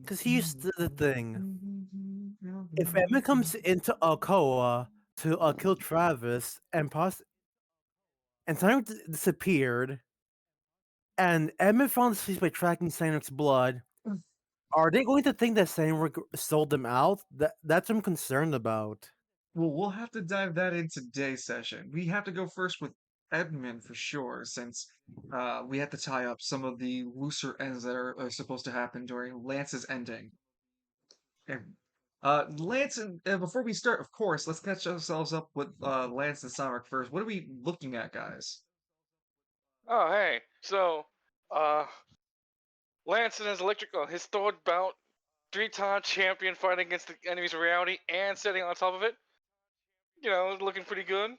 Because here's the thing: if Emma comes into Alcoa to kill Travis and Cyneric disappeared, and Emma found the space by tracking Cyneric's blood, are they going to think that Cynic sold them out? That's what I'm concerned about. Well, we'll have to dive that in today's session. We have to go first with Edmund for sure, since we have to tie up some of the looser ends that are supposed to happen during Lance's ending. And, Lance, and before we start, of course, let's catch ourselves up with Lance and Sonic first. What are we looking at, guys? Oh, hey. So, uh, Lance in his his third bout, three-time champion fighting against the enemy's reality and sitting on top of it. You know, looking pretty good.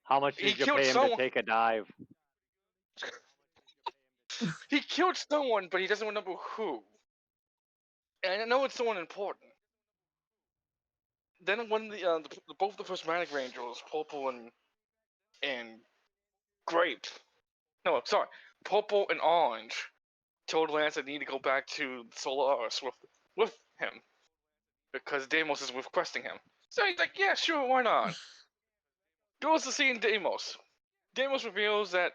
How much He did you killed pay him to someone. take a dive? He killed someone, but he doesn't remember who. And I know it's someone important. Then when both the prismatic rangers, purple and grape, no, sorry, purple and orange, told Lance that he need to go back to Solaris with him because Deimos is requesting him. So he's like, yeah, sure, why not? Goes to see Deimos. Deimos reveals that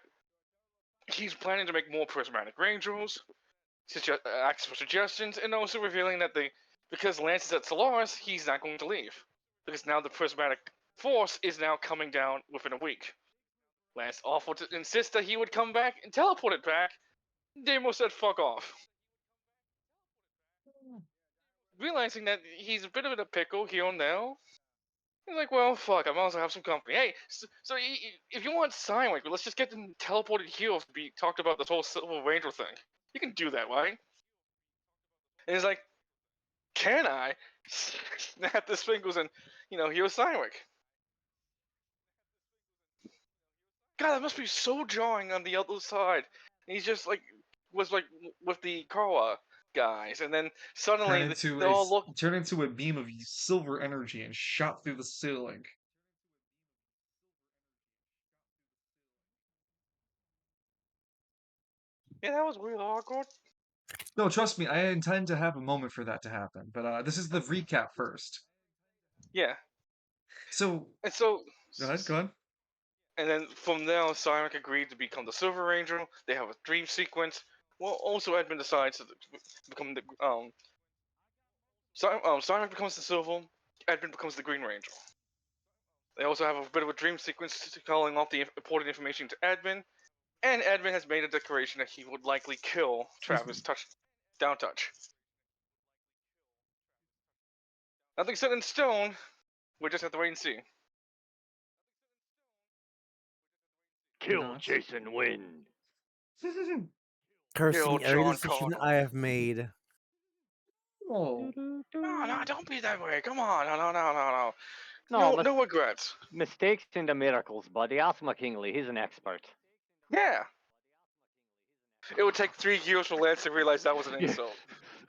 he's planning to make more prismatic rangers, asks for suggestions, and also revealing that because Lance is at Solaris, he's not going to leave. Because now the prismatic force is now coming down within a week. Lance offered to insist that he would come back and teleport it back. Deimos said fuck off. Realizing that he's a bit of a pickle here and there, he's like, well, fuck, I might as well have some company. Hey, so if you want Cynic, let's just get them teleported here to be talked about this whole Silver Ranger thing. You can do that, right? And he's like, can I? Snap his fingers and, here's Cynic. God, that must be so jarring on the other side. And he's just was with the Kawa guys, and then suddenly they all look. Turn into a beam of silver energy and shot through the ceiling. Yeah, that was really awkward. No, trust me, I intend to have a moment for that to happen. But this is the recap first. Yeah. So, And so. go ahead, go ahead. And then from there, Cynic agreed to become the Silver Ranger. They have a dream sequence. Well, also Edmund decides to become the Cynic becomes the Silver. Edmund becomes the Green Ranger. They also have a bit of a dream sequence calling off the important information to Edmund. And Edmund has made a declaration that he would likely kill Travis Down Touch. Nothing set in stone. We just have to wait and see. Kill Jason Wynn. Cursing every decision I have made. Oh. No, don't be that way. Come on. No regrets. Mistakes into miracles, buddy. Ask McKinley. He's an expert. Yeah. It would take 3 years for Lance to realize that was an insult.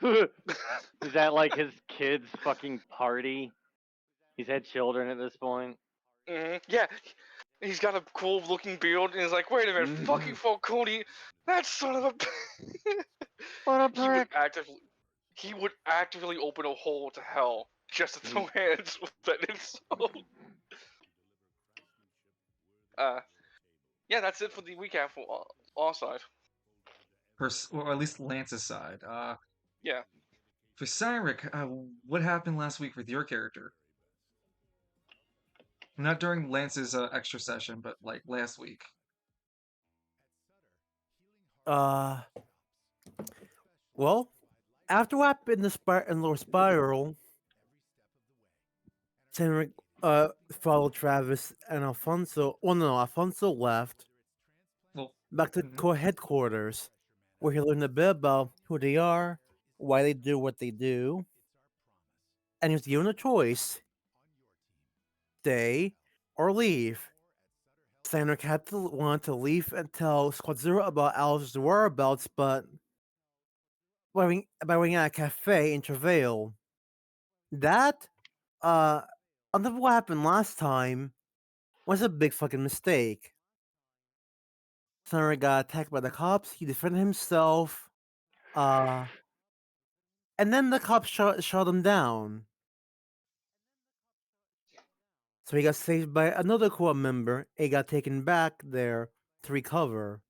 Is that like his kid's fucking party? He's had children at this point. Mm-hmm. Yeah. He's got a cool looking beard, and he's like, wait a minute, fucking Falcone, that son of a. What a prick. He would actively open a hole to hell just to throw hands with that insult. Yeah, that's it for the recap for our side. Or at least Lance's side. Yeah. For Cyneric, what happened last week with your character? Not during Lance's extra session, but like last week. Well, after what happened in Lower Spiral, Cyneric followed Travis and Alfonso. Well, no, Alfonso left. Back to core headquarters, where he learned a bit about who they are, why they do what they do, and he was given a choice: stay or leave. Cyneric had to want to leave and tell Squad Zero about Alice's whereabouts, but by waiting at a cafe in Travail. That, on top of what happened last time, was a big fucking mistake. Cyneric got attacked by the cops. He defended himself. and then the cops shot him down. So he got saved by another court member and got taken back there to recover.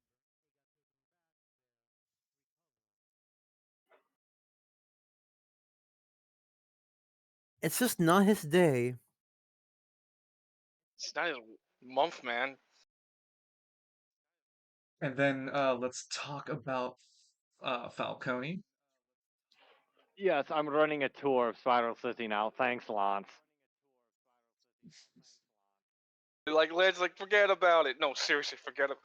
It's just not his day. It's not his month, man. And then let's talk about Falcone. Yes, I'm running a tour of Spiral City now. Thanks, Lance. Like Led's like, forget about it. No, seriously, forget it.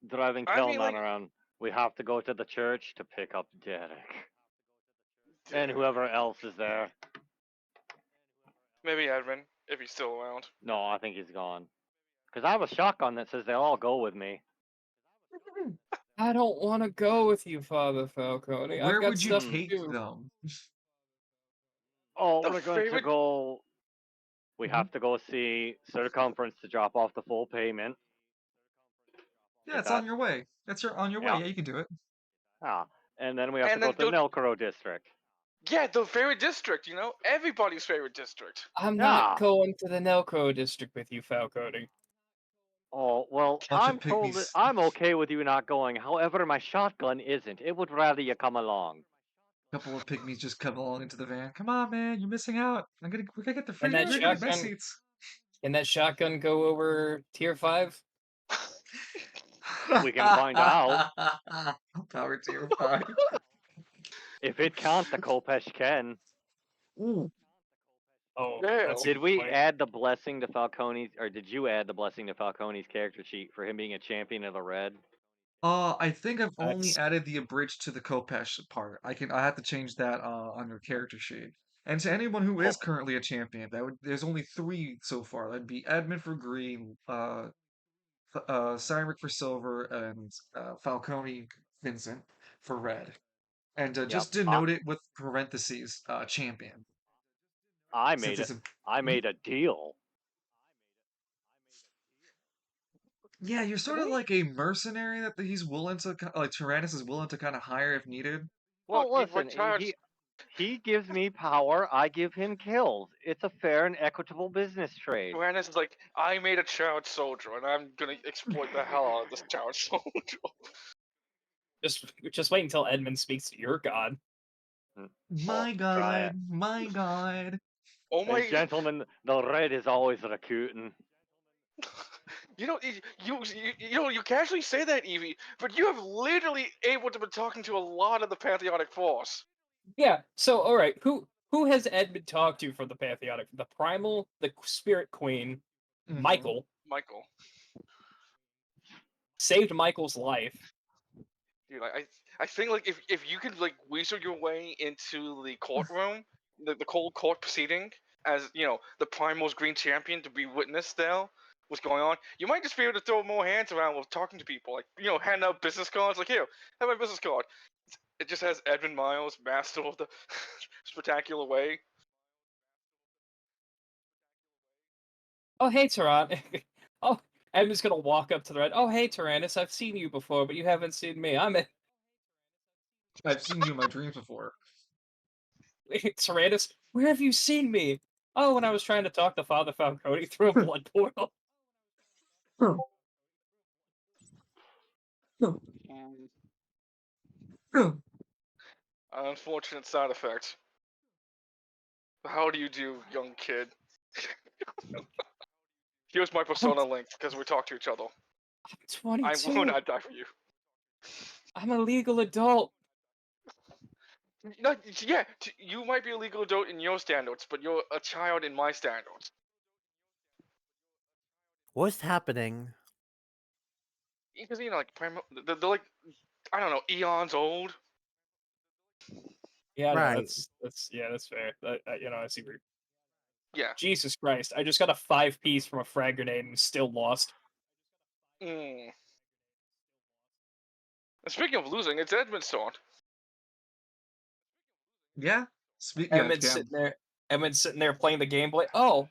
Driving I mean, Kelman like, around. We have to go to the church to pick up Derek. And dude, whoever else is there. maybe Edmund, if he's still around. No, I think he's gone. Because I have a shotgun that says they'll all go with me. I don't want to go with you, Father Falcone. I've Where got would you stuff to take do. them? Oh, The we're going to favorite- go. We Mhm. have to go see Circumference to drop off the full payment. Yeah, Get it's on that? your way. That's on your way. Yeah. Yeah, you can do it. Ah, and then we have And to go then to Nelcro District. Yeah, the favorite district, you know? Everybody's favorite district. I'm Yeah. not going to the Nelcro district with you, Falcone. Oh, well, Bunch of I'm told that pygmies. I'm okay with you not going. However, my shotgun isn't. It would rather you come along. Couple of pygmies just come along into the van. Come on, man, you're missing out. We're gonna get the free. And that We're gonna get best shotgun- seats. Can that shotgun go over tier 5? We can find out. Power tier 5. If it can't, the Kopesh can. Ooh. Oh, Yeah. that's a Did good we point. add the blessing to Falcone's, or did you add the blessing to Falcone's character sheet for him being a champion of the red? I think I've only Nice. added the abridged to the Kopesh part. I have to change that on your character sheet. And to anyone who is Oh. currently a champion, there's only 3 so far. That'd be Edmund for green, Cyneric for silver, and Falcone Vincent for red. And Yep. just denote it with parentheses, champion. I Since made it's it. a I made a deal. yeah, you're sort of like a mercenary that he's willing to like Tyrannus is willing to kind of hire if needed. Look, Well, he listen, retired. he gives me power. I give him kills. It's a fair and equitable business trade. Brandon's is like, I made a child soldier, and I'm gonna exploit the hell out of this child soldier. Just wait until Edmund speaks to your god. My Oh, God, my God. Oh And my! gentlemen, the red is always recruiting. You know, you casually say that, Evie, but you have literally able to be talking to a lot of the Patriotic Force. Yeah. So, all right, who has Edmund talked to from the Pantheonic? The Primal, the Spirit Queen, Mhm. Michael. Michael, Saved Michael's life. dude, I think like if you could like weasel your way into the courtroom, the cold court proceeding, as you know, the Primal's Green Champion to be witness there, what's going on, you might just be able to throw more hands around with talking to people, like hand out business cards, like here, have my business card. It just has Edmund Miles, Master of the Spectacular Way. Oh, hey, Tyrann. Oh, Edmund's gonna walk up to the red. Oh, hey, Tyrannus, I've seen you before, but you haven't seen me. I've seen you in my dreams before. Tyrannus, where have you seen me? Oh, when I was trying to talk to Father Falcone through a blood portal. Mm, an unfortunate side effect. How do you do, young kid? Here's my persona link because we talk to each other. I'm I 22. will not die for you. I'm a legal adult. No, yeah, you might be a legal adult in your standards, but you're a child in my standards. What's happening? Because like they're like, I don't know, eons old. Yeah, no, Right. that's fair. I see where. Yeah. Jesus Christ! I just got a 5-piece from a frag grenade and still lost. Mm. And speaking of losing, it's Edmund's turn. Yeah. Yeah, Edmund's Cam. sitting there. Edmund's sitting there playing the gameplay. Oh,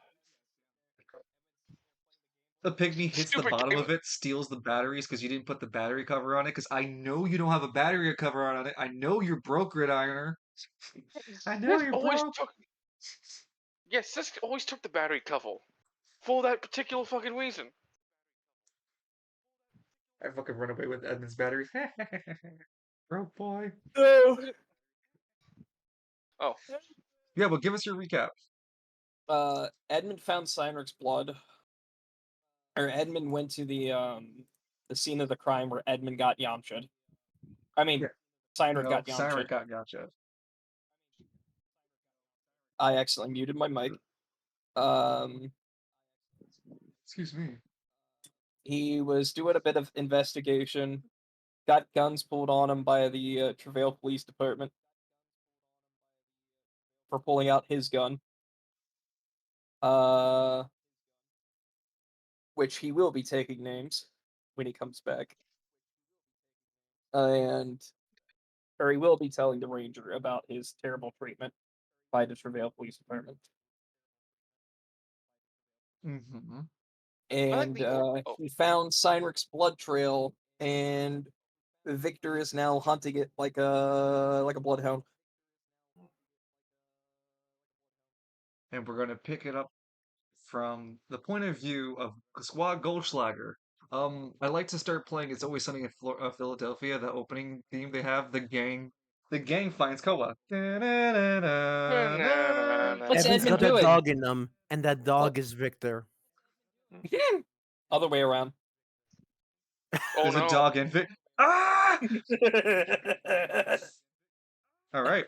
The pygmy hits the Stupid bottom game. of it, steals the batteries because you didn't put the battery cover on it. Because I know you don't have a battery cover on it. I know you're broke, Gridironer. I know Sis you're always broke. took. Yes, Sis always took the battery cover for that particular fucking reason. I fucking run away with Edmund's batteries. Broke boy. Oh. Oh, Yeah, but give us your recap. Edmund found Cyneric's blood. Or Edmund went to the scene of the crime where Edmund got Yamcha'd. I mean, Yeah. Cynic No, got Cyneric Yamcha'd. got gotcha. I accidentally muted my mic. Um, Excuse me. he was doing a bit of investigation. Got guns pulled on him by the Travail Police Department for pulling out his gun. Which he will be taking names when he comes back. Or he will be telling the Ranger about his terrible treatment by the Travail Police Department. Mm-hmm. I like And the. Oh, he found Cynric's blood trail, and Victor is now hunting it like a bloodhound. And we're gonna pick it up from the point of view of Squad Goldschlager. I like to start playing It's Always Sunny in Philadelphia, the opening theme they have, the gang. The gang finds Koa. What's Edmund's Edmund got that doing? dog in him, and that dog What? is Victor. Other way around. oh There's a no! dog in Vic. Ah! All right.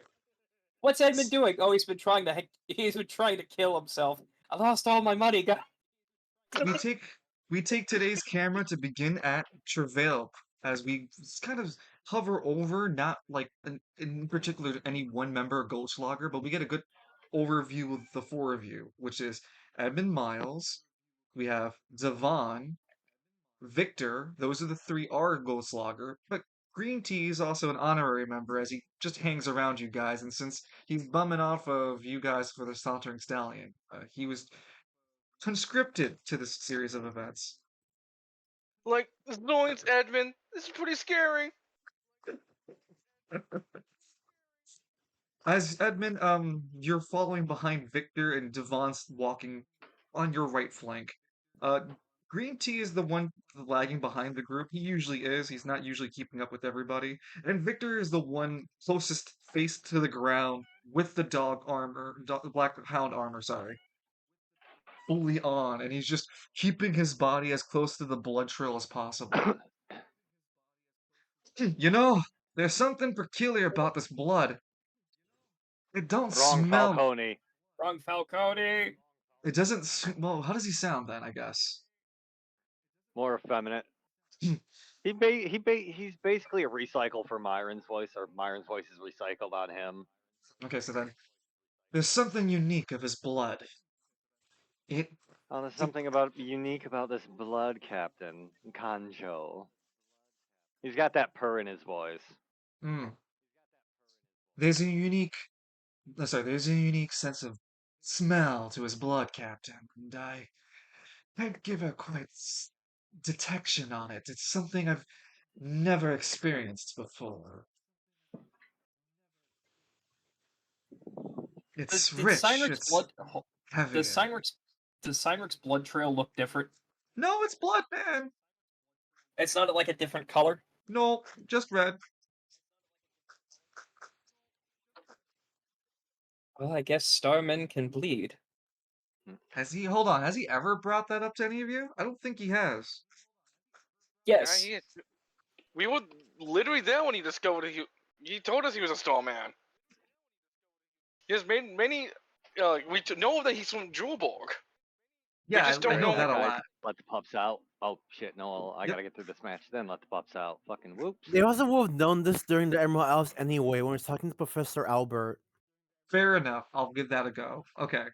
What's Edmund doing? Oh, he's been trying to kill himself. I lost all my money, guys. We take today's camera to begin at Travail as we kind of hover over, not like in particular any one member of Goldschlager, but we get a good overview of the four of you, which is Edmund Miles, we have Devon, Victor. Those are the three are Goldschlager, but Green Tea is also an honorary member as he just hangs around you guys, and since he's bumming off of you guys for the Sauntering Stallion, he was conscripted to this series of events. Like this noise, Edmund. This is pretty scary. As Edmund, you're following behind Victor and Devon's walking on your right flank. Uh, Green Tea is the one lagging behind the group. He usually is. He's not usually keeping up with everybody. And Victor is the one closest face to the ground with the dog armor, black hound armor, sorry, fully on, and he's just keeping his body as close to the blood trail as possible. You know, there's something peculiar about this blood. It don't Wrong, smell. Falcone. Wrong Falcone. It doesn't. Well, how does he sound then? I guess. More effeminate. He's basically a recycle for Myron's voice, or Myron's voice is recycled on him. Okay, so then there's something unique of his blood. It. Oh, there's something unique about this blood captain, Kanjo. He's got that purr in his voice. Mm, there's a unique. Sorry, there's a unique sense of smell to his blood, Captain, and I'd give a quite detection on it. It's something I've never experienced before. It's Did rich. Cynric's It's blood? heavy. Does Cynric's blood trail look different? No, it's blood, man. It's not like a different color. No, just red. Well, I guess Starmen can bleed. Has he? Hold on. Has he ever brought that up to any of you? I don't think he has. Yes. Yeah, we were literally there when he discovered he told us he was a star man. He has made many. We know that he's from Jewelborg. Yeah, just I don't know know. that a Guys, lot. let the pups out. Oh shit, no, I Yep. gotta get through this match. Then let the pups out. Fucking whoops. They also would have known this during the Emerald Isles anyway when we was talking to Professor Albert. Fair enough. I'll give that a go. Okay.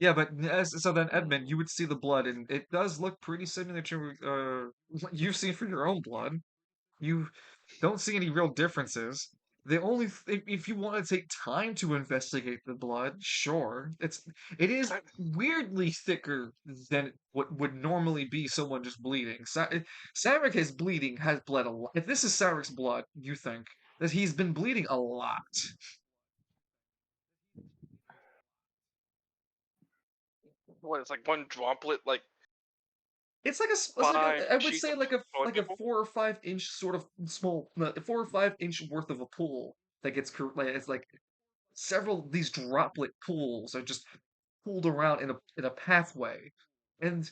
Yeah, but so then Edmund, you would see the blood, and it does look pretty similar to what you've seen for your own blood. You don't see any real differences. The only if you want to take time to investigate the blood, sure. It is I- weirdly thicker than what would normally be someone just bleeding. Cyneric is bleeding, has bled a lot. If this is Cyrec's blood, you think that he's been bleeding a lot. What? It's like one droplet, like It's like five I would sheets say of toilet like a paper. 4 or 5 inch sort of small, no, 4 or 5 inch worth of a pool that gets like it's like several these droplet pools are just pooled around in a pathway, and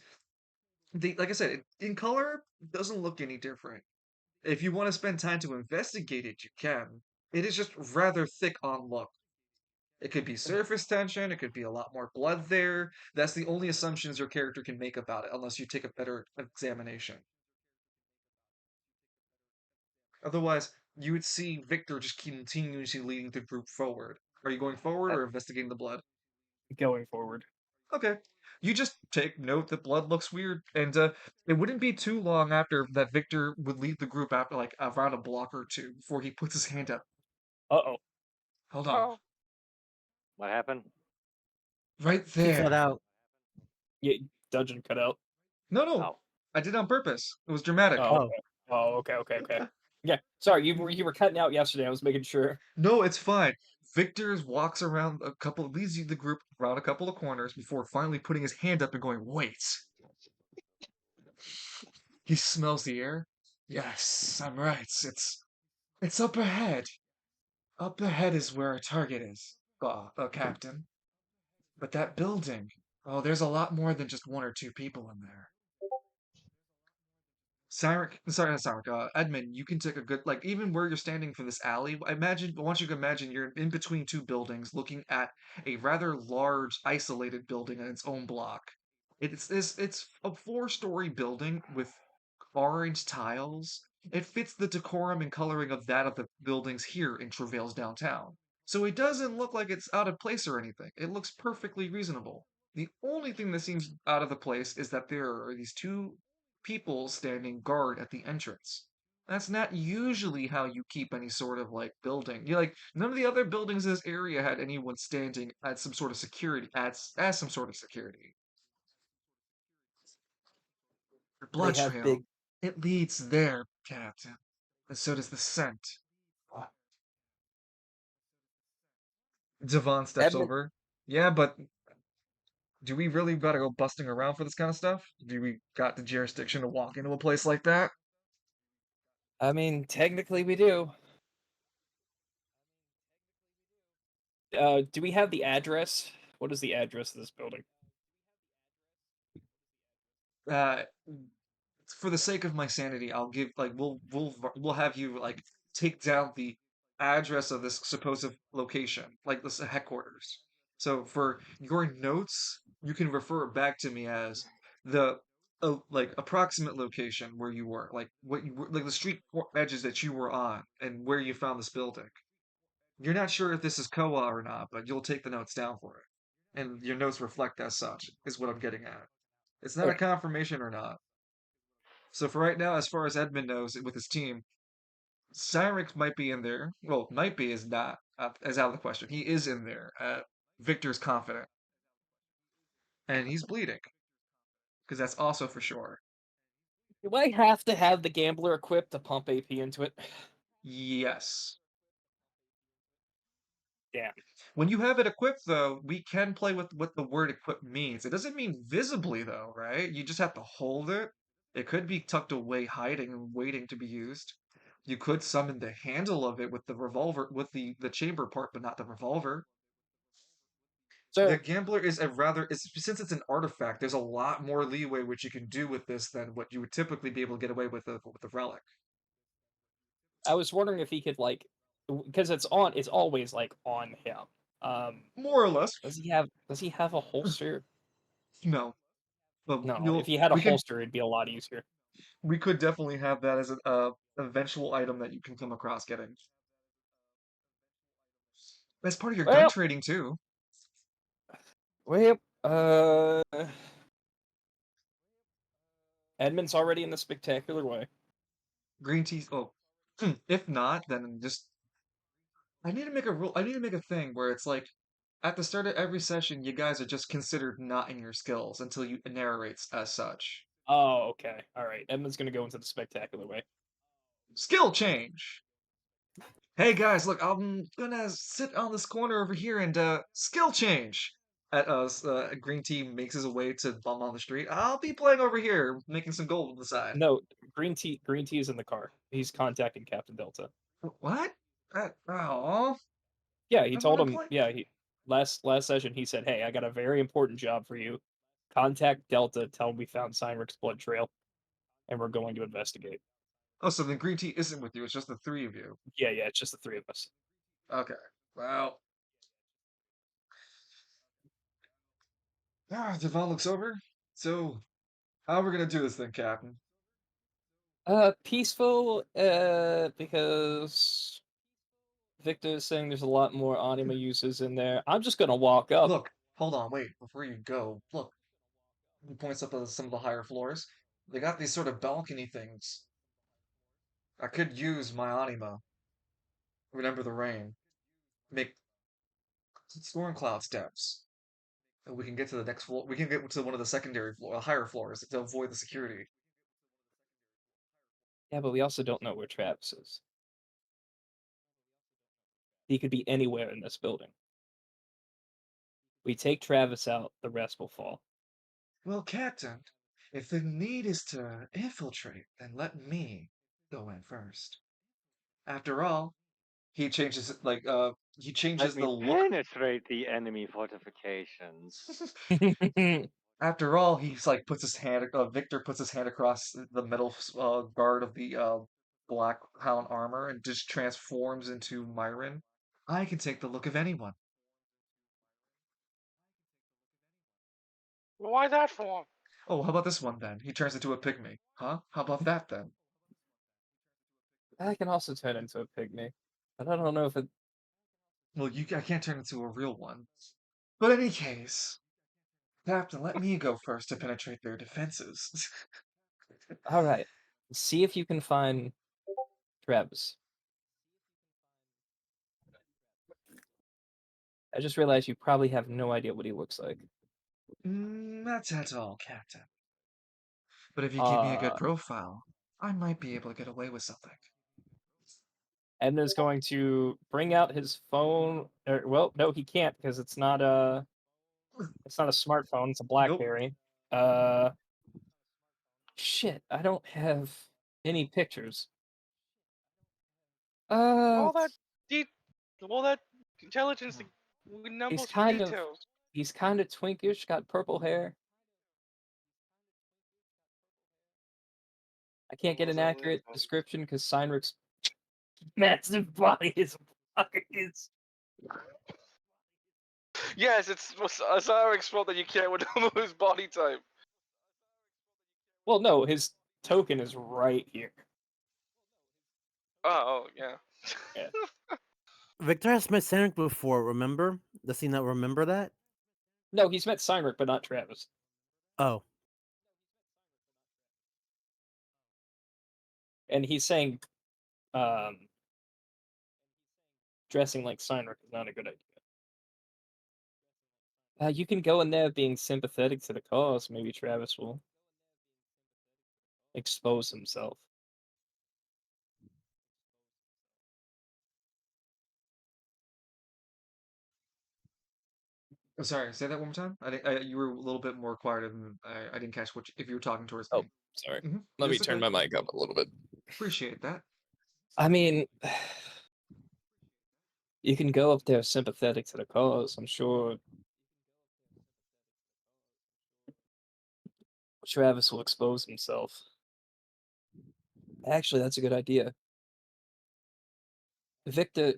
they like I said, in color doesn't look any different. If you want to spend time to investigate it, you can. It is just rather thick on look. It could be surface tension, it could be a lot more blood there. That's the only assumptions your character can make about it, unless you take a better examination. Otherwise, you would see Victor just continuously leading the group forward. Are you going forward or investigating the blood? Going forward. Okay. You just take note that blood looks weird, and it wouldn't be too long after that Victor would lead the group after like around a block or two before he puts his hand up. Uh-oh. Hold on. Oh, What happened? Right He cut there. out. Yeah, dungeon cut out. No, Oh, I did it on purpose. It was dramatic. Oh, Oh, okay. Oh, okay. Yeah, sorry, you were cutting out yesterday. I was making sure. No, it's fine. Victor walks around leads the group around a couple of corners before finally putting his hand up and going, wait. He smells the air. Yes, I'm right. It's up ahead. Up ahead is where our target is, Captain. But that building, oh, there's a lot more than just one or two people in there. Sorry, not Cyric, Edmund, you can take a good, like, even where you're standing for this alley, I want you to imagine you're in between two buildings looking at a rather large, isolated building in its own block. It's a 4-story building with orange tiles. It fits the decorum and coloring of that of the buildings here in Travail's downtown. So it doesn't look like it's out of place or anything. It looks perfectly reasonable. The only thing that seems out of the place is that there are these two people standing guard at the entrance. That's not usually how you keep any sort of like building. You like none of the other buildings in this area had anyone standing at some sort of security as some sort of security. The They blood have trail. big. It leads there, Captain. And so does the scent. Devon steps Edmund, over. Yeah, but do we really gotta go busting around for this kind of stuff? Do we got the jurisdiction to walk into a place like that? I mean, technically we do. Do we have the address? What is the address of this building? Uh, for the sake of my sanity, I'll give like we'll have you like take down the address of this supposed location, like this headquarters. So for your notes, you can refer it back to me as the like approximate location where you were, like what you were, like the street edges that you were on, and where you found this building. You're not sure if this is Koa or not, but you'll take the notes down for it, and your notes reflect as such. Is what I'm getting at. It's not a Okay. confirmation or not. So for right now, as far as Edmund knows with his team, Cyneric might be in there. Well, might be is not is out of the question. He is in there. Victor's confident, and he's bleeding because that's also for sure. Do I have to have the gambler equipped to pump AP into it? Yes. Damn. When you have it equipped, though, we can play with what the word equip means. It doesn't mean visibly, though, right? You just have to hold it. It could be tucked away, hiding and waiting to be used. You could summon the handle of it with the revolver, with the chamber part, but not the revolver. The So gambler is a rather is since it's an artifact, there's a lot more leeway which you can do with this than what you would typically be able to get away with the relic. I was wondering if he could like, because it's always like on him. Um, More or less. does he have a holster? No. But No, if he had a we can holster, it'd be a lot easier. we could definitely have that as an eventual item that you can come across getting. That's part of your gun Well, trading too. well, uh, Edmund's already in the spectacular way. Green tea. Oh, if not, then just I need to make a rule. I need to make a thing where it's like at the start of every session, you guys are just considered not in your skills until you narrates as such. Oh, okay. All right. Edmund's gonna go into the spectacular way. Skill change. Hey guys, look, I'm gonna sit on this corner over here and skill change. Green Tea makes his way to bum on the street. I'll be playing over here, making some gold on the side. No, Green Tea is in the car. He's contacting Captain Delta. What? Oh, Yeah, he I told want to him. play. Yeah, he last session he said, "Hey, I got a very important job for you. Contact Delta. Tell him we found Cynric's blood trail, and we're going to investigate." Oh, so then Green Tea isn't with you. It's just the three of you. Yeah, yeah. It's just the three of us. Okay. Well, the vol looks over. So, how are we gonna do this thing, Captain? Peaceful. Because Victor is saying there's a lot more anima uses in there. I'm just gonna walk up. Look, hold on, wait, before you go, look. He points up at some of the higher floors. They got these sort of balcony things. I could use my anima. Remember the rain. Make storm cloud steps. And we can get to the next floor. We can get to one of the secondary floor, higher floors to avoid the security. Yeah, but we also don't know where Travis is. He could be anywhere in this building. We take Travis out, the rest will fall. Well, Captain, if the need is to infiltrate, then let me go in first. After all, he changes he Let changes me the look. penetrate the enemy fortifications. After all, he's like puts his hand. Victor puts his hand across the metal guard of the black hound armor and just transforms into Myron. I can take the look of anyone. Why that for? Oh, how about this one then? He turns into a pygmy. Huh? How about that then? I can also turn into a pygmy. But I don't know if it. Well, I can't turn into a real one. But in any case, Captain, let me go first to penetrate their defenses. Alright. See if you can find Travis. I just realized you probably have no idea what he looks like. Not at all, Captain. But if you give me a good Uh, profile, I might be able to get away with something. Edna's going to bring out his phone. Well, no, he can't because it's not a smartphone. It's a Nope. BlackBerry. Shit, I don't have any pictures. Uh, All that de- all that intelligence, we he's nibbles for kind of details. he's kind of twinkish, got purple hair. I can't get What was an that weird accurate thing? description because Cynric's massive body is is. Yes, it's Cynric's fault that you can't know his body type. Well, no, his token is right here. Oh, yeah. Yeah. Victor has met Cyneric before, remember? Does he not remember that? No, he's met Cynric, but not Travis. Oh. And he's saying dressing like Cynric is not a good idea. You can go in there being sympathetic to the cause. Maybe Travis will expose himself. Oh, sorry, say that one more time. You were a little bit more quieter than I didn't catch if you were talking towards Oh, me. sorry. Let me That's turn okay. my mic up a little bit. Appreciate that. I mean, you can go up there sympathetic to the cause. I'm sure Travis will expose himself. Actually, that's a good idea. Victor,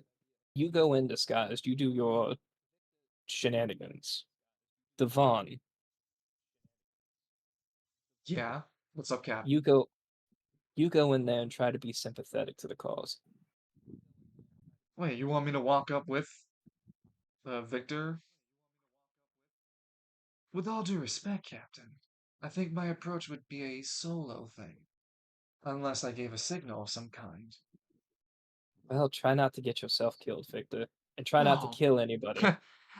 you go in disguised. You do your shenanigans. Devon, Yeah. What's up, Cap? you go you go in there and try to be sympathetic to the cause. Wait, you want me to walk up with Victor? With all due respect, Captain, I think my approach would be a solo thing, unless I gave a signal of some kind. Well, try not to get yourself killed, Victor, and try not to No. kill anybody.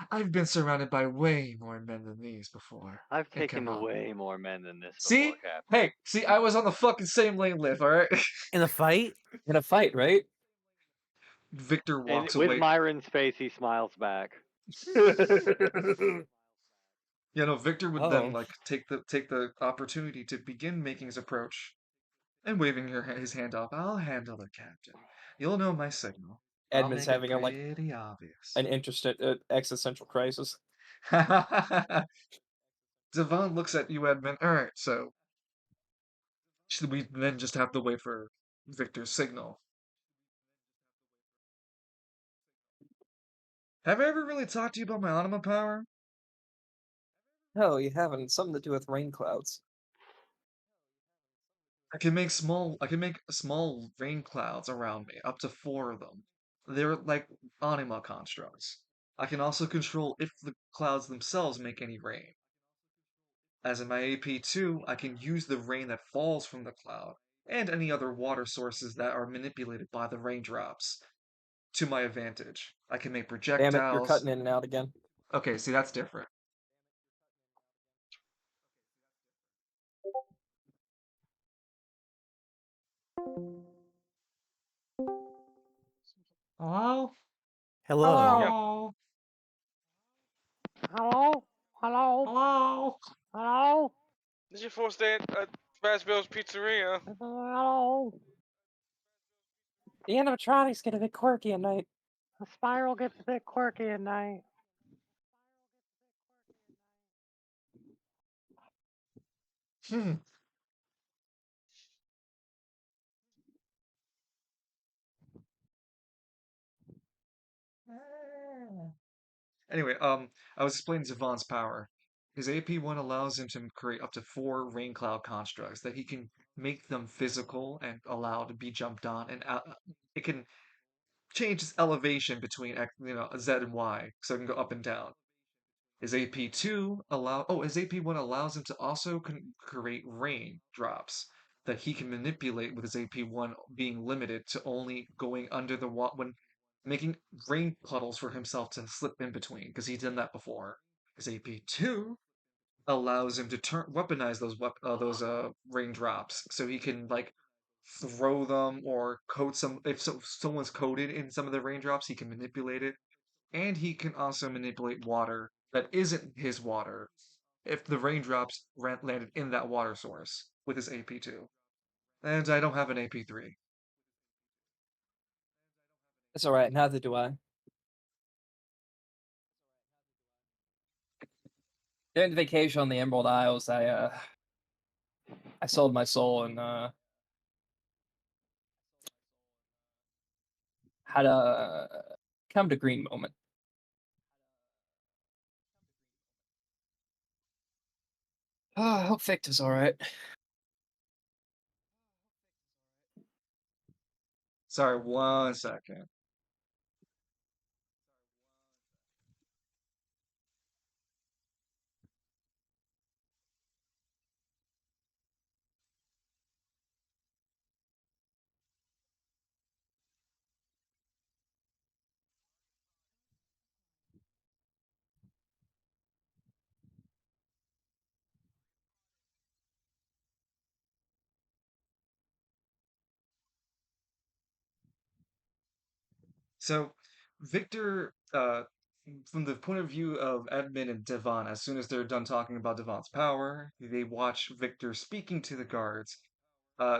I've been surrounded by way more men than these before. I've Hey, come taken on. way more men than this before, See? Captain. Hey, see, I was on the fucking same lane, Liv, alright? In a fight? In a fight, right? Victor And walks with away. Myron's face, he smiles back. Yeah, no, Victor would then Oh, like take the opportunity to begin making his approach and waving his hand up. I'll handle it, Captain. You'll know my signal. I'll Edmund's make it having pretty obvious. an interesting existential crisis. Devon looks at you, Edmund. All right, so should we then just have to wait for Victor's signal? Have I ever really talked to you about my anima power? No, you haven't. Something to do with rain clouds. I can make small rain clouds around me, up to 4 of them. They're like anima constructs. I can also control if the clouds themselves make any rain. As in my AP2, I can use the rain that falls from the cloud and any other water sources that are manipulated by the raindrops to my advantage. I can make Damn it, you're projectiles. cutting in and out again. Okay, see, that's different. Hello? Hello. Yep. Hello? Hello? Hello? Hello? Hello? This is your first day at Fast Bill's Pizzeria. Hello? The animatronics get a bit quirky at night. The spiral gets a bit quirky at night. Hmm. Anyway, I was explaining Zavon's power. His AP1 allows him to create up to 4 rain cloud constructs that he can make them physical and allow to be jumped on, and it can change its elevation between Z and Y, so it can go up and down. His AP2 his AP1 allows him to also create rain drops that he can manipulate with his AP1 being limited to only going under the water when making rain puddles for himself to slip in between because he's done that before. His AP2 allows him to weaponize those raindrops so he can like throw them or coat some if someone's coated in some of the raindrops he can manipulate it, and he can also manipulate water that isn't his water if the raindrops landed in that water source with his AP2. And I don't have an AP3. It's alright, neither do I. During the vacation on the Emerald Isles, I sold my soul and had a come to green moment. I hope Victor's alright. Sorry, 1 second. So, Victor, from the point of view of Edmund and Devon, as soon as they're done talking about Devon's power, they watch Victor speaking to the guards.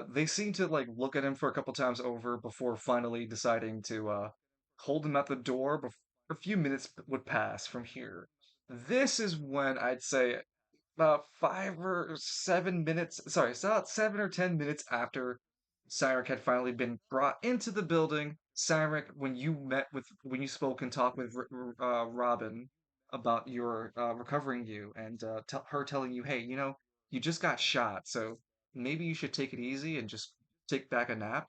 They seem to like look at him for a couple times over before finally deciding to hold him at the door. A few minutes would pass from here. This is when I'd say about 5 or 7 minutes. Sorry, it's about 7 or 10 minutes after Cyneric had finally been brought into the building. Cyneric, when you spoke and talked with Robin about your recovering you and her telling you, hey, you just got shot, so maybe you should take it easy and just take back a nap.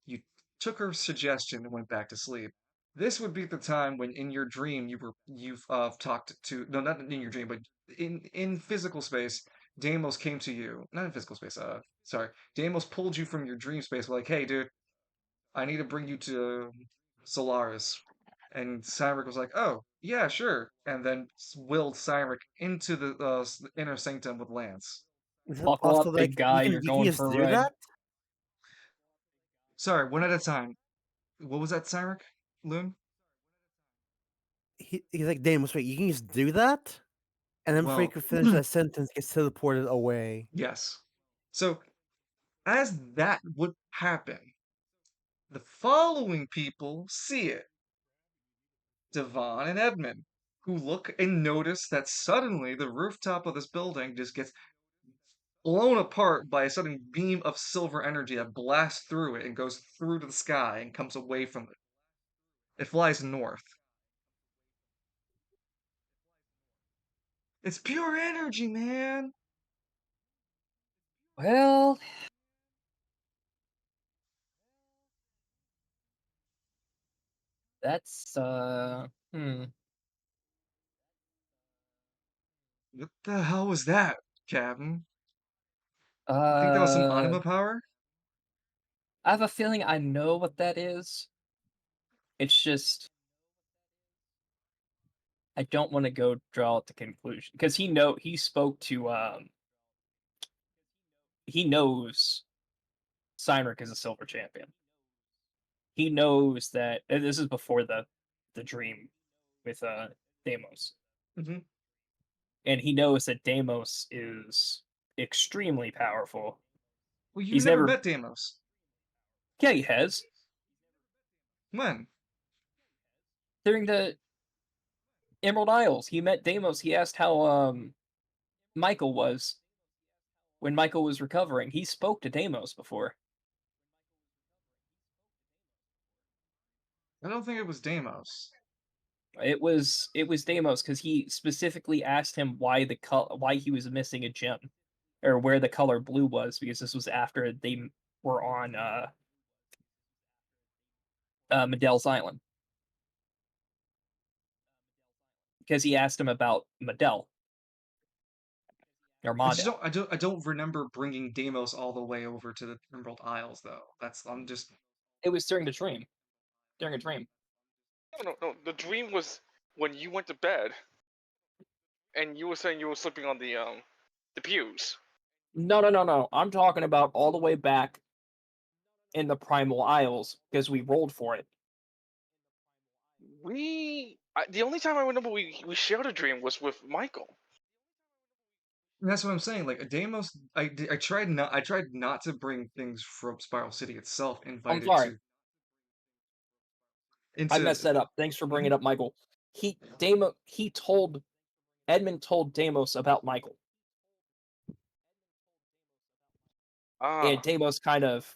You took her suggestion and went back to sleep. This would be the time when in your dream you've talked to, no, not in your dream, but in physical space, Deimos came to you. Not in physical space, sorry. Deimos pulled you from your dream space like, "Hey dude, I need to bring you to Solaris. And Cyneric was like, oh, yeah, sure. And then willed Cyneric into the inner sanctum with Lance. Is it Buckle also up, like big guy. You're you can going just for a do ride. that? Sorry, one at a time. What was that, Cyneric? Loon? He's like, Deimos, wait, you can just do that? And then before he Well, could finish that sentence, gets teleported away. yes. So, as that would happen, the following people see it. Devon and Edmund, who look and notice that suddenly the rooftop of this building just gets blown apart by a sudden beam of silver energy that blasts through it and goes through to the sky and comes away from it. It flies north. It's pure energy, man. Well, that's What the hell was that, Captain? You think that was some Uh, anima power? I have a feeling I know what that is. It's just I don't want to go draw it to conclusion because he spoke to he knows Cynric is a silver champion. He knows that and this is before the dream with Deimos. Mm-hmm. And he knows that Deimos is extremely powerful. Well, you He's never never met Deimos. Yeah, he has. When? During the Emerald Isles, he met Deimos. He asked how Michael was when Michael was recovering. He spoke to Deimos before. I don't think it was Deimos. It was Deimos because he specifically asked him why he was missing a gem or where the color blue was because this was after they were on Medel's Island. Because he asked him about Medel or I just Model. don't remember bringing Deimos all the way over to the Emerald Isles though. I'm just It was during the dream. During a dream. No. The dream was when you went to bed, and you were saying you were sleeping on the pews. No. I'm talking about all the way back in the Primal Isles because we rolled for it. The only time I remember we shared a dream was with Michael. that's what I'm saying. Like a Deimos, I tried not to bring things from Spiral City itself. I'm Invited sorry. to I into messed that up. Thanks for bringing Mhm. up Michael. Edmund told Deimos about Michael. And Ah, Deimos kind of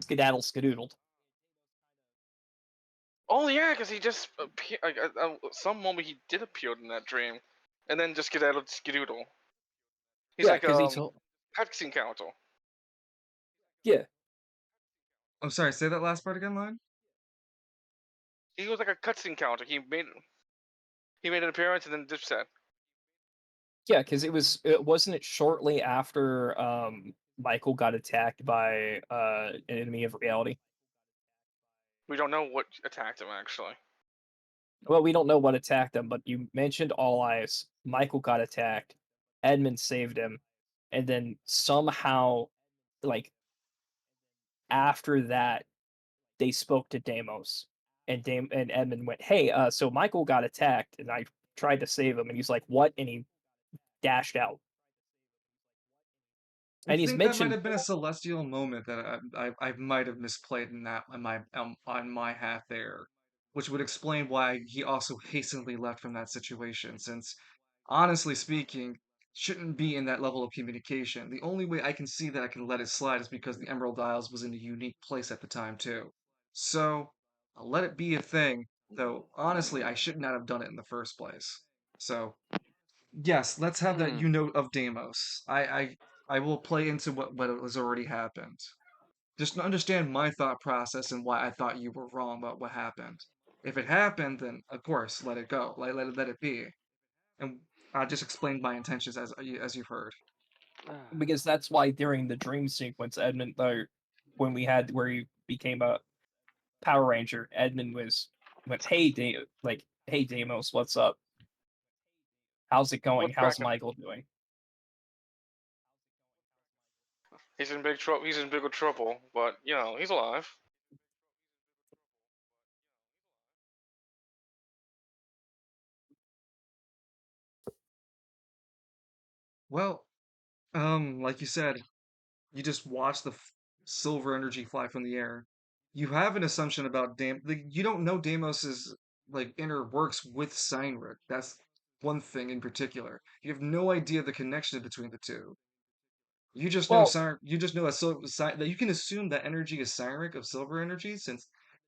skedaddled. oh yeah, because he just appeared. Some moment he did appear in that dream, and then just skedoodle. He's Yeah, like because he told cutscene character. Yeah. I'm sorry, say that last part again, line. He was like a cutscene character. He made an appearance and then dipset. Yeah, because it wasn't it shortly after Michael got attacked by an enemy of reality. We don't know what attacked him actually. Well, we don't know what attacked him, but you mentioned All Eyes. Michael got attacked. Edmund saved him, and then somehow, like after that, they spoke to Deimos, and Edmund went, "Hey, so Michael got attacked, and I tried to save him," and he's like, "What?" And he dashed out. I And he's think that might mentioned, have been a celestial moment that I might have misplayed in that on my half there, which would explain why he also hastily left from that situation. Since honestly speaking, shouldn't be in that level of communication. The only way I can see that I can let it slide is because the Emerald Isles was in a unique place at the time too. So I'll let it be a thing. Though honestly, I should not have done it in the first place. So yes, let's have that note of Deimos. I will play into what has already happened. Just to understand my thought process and why I thought you were wrong about what happened. If it happened, then of course let it go. Let it be. And I just explained my intentions as you've heard. because that's why during the dream sequence, Edmund, when we had where he became Power Ranger, Edmund went, "Hey, hey, Deimos, what's up? How's it going? What's How's cracking? Michael doing?" He's in big trouble. He's in bigger trouble, but you know he's alive. Well, like you said, you just watch the silver energy fly from the air. You have an assumption about you don't know Deimos's like inner works with Cyneric. That's one thing in particular. You have no idea the connection between the two. You just know Well, You just know that you can assume that energy is Cyneric of silver energy, since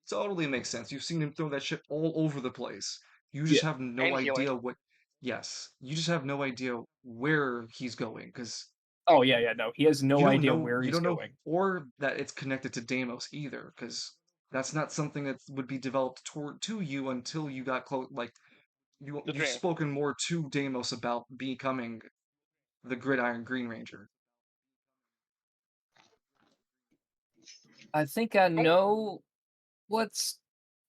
totally makes sense. You've seen him throw that shit all over the place. You just yeah. have no And healing. idea what. Yes, you just have no idea where he's going because Oh yeah, yeah. No, he has no idea where you he's don't know, going. or that it's connected to Deimos either, because that's not something that would be developed toward to you until you got close. Like The you've dream. spoken more to Deimos about becoming the Gridiron Green Ranger. I think I know what's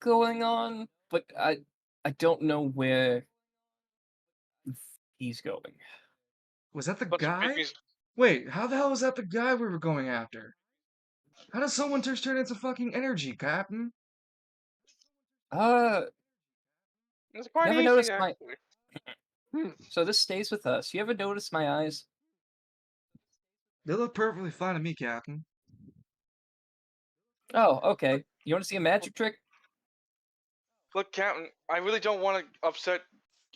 going on, but I don't know where he's going. Was that the But if guy? he's Wait, how the hell was that the guy we were going after? How does someone turn into fucking energy, Captain? Uh, it's you quite ever easy notice my? actually. So this stays with us. You ever notice my eyes? They look perfectly fine to me, Captain. Oh, okay. You want to see a magic trick? Look, Captain, I really don't want to upset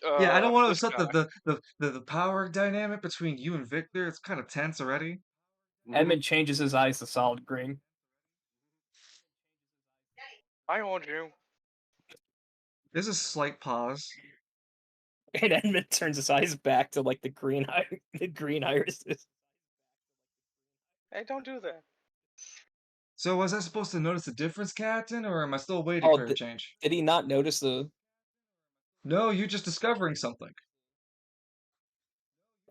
Yeah, I don't want to this upset guy. the power dynamic between you and Victor. It's kind of tense already. Edmund changes his eyes to solid green. I warned you. There's a slight pause. And Edmund turns his eyes back to like the the green irises. Hey, don't do that. So was I supposed to notice the difference, Captain, or am I still waiting Oh, for a change? did he not notice the? No, you're just discovering something.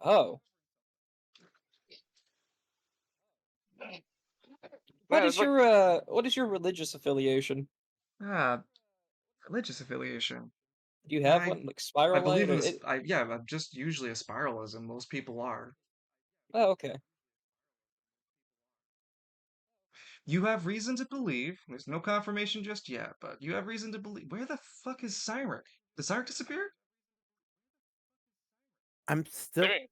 Oh, Man, it's like what is your religious affiliation? Ah, religious affiliation. Do you have I one like I Spiral Light believe or in this. it? Yeah, I'm just usually a spiralism. Most people are. Oh, okay. You have reason to believe. There's no confirmation just yet, but you have reason to believe. Where the fuck is Cyneric? Did Cyneric disappear? I'm still dang.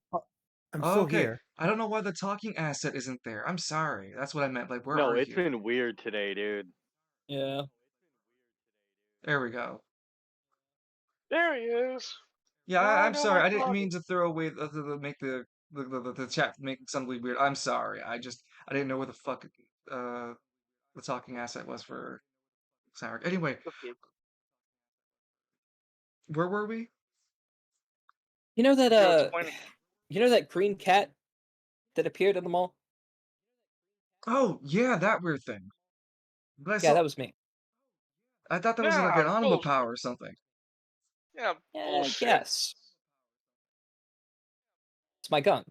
I'm Oh, still okay. here. I don't know why the talking asset isn't there. I'm sorry. That's what I meant. Like, where No, are it's you? been weird today, dude. Yeah. There we go. There he is. Yeah, Now I I'm know sorry. my I didn't target. mean to throw away make the chat make something weird. I'm sorry. I didn't know where the fuck uh the talking asset was for Cyneric. Anyway, Okay. where were we? You know that You're explaining. you know that green cat that appeared in the mall? Oh, yeah, that weird thing. But Yeah, that was me. I thought that was like Yeah, an anima bullshit. power or something. Yeah, Yeah, bullshit. yes. It's my gun.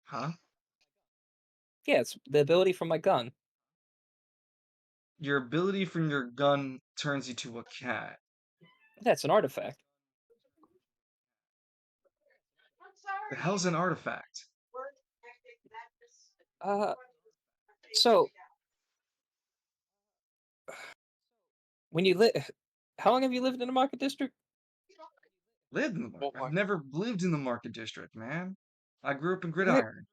Huh? Yeah, it's the ability from my gun. Your ability from your gun turns you to a cat. That's an artifact. The hell's an artifact? Uh, so when you live, how long have you lived in the market district? Lived in the market. I've Boy. never lived in the market district, man. I grew up in Where? Gridiron.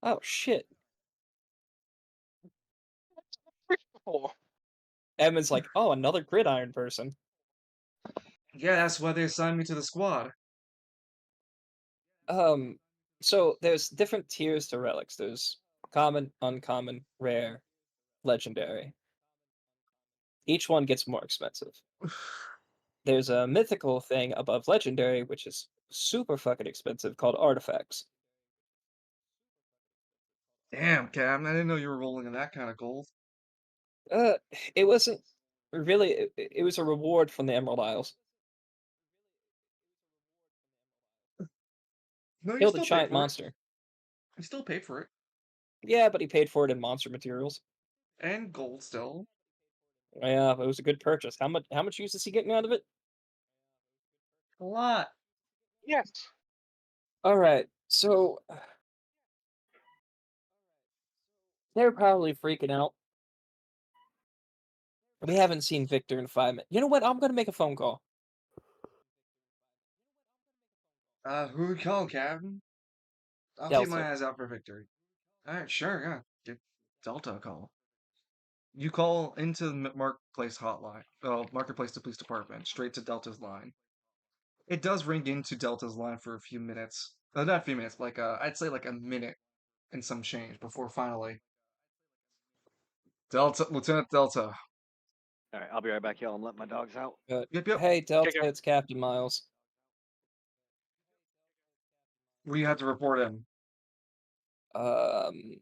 Oh shit. Oh, Edmund's like, oh, another gridiron person. Yeah, that's why they assigned me to the squad. Um, so there's different tiers to relics. There's common, uncommon, rare, legendary. Each one gets more expensive. There's a mythical thing above legendary, which is super fucking expensive, called artifacts. Damn, Cam, I didn't know you were rolling in that kind of gold. Uh, it wasn't really. It was a reward from the Emerald Isles. No, you Killed a still paid giant for it. monster. You still paid for it. Yeah, but he paid for it in monster materials. And gold still. Yeah, it was a good purchase. How much use is he getting out of it? A lot. Yes. All right, so they're probably freaking out. We haven't seen Victor in 5 minutes. You know what? I'm gonna make a phone call. Who we call, Captain? I'll keep my Delta. eyes out for Victory. Alright, sure, yeah. Give Delta a call. You call into the Marketplace hotline. Marketplace to Police Department, straight to Delta's line. It does ring into Delta's line for a few minutes. Not a few minutes, like I'd say like a minute and some change before finally. Delta, Lieutenant Delta. All right, I'll be right back, y'all. I'm letting my dogs out. Yep. Hey, Delta, Okay, go. it's Captain Miles. We have to report him. Um,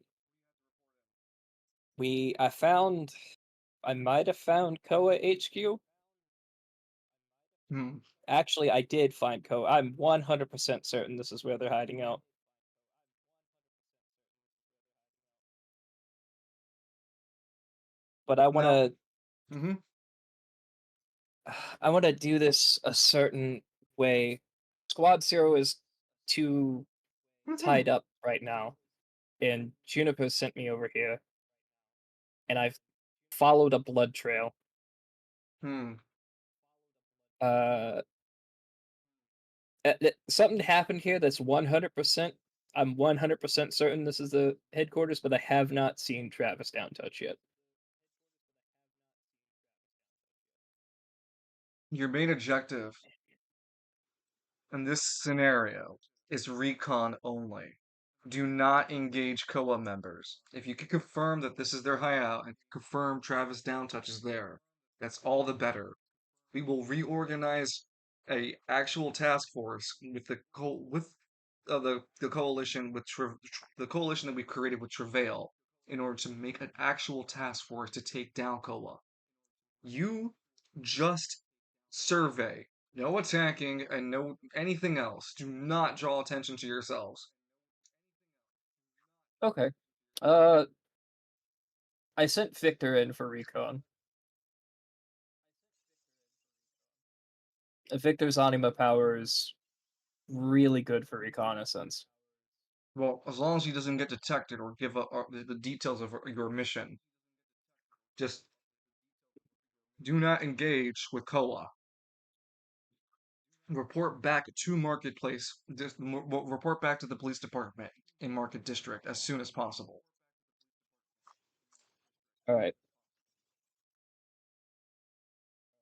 I might have found Koa HQ. Hmm. Actually, I did find Koa. I'm 100% certain this is where they're hiding out. But I want Now, to mm-hmm. I want to do this a certain way. Squad Zero is too Mm-hmm. tied up right now, and Juniper sent me over here, and I've followed a blood trail. Hmm. Uh, something happened here that's 100%. I'm 100% certain this is the headquarters, but I have not seen Travis Downtouch yet. Your main objective in this scenario is recon only. Do not engage COA members. If you can confirm that this is their hideout and confirm Travis Downtouch is there, that's all the better. We will reorganize a actual task force with the coalition the coalition that we created with Travail in order to make an actual task force to take down COA. You just survey, no attacking, and no anything else. Do not draw attention to yourselves. Okay. I sent Victor in for recon. Victor's anima power is really good for reconnaissance. Well, as long as he doesn't get detected or give up the details of your mission, just do not engage with COA. Report back to Marketplace. Report back to the police department in Market District as soon as possible. All right.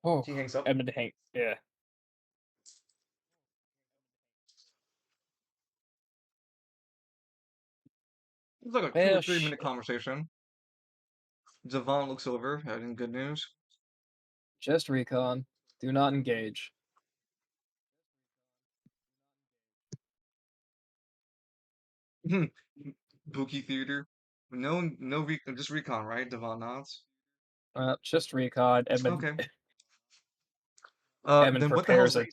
Oh, He hangs up. Edmund Hank. Yeah. It's like a 2 or 3 minute Shit. conversation. Devon looks over, having good news. Just recon. Do not engage. Buki Theater. Just recon, right? Devon nods. Just recon. Edmund. Okay. Edmund Then what the hell's prepares that? a.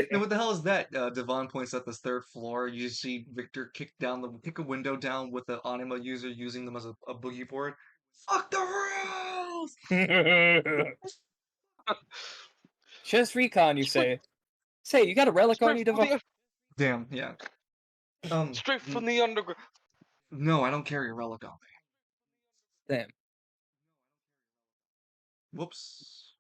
Then what the hell is that? Devon points at the third floor. You see Victor kick a window down with the Anima user using them as a boogie board. Fuck the rules! Just recon, you say. Say, you got a relic on Straight you, from Devon? the Damn, yeah. straight from the underground. No, I don't carry a relic on me. Damn. Whoops.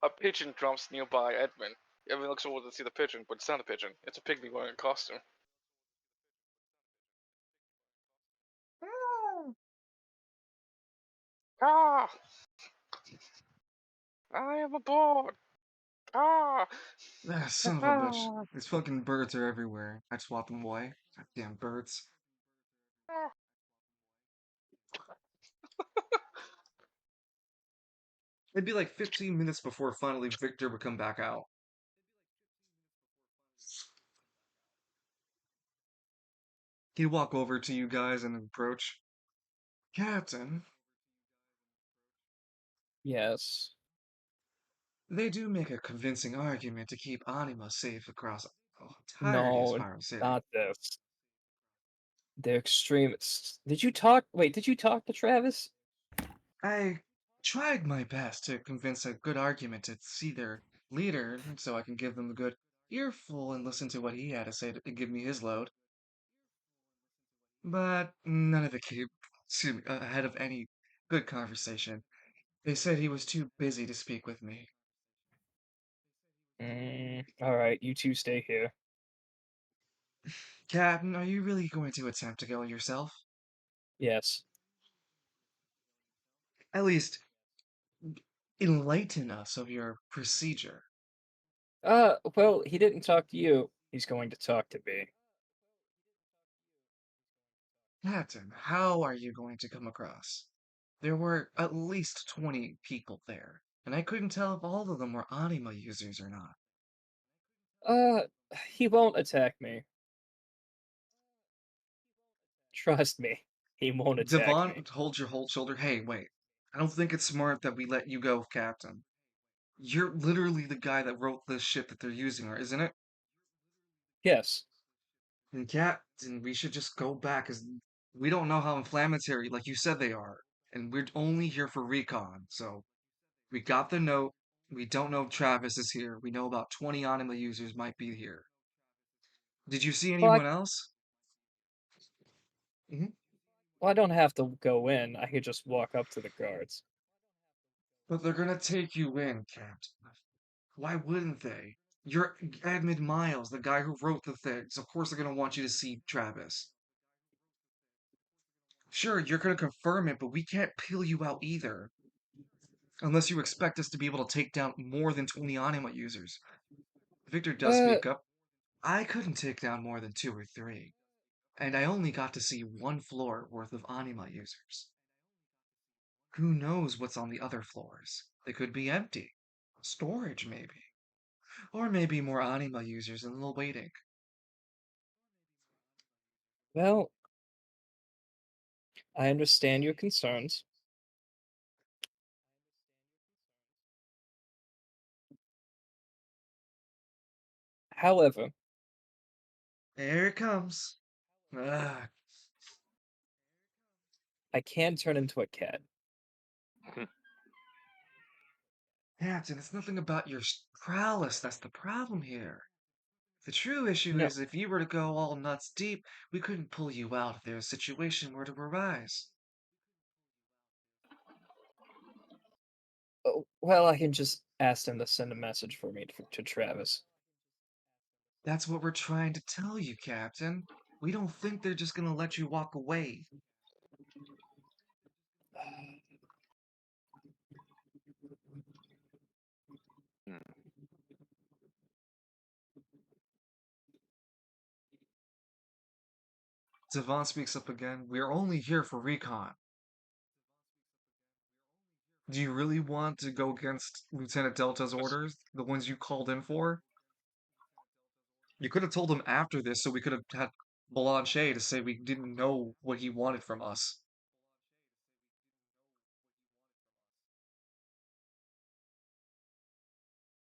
A pigeon jumps nearby Edmund. Everyone looks over to see the pigeon, but it's not a pigeon. It's a pygmy wearing a costume. Ah! I am aboard! Ah! Ah, son of a bitch. Ah! These fucking birds are everywhere. I'd swat them away. Goddamn birds. It'd be like 15 minutes before finally Victor would come back out. He'd walk over to you guys and approach. Captain, Yes. they do make a convincing argument to keep Anima safe across Oh, I'm tired of No, Spiral City. not this. They're extremists. Did you talk? Wait, did you talk to Travis? I tried my best to convince a good argument to see their leader so I can give them a good earful and listen to what he had to say to give me his load. But none of it came ahead of any good conversation. They said he was too busy to speak with me. All right, you two stay here. Captain, are you really going to attempt to kill yourself? Yes. At least enlighten us of your procedure. Well, he didn't talk to you. He's going to talk to me. Captain, how are you going to come across? There were at least 20 people there, and I couldn't tell if all of them were anima users or not. Uh, he won't attack me. Trust me, he won't attack Devon, me. hold your whole shoulder. Hey, wait. I don't think it's smart that we let you go, Captain. You're literally the guy that wrote this shit that they're using, isn't it? Yes. And Captain, we should just go back, because we don't know how inflammatory, like you said, they are. And we're only here for recon, so we got the note. We don't know if Travis is here. We know about 20 anima users might be here. Did you see Well, anyone else? Hmm. I don't have to go in. I could just walk up to the guards. But they're gonna take you in, Captain. Why wouldn't they? You're Admin Miles, the guy who wrote the things. Of course they're gonna want you to see Travis. Sure, you're gonna confirm it, but we can't peel you out either. Unless you expect us to be able to take down more than 20 anima users. Victor does Uh, speak up. I couldn't take down more than 2 or 3. And I only got to see one floor worth of anima users. Who knows what's on the other floors? They could be empty. Storage, maybe. Or maybe more anima users in the waiting. well, I understand your concerns. However, There it comes. Ah, I can turn into a cat. Captain, it's nothing about your prowess that's the problem here. The true issue No, is if you were to go all nuts deep, we couldn't pull you out if their situation were to arise. well, I can just ask them to send a message for me to Travis. That's what we're trying to tell you, Captain. We don't think they're just gonna let you walk away. Hmm. Devon speaks up again. We're only here for recon. Do you really want to go against Lieutenant Delta's orders? The ones you called in for? You could have told him after this so we could have had Blanchet to say we didn't know what he wanted from us.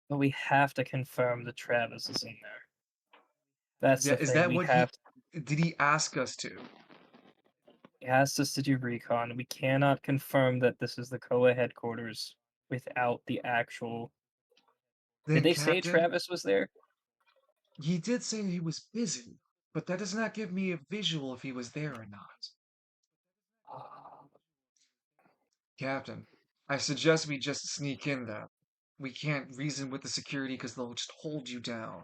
But we have to confirm that Travis is in there. That's the Is thing. that We what have to. did he ask us to? He asked us to do recon. We cannot confirm that this is the COA headquarters without the actual. Did Then, they say Captain, Travis was there? he did say he was busy, but that does not give me a visual if he was there or not. Captain, I suggest we just sneak in then. We can't reason with the security because they'll just hold you down.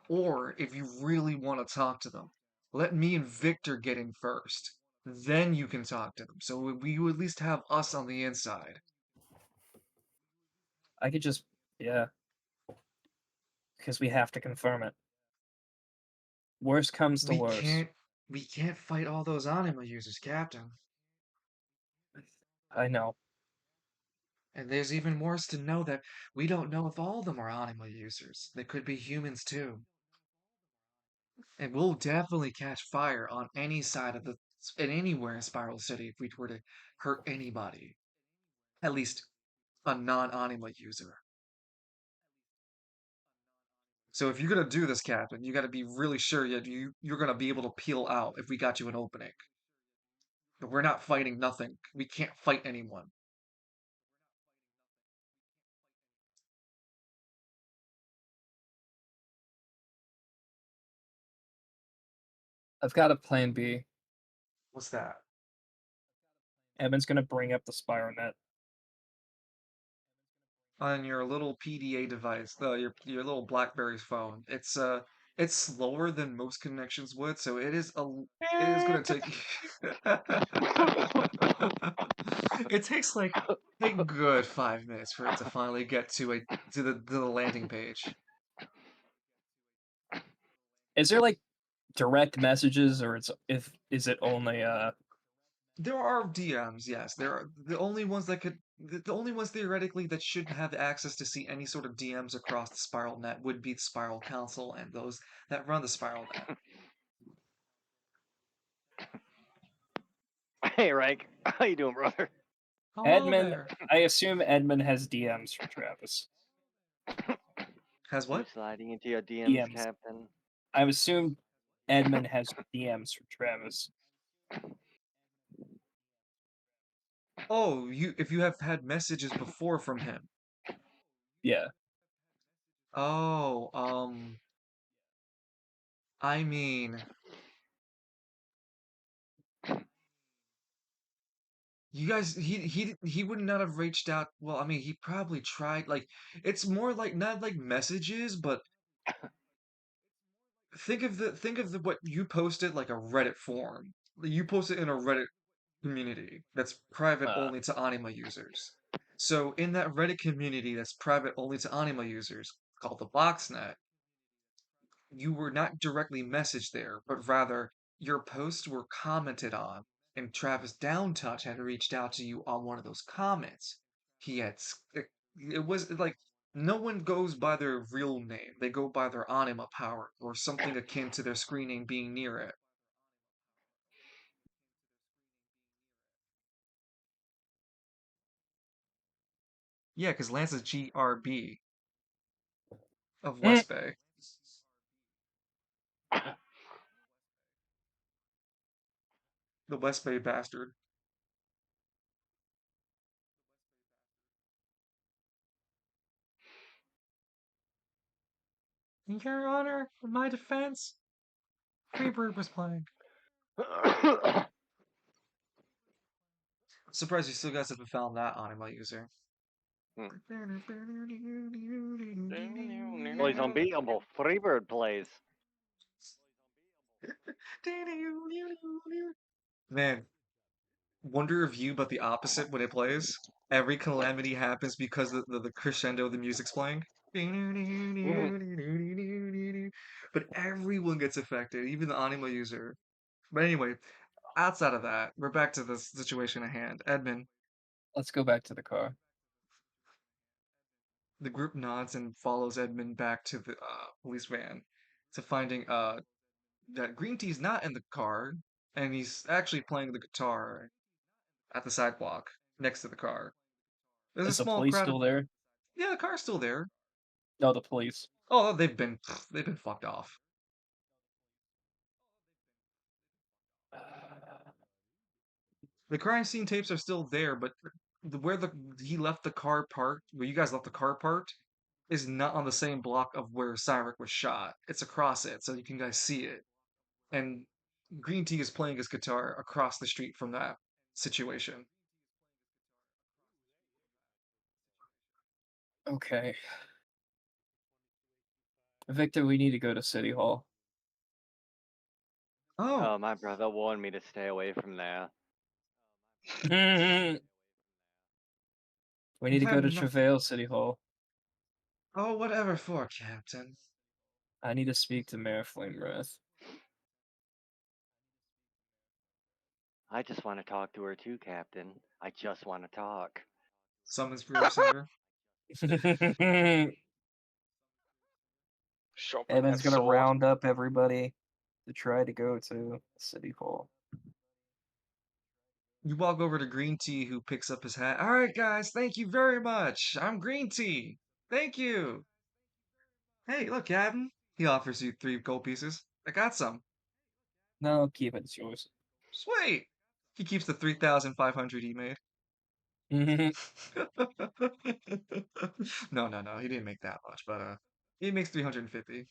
Or, if you really want to talk to them, let me and Victor get in first. Then you can talk to them, so we at least have us on the inside. I could just, yeah, because we have to confirm it. Worst comes to We worst. can't we can't fight all those anima users, Captain. I know. And there's even worse to know that we don't know if all of them are anima users. They could be humans too. And we'll definitely catch fire on any side of anywhere in Spiral City if we were to hurt anybody. At least a non-anima user. So if you're gonna do this, Captain, you gotta be really sure you're gonna be able to peel out if we got you an opening. But we're not fighting nothing. We can't fight anyone. I've got a plan B. What's that? Evan's gonna bring up the spiral net. On your little PDA device, your little BlackBerry's phone. It's slower than most connections would, so it is gonna take it takes like a good 5 minutes for it to finally get to the landing page. Is there like direct messages, or is it only There are DMs, yes. There are the only ones theoretically that should have access to see any sort of DMs across the Spiral Net would be the Spiral Council and those that run the Spiral Net. Hey, Rank. How you doing, brother? Hello Edmund? there. I assume Edmund has DMs for Travis. Has You what? sliding into your DMs, DMs. Captain? I assume Edmund has DMs for Travis. Oh, if you have had messages before from him. Yeah. Oh, I mean, you guys, he would not have reached out. Well, I mean, he probably tried. Like, it's more like not like messages, but think of the what you posted like a Reddit forum. You posted in a Reddit community that's private Uh, only to Anima users. So in that Reddit community that's private only to Anima users, called the Boxnet, you were not directly messaged there, but rather your posts were commented on, and Travis Downtouch had reached out to you on one of those comments. He had it was like no one goes by their real name. They go by their anima power or something akin to their screen name being near it. Yeah, because Lance is GRB of mm, West Bay. The West Bay bastard. Your Honor, in my defense, Freebird was playing. Surprised you still guys haven't found that anima user. Well, he's unbeatable. Freebird plays. Man, wonder if you, but the opposite when it plays. Every calamity happens because the crescendo of the music's playing. But everyone gets affected, even the anima user. But anyway, outside of that, we're back to the situation at hand. Edmund, let's go back to the car. the group nods and follows Edmund back to the police van to finding that Green Tea's not in the car, and he's actually playing the guitar at the sidewalk next to the car. There's a Is the small police crowd of still there? yeah, the car's still there. No, the police. Oh, they've been fucked off. The crime scene tapes are still there, but where he left the car parked, where you guys left the car parked, is not on the same block of where Cyneric was shot. It's across it, so you can guys see it. And Green Tea is playing his guitar across the street from that situation. Okay. Victor, we need to go to City Hall. Oh, Oh, my brother warned me to stay away from there. we need you to go have to nothing. Travail City Hall. Oh, whatever for, Captain. I need to speak to Mayor Flamewrath. I just want to talk to her too, Captain. I just want to talk. Summons Brewer Singer. Sharpen that Evan's gonna sword. round up everybody to try to go to City Hall. You walk over to Green Tea, who picks up his hat. All right, guys, thank you very much. I'm Green Tea. Thank you. Hey, look, Captain. He offers you 3 gold pieces. I got some. No, keep it. It's yours. Sweet. He keeps the 3,500 he made. Mhm. No. He didn't make that much, but he makes 350.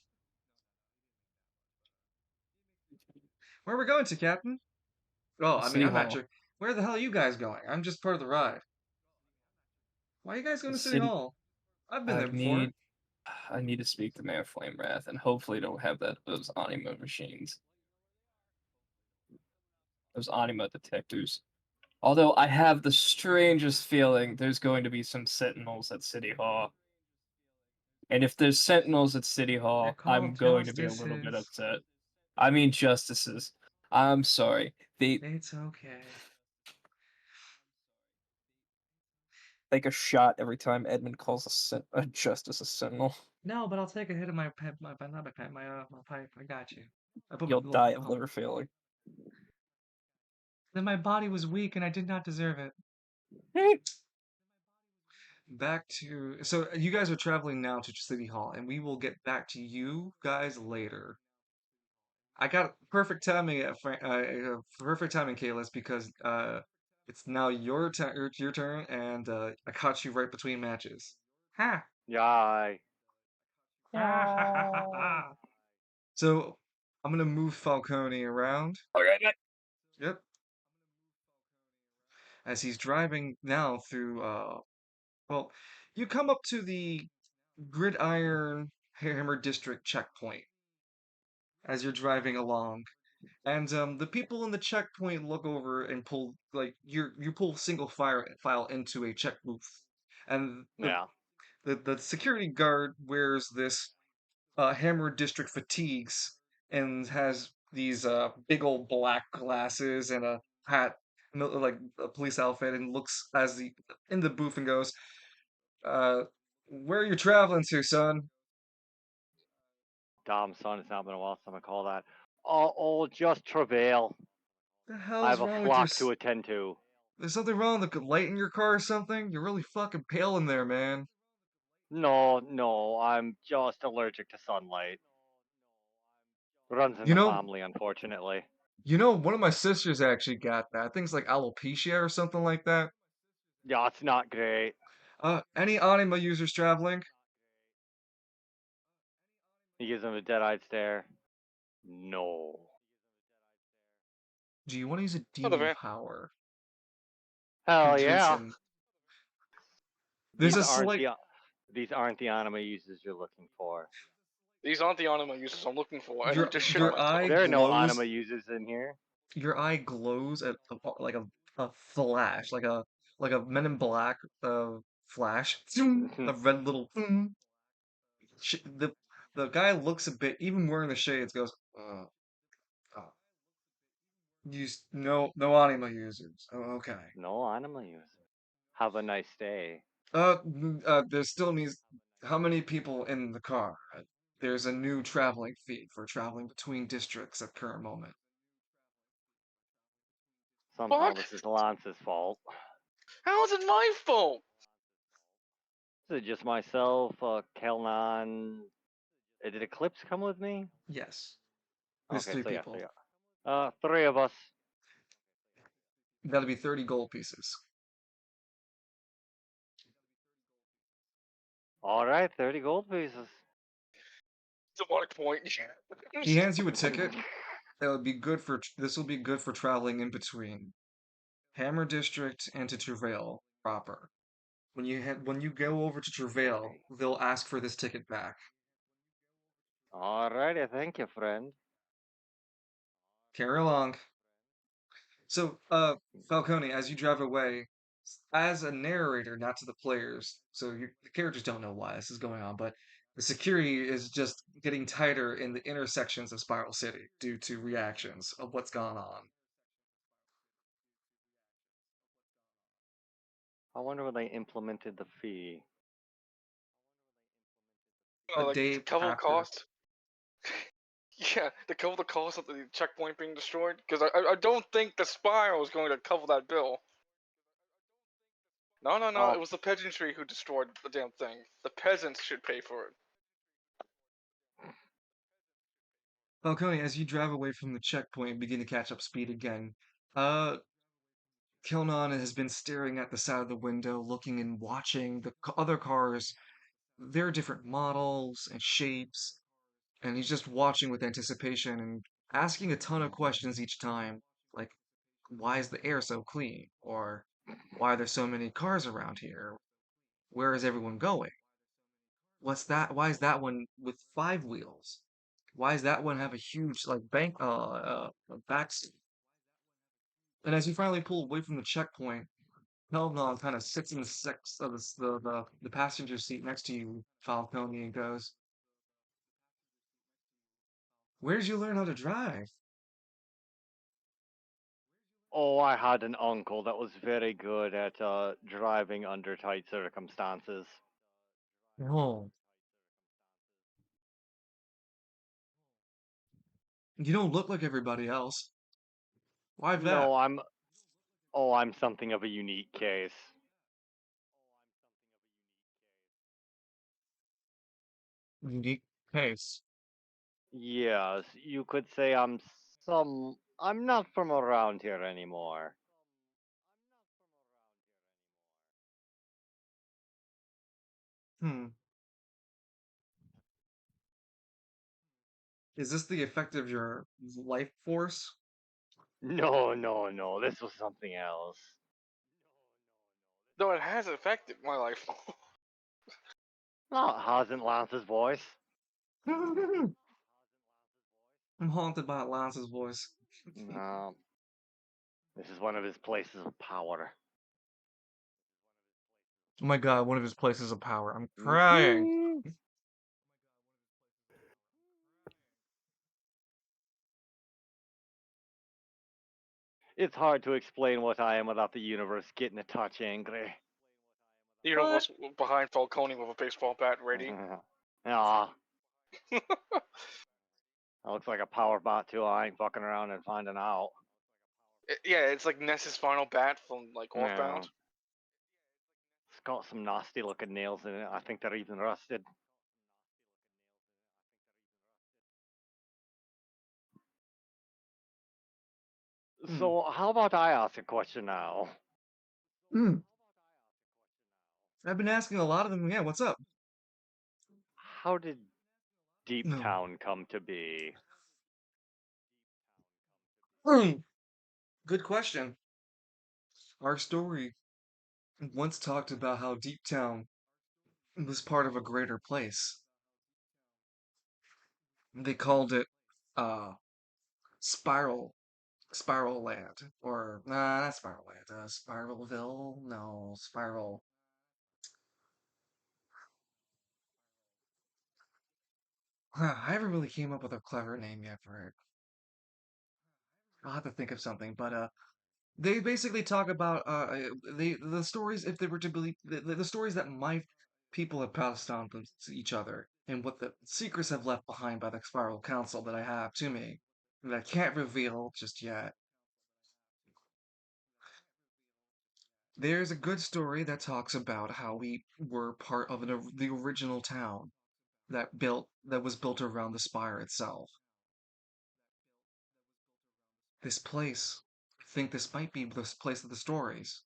Where are we going to, Captain? Oh, I mean, City I'm not Hall. sure. Where the hell are you guys going? I'm just part of the ride. Why are you guys going The to City city. Hall? I've been I there before. need. I need to speak to Mayor Flamewrath, and hopefully don't have those anima machines, those anima detectors. Although I have the strangest feeling there's going to be some sentinels at City Hall. And if there's sentinels at City They're Hall, I'm called going to be a little bit justices. upset. I mean justices. I'm sorry. They It's okay. take a shot every time Edmund calls a justice a sentinel. No, but I'll take a hit of my pep, not my pep, my pipe. I got you. I put my You'll little die of pump. liver failure. Then my body was weak and I did not deserve it. Back to so you guys are traveling now to City Hall, and we will get back to you guys later. I got perfect timing, Kalis, because it's now your turn, and I caught you right between matches. Ha Yay. ha ha ha ha ha. So I'm gonna move Falcone around. Okay. Yep, as he's driving now through. Well, you come up to the Gridiron Hammer District checkpoint as you're driving along. And the people in the checkpoint look over and pull like you pull single file into a check booth, and Yeah. the security guard wears this Hammer District fatigues and has these big old black glasses and a hat, like a police outfit, and looks as the in the booth and goes, uh, "Where are you traveling to, son?" Damn, son, it's not been a while since I call that. Oh, just travail. The I hell's have a wrong with flock to attend to. There's something wrong with the light in your car or something? You're really fucking pale in there, man. No, I'm just allergic to sunlight. Runs in You the know, family, unfortunately. one of my sisters actually got that. I think it's like alopecia or something like that. Yeah, it's not great. Any anima users traveling? He gives him a dead-eyed stare. No. Do you want to use a Hello, demon man. power? Hell yeah. Contention. There's These a aren't slight. the these aren't the anime uses you're looking for. These aren't the anima users I'm looking for, and I Your just shit your myself. eye There are no anime glows. uses in here. Your eye glows at like a flash, like a Men in Black flash. Zoom, a red little. Zoom. The guy looks a bit, even wearing the shades, goes, uh, use no anima users. Oh, okay. No anime uses. Have a nice day. There still needs how many people in the car? There's a new traveling fee for traveling between districts at current moment. Somehow Fuck? this is Lance's fault. How is it my fault? Is it just myself, Kelnan? Did Eclipse come with me? Yes, there's Okay, three so yeah, people. three of us. That'll be 30 gold pieces. All right, 30 gold pieces. Demonic point. He hands you a ticket. That would be good for. This will be good for traveling in between Hammer District and to Travail proper. When you go over to Travail, they'll ask for this ticket back. All righty, thank you, friend. Carry along. So, Falcone, as you drive away, as a narrator, not to the players, so the characters don't know why this is going on, but the security is just getting tighter in the intersections of Spiral City due to reactions of what's gone on. I wonder when they implemented the fee. A Like to day cover the after. cost. Yeah, to cover the cost of the checkpoint being destroyed. Because I don't think the spiral is going to cover that bill. No, Oh, it was the peasantry who destroyed the damn thing. The peasants should pay for it. Falcone, as you drive away from the checkpoint and begin to catch up speed again, uh, Kilnon has been staring at the side of the window, looking and watching the other cars, their different models and shapes, and he's just watching with anticipation and asking a ton of questions each time, like, why is the air so clean? Or why are there so many cars around here? Where is everyone going? What's that? Why is that one with 5 wheels? Why does that one have a huge like back seat? And as you finally pull away from the checkpoint, Melvnon kind of sits in the six of the passenger seat next to you, Falcone, and goes, "Where did you learn how to drive?" Oh, I had an uncle that was very good at driving under tight circumstances. Oh, you don't look like everybody else. Why that? No, I'm something of a unique case. Unique case. Yes, you could say I'm not from around here anymore. Hmm. Is this the effect of your life force? No, no, no, this was something else. Though it has affected my life. No, it hasn't Lance's voice. I'm haunted by Lance's voice. No, this is one of his places of power. Oh my god, one of his places of power. I'm crying. Mhm. It's hard to explain what I am without the universe getting a touch angry. You know What? what's behind Falcone with a baseball bat ready? Aw, that looks like a power bot too. I ain't fucking around and finding out. Yeah, it's like Ness's final bat from like Yeah. Oathbound. It's got some nasty looking nails in it. I think they're even rusted. Hmm. So, how about I ask a question now? Hmm. I've been asking a lot of them. Yeah, what's up? How did Deep No. Town come to be? Good question. Our story once talked about how Deep Town was part of a greater place. They called it uh Spiral Land. Or nah, not Spiral Land. Spiralville? No, Spiral. I haven't really came up with a clever name yet for it. I'll have to think of something, but they basically talk about the stories if they were to believe the stories that my people have passed on to each other and what the secrets have left behind by the Spiral Council that I have to me that I can't reveal just yet. There's a good story that talks about how we were part of the original town that was built around the spire itself. This place, I think this might be the place of the stories.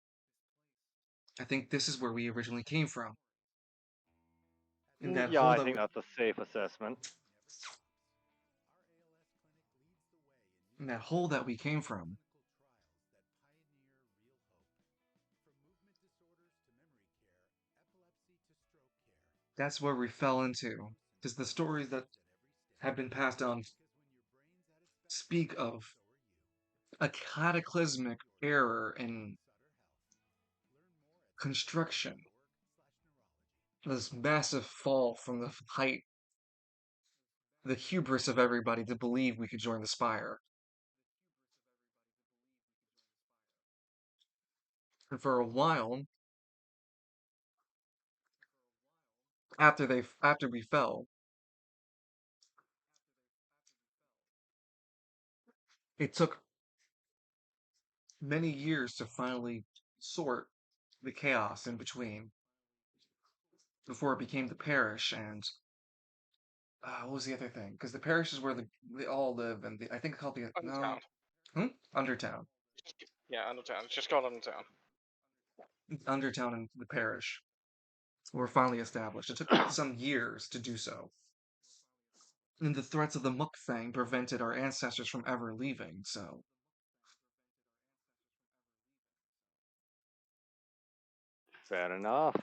I think this is where we originally came from. In that Yeah, hole I that think that's a safe assessment. in that hole that we came from. That's where we fell into. Because the stories that have been passed on speak of a cataclysmic error in construction. This massive fall from the height, the hubris of everybody to believe we could join the Spire. And for a while, after we fell, it took many years to finally sort the chaos in between before it became the parish and what was the other thing? Because the parish is where they all live, and I think it's called the no Undertown. Undertown, Yeah, Undertown. It's just called Undertown. Undertown, and the parish were finally established. It took some years to do so, and the threats of the Mukfang prevented our ancestors from ever leaving. So Fair enough.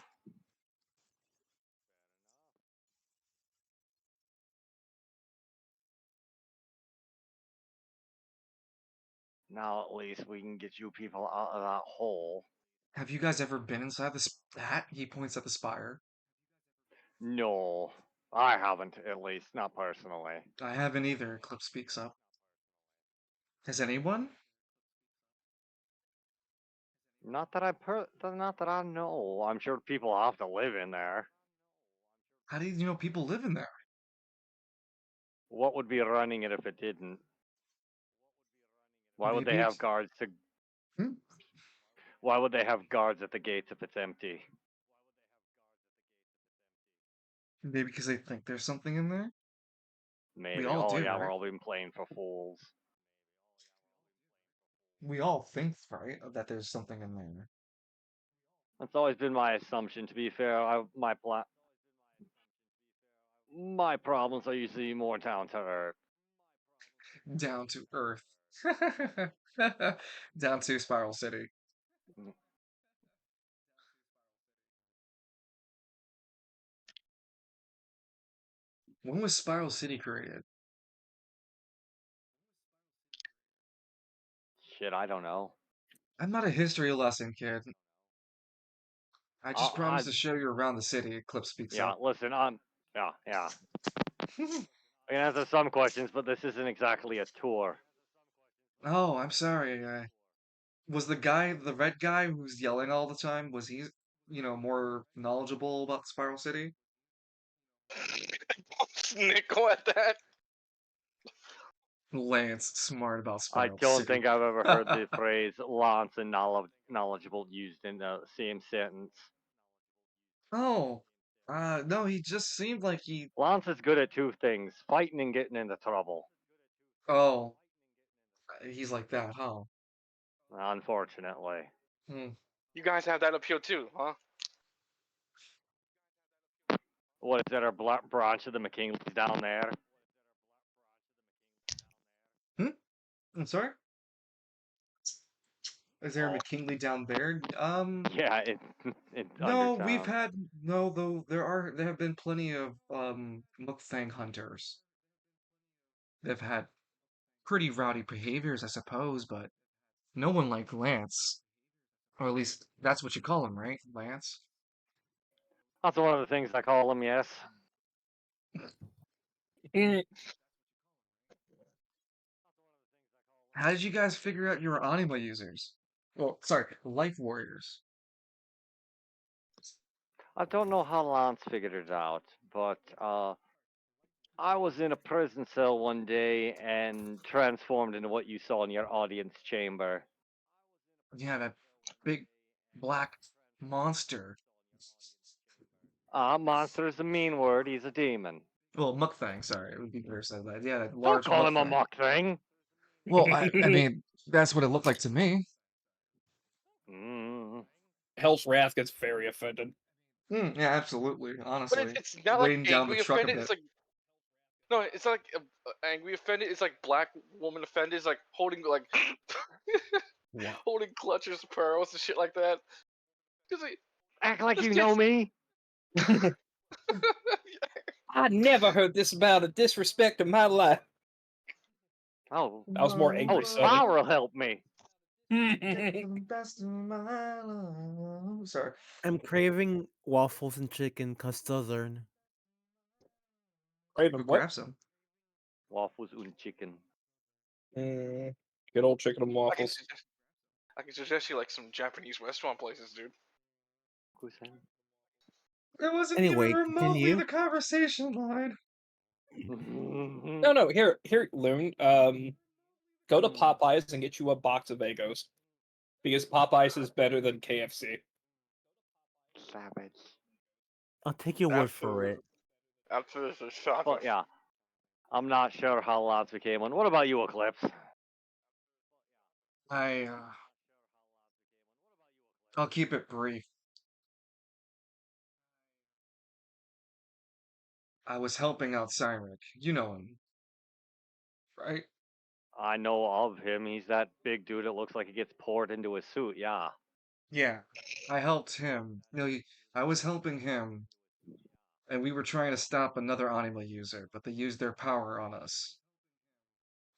Now at least we can get you people out of that hole. have you guys ever been inside that? He points at the spire. No, I haven't, at least, not personally. I haven't either. Clip speaks up. Has anyone? Not that I know. I'm sure people have to live in there. How do you know people live in there? What would be running it if it didn't? Why would they Maybe have it's guards to? Hmm? Why would they have guards at the gates if it's empty? maybe because they think there's something in there. We Maybe. all Oh do, yeah, we're right? all being playing for fools. We all think, right, that there's something in there. That's always been my assumption. To be fair, my problems are usually more down to earth. Down to Earth. Down to Spiral City. When was Spiral City created? Shit, I don't know. I'm not a history lesson kid. I just I promised to show you around the city. Clip speaks yeah. up. Listen, yeah. I can answer some questions, but this isn't exactly a tour. Oh, I'm sorry. Was the red guy who's yelling all the time, was he, more knowledgeable about Spiral City? Snickle at that. Lance, smart about I Spiral don't City. think I've ever heard the phrase "Lance" and "knowledgeable" used in the same sentence. Oh, no, he just seemed like he. Lance is good at two things: fighting and getting into trouble. Oh, he's like that, huh? Unfortunately. Hmm. You guys have that appeal too, huh? What is that? Our branch of the McKinleys down there? I'm sorry? Is there a Oh, McKinley down there? yeah, it's No, we've Undertown. had no, though there have been plenty of mukfang hunters. They've had pretty rowdy behaviors, I suppose, but no one like Lance. Or at least that's what you call him, right? Lance? That's one of the things I call them. Yes. How did you guys figure out you were anima users? Well, sorry, life warriors. I don't know how Lance figured it out, but I was in a prison cell one day and transformed into what you saw in your audience chamber. Yeah, that big black monster. Monster is a mean word. He's a demon. Well, mukfang, sorry, it would be better said that. Yeah, that Don't large call him a mukfang. muck thing. Well, I mean, that's what it looked like to me. Mm. Hell's Wrath gets very offended. Yeah, absolutely. But Honestly, it's not like weighing down the angry truck a offended. bit. It's like no, it's not like angry offended. It's like black woman offended. It's like holding like What? holding clutches of pearls and shit like that. Cause like, Act like this you know kid's me. I never heard this amount of disrespect in my life. Oh, That was more angry Southern. Flower will help me. The best of my love. Sorry. I'm craving waffles and chicken cause Southern. Craven, Go what? grab some. Waffles and chicken. Good old chicken and waffles. I can suggest you like some Japanese restaurant places, dude. Who's that? It wasn't even Anyway, remotely continue. the conversation line. No, here, Loon. Go to Popeyes and get you a box of Egos, because Popeyes is better than KFC. Savage. I'll take your That word for food. it. after this is shocking. Well, yeah. I'm not sure how Lance became one. What about you, Eclipse? I'll keep it brief. I was helping out Cyneric. You know him, right? I know of him. He's that big dude that looks like he gets poured into his suit. Yeah. Yeah. I helped him. I was helping him, and we were trying to stop another anima user, but they used their power on us,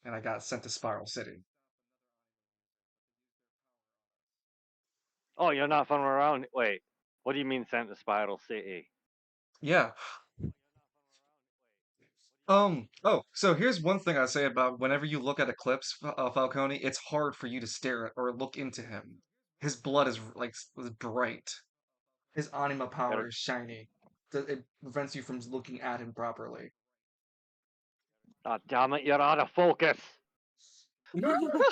and I got sent to Spiral City. Oh, you're not from around. Wait. What do you mean sent to Spiral City? Yeah. So here's one thing I say about whenever you look at Eclipse, Falcone, it's hard for you to stare at or look into him. His blood is is bright. His anima power Gotta, is shiny. It prevents you from looking at him properly. God damn it, you're out of focus. What's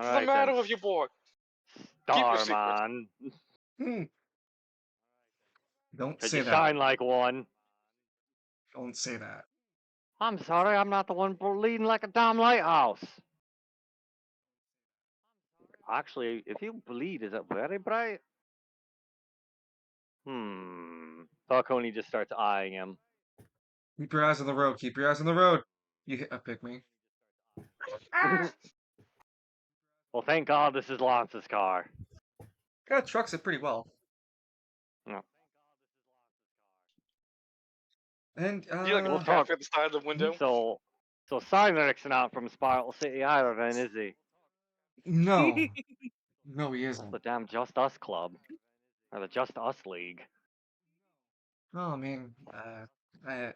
the Alright then. matter with you, boy? Keep your secret. Starman. Hmm. Don't Could say you that. shine like one? Don't say that. I'm sorry, I'm not the one leading like a damn lighthouse. Actually, if you bleed, is it very bright? Falcone just starts eyeing him. Keep your eyes on the road. Keep your eyes on the road. You hit a pick me. Well, thank God this is Lance's car. God trucks it pretty well. No. And You like We'll look talk. half at the side of the window. So Cyneric's not from Spiral City either, then, is he? no, no, he What's isn't. the damn Just Us Club? Or the Just Us League? Oh man, I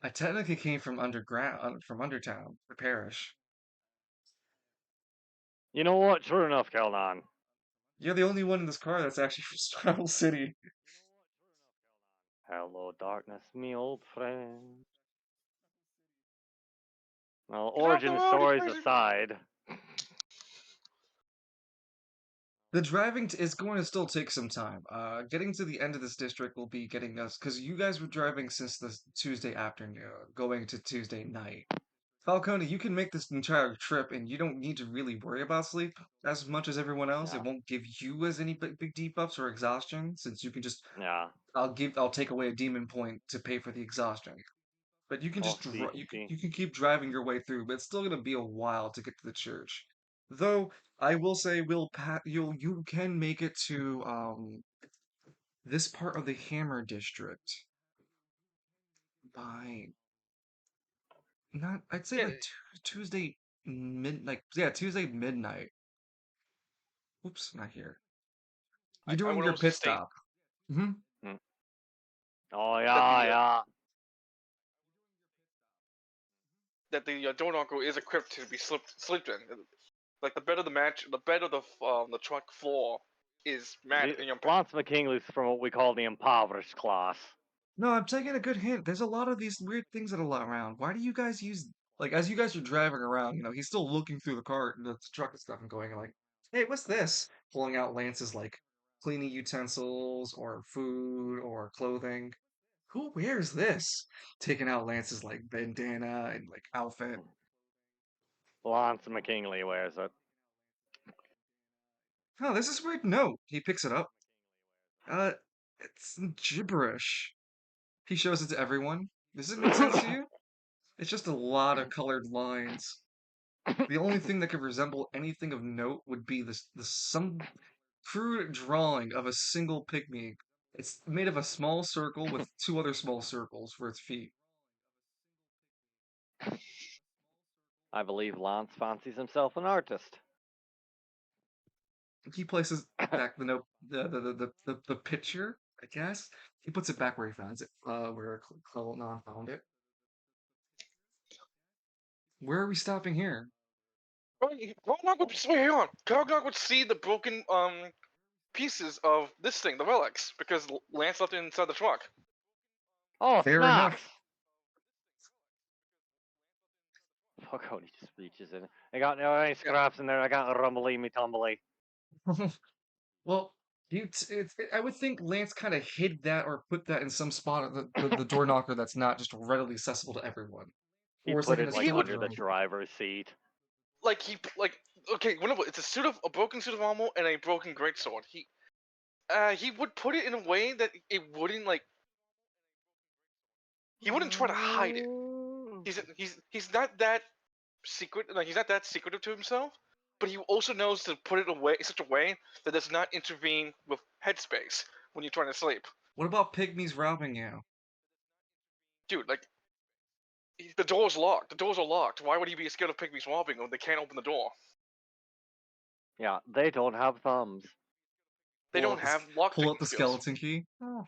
I technically came from underground, from Undertown, the parish. You know what? True enough, Kelnan. You're the only one in this car that's actually from Spiral City. Hello, darkness, me old friend. Well, Get off the origin road, you stories crazy. aside, The driving is going to still take some time. Getting to the end of this district will be getting us, because you guys were driving since the Tuesday afternoon, going to Tuesday night. Falcone, you can make this entire trip, and you don't need to really worry about sleep as much as everyone else. yeah, It won't give you as any big debuffs or exhaustion, since you can just. yeah. I'll take away a demon point to pay for the exhaustion. But you can Oh, just see, see. you can keep driving your way through, but it's still gonna be a while to get to the church. Though I will say you can make it to this part of the Hammer District by not I'd say Yeah, like Tuesday Tuesday midnight. Oops, not here. You're I doing would your also pit state stop. Hmm. Mm. Oh, that yeah, yeah. the Dononko is equipped to be slept in. Like the bed of the match, the bed of the truck floor is See, mat and Lance McKinley's from what we call the impoverished class. No, I'm taking a good hint. There's a lot of these weird things that are around. Why do you guys use like as you guys are driving around, he's still looking through the car, the truck and stuff, and going like, "Hey, what's this?" Pulling out Lance's like cleaning utensils or food or clothing. Who wears this? Taking out Lance's like bandana and like outfit. Lance McKinley wears it. Oh, this is a weird note. He picks it up. Uh, it's gibberish. He shows it to everyone. Does it make sense to you? It's just a lot of colored lines. The only thing that could resemble anything of note would be some crude drawing of a single pygmy. It's made of a small circle with two other small circles for its feet. I believe Lance fancies himself an artist. He places back the note, the picture, I guess. He puts it back where he found it, where Clenon found it. Where are we stopping here? Hang on. Cognog would see the broken pieces of this thing, the relics, because Lance left it inside the truck. Oh, Fair snacks! enough. Fuck out, he just reaches in. I got no any scraps in there. I got a rumbly me tumbly. Well, I would think Lance kind of hid that or put that in some spot of the door knocker that's not just readily accessible to everyone. He Or it's like put in it a He like would under the storeroom. driver's seat. Okay, it's a broken suit of armor and a broken greatsword. He would put it in a way that it wouldn't he wouldn't try to hide it. He's not that secret, like he's not that secretive to himself, but he also knows to put it away in such a way that does not intervene with headspace when you're trying to sleep. What about pygmies robbing you? Dude, like the door's locked. The doors are locked. Why would he be scared of pygmies robbing when they can't open the door? Yeah, they don't have thumbs. They don't have lock Pull out picking the skills. skeleton key. Oh.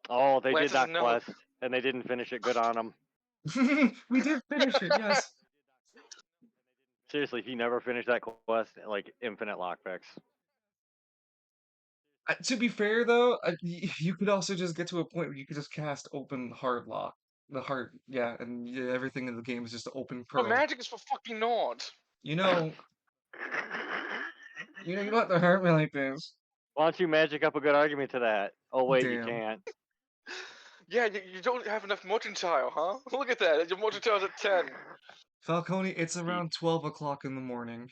Oh, they Lance did that doesn't know. quest, and they didn't finish it good on them. We did finish it, yes. Seriously, if you never finish that quest, like infinite lockpicks. To be fair, though, you could also just get to a point where you could just cast open hard lock. The heart, yeah, and yeah, everything in the game is just open But pearl. magic is for fucking nerds. You know, you don't have to hurt me like this. Why don't you magic up a good argument to that? Oh wait, you Damn. can't. Yeah, you don't have enough mercantile, huh? Look at that. Your mercantile's at 10. Falcone, it's Steep. around 12 o'clock in the morning.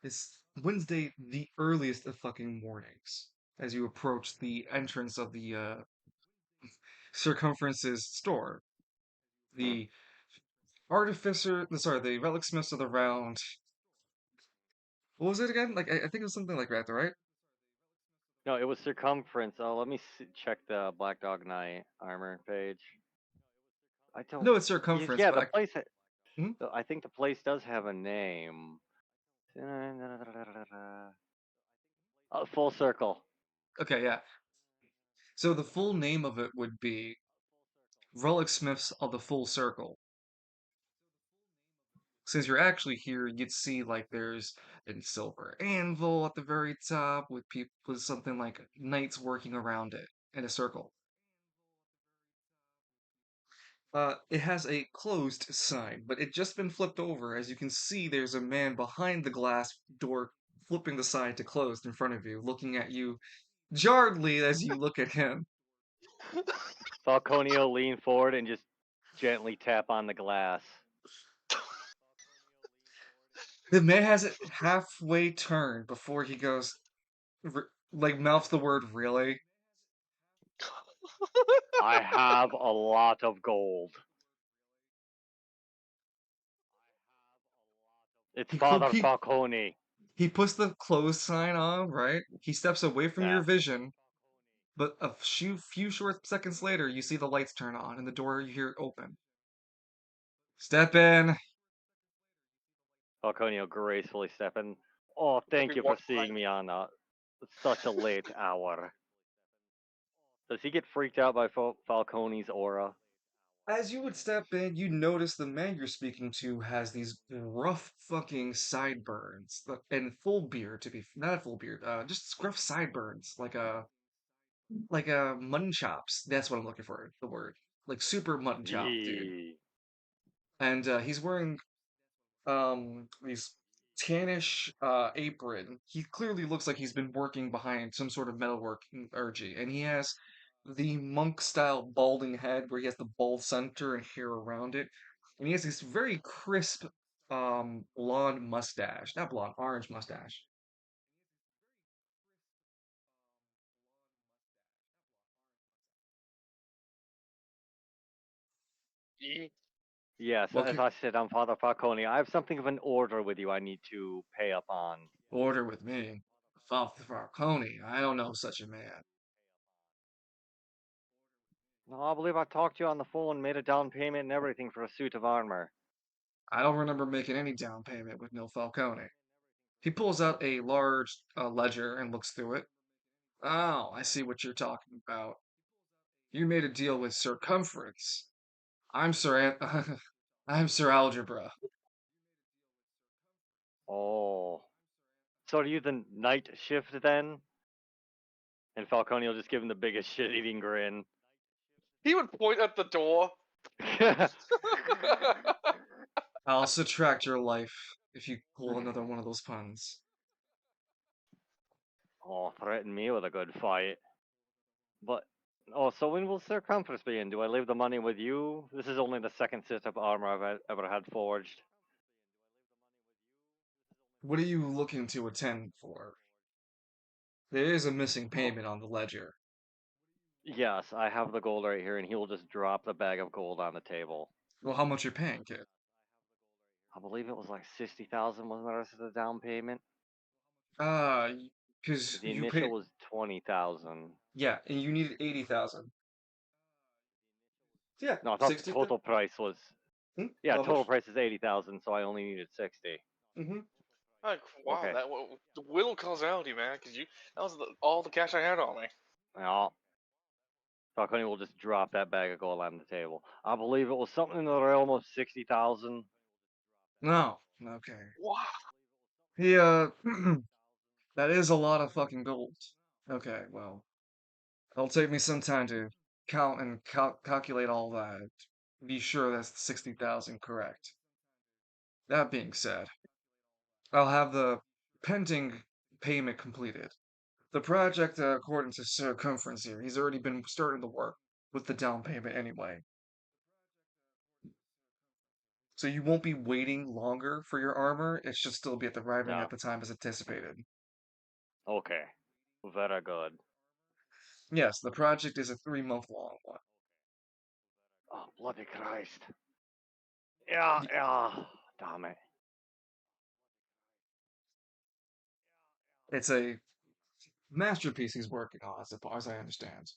It's Wednesday, the earliest of fucking mornings, as you approach the entrance of the Circumference's store. The the relic smiths of the round. What was it again? Like, I think it was something like that, right? No, it was circumference. Oh, let me check the Black Dog Knight armor page. I don't. No, it's circumference, Yeah, but the place. Hmm? I think the place does have a name. Full circle. Okay, yeah. So the full name of it would be Relic Smiths of the Full Circle. Since you're actually here, you'd see like there's a silver anvil at the very top with people with something like knights working around it in a circle. It has a closed sign, but it just been flipped over. As you can see, there's a man behind the glass door flipping the sign to closed in front of you, looking at you jarredly as you look at him. Falcone will lean forward and just gently tap on the glass. The man has it halfway turned before he goes, like, mouths the word really. I have a lot of gold. It's Father He Falcone. he puts the closed sign on, right? He steps away from Yeah. your vision, but a few short seconds later, you see the lights turn on and the door you hear open. Step in. Falcone will gracefully step in. Oh, thank you for seeing me on such a late hour. Does he get freaked out by Falcone's aura? As you would step in, you notice the man you're speaking to has these rough fucking sideburns and full beard to be not a full beard, just rough sideburns like mutton chops. That's what I'm looking for, the word. Like super mutton chop, dude. Yee. And he's wearing these tannish apron. He clearly looks like he's been working behind some sort of metalworking urgy, and he has the monk style balding head where he has the bald center and hair around it. And he has this very crisp blonde mustache. Not blonde, orange mustache. Yes, What as I said, I'm Father Falcone. I have something of an order with you I need to pay up on. order with me? Father Falcone. I don't know such a man. No, I believe I talked to you on the phone, made a down payment and everything for a suit of armor. I don't remember making any down payment with no Falcone. He pulls out a large ledger and looks through it. Oh, I see what you're talking about. You made a deal with Circumference. I'm Sir I'm Sir Algebra. Oh. So are you the night shift then? And Falcone will just give him the biggest shit-eating grin. He would point at the door. I'll subtract your life if you pull another one of those puns. Oh, threaten me with a good fight. But oh, so when will circumference begin? Do I leave the money with you? This is only the second set of armor ever had forged. What are you looking to attend for? There is a missing Oh, payment on the ledger. yes, I have the gold right here, and he will just drop the bag of gold on the table. Well, how much you're paying, kid? I believe it was like 60,000 wasn't the rest of the down payment? Because The you initial paid, was 20,000. yeah, and you needed 80,000. Yeah, No, I thought the 60. total price was yeah, How total much? price is 80,000, so I only needed 60. Mm-hmm. Like, wow, Okay. the little causality, man. Because that was all the cash I had on me. Yeah. Falcone will just drop that bag of gold on the table. I believe it was something in the realm of 60,000. No. Okay. Wow. Yeah, that is a lot of fucking gold. Okay, well, it'll take me some time to count and calculate all that. Be sure that's 60,000 correct. That being said, I'll have the pending payment completed. The project, according to Circumference here, he's already been starting to work with the down payment anyway. So you won't be waiting longer for your armor. It should still be arriving No. at the time as anticipated. Okay. Very good. Yes, the project is a 3-month long one. Oh, bloody Christ. Yeah, Y- yeah. Damn it. It's a masterpiece he's working on, as far as I understand.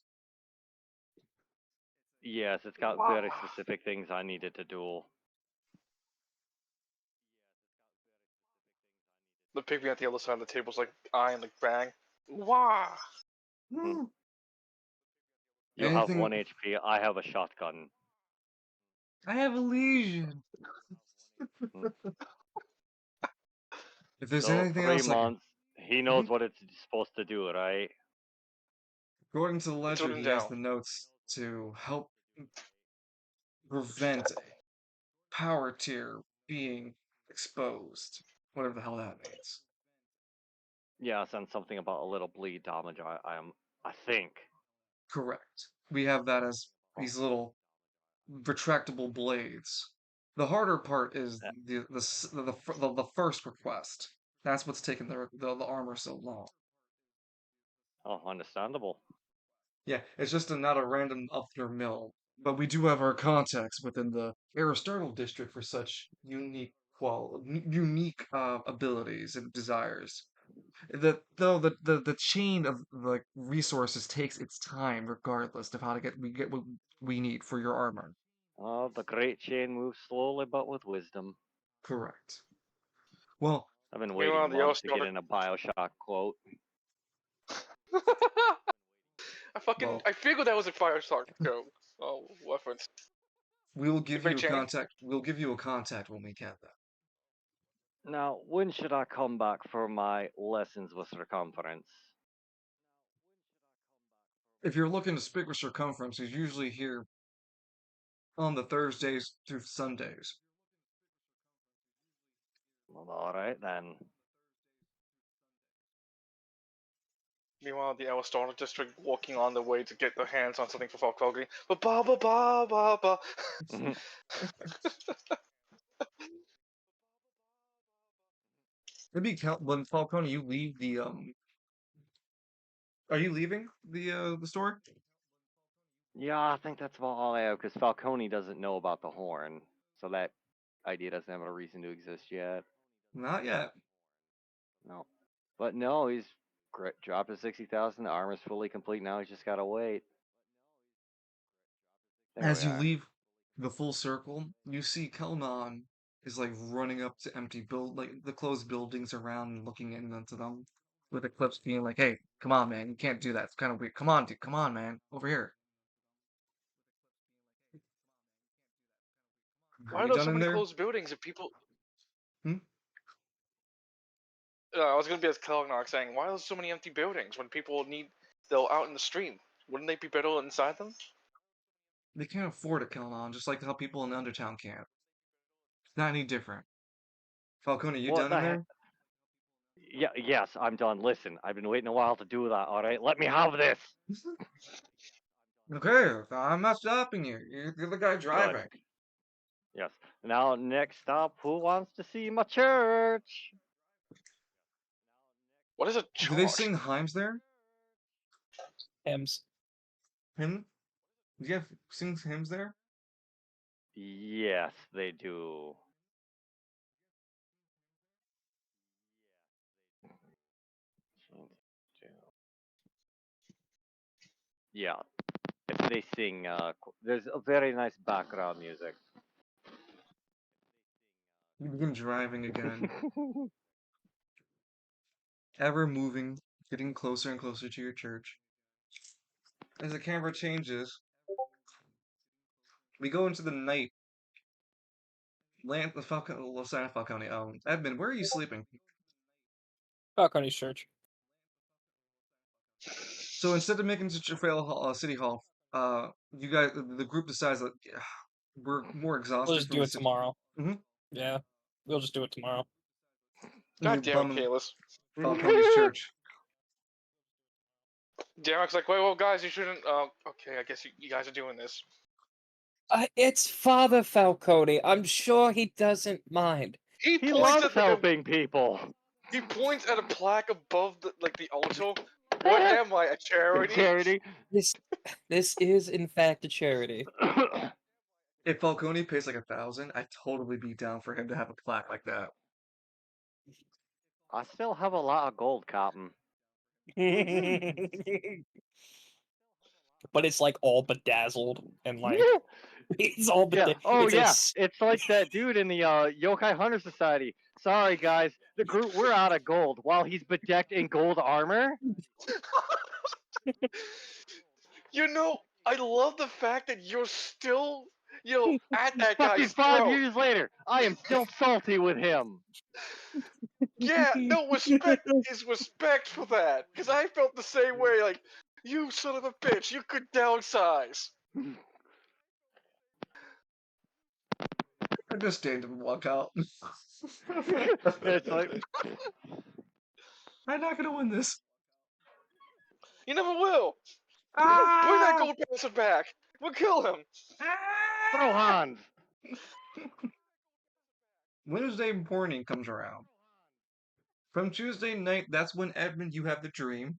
Yes, it's got Wow. very specific things I needed to do. The pygmy at the other side of the table's like eyeing the bag. Wow. Hmm. Hmm. You have Anything? 1 HP, I have a shotgun. I have a lesion. Hmm. If there's So, anything 3 else I can. months. He knows Mhm. what it's supposed to do, right? According to the It's ledger, written he has down. the notes to help prevent power tier being exposed. Whatever the hell that means. Yes, and something about a little bleed damage, I think. Correct. We have that as Oh, these little retractable blades. The harder part is eh, the first request. That's what's taken the armor so long. oh, understandable. Yeah, it's just not a random up your mill. But we do have our contacts within the Aristotle district for such unique abilities and desires. The chain of like resources takes its time, regardless of how to get what we need for your armor. Oh, the great chain moves slowly but with wisdom. Correct. Well, I've been Meanwhile, waiting the elf months to get started. in a Bioshock quote. well, I figured that was a Firestar joke. Oh, reference. we'll It give may you a change. contact. We'll give you a contact when we can. Then, Now, when should I come back for my lessons with circumference? if you're looking to speak with circumference, he's usually here on the Thursdays through Sundays. Well, alright then. Meanwhile, the Elf district walking on the way to get their hands on something for Falcone. Ba ba ba ba ba ba. Maybe when Falcone, you leave the Are you leaving the store? Yeah, I think that's about all I have, because Falcone doesn't know about the horn, so that idea doesn't have a reason to exist yet. Not yet. No. But no, he's dropped to 60,000, the armor's fully complete now, he's just gotta wait. There we As you are. leave the full circle, you see Kelnon is like running up to empty like the closed buildings around and looking into them with Eclipse being like, "Hey, come on, man, you can't do that. It's kind of weird. Come on, dude, come on, man, over here. Are Why are you there done so in many there?" closed buildings if people? Hmm? I was gonna be as Kelgnar saying, why are there so many empty buildings when people need? They're out in the street. Wouldn't they be better inside them? They can't afford it, Kelnon, just like how people in Undertown can't. It's not any different. Falcone, you What done in the heck? there? Yeah, yes, I'm done. Listen, I've been waiting a while to do that. All right, let me have this. Okay, I'm not stopping you. You're the guy Good. driving. Yes. Now, next up, who wants to see my church? What is a Do they chart? sing hymns there? Hymns. Hymn? Do you have sings hymns there? Yes, they do. Yeah, if they sing, there's a very nice background music. You begin driving again, ever moving, getting closer and closer to your church. As the camera changes, we go into the night. Land the Falcone, Los Angeles Falcone. Edmund, where are you sleeping? Falcone's church. So instead of making such a City Hall, you guys, the group decides that we're more We'll exhausted just from do the it city. tomorrow. Mhm. Yeah, we'll just do it tomorrow. And we God damn it, bum Kalis. Falcone's church. Derek's like, well, guys, you shouldn't. Okay, I guess you guys are doing this. It's Father Falcone. I'm sure he doesn't mind. He He points loves at the, helping people. he points at a plaque above the altar. What am I, a charity? Charity. This is in fact a charity. If Falcone pays like 1,000, I'd totally be down for him to have a plaque like that. I still have a lot of gold, Captain. But it's like all bedazzled and like it's all Yeah. Oh, it's a yeah. It's like that dude in the Yokai Hunter Society. Sorry, guys. The group, we're out of gold. While he's bedecked in gold armor. You know, I love the fact that you're still, at that Fucking guy's 5 years throat. later, I am still salty with him. Yeah, no, respect is respect for that. Because I felt the same way, like, you son of a bitch, you could downsize. I just stand and walk out. It's like, I'm not gonna win this. You never will. Bring that Ah! gold bastard back. We'll kill him. throw Hans. Wednesday morning comes around. From Tuesday night, that's when Edmund, you have the dream.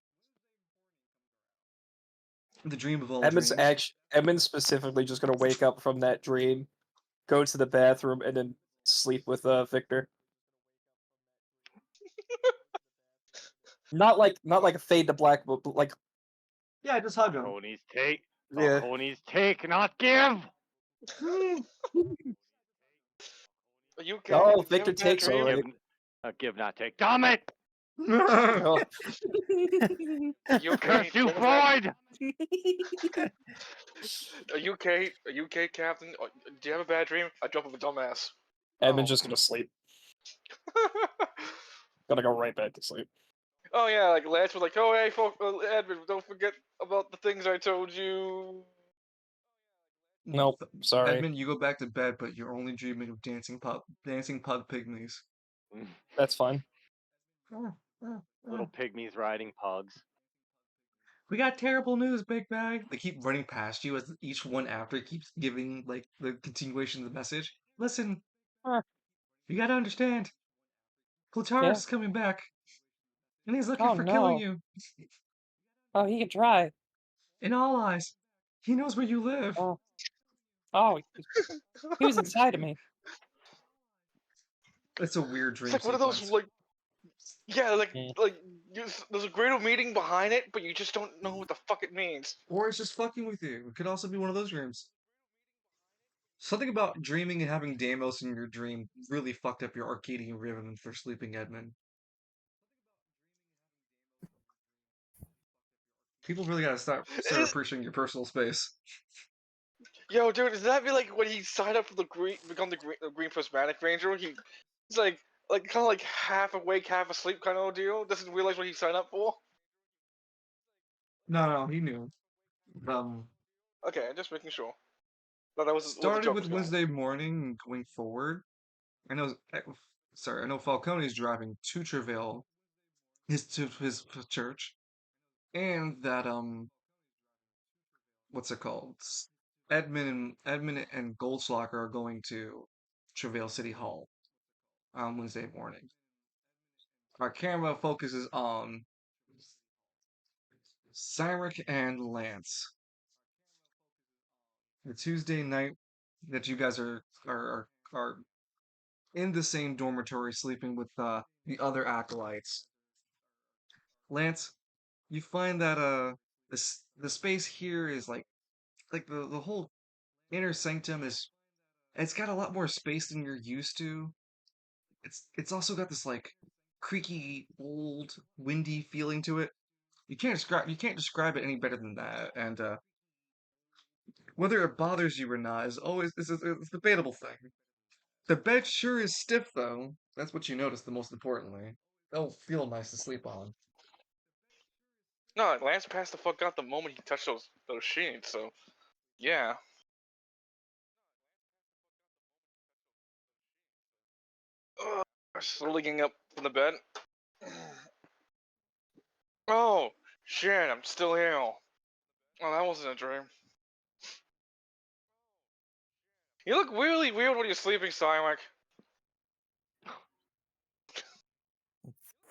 The dream of all dreams. Edmund's specifically just gonna wake up from that dream, go to the bathroom, and then sleep with Victor. Not like a fade to black, but like Yeah, just hug him. Falcone's take. yeah. Falcone's take, not give. Are you okay? Oh, Did you have a Victor bad takes dream? alright. Give, not take. Damn it! Oh. Are you okay? Curse you, Freud! Are you okay? Are you okay, Captain? Do you have a bad dream? I drop of a dumbass. Edmund's just gonna sleep. Gonna go right back to sleep. Oh yeah, like Lance was like, "Oh hey, Edmund, don't forget about the things I told you." Nope, sorry. Edmund, you go back to bed, but you're only dreaming of dancing pug pygmies. That's fine. Little pygmies riding pugs. We got terrible news, big bag. They keep running past you as each one after keeps giving like the continuation of the message. Listen, you gotta understand. Plutaris is coming back, and he's looking Oh for killing no. you. Oh, he can try. In all eyes, he knows where you live. Oh, he was inside of me. It's a weird dream It's like one of those sequence. like, yeah, Mm. like there's a greater meaning behind it, but you just don't know what the fuck it means. Or it's just fucking with you. It could also be one of those dreams. Something about dreaming and having Deimos in your dream really fucked up your Arcadian rhythm for sleeping, Edmund. People really gotta start appreciating your personal space. Yo, dude, does that mean like when he signed up for become the Green Prismatic Ranger? He's like kind of like half awake, half asleep kind of deal. Doesn't realize what he signed up for. No, he knew. Okay, just making sure. No, that was what the Started joke with was going. Wednesday morning and going forward. I know sorry, I know Falcone's driving to Travail, his church, and that what's it called? Edmund and Goldschlager are going to Travail City Hall on Wednesday morning. Our camera focuses on Cyneric and Lance. The Tuesday night that you guys are in the same dormitory sleeping with the other acolytes. Lance, you find that the space here is like the whole inner sanctum is it's got a lot more space than you're used to. It's also got this like creaky, old, windy feeling to it. You can't describe it any better than that. And whether it bothers you or not is always it's a debatable thing. The bed sure is stiff though. That's what you notice the most importantly. They'll feel nice to sleep on. No, Lance passed the fuck out the moment he touched those sheets. So yeah. Ugh, slowly getting up from the bed. Oh shit! I'm still here. Oh, that wasn't a dream. You look really weird when you're sleeping, Cyneric.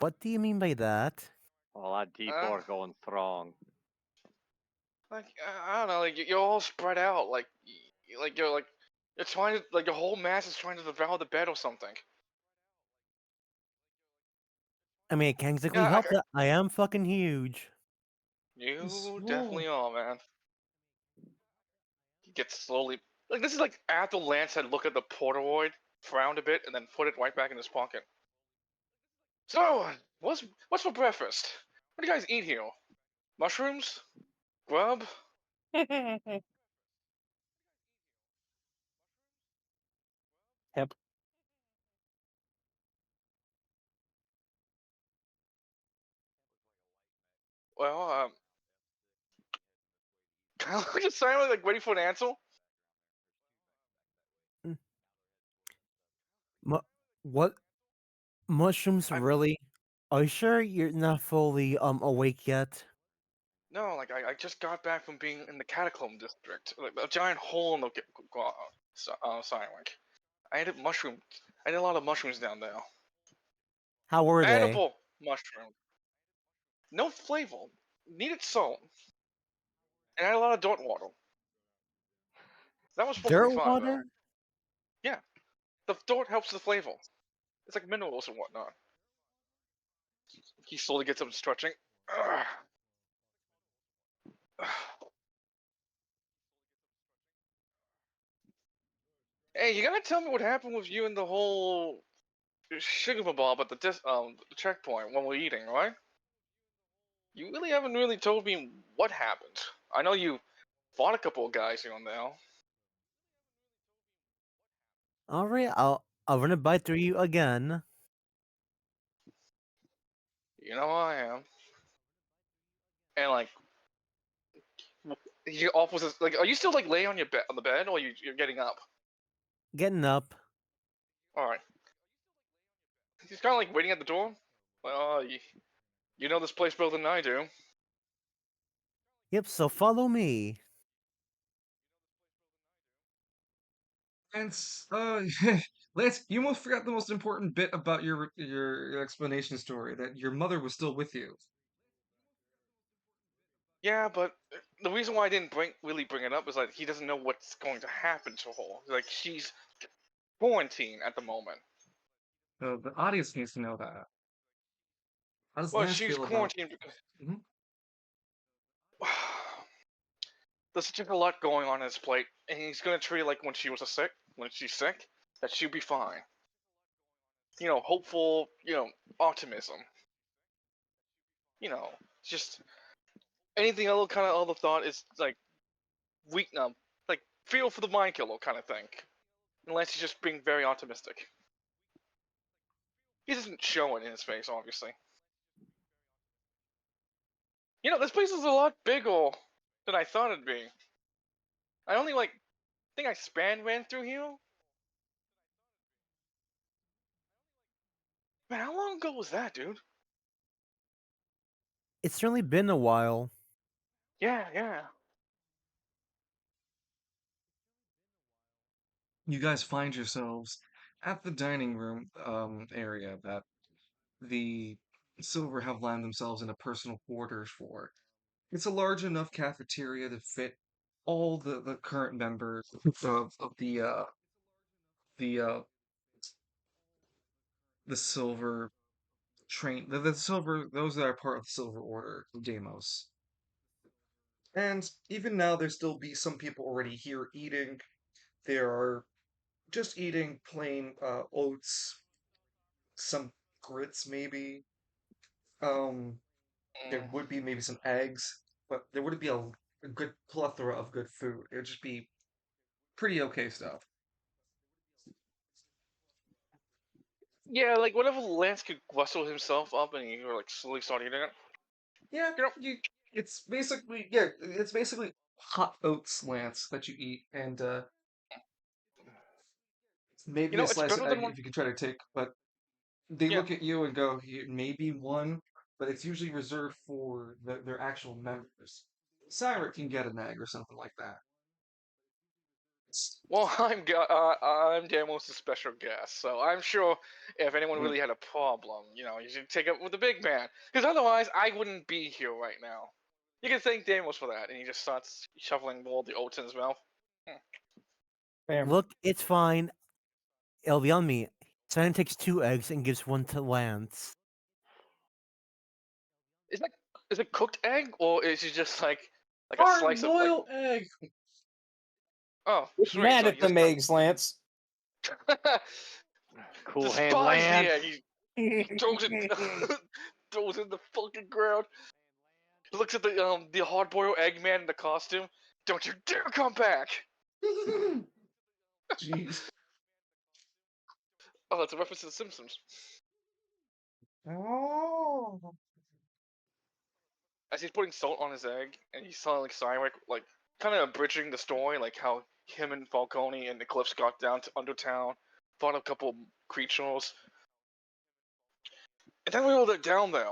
What do you mean by that? All that D4 going strong. Like I don't know, like you're all spread out, like you're trying to like your whole mass is trying to devour the bed or something. I mean, it can't exactly Yeah, help that I am fucking huge. you Swole. definitely are, man. He gets slowly like this is like after Lance had looked at the Polaroid, frowned a bit, and then put it right back in his pocket. So, what's for breakfast? What do you guys eat here? Mushrooms? Grub? Yep. Well, kind of look at Simon like waiting for an answer. Mm. What mushrooms I'm really? Are you sure you're not fully awake yet? No, like I just got back from being in the Catacomb district, like a giant hole in the Cyneric. I ate mushrooms. I ate a lot of mushrooms down there. How were they? Edible mushroom. No flavor. Needed salt. And I had a lot of dirt water. That was supposed to be Dirt fine though. water? Yeah, the dirt helps the flavor. It's like minerals and whatnot. He slowly gets up and stretching. Ugh. Hey, you gotta tell me what happened with you and the whole sugar bob at the checkpoint when we're eating, right? You really haven't really told me what happened. I know you fought a couple of guys here and there. Alright, I'll run it by through you again. You know I am. And like, he offers us like, are you still like laying on your bed on the bed, or you're getting up? Getting up. All right. He's kind of like waiting at the door. Well, you know this place better than I do. Yep, so follow me. Lance, Lance, you almost forgot the most important bit about your explanation story, that your mother was still with you. Yeah, but the reason why I didn't really bring it up is like he doesn't know what's going to happen to her. Like she's quarantined at the moment. The audience needs to know that. How does Well, Lance she's feel about? quarantined because Mhm. there's just a lot going on his plate, and he's gonna treat it like when she's sick, that she'll be fine. You know, hopeful, optimism. You know, just anything other kind of other thought is like weak, like feel for the mind killer kind of thing. Unless he's just being very optimistic. He doesn't show it in his face, obviously. You know, this place is a lot bigger than I thought it'd be. I only think I ran through here. Man, how long ago was that, dude? It's certainly been a while. Yeah. You guys find yourselves at the dining room area that the Silver have lined themselves into personal quarters for. It's a large enough cafeteria to fit all the current members of the the Silver train the Silver those that are part of the Silver Order of Deimos. And even now there's still be some people already here eating. There are just eating plain oats, some grits maybe. Um there Mm. would be maybe some eggs, but there wouldn't be a good plethora of good food. It would just be pretty okay stuff. Yeah, like whatever Lance could rustle himself up and he like slowly start eating it. Yeah, You know, it's basically hot oats lance that you eat, and maybe a it's slice of better than egg one. if you could try to take. But they Yeah. look at you and go, maybe one, but it's usually reserved for their actual members. Cyrus can get an egg or something like that. Well, I'm Damos' special guest, so I'm sure if anyone Mm. really had a problem, you should take it with the big man, because otherwise I wouldn't be here right now. You can thank Damos for that, and he just starts shoveling all the oats in his mouth. Hmm. Fair. Look, it's fine. It'll be on me. Simon takes 2 eggs and gives 1 to Lance. Is it cooked egg or is it just like a Hard slice of like? boiled egg. Oh, Get sweet. mad So at he just them eggs, Lance. Cool hand despise the Lance. egg. He throws it throws it in the fucking ground. He looks at the hard boiled egg man in the costume. Don't you dare come back! Jeez. Oh, it's a reference to The Simpsons. Oh. As he's putting salt on his egg, and he's telling like Cyneric, like kind of abridging the story, like how him and Falcone and the Cliffs got down to Undertown, fought a couple creatures, and then we all got down there.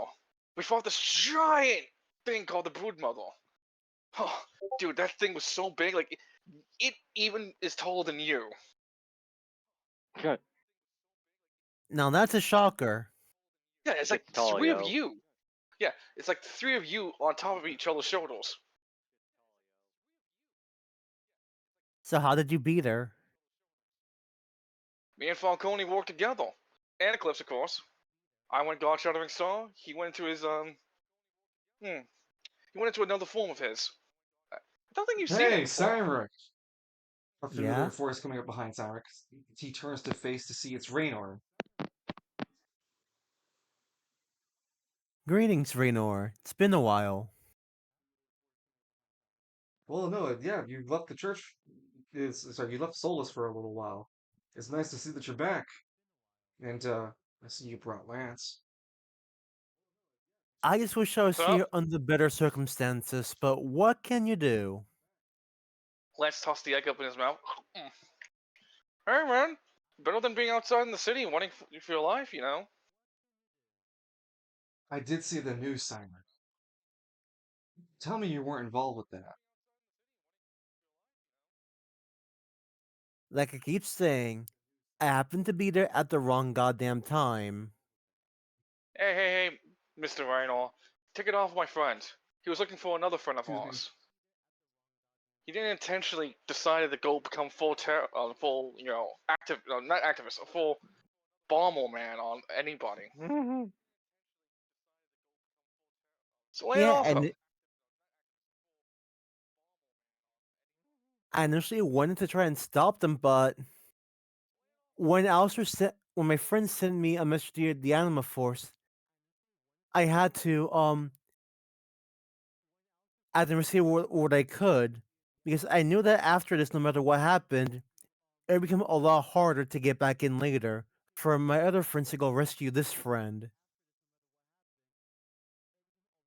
We fought this giant thing called the Broodmother. Oh, dude, that thing was so big, like it even is taller than you. Now that's a shocker. Yeah, it's like It's tall, three of yo. you. Yeah, it's like 3 of you on top of each other's shoulders. So how did you beat her? Me and Falcone worked together, and Eclipse, of course. I went God Shattering Star. He went into his he went into another form of his. I don't think you've seen it Hey, before. Cyrus. A familiar Yeah? voice coming up behind Cyrus. He turns to face to see it's Raynor. Greetings, Raynor. It's been a while. Well, no, yeah, you left the church. Sorry, you left Solus for a little while. It's nice to see that you're back. And I see you brought Lance. I just wish I was What's up? here under better circumstances, but what can you do? Lance tossed the egg up in his mouth. Hey, man. Better than being outside in the city wanting for your life, you know? I did see the news, Simon. Tell me you weren't involved with that. Like I keep saying, I happened to be there at the wrong goddamn time. Hey, Mr. Rhino. Take it off my friend. He was looking for another friend of Excuse me. ours. He didn't intentionally decide to go become full, active, not activist, a full bomber man on anybody. So lay it Yeah, off him. and I initially wanted to try and stop them, but when my friend sent me a message to the Anima Force, I had to I had to receive what I could because I knew that after this, no matter what happened, it would become a lot harder to get back in later for my other friends to go rescue this friend.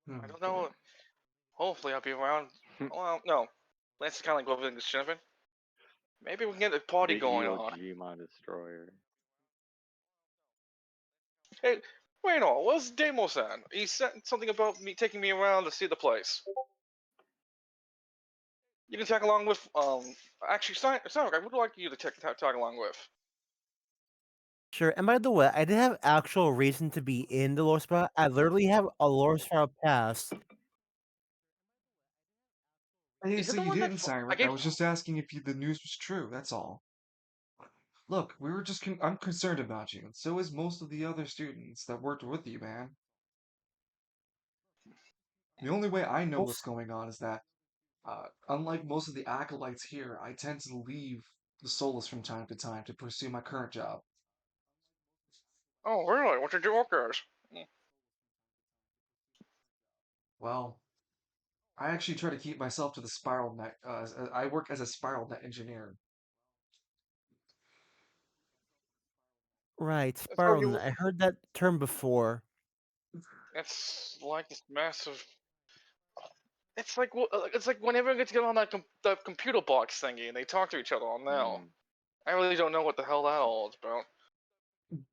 I don't know. Hopefully I'll be around. Well, no. Lance is kind of like living this Shinifin. Maybe we can get a party The going Iwo on. Jima destroyer. Hey, wait on, what's Demo-san? He said something about me taking me around to see the place. You can tag along with, actually, Cyneric, I would like you to tag along with. Sure. And by the way, I did have actual reason to be in the lore spot. I literally have a lore spot pass. Hey, Is it so the you one that didn't, I Cyneric. I gave? was just asking if the news was true. That's all. Look, we were just I'm concerned about you, and so is most of the other students that worked with you, man. The only way I know Well, what's going on is that, unlike most of the acolytes here, I tend to leave the Solus from time to time to pursue my current job. Oh, really? What did you work as? Well, I actually try to keep myself to the spiral net. I work as a spiral net engineer. right. So Spiral. you, I heard that term before. it's like this massive. It's like whenever gets get on that the computer box thingy and they talk to each other on now. Hmm. I really don't know what the hell that all is about.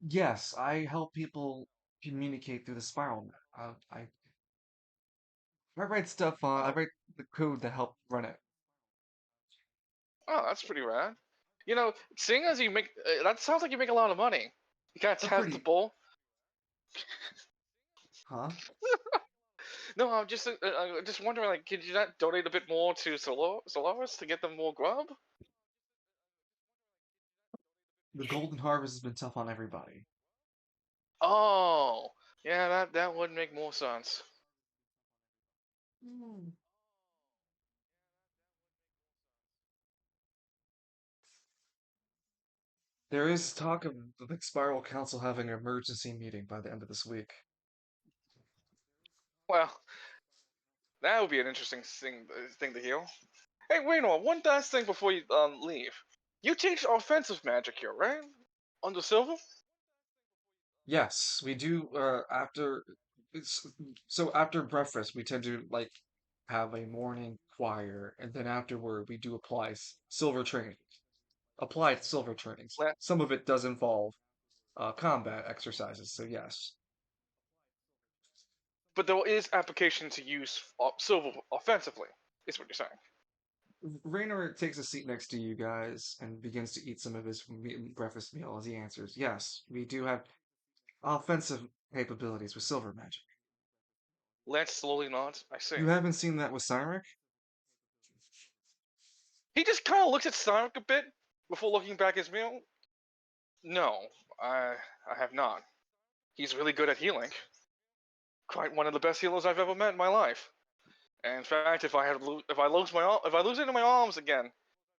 Yes, I help people communicate through the spiral net. I write stuff on. I Oh, write the code to help run it. oh, that's pretty rad. You know, seeing as you make that sounds like you make a lot of money. You kind of A test the pretty, bull. huh? No, I'm just wondering, like, could you not donate a bit more to Solaris to get them more grub? The golden harvest has been tough on everybody. Oh, yeah, that would make more sense. Hmm. There is talk of the Spiral Council having an emergency meeting by the end of this week. Well, that would be an interesting thing to hear. Hey, wait on one last thing before you leave. You teach offensive magic here, right? On the silver? Yes, we do. It's, after breakfast, we tend to like have a morning choir, and then afterward, we do silver training. Applied silver trainings. La- Some of it does involve combat exercises. So yes, But there is application to use silver offensively. Is what you're saying. Raynor takes a seat next to you guys and begins to eat some of his breakfast meal as he answers, "Yes, we do have offensive capabilities with silver magic. Lance slowly nods. I see. You haven't seen that with Cyneric? He just kind of looks at Sonic a bit before looking back at his meal. No, I have not. He's really good at healing. Quite one of the best healers I've ever met in my life. And in fact, if I lose any of my arms again,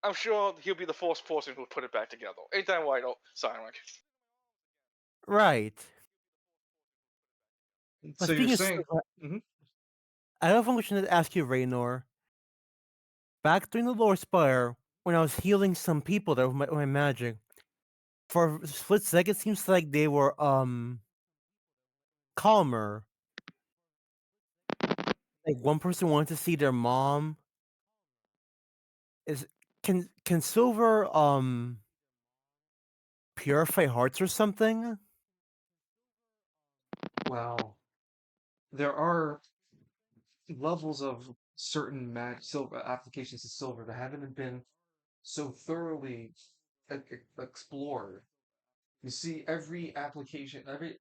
I'm sure he'll be the first person who put it back together. Ain't that right, Sonic? Right. But So you're speaking of saying, silver, hmm I have a function to ask you, Raynor. Back during the lore spire, when I was healing some people that with my magic, for a split second, it seems like they were calmer. Like one person wanted to see their mom. Is can silver purify hearts or something? well, there are levels of certain silver applications of silver that haven't been so thoroughly explored. You see, every application, every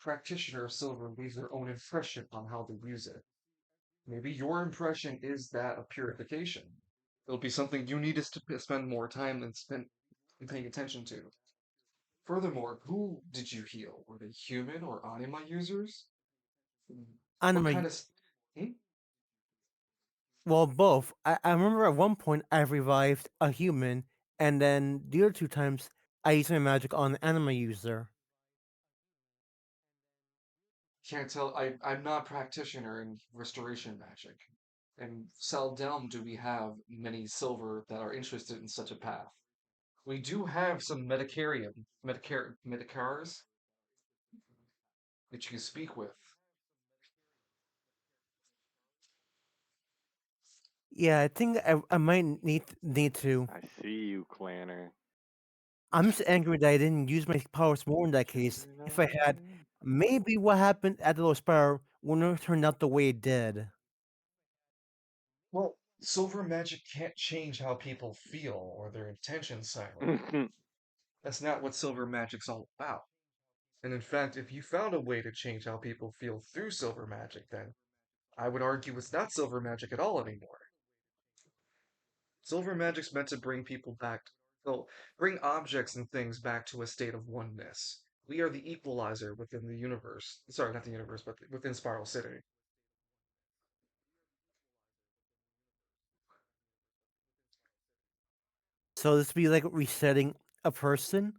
practitioner of silver leaves their own impression on how to use it. Maybe your impression is that of purification. It'll be something you need us to spend more time and spend paying attention to. Furthermore, who did you heal? Were they human or anima users? What kind Anime. of... Hmm? Well, both. I remember at one point I revived a human, and then the other two times I used my magic on an anime user. Can't tell. I'm not a practitioner in restoration magic. And seldom do we have many silver that are interested in such a path. We do have some Medicars that you can speak with. Yeah, I think I might need to. I see you, Clanner. I'm just angry that I didn't use my powers more in that case. If I had, maybe what happened at the Little Spire wouldn't have turned out the way it did. Well, silver magic can't change how people feel or their intentions, Silent. That's not what silver magic's all about. And in fact, if you found a way to change how people feel through silver magic, then I would argue it's not silver magic at all anymore. Silver magic's meant to bring people back, well, bring objects and things back to a state of oneness. We are the equalizer within the universe. Sorry, not the universe, but within Spiral City. So this be like resetting a person?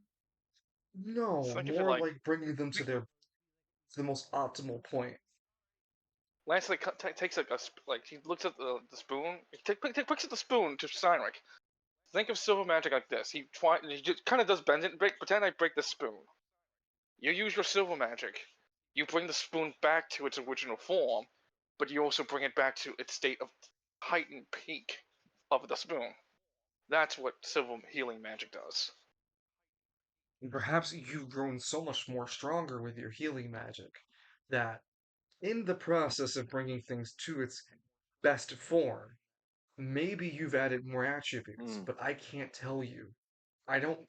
It's No, like if it more like like bringing them to the most optimal point. Lance like takes like like he looks at the spoon. He picks up the spoon to Cyneric. Think of silver magic like this. He just kind of does bend it. Pretend I break the spoon. You use your silver magic. You bring the spoon back to its original form, but you also bring it back to its state of heightened peak of the spoon. That's what silver healing magic does. And perhaps you've grown so much more stronger with your healing magic that in the process of bringing things to its best form, maybe you've added more attributes, but I can't tell you. I don't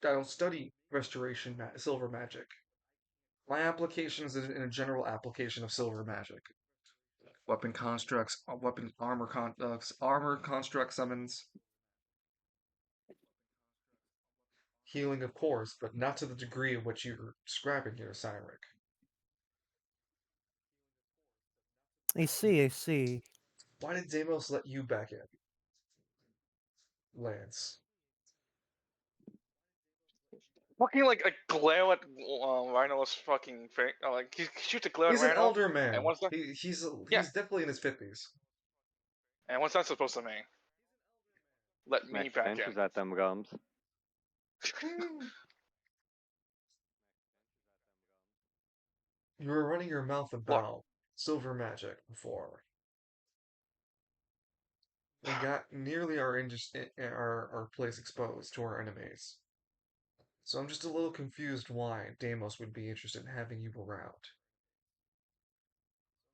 I don't study silver magic. My application is in a general application of silver magic. Weapon constructs, weapon armor construct summons, healing of course, but not to the degree of what you're describing here, Cyneric. I see, I see. Why did Deimos let you back in, Lance? Fucking like a glare at Rhino's fucking face. Like he shoots a glare at He's an Rhino, elder and man. what's that? Yeah, He's definitely in his 50s. and what's that supposed to mean? Let me Smack back in. dentures at them gums. You were running your mouth Look, about silver magic before. We got nearly our place exposed to our enemies. So I'm just a little confused why Deimos would be interested in having you around.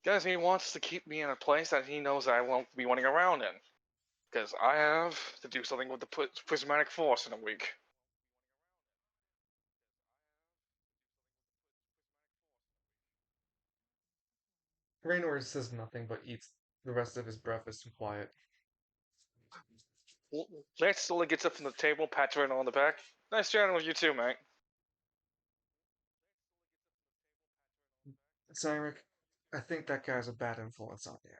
guys, he wants to keep me in a place that he knows I won't be running around in. Because I have to do something with the prismatic force in a week. Raynor says nothing but eats the rest of his breakfast in quiet. Lance slowly gets up from the table, pats Rhino on the back. Nice chatting with you too, mate. Cyneric, I think that guy's a bad influence on you.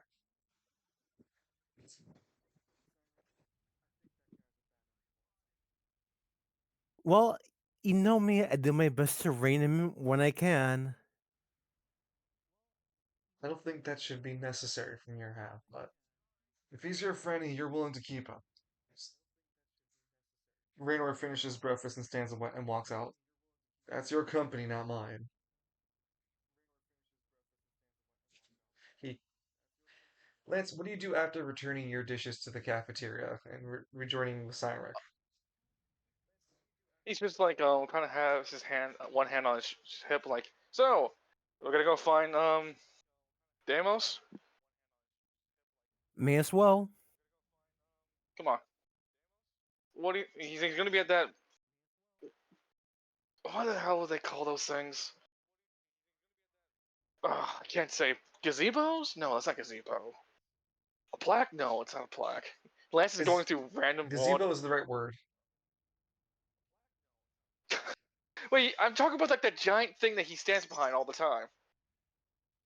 Well, you know me, I do my best to rein him when I can. I don't think that should be necessary from your half, but if he's your friend and you're willing to keep him. Raynor finishes breakfast and stands and walks out. That's your company, not mine. He Lance, what do you do after returning your dishes to the cafeteria and rejoining with Cyneric? He's just like kind of has his hand, one hand on his hip, like, so we're gonna go find Deimos. May as well. Come on. What do you, he's gonna be at that. What the hell do they call those things? I can't say gazebos. No, that's not gazebo. A plaque? No, it's not a plaque. Lance is Gaz- going through random broad. Gazebo is the right word. Wait, I'm talking about like that giant thing that he stands behind all the time.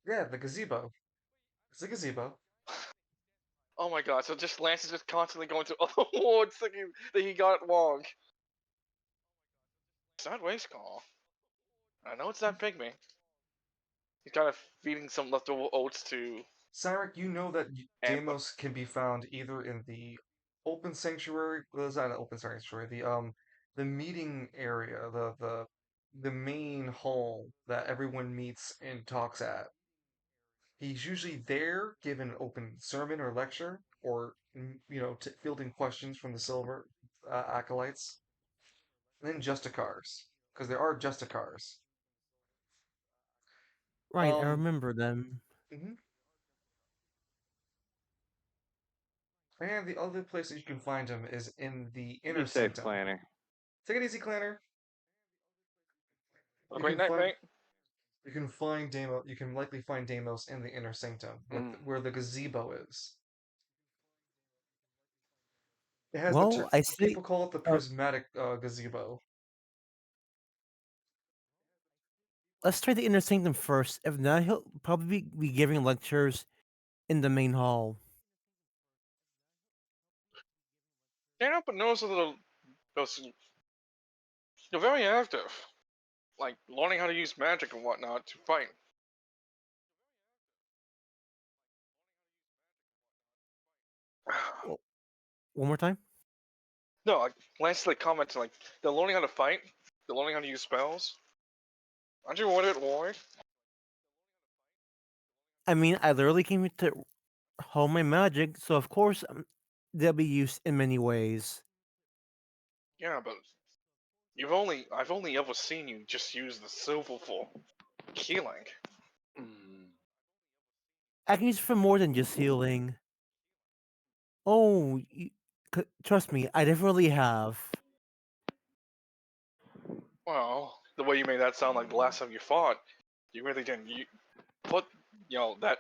Yeah, the gazebo. It's a gazebo. Oh my god! So just Lance is just constantly going through other awards thinking that he got it wrong. It's not race call. I know it's not pygmy. He's kind of feeding some leftover oats to Cyneric, you know that Amber. Deimos can be found either in the open sanctuary, well, it's not an open sanctuary, the meeting area, the main hall that everyone meets and talks at. He's usually there, giving an open sermon or lecture, or fielding questions from the silver acolytes. And then Justicars, because there are Justicars. Right, I Um, remember them. mhm. And the other place that you can find him is in the Be Inner safe, Sanctum. Clanner. Take it easy, Clanner. A You great can night, find mate. you can find Deimos. You can likely find Deimos in the Inner Sanctum, where the gazebo is. It has the Well, I see. people call it the Oh, prismatic gazebo. Let's try the inner sanctum first. If not, he'll probably be giving lectures in the main hall. Can't help but notice that they're very active. Like, learning how to use magic and whatnot to fight. Well, one more time. No, like, Lance like commented, like, they're learning how to fight, they're learning how to use spells. Aren't you worried, worried? I mean, I literally came here to hone my magic, so of course they'll be used in many ways. Yeah, but I've only ever seen you just use the silver for healing. Mm. I can use it for more than just healing. Oh, trust me, I definitely have. Well, the way you made that sound like the last time you fought, you really didn't. You put, that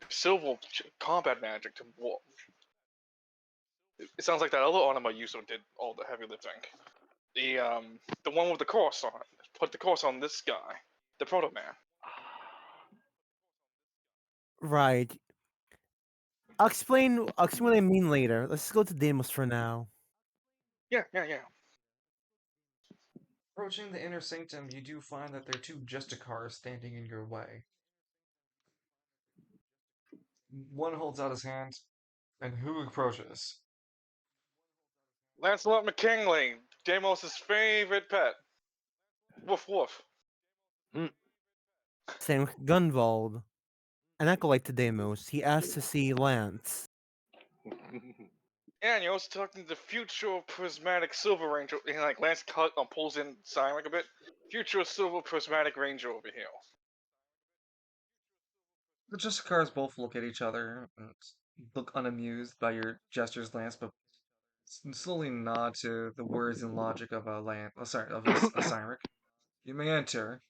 silver combat magic to war. It sounds like that other Anima user did all the heavy lifting. The one with the cross on it. Put the cross on this guy, the Proto Man. Right. I'll explain what I mean later. Let's go to Deimos for now. Yeah, yeah, yeah. Approaching the Inner Sanctum, you do find that there are two Justicars standing in your way. One holds out his hand, and who approaches? Lancelot McKinley, Deimos' favorite pet. Woof woof. Same with Gunvald. An acolyte to Deimos. He asked to see Lance. And you're also talking to the future prismatic silver ranger. And like Lance pulls in Cyneric a bit. Future silver prismatic ranger over here. The Justicars both look at each other and look unamused by your gestures, Lance, but slowly nod to the words and logic of a Cyneric. You may enter.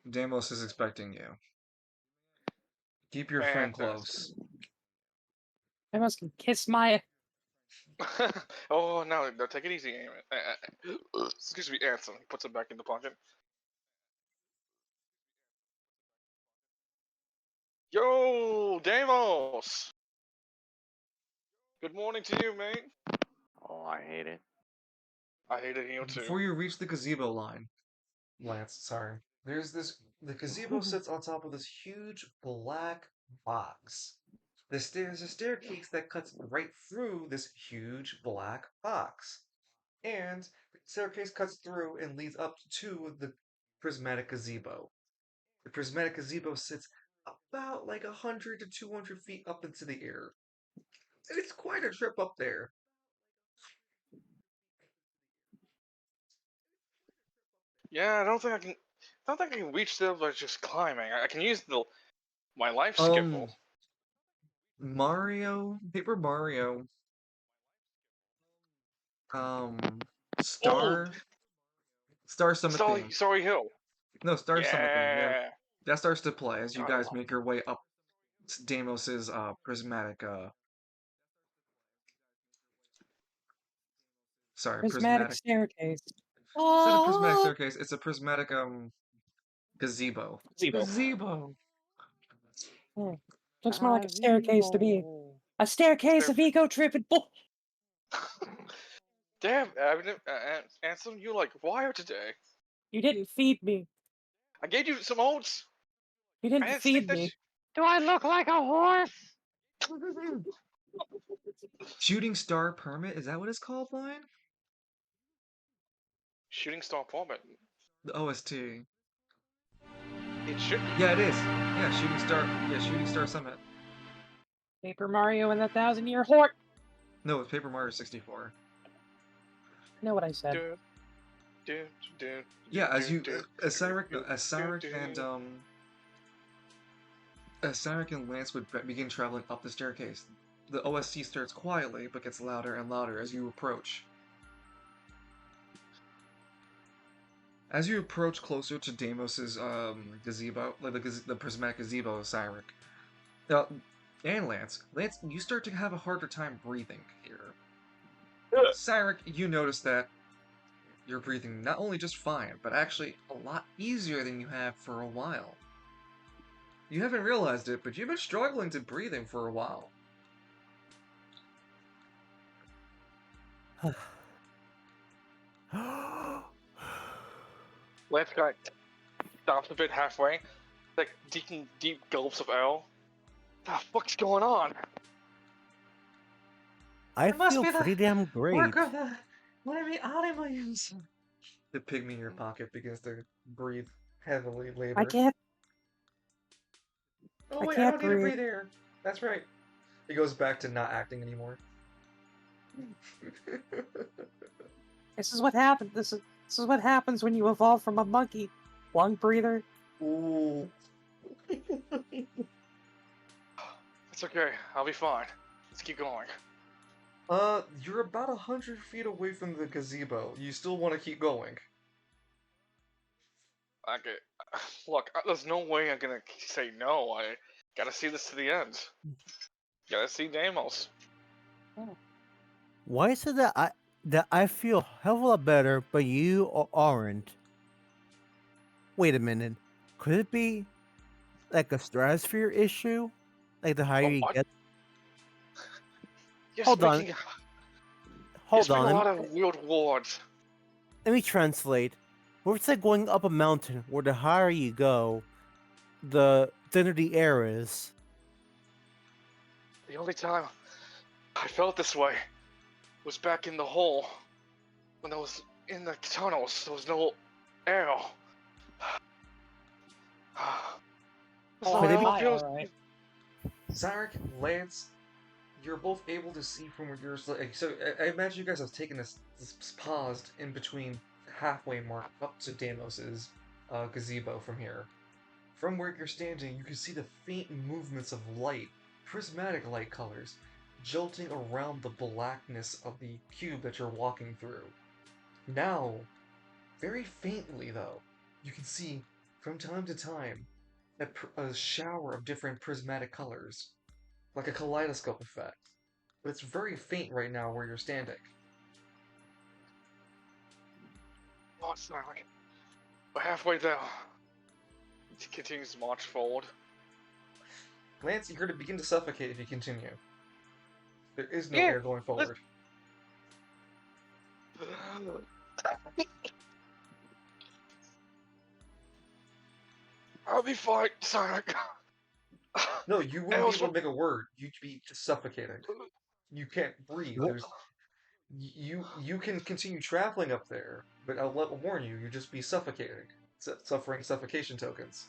Deimos is expecting you. Keep your friend Fantastic. close. I must kiss my. Oh, no, take it easy, excuse me, Ansem. He puts it back in the pocket. Yo, Deimos! Good morning to you, mate. Oh, I hate it. I hate it here too. Before you reach the gazebo line, Lance, sorry. The gazebo sits on top of this huge black box. There's a staircase that cuts right through this huge black box. And the staircase cuts through and leads up to the prismatic gazebo. The prismatic gazebo sits about like 100 to 200 feet up into the air. And it's quite a trip up there. Yeah, I don't think I can reach there by just climbing. I can use my life skiffle. Um, Paper Mario, um, Oh, Star, Star Summit theme. sorry, Hill. No, Star Summit theme, yeah. Yeah. That starts to play as you God, I guys love make your way up Deimos's prismatic Prismatic prismatic. staircase. It's not a prismatic Oh, staircase, it's a prismatic gazebo. Zebo. Gazebo. Hmm. Looks more like a staircase to me. Gazebo. A staircase of ego tripping bull. Damn, Ansem, you're like wired today. You didn't feed me. I gave you some oats. You I didn't didn't stick feed that. me. Do I look like a horse? Shooting Star Permit, is that what it's called, Lion? Shooting star plummet. The OST. It should be. Yeah, it is. Shooting Star Summit. Paper Mario and the 1,000-Year Hort. No, it's Paper Mario 64. I know what I said. Dun, dun, dun, Yeah, dun, dun, as dun, Cyneric dun, and dun. As Cyneric and Lance would begin traveling up the staircase, the OSC starts quietly but gets louder and louder as you approach. As you approach closer to Deimos's gazebo, like the prismatic gazebo of Cyneric, and Lance, you start to have a harder time breathing here. Cyneric, you notice that you're breathing not only just fine, but actually a lot easier than you have for a while. You haven't realized it, but you've been struggling to breathing for a while. Lance got stops a bit halfway, like taking deep gulps of air. What the fuck's going on? I feel pretty damn great. The pygmy in your pocket begins to breathe heavily later. I can't. Oh I wait, I can't don't need to breathe. breathe air. That's right. He goes back to not acting anymore. This is what happened. This is what happens when you evolve from a monkey. Lung breather. Ooh. It's okay. I'll be fine. Let's keep going. You're about 100 feet away from the gazebo. You still want to keep going? Okay. Look, there's no way I'm gonna say no. I gotta see this to the end. Gotta see Deimos. Why is it that I feel a hell of a lot better, but you aren't? Wait a minute. Could it be like a stratosphere issue? Like the higher you What? get? You're Hold on. speaking. You're Hold speaking a on. lot of weird words. Let me translate. What if it's like going up a mountain where the higher you go, the thinner the air is? The only time I felt this way was back in the hole. When I was in the tunnels, there was no air. That's Could it be- how it feels. Alright. Cyneric, Lance, you're both able to see from where you're. So I imagine you guys have taken this paused in between halfway mark up to Deimos's gazebo from here. From where you're standing, you can see the faint movements of light, prismatic light colors, jolting around the blackness of the cube that you're walking through. Now, very faintly though, you can see from time to time a shower of different prismatic colors, like a kaleidoscope effect. But it's very faint right now where you're standing. Oh, it's not like we're halfway there. He continues to march forward. Lance, you're going to begin to suffocate if you continue. There is no Yeah, air going forward. I'll be fine, Sonic. No, you wouldn't be Else able to make a word. You'd be just suffocating. You can't breathe. What? There's you can continue traveling up there, but I'll warn you, you'd just be suffocating, suffering suffocation tokens.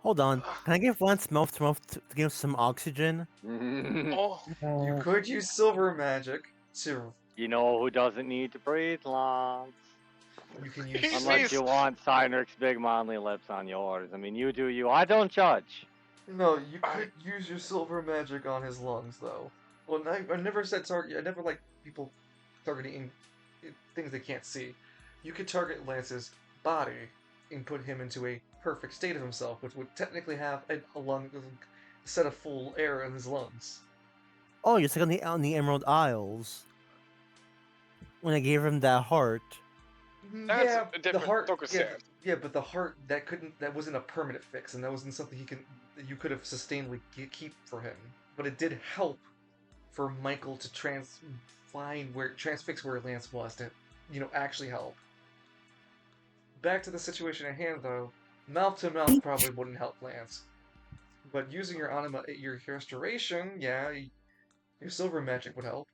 Hold on. Can I give Lance mouth to mouth to give some oxygen? Oh, You could use silver magic to. You know who doesn't need to breathe, Lance? You can use. He's- Unless you want Cyneric's big manly lips on yours. I mean, you do you. I don't judge. No, you could use your silver magic on his lungs, though. Well, I never said target. I never like people targeting things they can't see. You could target Lance's body and put him into a perfect state of himself, which would technically have a set of full air in his lungs. Oh, just like on the Emerald Isles. When I gave him that heart. That's yeah, a the different heart. focus Yeah, there. yeah, but the heart that wasn't a permanent fix, and that wasn't something that you could have sustainably keep for him. But it did help for Michael to transfix where Lance was to, actually help. Back to the situation at hand, though, mouth to mouth probably wouldn't help Lance, but using your anima, your restoration, yeah, your silver magic would help.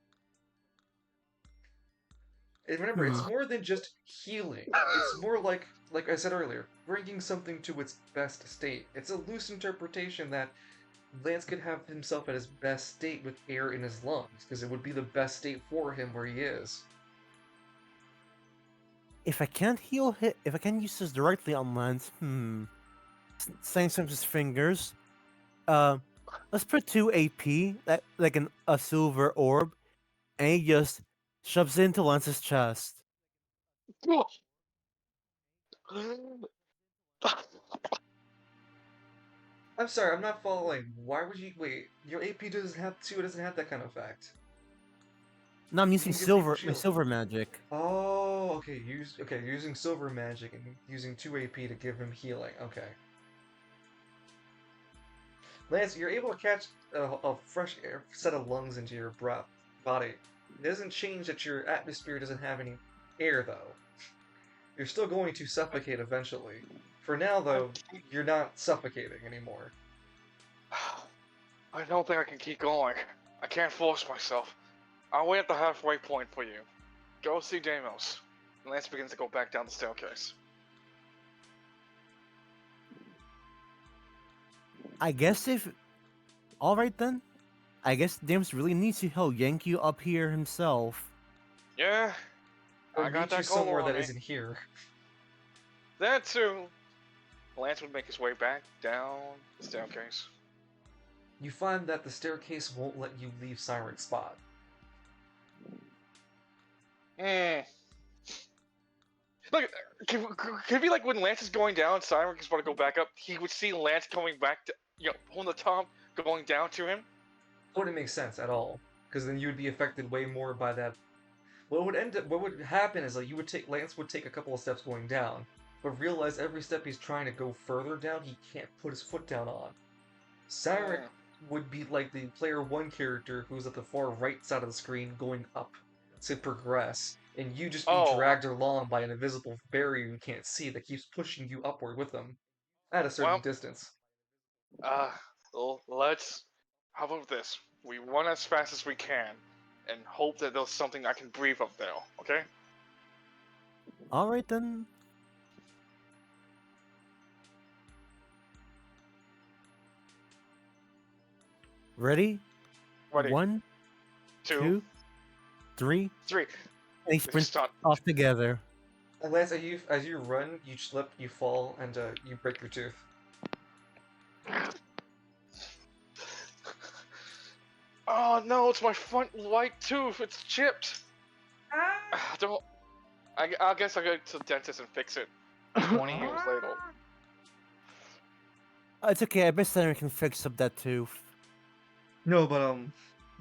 And remember, it's more than just healing. It's more like I said earlier, bringing something to its best state. It's a loose interpretation that Lance could have himself at his best state with air in his lungs, because it would be the best state for him where he is. If I can't heal if I can't use this directly on Lance, saying some just fingers, let's put 2 AP, like a silver orb, and he just shoves it into Lance's chest. I'm sorry, I'm not following. Why would you wait? Your AP doesn't have two. It doesn't have that kind of effect. No, I'm You using can give people my shield. silver magic. Oh, okay. You're using silver magic and using 2 AP to give him healing. Okay. Lance, you're able to catch a fresh air, set of lungs into your body. It doesn't change that your atmosphere doesn't have any air, though. You're still going to suffocate eventually. For now, though, you're not suffocating anymore. I don't think I can keep going. I can't force myself. I'll wait at the halfway point for you. Go see Deimos. Lance begins to go back down the staircase. I guess if... Alright then. I guess James really needs to help yank you up here himself. Yeah, Or I got meet you that somewhere color on that me. isn't here. That too. Lance would make his way back down the staircase. You find that the staircase won't let you leave Cyrec's spot. Hmm. Look, could it be like when Lance is going down, Cyneric is about to go back up, he would see Lance coming back to, on the top, going down to him? That wouldn't make sense at all, because then you would be affected way more by that. What would happen is like Lance would take a couple of steps going down, but realize every step he's trying to go further down, he can't put his foot down on. Cyneric would be like the player 1 character who's at the far right side of the screen going up to progress, and you just be dragged along by an invisible barrier you can't see that keeps pushing you upward with them at a certain distance. Let's. How about this? We run as fast as we can, and hope that there's something I can breathe up there. Okay? Alright then. Ready? Ready. 1, 2, 3. 3. And they sprint off together. And Lance, as you run, you slip, you fall, and you break your tooth. Oh no, it's my front right tooth. It's chipped. I guess I'll go to the dentist and fix it 20 years later. It's okay, I bet Cyneric can fix up that tooth. No, but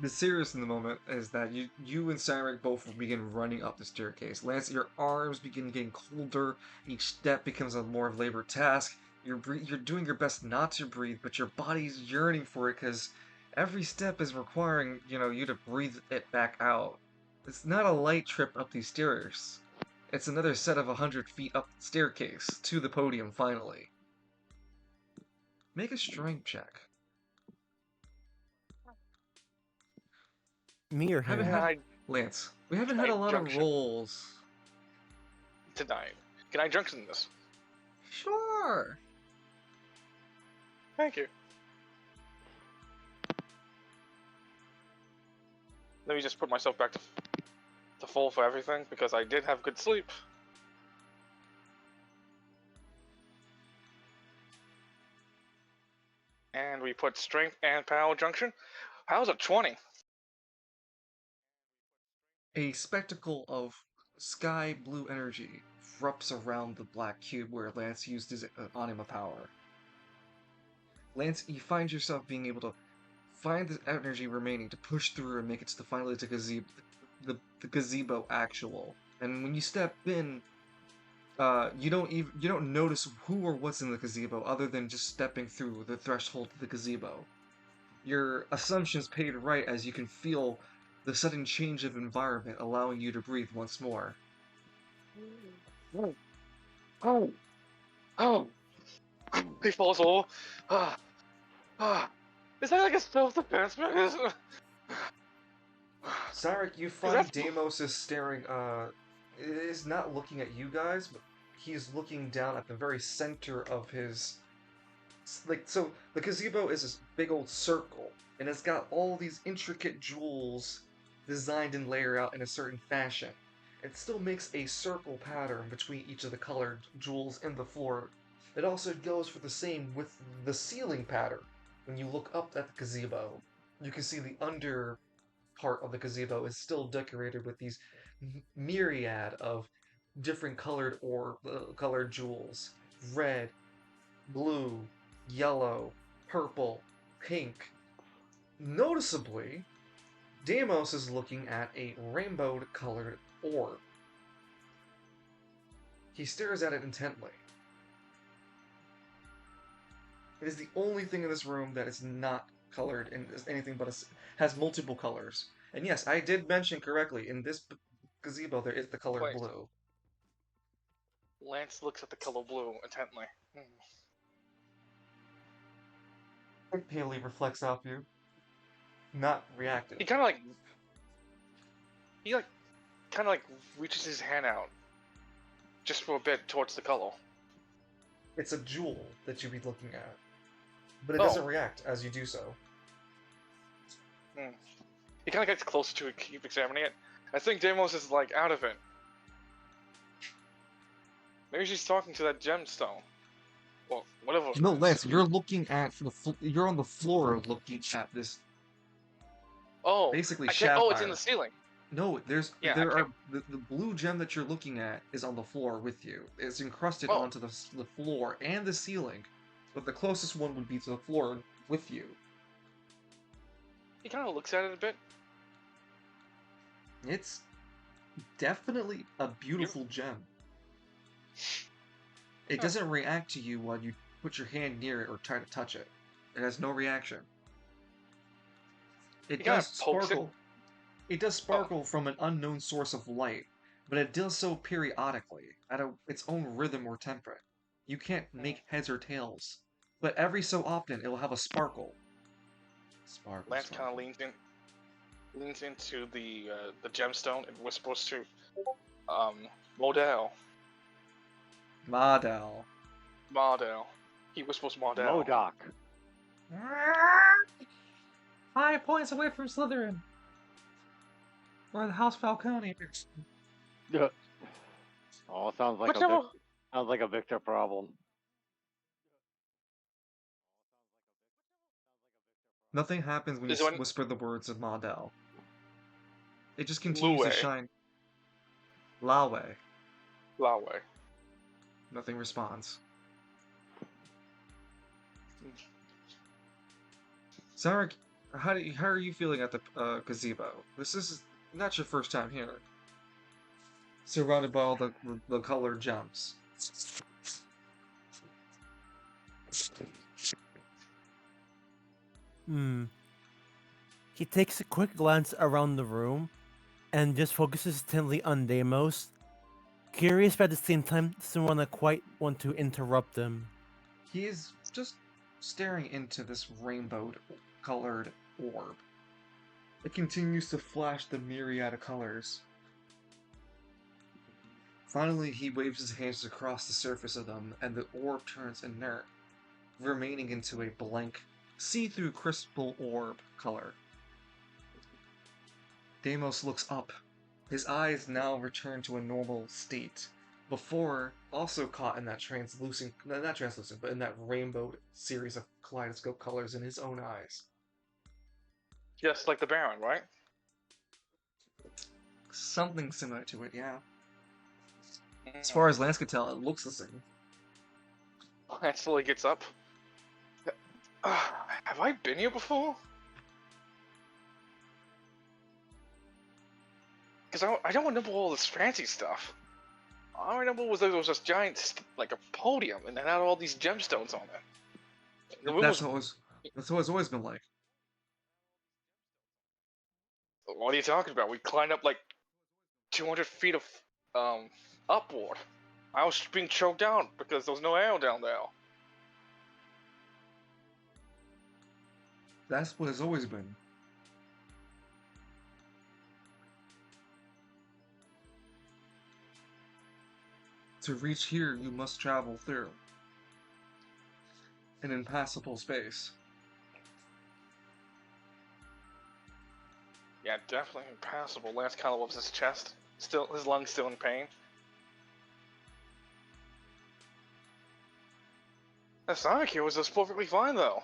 the serious in the moment is that you and Cyneric both begin running up the staircase. Lance, your arms begin getting colder. Each step becomes a more labored task. You're doing your best not to breathe, but your body's yearning for it because every step is requiring you to breathe it back out. It's not a light trip up these stairs. It's another set of 100 feet up the staircase to the podium finally. Make a strength check. Me or him? Lance, we haven't had a lot of rolls tonight. Can I junction this? Sure. Thank you. Let me just put myself back to full for everything because I did have good sleep. And we put strength and power junction. How's a 20? A spectacle of sky blue energy erupts around the black cube where Lance used his anima power. Lance, you find yourself being able to find the energy remaining to push through and make it to finally the gazebo actual. And when you step in, you don't notice who or what's in the gazebo other than just stepping through the threshold of the gazebo. Your assumptions paid right as you can feel the sudden change of environment allowing you to breathe once more. Oh! He falls over. Is that like a self-defense mechanism? Cyneric, you find Deimos is staring, is not looking at you guys, but he's looking down at the very center of his... so the gazebo is this big old circle, and it's got all these intricate jewels designed and layered out in a certain fashion. It still makes a circle pattern between each of the colored jewels in the floor. It also goes for the same with the ceiling pattern. when you look up at the gazebo, you can see the under part of the gazebo is still decorated with these myriad of different colored or colored jewels: red, blue, yellow, purple, pink. Noticeably, Deimos is looking at a rainbow colored orb. He stares at it intently. It is the only thing in this room that is not colored and is anything but has multiple colors. And yes, I did mention correctly, in this gazebo there is the color Wait. blue. Lance looks at the color blue intently. It palely reflects off you, not reactive. He kind of like reaches his hand out, just for a bit towards the color. It's a jewel that you'd be looking at, but it Oh. doesn't react as you do so. He kind of gets closer to it, keep examining it. I think Deimos is like out of it. Maybe she's talking to that gemstone. Well, whatever. No, Lance, you're looking at you're on the floor looking at this. Oh, Basically, I can't. Oh, it's in sapphire. the ceiling. No, Yeah, there I are the blue gem that you're looking at is on the floor with you. It's encrusted Oh. onto the floor and the ceiling, but the closest one would be to the floor with you. He kind of looks at it a bit. It's definitely a beautiful gem. It Huh. doesn't react to you while you put your hand near it or try to touch it. It has no reaction. It He kinda does pokes it. sparkle. It does sparkle from an unknown source of light, but it does so periodically, at its own rhythm or tempo. You can't make heads or tails, but every so often it will have a sparkle. Sparkle. Lance kind of sparkle. leans into the gemstone and whispers to Modell. Model. Modell. He whispers Modell. Modoc. 5 points away from Slytherin. Or the House Falcone. Oh, sounds like Whichever. sounds like a Victor problem. Nothing happens when Is you there any- whisper the words of Model. It just continues to Lue. shine. Lawe. Lawe. Nothing responds. Cyneric, how are you feeling at the gazebo? This is not your first time here. Surrounded by all the colored gems. He takes a quick glance around the room and just focuses intently on Deimos, curious but at the same time doesn't quite want to interrupt him. He is just staring into this rainbow-colored orb. It continues to flash the myriad of colors. Finally, he waves his hands across the surface of them, and the orb turns inert, remaining into a blank, see-through crystal orb color. Deimos looks up. His eyes now return to a normal state. Before, also caught in that not translucent, but in that rainbow series of kaleidoscope colors in his own eyes. Just like the Baron, right? Something similar to it, yeah. As far as Lance can tell, it looks the same. Lance slowly gets up. Have I been here before? Because I don't remember all this fancy stuff. All I remember was there was this giant, like a podium, and it had all these gemstones on it. The room That's was- what it's always been like. What are you talking about? We climbed up like 200 feet of upward. I was being choked out because there was no air down there. That's what it's always been. To reach here, you must travel through an impassable space. Yeah, definitely impassable. Lance kind of loves his chest. Still, his lungs still in pain. The Sonic here was just perfectly fine though.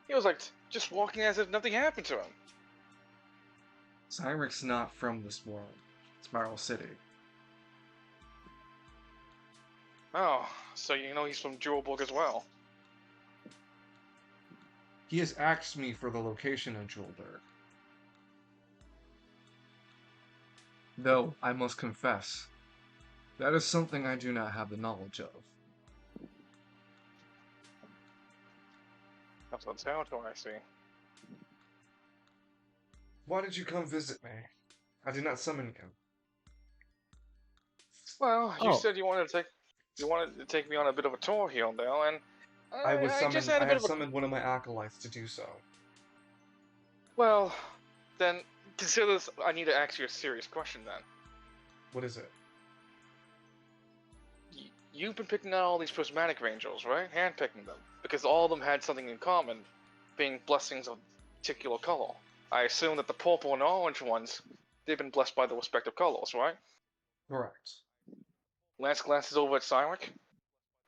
He was like just walking as if nothing happened to him. Cynic's not from this world. Spiral City. Oh, so you know he's from Jewelburg as well. He has asked me for the location of Jewelburg. Though, I must confess, that is something I do not have the knowledge of. That's what territory I see. Why did you come visit me? I did not summon you. Well, you Oh. said you wanted to take me on a bit of a tour here and there, and I just had I a bit had of a. summoned one of my acolytes to do so. Well, then consider this. I need to ask you a serious question. Then What is it? you've been picking out all these prismatic angels, right? Handpicking them because all of them had something in common, being blessings of particular color. I assume that the purple and orange ones, they've been blessed by the respective colors, right? Correct. Lance glances over at Cyneric.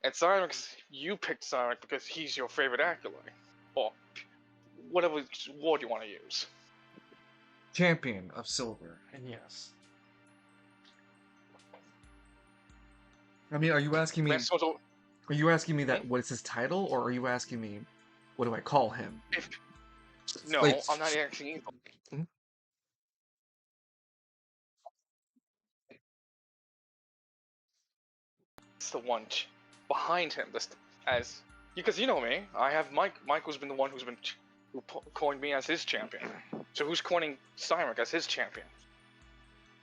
And Cyneric, you picked Cyneric because he's your favorite acolyte. Or whatever word you want to use. Champion of Silver, and yes. I mean, are you asking me? Lance goes over. Are you asking me that what is his title, or are you asking me what do I call him? No, Like, I'm not asking you. Hmm? It's the one behind him. This as because you know me. I have Mike. Michael's been the one who coined me as his champion. So who's coining Cyneric as his champion?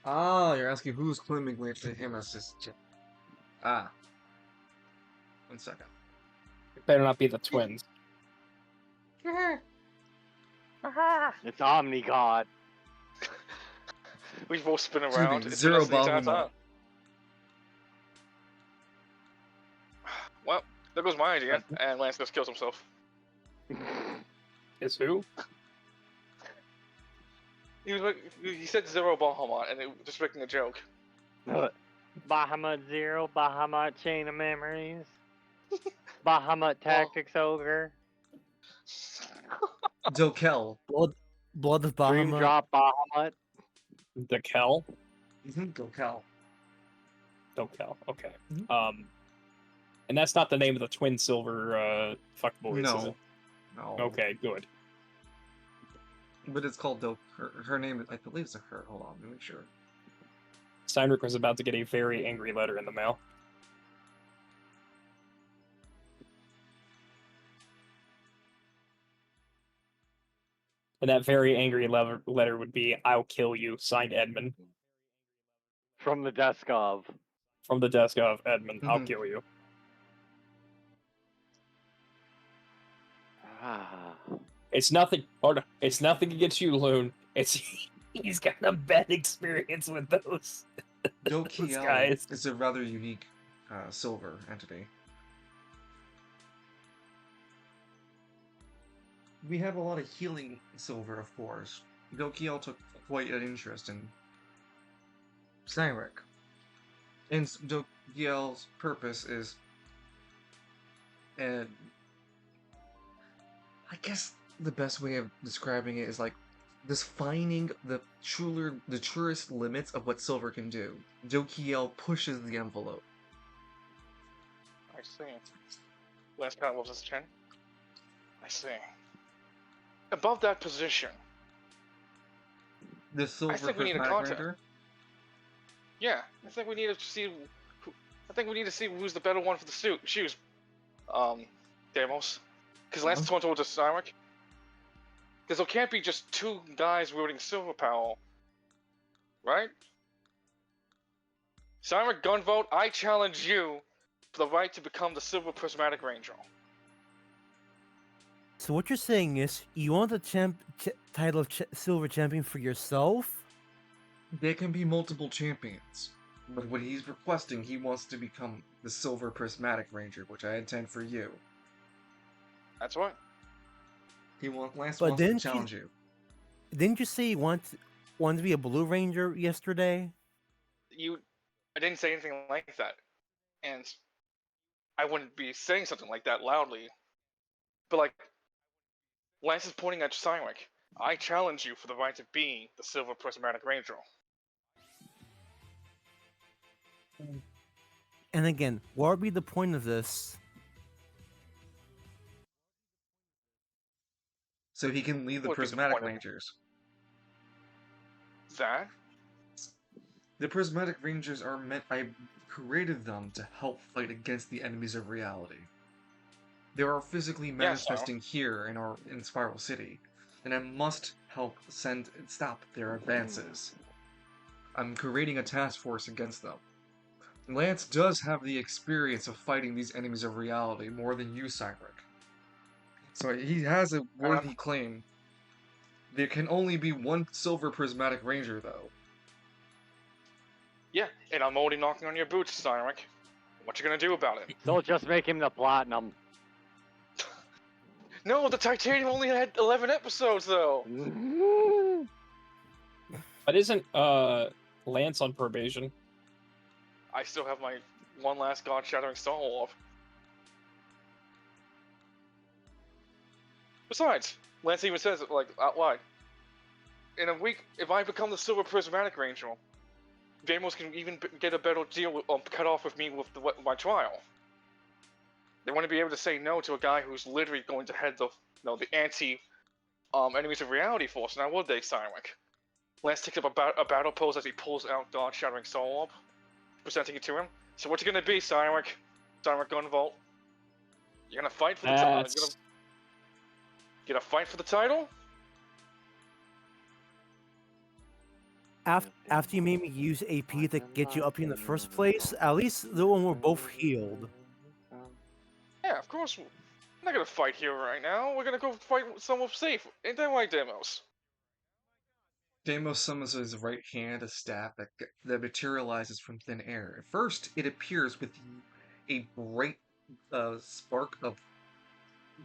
Ah, you're asking who's claiming to him as his. Ah. 1 second. It better not be the twins. It's Omni God. We both spin Excuse around. me, It's Zero been us the entire Bahuma. time. Well, there goes my idea, and Lance just kills himself. Is who? He said Zero Bahamut, and it was just making a joke. Bahamut Zero, Bahamut Chain of Memories, Bahamut Tactics Ogre, Dokel. Blood of Dream Bahamut. Drop Bahamut. The Kel? Dokel. Dokel. Okay. Mhm. And that's not the name of the twin silver fuckboys, is No. it? No. Okay, good. But it's called her name, I believe it's a her. Hold on, let me make sure. Steinrich was about to get a very angry letter in the mail. And that very angry letter would be, "I'll kill you," signed Edmund. From the desk of. From the desk of Edmund, I'll Mhm. kill you. It's nothing. Hold on. It's nothing against you, Loon. It's he's got a bad experience with those Dokiel guys. is a rather unique silver entity. We have a lot of healing silver, of course. Dokiel took quite an interest in Cyneric. And Dokiel's purpose is, and I guess the best way of describing it is like this finding the truest limits of what silver can do. Dokiel pushes the envelope. I see. Lance kind of moves his chin. I see. Above that position, The silver think we need a prismatic contact. ranger? yeah, I think we need to see. I think we need to see who's the better one for the shoes. Demos, because Lance is going towards Cyneric. Because there can't be just two guys wielding silver power, right? Cyneric Gunvote, I challenge you for the right to become the Silver Prismatic Ranger. So what you're saying is you want the title of silver champion for yourself? There can be multiple champions, but what he's requesting, he wants to become the Silver Prismatic Ranger, which I intend for you. That's right. Lance But wants to didn't challenge you. Didn't you say you want to be a blue ranger yesterday? I didn't say anything like that, and I wouldn't be saying something like that loudly. But like, Lance is pointing at Cyneric. I challenge you for the right to be the Silver Prismatic Ranger. And again, what would be the point of this? So he can lead the What would be the Prismatic point of Rangers. that? The Prismatic Rangers are meant. I created them to help fight against the enemies of reality. They are physically Yes, so. manifesting here in Spiral City, and I must help stop their advances. I'm creating a task force against them. Lance does have the experience of fighting these enemies of reality more than you, Cyneric. So he has a worthy claim. There can only be one Silver Prismatic Ranger, though. Yeah, and I'm already knocking on your boots, Cyneric. What you gonna do about it? Don't just make him the platinum. No, the Titanium only had 11 episodes, though! But isn't Lance on probation? I still have my one last God-shattering soul off. Besides, Lance even says it, like, out loud. In a week, if I become the Silver Prismatic Ranger, Deimos can even get a better deal cut off with me with my trial. They want to be able to say no to a guy who's literally going to head the enemies of reality force. Now would they, Cyneric? Lance takes up a battle pose as he pulls out God-shattering soul orb, presenting it to him. So what's it gonna be, Cyneric? Cyneric Gunvolt? You gonna fight for the title? You gonna fight for the title? After you made me use AP to get you up here in the first place, at least the one we're both healed. Yeah, of course. We're not gonna fight here right now. We're gonna go fight somewhere safe. Ain't that right, Deimos? Deimos summons his right hand, a staff that materializes from thin air. At first, it appears with a bright spark of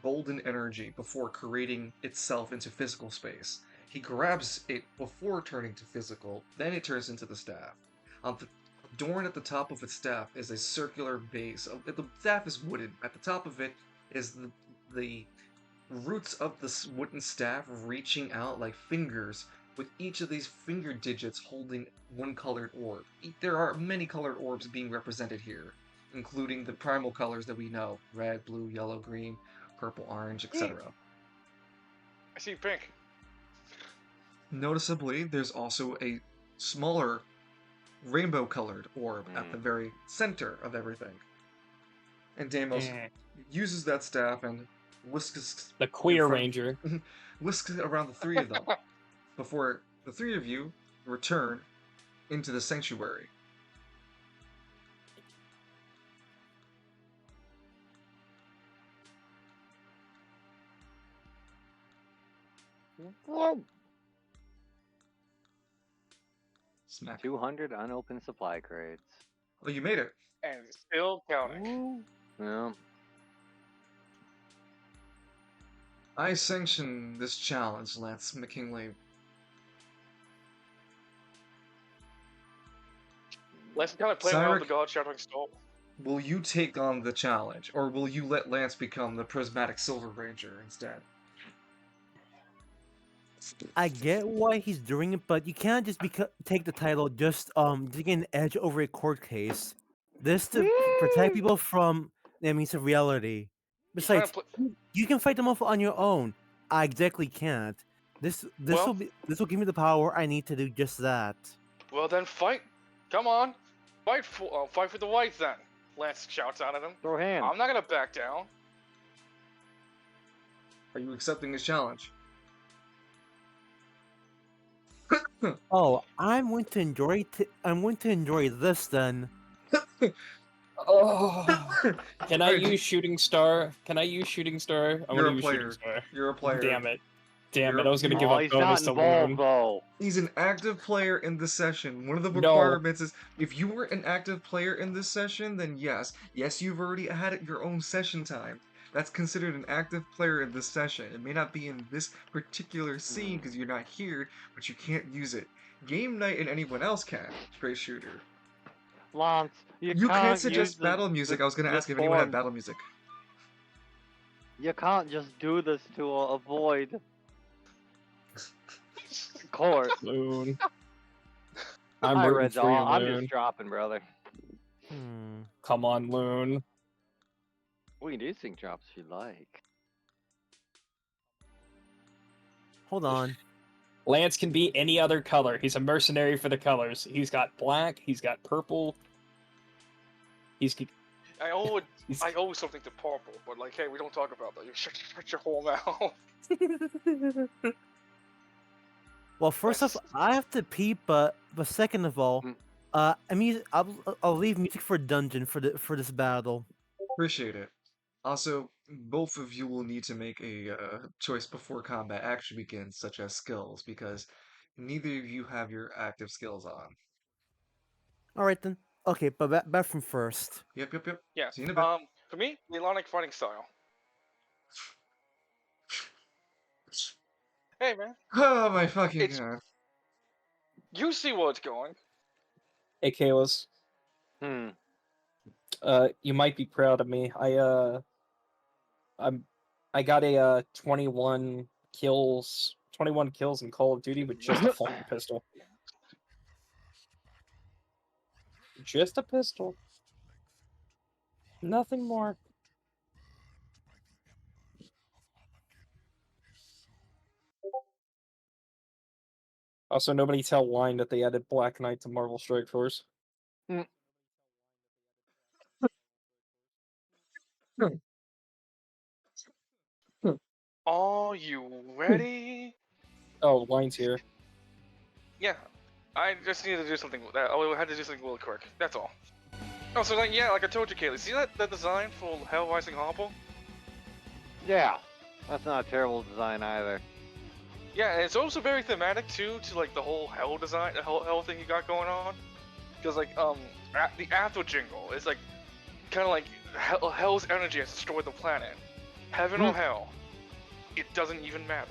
golden energy before creating itself into physical space. He grabs it before turning to physical, then it turns into the staff. On the adorned at the top of its staff is a circular base. The staff is wooden. At the top of it is the roots of the wooden staff reaching out like fingers, with each of these finger digits holding one colored orb. There are many colored orbs being represented here, including the primal colors that we know: red, blue, yellow, green, purple, orange, etc. I see pink. Noticeably, there's also a smaller rainbow-colored orb at the very center of everything. And Deimos uses that staff and whisks the queer ranger. Whisks it around the three of them before the three of you return into the sanctuary. Smack. 200 unopened supply crates. Oh, you made it. And it's still counting. Ooh. Yeah. I sanction this challenge, Lance McKinley. Let's kind of play around Cyneric, with the God-shattering soul. will you take on the challenge, or will you let Lance become the Prismatic Silver Ranger instead? I get why he's doing it, but you can't just take the title just to get an edge over a court case. This to protect people from the enemies of reality. Besides, you can fight them off on your own. I exactly can't. This will give me the power I need to do just that. Well then, fight! Come on, fight for the whites then. Lance shouts out at him. Throw hands. I'm not gonna back down. Are you accepting this challenge? Oh, I'm going to enjoy this then. Oh, can I use shooting star? I'm You're gonna a use player. shooting star. You're a player. Damn it! I was gonna give Oh, a he's bonus not to involved Loon. though. He's an active player in this session. One of the No. requirements is if you were an active player in this session, then yes, you've already had your own session time. That's considered an active player in this session. It may not be in this particular scene because you're not here, but you can't use it. Game Night and anyone else can. Straight shooter. Lance, You can't can't suggest use battle music. I was going to ask if anyone had battle music. You can't just do this to avoid court. Loon. I'm Hi, rooting Red for you, Doll. I'm just Loon. dropping, brother. Come on, Loon. We can do sync drops if you like. Hold on. Lance can be any other color. He's a mercenary for the colors. He's got black. He's got purple. He's I owe he's- I owe something to purple, but like, hey, we don't talk about that. You shut your whole mouth. Well, first off, I have to pee, but second of all, Mm. I mean, I'll leave music for dungeon for this battle. Appreciate it. Also, both of you will need to make a choice before combat actually begins, such as skills, because neither of you have your active skills on. All right then. Okay, but back from first. Yep. Yeah. See you in a bit. For me, Leonic fighting style. Hey man, Oh my fucking it's- god. you see where it's going. Hey, Kalis. You might be proud of me. I got a 21 kills in Call of Duty with just a fucking pistol. Just a pistol. Nothing more. Also, nobody tell Wine that they added Black Knight to Marvel Strike Force. Are you ready? Oh, Wine's here. Yeah. I just needed to do something with that. I had to do something real quick. That's all. Oh, so like, yeah, like I told you, Kaylee. See that design for Hell Rising Hopple? Yeah, that's not a terrible design either. Yeah, and it's also very thematic too, to like the whole Hell design, the whole Hell thing you got going on. Because like, the Afro jingle is like, kind of like Hell's energy has destroyed the planet. Heaven or Hell, it doesn't even matter.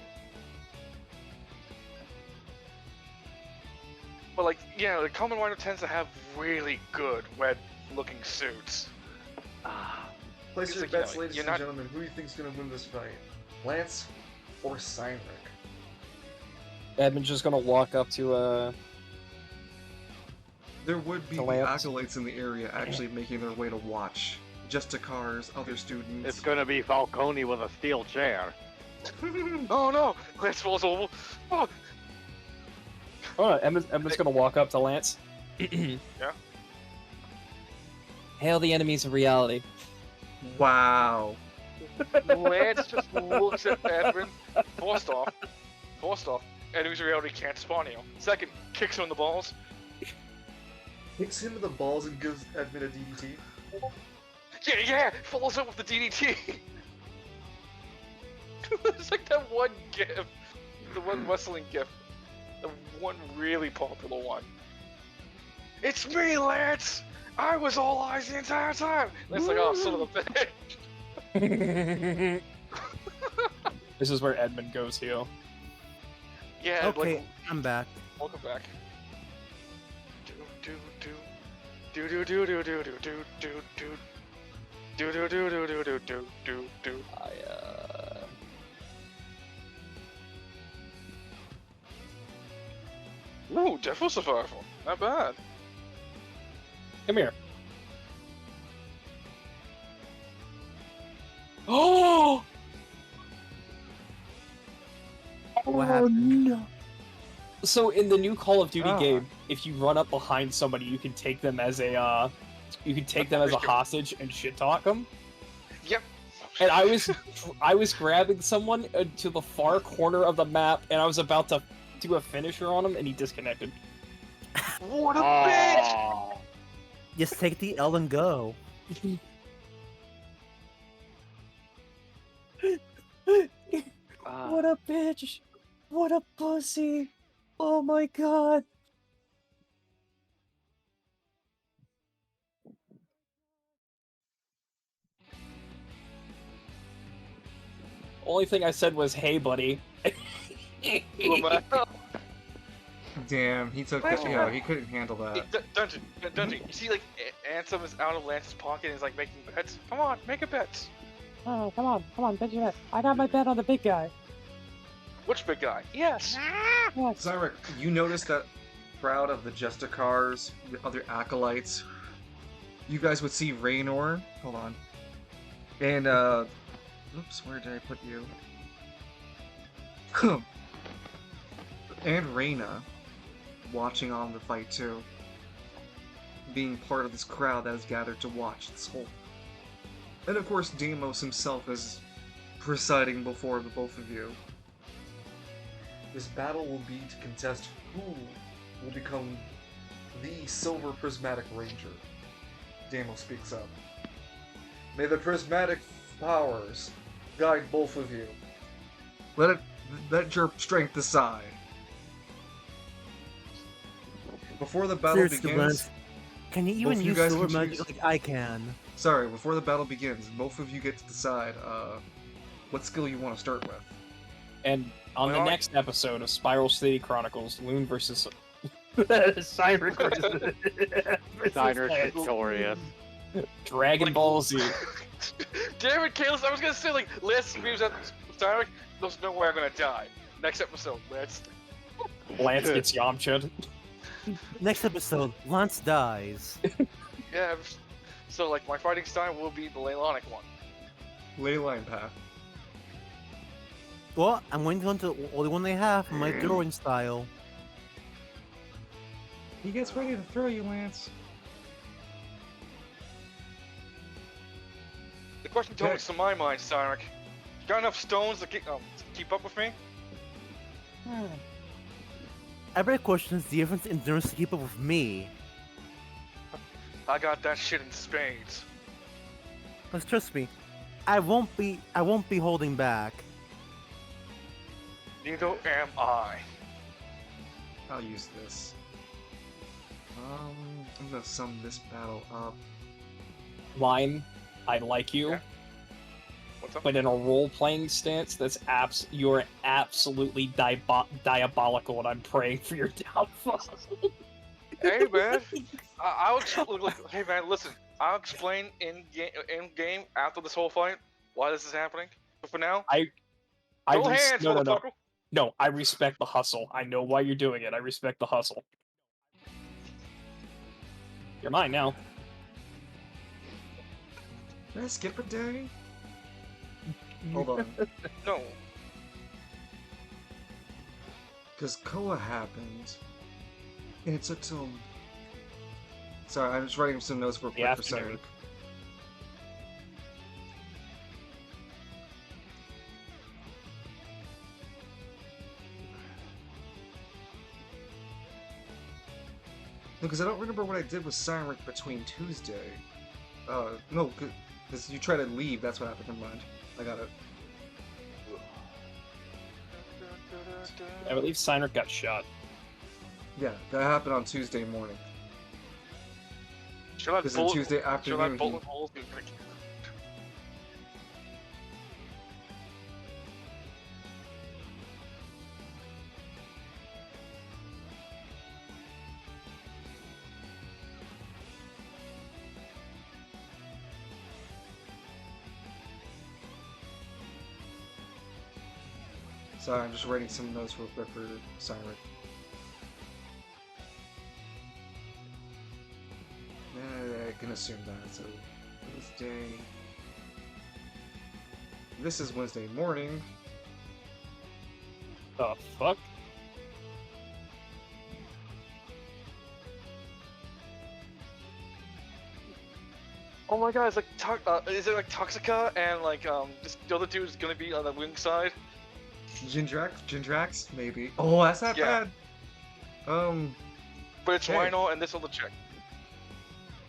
But like, yeah, the Common Rider tends to have really good red-looking suits. Place It's your like, you bets, know, ladies you're and not- gentlemen. Who do you think's gonna win this fight? Lance or Cyneric? Edmund's just gonna walk up to There would be The the Lance. acolytes in the area actually making their way to watch. Just to cars, other students. It's gonna be Falcone with a steel chair. Oh no! Lance falls over. Oh, Edmund's gonna walk up to Lance. yeah. Hail the enemies of reality. Wow. Lance just looks at Edmund. First off, enemies of reality can't spawn you. Second, kicks him in the balls. Hits him in the balls and gives Edmund a DDT. Yeah, follows up with the DDT. It's like that one gif, the one wrestling gif, the one really popular one. It's me, Lance. I was all eyes the entire time. It's like, oh, son of a bitch. This is where Edmund goes here. Yeah, Okay, like, I'm back. welcome back. Do do do do do do do do do do do. Do do do do do do do do do. Ooh, Devil Survival. Not bad. Come here. Oh! What happened? No. So in the new Call of Duty Ah. game, if you run up behind somebody, you can take them as a hostage and shit talk them. Yep. And I was grabbing someone to the far corner of the map, and I was about to do a finisher on him, and he disconnected. What a bitch! Oh, Just take the L and go. What a bitch! What a pussy! Oh my god! Only thing I said was, "Hey, buddy." Damn, he took Lance, that. Yeah, he couldn't handle that. Dungeon. You see, like, Ansem is out of Lance's pocket and is like making bets. Come on, make a bet. Oh, come on, bet your bet. I got my bet on the big guy. Which big guy? Yes. Yes. Cyneric, you notice that crowd of the Justicars, the other acolytes. You guys would see Raynor. Hold on. And oops, where did I put you? And Reyna watching on the fight too. Being part of this crowd that is gathered to watch this whole. And of course, Deimos himself is presiding before the both of you. This battle will be to contest who will become the Silver Prismatic Ranger. Deimos speaks up. May the prismatic powers guide both of you. Let your strength decide. Before the battle Seriously, begins, Lance, can you even both you use guys silver can magic choose. like I can? Sorry, before the battle begins, both of you get to decide what skill you want to start with. And on the Well, next episode of Spiral City Chronicles, Loon versus Cyneric versus Steiner's Lance. victorious. Dragon Like- Ball Z. Damn it, Kalis, I was gonna say, like, Lance screams at Cyneric, there's no way I'm gonna die. Next episode, Lance. Lance gets Yamcha'd. Next episode, Lance dies. Yeah, so, like, my fighting style will be the Leylonic one. Leyline path. Well, I'm going to go into the only one they have, my throwing style. He gets ready to throw you, Lance. The question totally comes to my mind, Cyneric. You got enough stones to keep up with me? Every question is the difference in endurance to keep up with me. I got that shit in spades. But trust me, I won't be holding back. Neither am I. I'll use this. I'm gonna sum this battle up. Line, I like you, Yeah. What's up? but in a role-playing stance, you're absolutely diabolical, and I'm praying for your downfall. Hey man, I'll hey man, listen. I'll explain in game after this whole fight why this is happening. But for now, no hands, motherfucker. No, I respect the hustle. I know why you're doing it. I respect the hustle. You're mine now. Can I skip a day? Hold on. No, Because Koa happened. And it took till... Sorry, I'm just writing some notes real quick for afternoon. Cyneric. Because I don't remember what I did with Cyneric between Tuesday. No, because you tried to leave, that's what happened. Never mind. I got it. I believe Cyneric got shot. Yeah, that happened on Tuesday morning. should I Because on Tuesday should I afternoon, bullet holes? Sorry, I'm just writing some notes real quick for Cyneric. I can assume that. So, Wednesday. This is Wednesday morning. The fuck? Oh my god, it's like is it like Toxica and like this the other dude is gonna be on the wing side? Jindrax, maybe. Oh, that's not Yeah. bad. But it's Hey. Rhino and this other chick.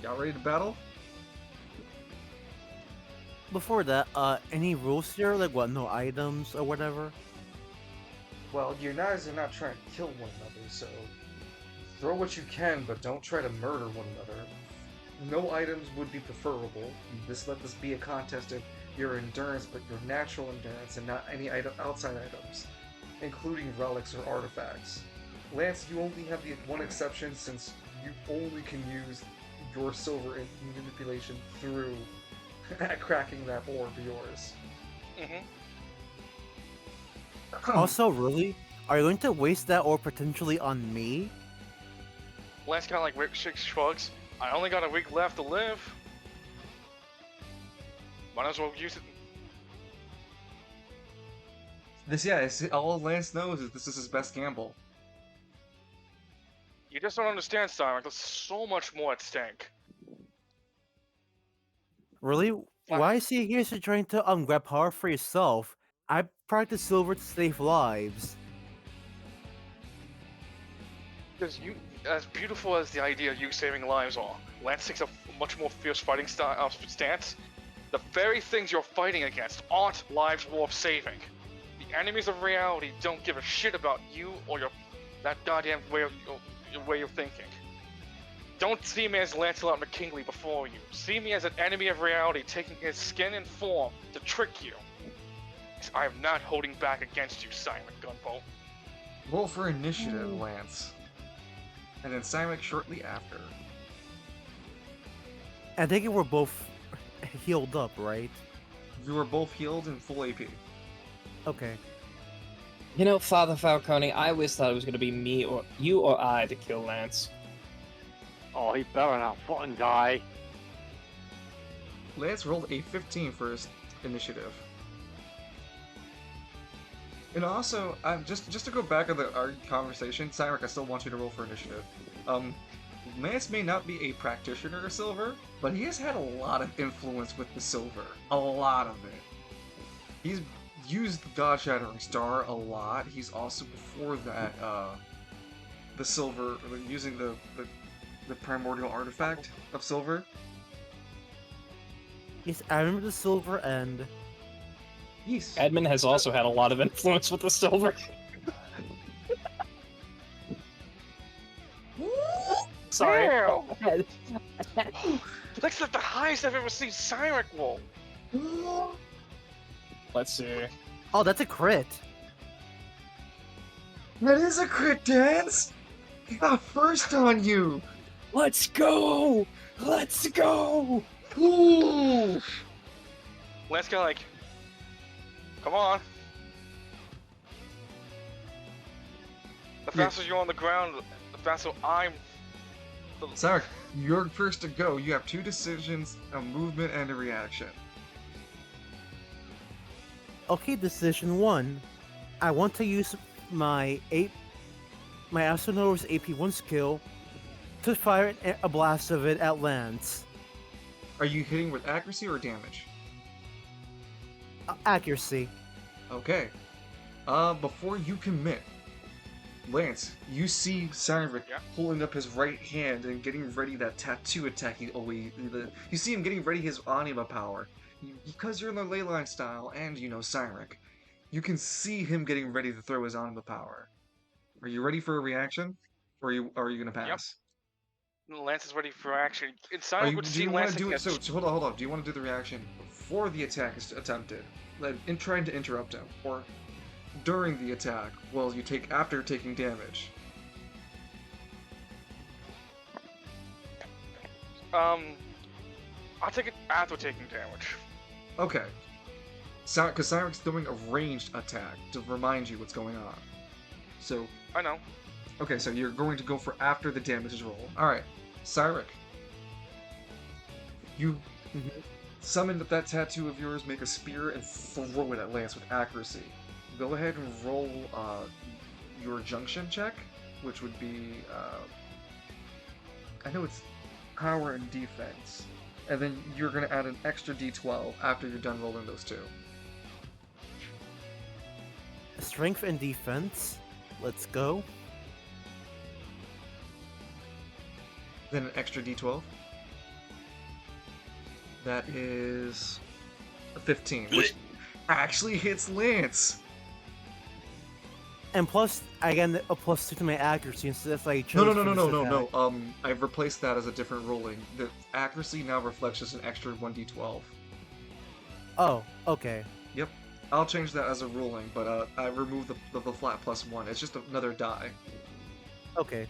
Y'all ready to battle? Before that, any rules here? Like what? No items or whatever? Well, you guys are not trying to kill one another, so throw what you can, but don't try to murder one another. No items would be preferable. Just let this be a contest of your endurance, but your natural endurance, and not any outside items, including relics or artifacts. Lance, you only have the one exception since you only can use your silver manipulation through at cracking that orb of yours. Mm-hmm. Also, really? Are you going to waste that or potentially on me? Lance kind of like shrugs. I only got a week left to live. Might as well use it. All Lance knows is this is his best gamble. You just don't understand, Cyneric. There's so much more at stake. Really? Why is he here trying to grab power for yourself? I practice silver to save lives. Because you, as beautiful as the idea of you saving lives are, Lance takes a much more fierce fighting stance. The very things you're fighting against aren't lives worth saving. The enemies of reality don't give a shit about you or that goddamn way of thinking. Don't see me as Lancelot McKinley before you. See me as an enemy of reality taking his skin and form to trick you. I am not holding back against you, Simon Gunbolt. Roll for initiative, Lance. And then Cyneric shortly after. I think we're both healed up, right? You are both healed and full AP. Okay. You know, Father Falcone, I always thought it was going to be me or you or I to kill Lance. Oh, he better not fucking die. Lance rolled a 15 for his initiative. And also, just to go back on our conversation, Cyneric, I still want you to roll for initiative. Lance may not be a practitioner of silver, but he has had a lot of influence with the silver. A lot of it. He's used the God Shattering Star a lot. He's also, before that, the silver, using the primordial artifact of silver. Yes, I remember the silver end. Yes. Edmund has also had a lot of influence with the silver. Sorry. Damn! That's like the highest I've ever seen Cyneric roll. Let's see. Oh, that's a crit. That is a crit, Dance! He got first on you! Let's go! Let's go! Ooh! Lance kind of like, come on. The faster you're on the ground, the faster I'm. Cyneric, you're first to go. You have 2 decisions, a movement, and a reaction. Okay, decision 1. I want to use my Astronover's AP1 skill to fire a blast of it at Lance. Are you hitting with accuracy or damage? Accuracy. Okay. Before you commit, Lance, you see Cyneric pulling up his right hand and getting ready that tattoo attack you see him getting ready his anima power. Because you're in the ley line style and you know Cyneric, you can see him getting ready to throw his anima power. Are you ready for a reaction? Or are you gonna pass? Yep. Lance is ready for action. And Do Cyneric would see you want Lance to do it? taking So hold on. Do you want to do the reaction before the attack is attempted, like in trying to interrupt him, or during the attack, after taking damage? I'll take it after taking damage. Okay. Because Cynic's doing a ranged attack to remind you what's going on. So. I know. Okay, so you're going to go for after the damage roll. Alright. Cyric. You summon that tattoo of yours, make a spear, and throw it at Lance with accuracy. Go ahead and roll your junction check, which would be, I know it's power and defense. And then you're going to add an extra d12 after you're done rolling those 2. Strength and defense. Let's go. Then an extra d12. That is a 15, which actually hits Lance. And plus, I get a +2 to my accuracy instead of like chose for this attack. No. I've replaced that as a different rolling. The accuracy now reflects just an extra 1d12. Oh, okay. Yep. I'll change that as a ruling, but I removed the flat +1. It's just another die. Okay.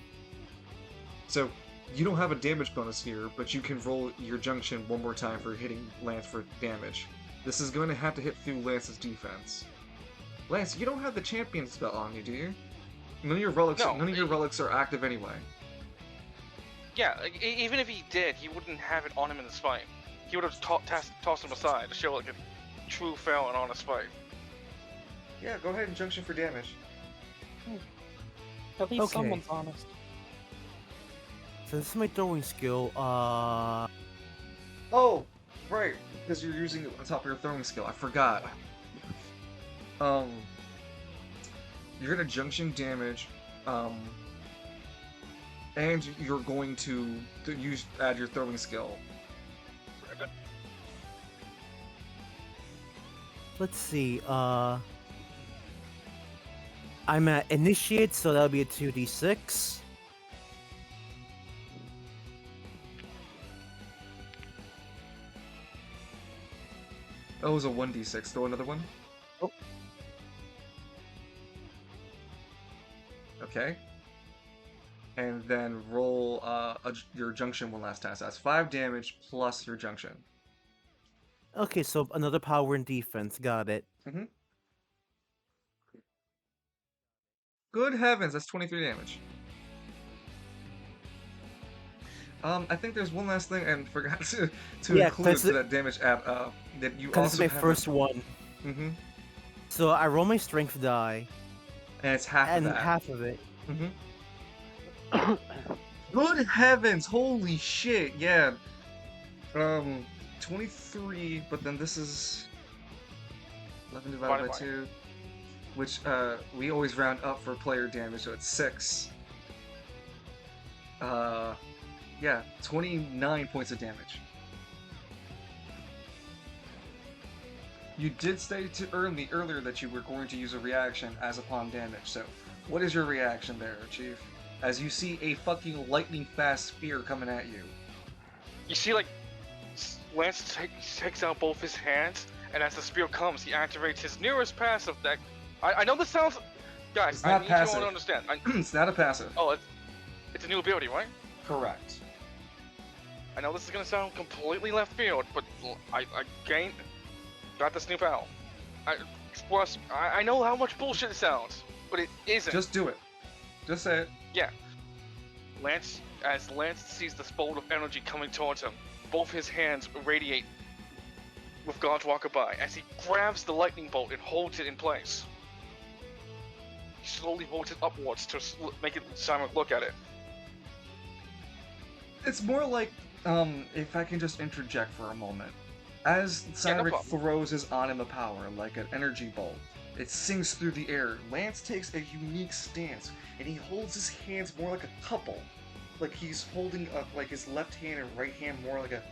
So You don't have a damage bonus here, but you can roll your junction one more time for hitting Lance for damage. This is going to have to hit through Lance's defense. Lance, you don't have the champion spell on you, do you? None of your relics are active anyway. Yeah, even if he did, he wouldn't have it on him in this fight. He would have tossed him aside to show like a true fair and honest fight. Yeah, go ahead and junction for damage. At least Okay. someone's honest. So this is my throwing skill. Oh, right, because you're using it on top of your throwing skill. I forgot. You're gonna junction damage, and you're going to add your throwing skill. Let's see. I'm at initiate, so that'll be a 2d6. That was a 1d6. Throw another one. Oh. Okay. And then roll your junction one last time. So that's 5 damage plus your junction. Okay, so another power and defense. Got it. Mm-hmm. Good heavens, that's 23 damage. I think there's one last thing and forgot to Yeah, include that's for that damage app that you Because also it's my have first one. Mm-hmm. So I roll my strength die, And it's half and of that. half of it. Mm-hmm. Good heavens, holy shit, yeah. 23, but then this is 11 divided by 2, which we always round up for player damage, so it's 6. Yeah, 29 points of damage. You did say earlier that you were going to use a reaction as upon damage, so what is your reaction there, Chief? As you see a fucking lightning fast spear coming at you. You see, like, Lance takes out both his hands, and as the spear comes, he activates his nearest passive that... I know this sounds... Guys, It's I not need passive. you to understand. It's not a passive. Oh, it's a new ability, right? Correct. I know this is gonna sound completely left field, but I got this new power. I know how much bullshit it sounds, but it isn't. Just do it. Just say it. Yeah. As Lance sees this bolt of energy coming towards him, both his hands radiate with God's walker by as he grabs the lightning bolt and holds it in place. He slowly holds it upwards to make it Cyneric look at it. It's more like, if I can just interject for a moment. As Yeah, no Cyneric problem. throws his anima power like an energy bolt, it sings through the air. Lance takes a unique stance, and he holds his hands more like a couple. Like he's holding like his left hand and right hand more like a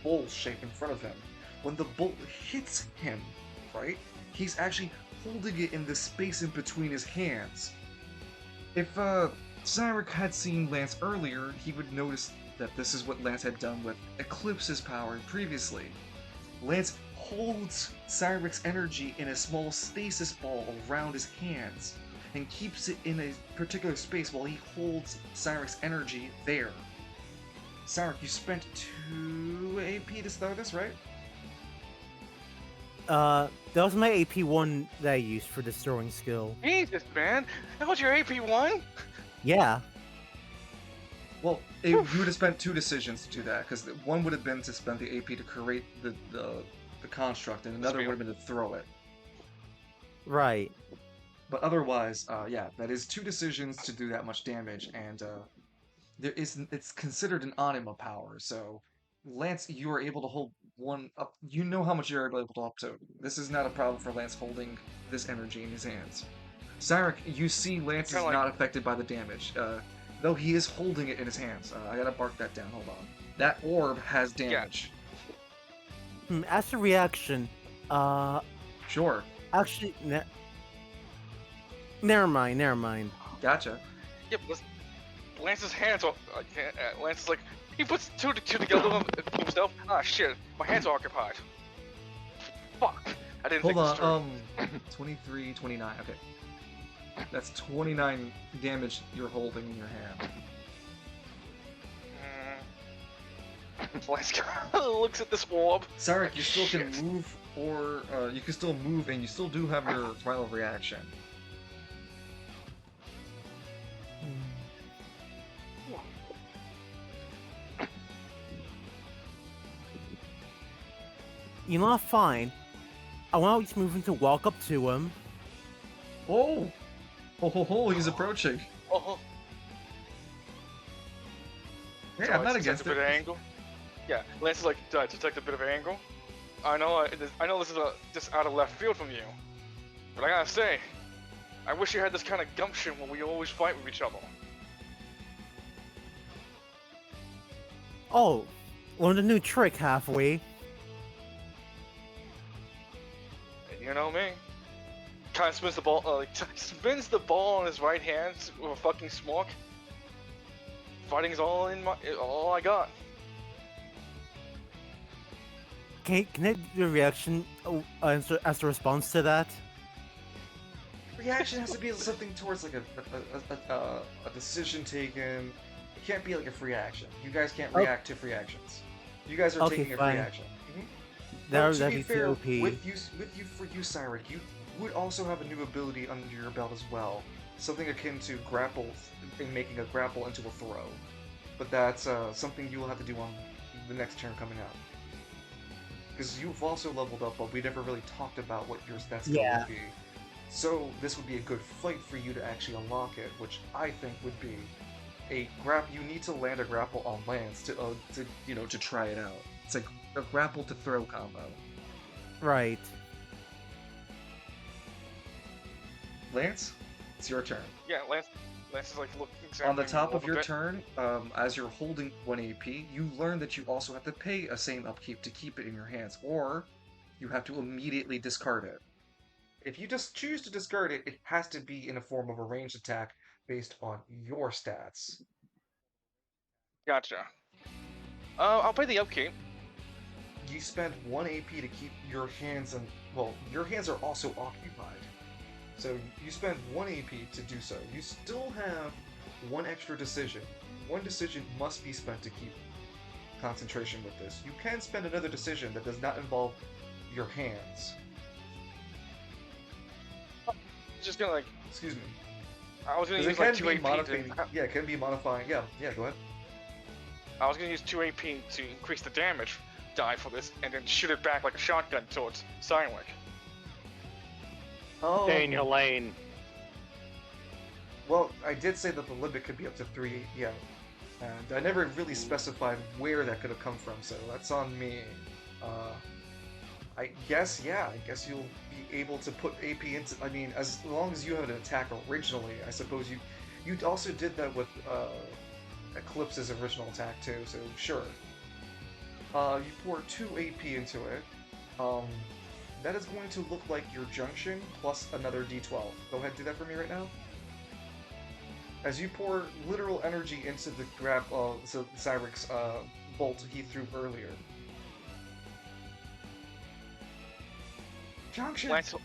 bowl shape in front of him. When the bolt hits him, right, he's actually holding it in the space in between his hands. If Cyneric had seen Lance earlier, he would notice that this is what Lance had done with Eclipse's power previously. Lance holds Cynic's energy in a small stasis ball around his hands, and keeps it in a particular space while he holds Cynic's energy there. Cynic, you spent 2 AP to start this, right? That was my AP1 that I used for this throwing skill. Jesus, man, that was your AP1? Yeah. Well, you would have spent 2 decisions to do that, because one would have been to spend the AP to create the construct, and another would have been to throw it. Right. But otherwise, yeah, that is 2 decisions to do that much damage, and it's considered an anima power. So, Lance, you are able to hold one up. You know how much you're able to up to. This is not a problem for Lance holding this energy in his hands. Cyneric, you see Lance is not affected by the damage, though he is holding it in his hands. I gotta mark that down. Hold on. That orb has damage. As a reaction, Sure. actually, never mind. Gotcha. Yeah, but Lance's hands are... Lance is like... He puts 2 together himself. Ah, shit. My hands are occupied. Fuck. I didn't Hold think this on, through. 23, 29, okay. That's 29 damage you're holding in your hand. Lance looks at this orb. Cyneric, you still can move, or you can still move, and you still do have your final reaction. You know what? Fine. I want to just move to walk up to him. Oh! Oh, he's approaching. Oh, Hey, so I'm I not detect against a bit it. of angle. Yeah, Lance is like, do I detect a bit of angle? I know this is just out of left field from you, but I gotta say, I wish you had this kind of gumption when we always fight with each other. Oh, learned a new trick halfway. You know me. Kind of spins the ball, spins the ball on his right hand with a fucking smoke. Fighting's all I got. Can I do a reaction as a response to that? Reaction has to be something towards like a decision taken. It can't be like a free action. You guys can't react to free actions. You guys are Okay, taking a fine. free action. That'd be be fair, OP. with you, Cyneric, you would also have a new ability under your belt as well. Something akin to grapple, in making a grapple into a throw. But that's something you will have to do on the next turn coming out. Because you've also leveled up, but we never really talked about what your stats skill Yeah. would be. So this would be a good fight for you to actually unlock it, which I think would be a You need to land a grapple on Lance to try it out. It's like a grapple to throw combo. Right. Lance, it's your turn. Yeah, Lance is like looking On the examining top of orb a your bit. turn, as you're holding 1 AP, you learn that you also have to pay a same upkeep to keep it in your hands, or you have to immediately discard it. If you just choose to discard it, it has to be in a form of a ranged attack based on your stats. Gotcha. I'll pay the upkeep. You spend 1 AP to keep your hands your hands are also occupied. So you spend 1 AP to do so. You still have 1 extra decision. 1 decision must be spent to keep concentration with this. You can spend another decision that does not involve your hands. Just gonna like, Excuse me. I was gonna Because it use like can 2 be AP modifying. Yeah, it can be modifying. Yeah, go ahead. I was gonna use 2 AP to increase the damage die for this, and then shoot it back like a shotgun towards Cyneric. Oh. Stay in your lane. Well, I did say that the limit could be up to 3, yeah. And I never really specified where that could have come from, so that's on me. I guess you'll be able to put AP into... I mean, as long as you have an attack originally, I suppose you also did that with Eclipse's original attack too, so sure. You pour 2 AP into it. That is going to look like your junction plus another D12. Go ahead and do that for me right now. As you pour literal energy into the Cyrex bolt he threw earlier. Junction! Lance,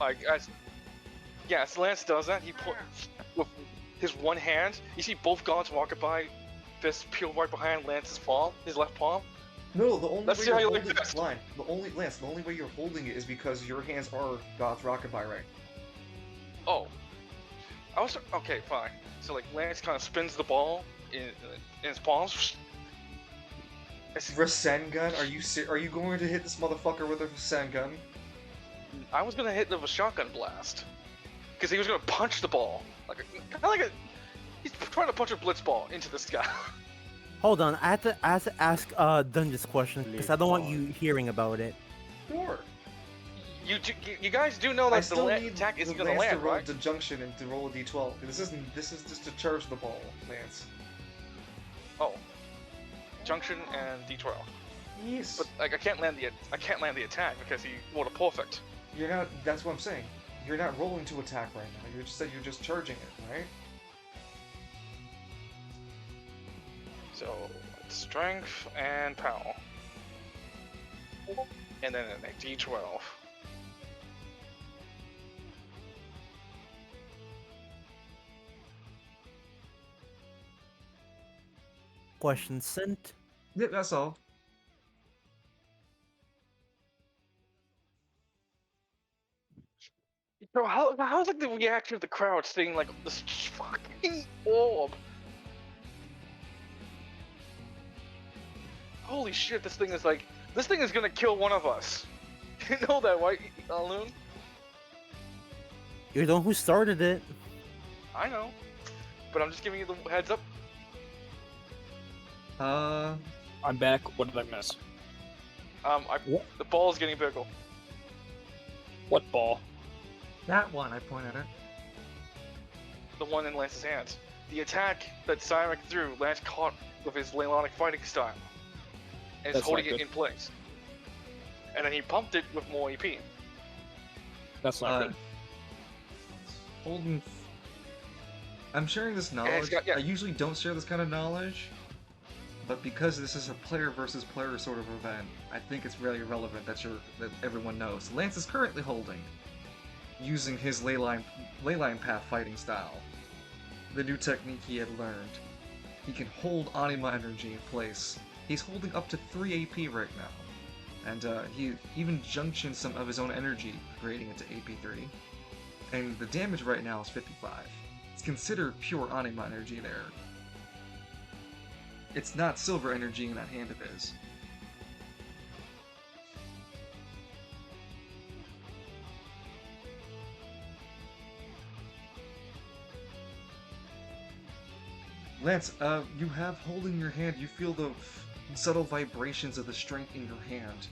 yes, Lance does that. He put with his one hand. You see both guards walking by, fist peeled right behind Lance's palm, his left palm. No, the only Let's way see how you're you like holding this. the only way you're holding it is because your hands are God's rocket by right. Oh, okay, fine. So like Lance kind of spins the ball in his palms. Rasengan? Are you going to hit this motherfucker with a Rasengan? I was gonna hit him with a shotgun blast because he was gonna punch the ball he's trying to punch a blitz ball into this guy. Hold on, I have to ask Dun this question because I don't want you hearing about it. Sure. You guys do know I that the still need attack isn't the gonna Lance to land, roll right? the junction and to roll a d12. This is just to charge the ball, Lance. Oh, junction and D12. Yes. But like I can't land the attack because he rolled a perfect. You're not. That's what I'm saying. You're not rolling to attack right now. You just said you're just charging it, right? So strength and power, and then a D12. Question sent. Yep, that's all. Bro, how's like the reaction of the crowd seeing like this fucking orb? Holy shit, this thing is gonna kill one of us. You know that, right, Loon? You're the one who started it. I know, but I'm just giving you the heads up. I'm back. What did I miss? What? The ball is getting bigger. What ball? That one, I point at it. The one in Lance's hands. The attack that Cyneric threw, Lance caught with his Leylonic fighting style. And is That's holding not it good. in place. And then he pumped it with more EP. That's not good. Holden. I'm sharing this knowledge. yeah. I usually don't share this kind of knowledge, but because this is a player versus player sort of event, I think it's really relevant that everyone knows. Lance is currently holding, using his Leyline Path fighting style, the new technique he had learned. He can hold Anima energy in place. He's holding up to 3 AP right now, and he even junctioned some of his own energy, creating it to AP3. And the damage right now is 55. It's considered pure Anima energy there. It's not silver energy in that hand of his. Lance, you have holding your hand, you feel the subtle vibrations of the strength in your hand.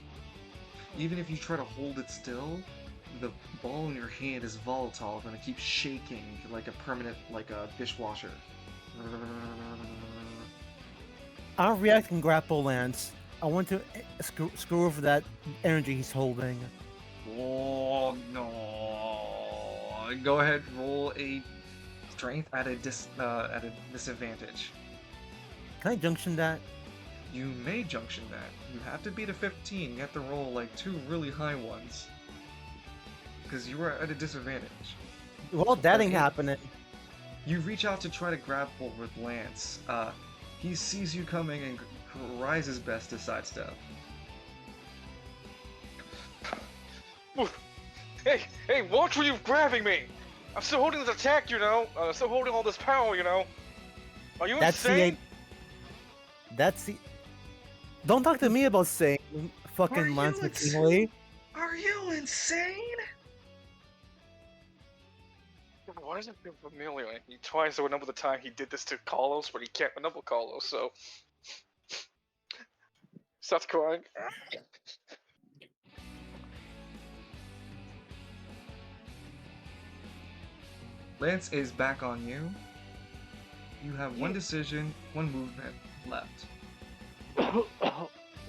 Even if you try to hold it still, the ball in your hand is volatile and it keeps shaking like a dishwasher. I'll react and grapple Lance. I want to screw over that energy he's holding. Oh no! Go ahead, roll a strength at a disadvantage. Can I junction that? You may junction that. You have to beat a 15. You have to roll like 2 really high ones. Because you are at a disadvantage. Well, that ain't happening. You reach out to try to grapple with Lance. He sees you coming and tries his best to sidestep. Hey, watch where you're grabbing me! I'm still holding this attack, you know? I'm still holding all this power, you know? Are you insane? That's the... Don't talk to me about saying fucking Lance McKinley. Are you insane? Why does it feel familiar? He tries to remember the time he did this to Carlos, but he can't remember Carlos, so... Starts crying. Lance is back on you. You have one decision, one movement left.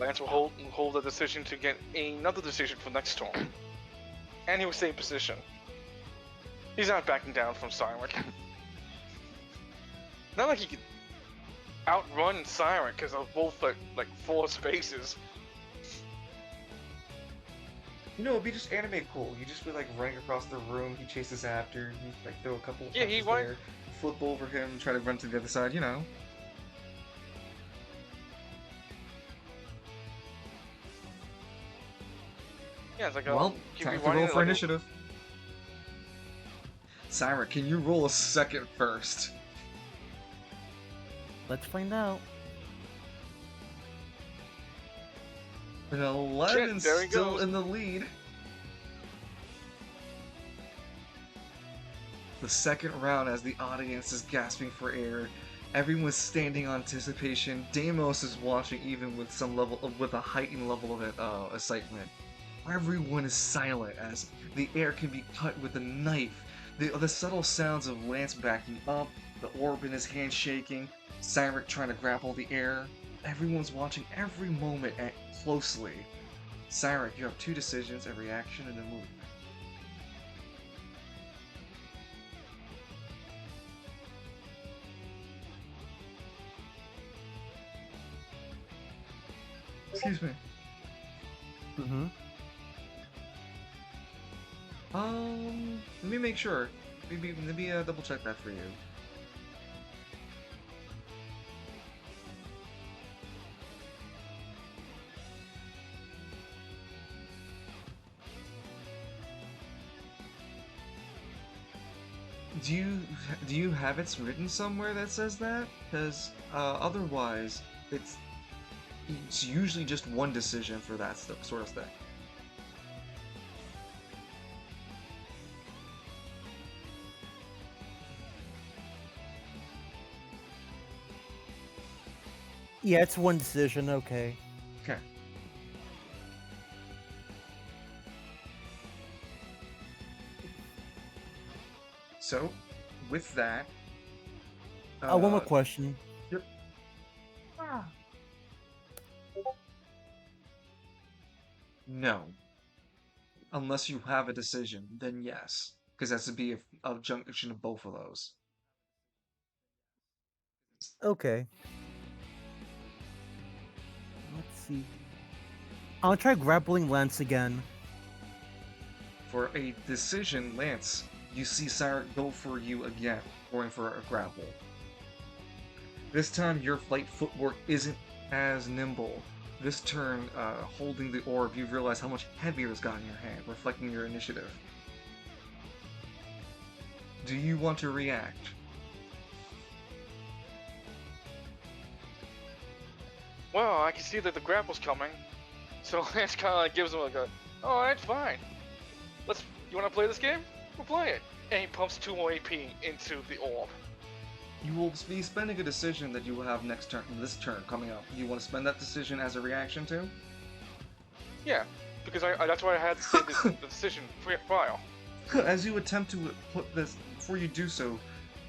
Lance will hold the decision to get another decision for next turn. And he will stay in position. He's not backing down from Cyneric. Not like he could outrun Cyneric because they're both like 4 spaces. You know, it'd be just anime cool. You just be like running across the room, he chases after, you like throw a couple of punches there, flip over him, try to run to the other side, you know. Yeah, it's like well, time to roll for initiative. Cyneric, can you roll a second first? Let's find out. An 11 still in the lead. The second round, as the audience is gasping for air, everyone's standing on anticipation. Deimos is watching, even with with a heightened level of excitement. Everyone is silent as the air can be cut with a knife. The subtle sounds of Lance backing up, the orb in his hand shaking, Cyneric trying to grapple the air. Everyone's watching every moment closely. Cyneric, you have 2 decisions, a reaction and a movement. Excuse me. Mm-hmm. Let me make sure. Let me double check that for you. do you have it written somewhere that says that? Because otherwise, it's usually just one decision for that sort of thing. Yeah, it's one decision. Okay. Okay. So, with that, One more question. Yep. No, unless you have a decision, then yes, because that's to be a junction of both of those. Okay. Let's see. I'll try grappling Lance again. For a decision, Lance, you see Cyneric go for you again, going for a grapple. This time, your flight footwork isn't as nimble. This turn, holding the orb, you realize how much heavier it's got in your hand, reflecting your initiative. Do you want to react? Well, I can see that the grapple's coming, so Lance kind of like gives him like a, "All right, fine. You want to play this game? We'll play it." And he pumps 2 more AP into the orb. You will be spending a decision that you will have this turn coming up. You want to spend that decision as a reaction to? Yeah, because that's why I had to say the decision file. As you attempt to put this, before you do so,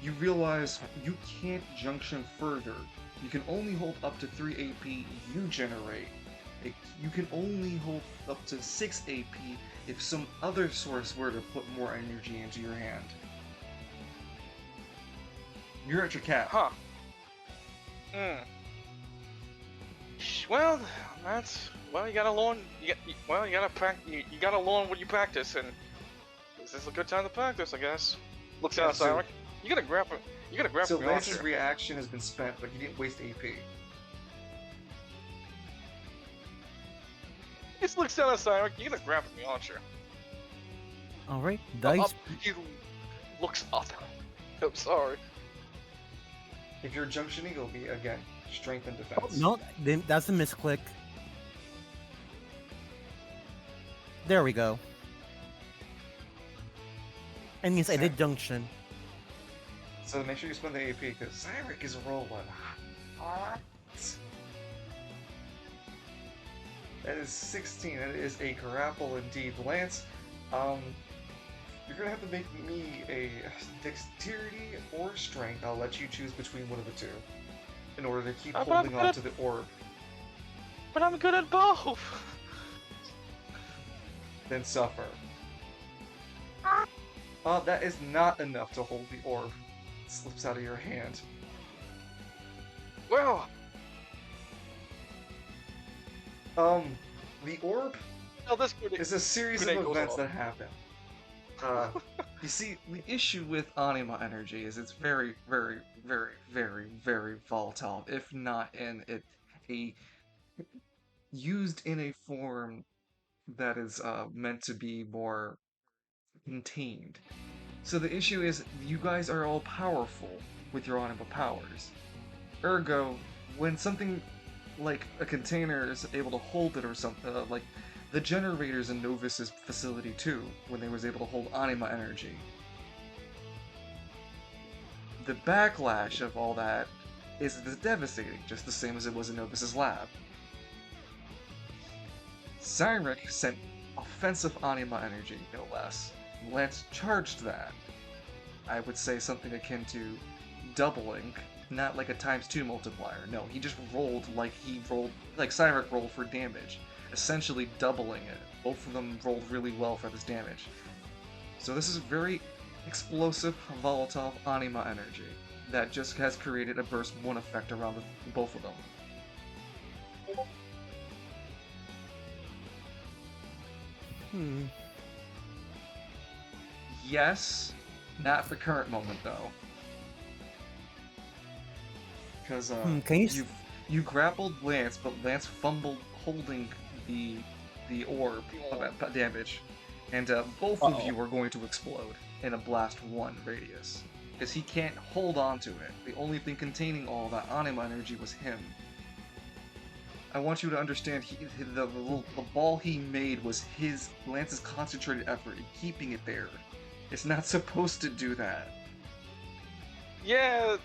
you realize you can't junction further. You can only hold up to 3 AP you generate. You can only hold up to 6 AP if some other source were to put more energy into your hand. You're at your cap. Huh. Well, you gotta learn. You gotta learn what you practice, and this is a good time to practice, I guess. Looks out, so- Cyneric. You gotta grab it. You gotta grab So me Lance's on reaction has been spent, but he didn't waste AP. Just looks down at Cyneric. You gotta grab me, aren't you? All right. Dice. He looks up. I'm sorry. If you're junctioning, it'll be, again, strength and Oh, defense. no, that's a misclick. There we go. And yes, I did junction. So make sure you spend the AP, because Cyneric is rolling hot. That is 16. That is a grapple indeed. Lance, you're gonna have to make me a dexterity or strength. I'll let you choose between one of the two in order to keep But holding I'm on good to the orb. But I'm good at both. Then suffer. That is not enough to hold the orb. It slips out of your hand. Well, The orb this is a series of grenade goes events off. that happen. You see, the issue with anima energy is it's very, very, very, very, very volatile, if not in used in a form that is meant to be more contained. So the issue is you guys are all powerful with your anima powers. Ergo, when something like a container is able to hold it or something, like the generators in Novus's facility too, when they was able to hold anima energy. The backlash of all that is devastating, just the same as it was in Novus's lab. Cyneric sent offensive anima energy, no less. Lance charged that. I would say something akin to doubling, not like a ×2 multiplier. No, he just rolled like Cyneric rolled for damage, essentially doubling it. Both of them rolled really well for this damage. So this is very explosive, volatile anima energy that just has created a burst 1 effect around both of them. Yes, not at the current moment though. Because you grappled Lance, but Lance fumbled holding the orb of damage. And both of Uh-oh. you are going to explode in a blast 1 radius. Because he can't hold on to it. The only thing containing all that anima energy was him. I want you to understand the ball he made was Lance's concentrated effort in keeping it there. It's not supposed to do that. Yeah,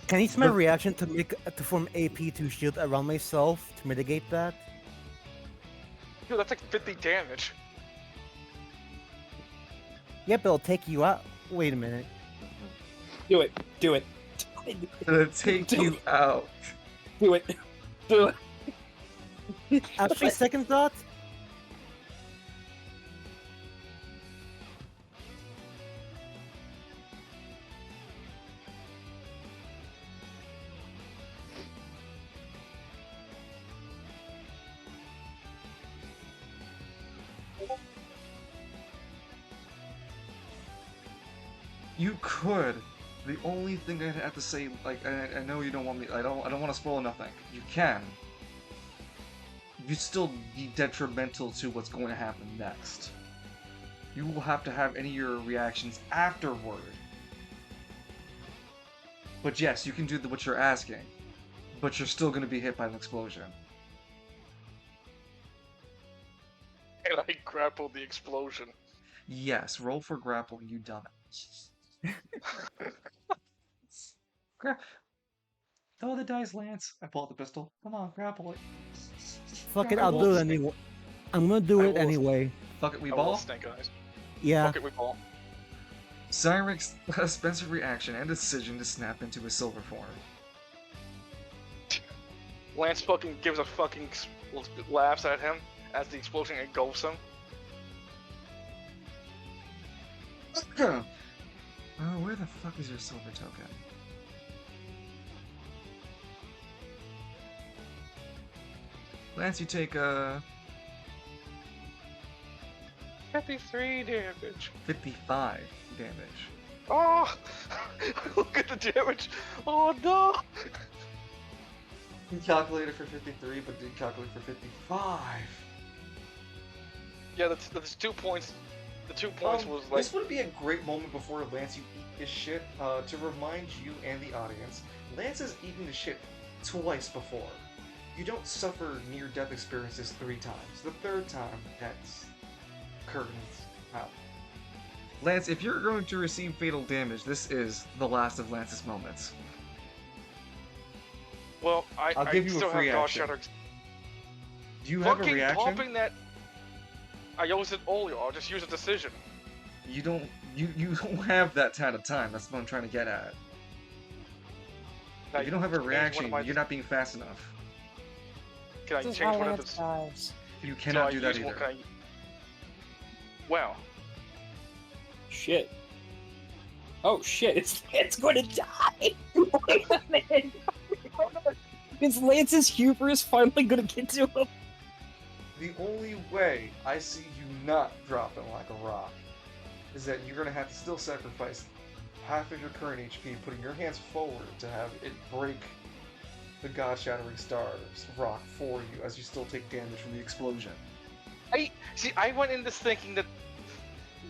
Can you see my reaction to form AP to shield around myself to mitigate that? dude, that's like 50 damage. Yep, it'll take you out. Wait a minute. Do it. Do it. To take Do you it. out. Do it. Do it. Actually, second thought. You could. The only thing I'd have to say, like, I know you don't want me. I don't want to spoil nothing. You can. You'd still be detrimental to what's going to happen next. You will have to have any of your reactions afterward. But yes, you can do what you're asking. But you're still going to be hit by an explosion. And I grappled the explosion. Yes, roll for grapple, you dumbass. Throw the dice, Lance. I pull out the pistol. Come on, grapple it. Fuck it, I I'll will do it snake- anyway. I'm gonna do I it will- anyway. Fuck it, we I will ball. snake eyes. Yeah. Fuck it, we ball. Cynic's Spencer reaction and decision to snap into his silver form. Lance fucking gives a fucking laughs at him as the explosion engulfs him. Where the fuck is your silver token? Lance, you take 53 damage. 55 damage. Oh! Look at the damage! Oh no! He calculated for 53, but did calculate for 55. Yeah, that's 2 points. The 2 points was like. This would be a great moment before Lance, you eat this shit, to remind you and the audience, Lance has eaten the shit twice before. You don't suffer near-death experiences 3 times. The third time, that's curtains out. Lance, if you're going to receive fatal damage, this is the last of Lance's moments. Well, I'll give you a still free have God action. Shatter. Do you have a Fucking reaction? popping that. I used it earlier. I'll just use a decision. You don't have that kind of time. That's what I'm trying to get at. Can If you don't have a change one reaction, of my- you're not being fast enough. Can I This is change how one of Lance the? dies. You So cannot I do that use one- either. can I- Wow. Shit. Oh shit, it's gonna die! Wait a minute! Is Lance's hubris finally gonna get to him? The only way I see you not dropping like a rock is that you're gonna have to still sacrifice half of your current HP, putting your hands forward to have it break the God-Shattering Stars rock for you as you still take damage from the explosion. I went in this thinking that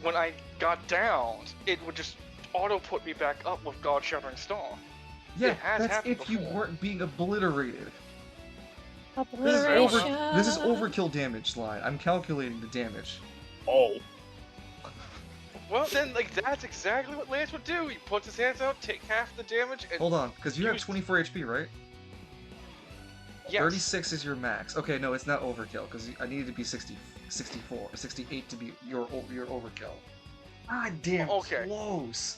when I got downed, it would just auto put me back up with God Shattering Star. Yeah, It has that's happened if you before. weren't being obliterated. This is, Obliteration. this is overkill damage slide. I'm calculating the damage. Oh. Well, then, like, that's exactly what Lance would do. He puts his hands out, take half the damage, and Hold on, because you have Use- 24 HP, right? yes. 36 is your max. Okay, no, it's not overkill, because I needed to be 64, 68 to be your overkill. Ah, damn, Okay. close.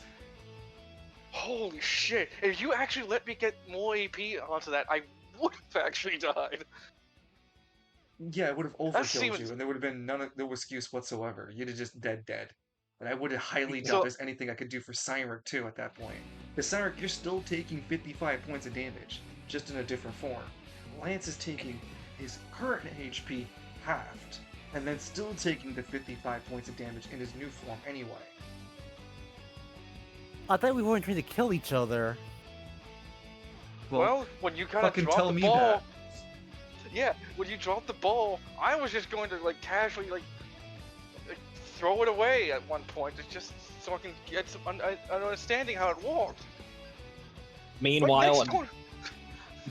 Holy shit! If you actually let me get more AP onto that, I would have actually died. Yeah, it would have That overkilled seems- you, and there would have been no excuse whatsoever. You'd have just dead. And I would have highly So- doubt there's anything I could do for Cyneric too at that point. Because Cyneric, you're still taking 55 points of damage, just in a different form. Lance is taking his current HP halved, and then still taking the 55 points of damage in his new form anyway. I thought we weren't trying to kill each other. Well, when you kind of fucking drop tell the me ball, that. Yeah, when you dropped the ball, I was just going to like casually like throw it away at one point. It's just so I can get some an understanding how it worked. But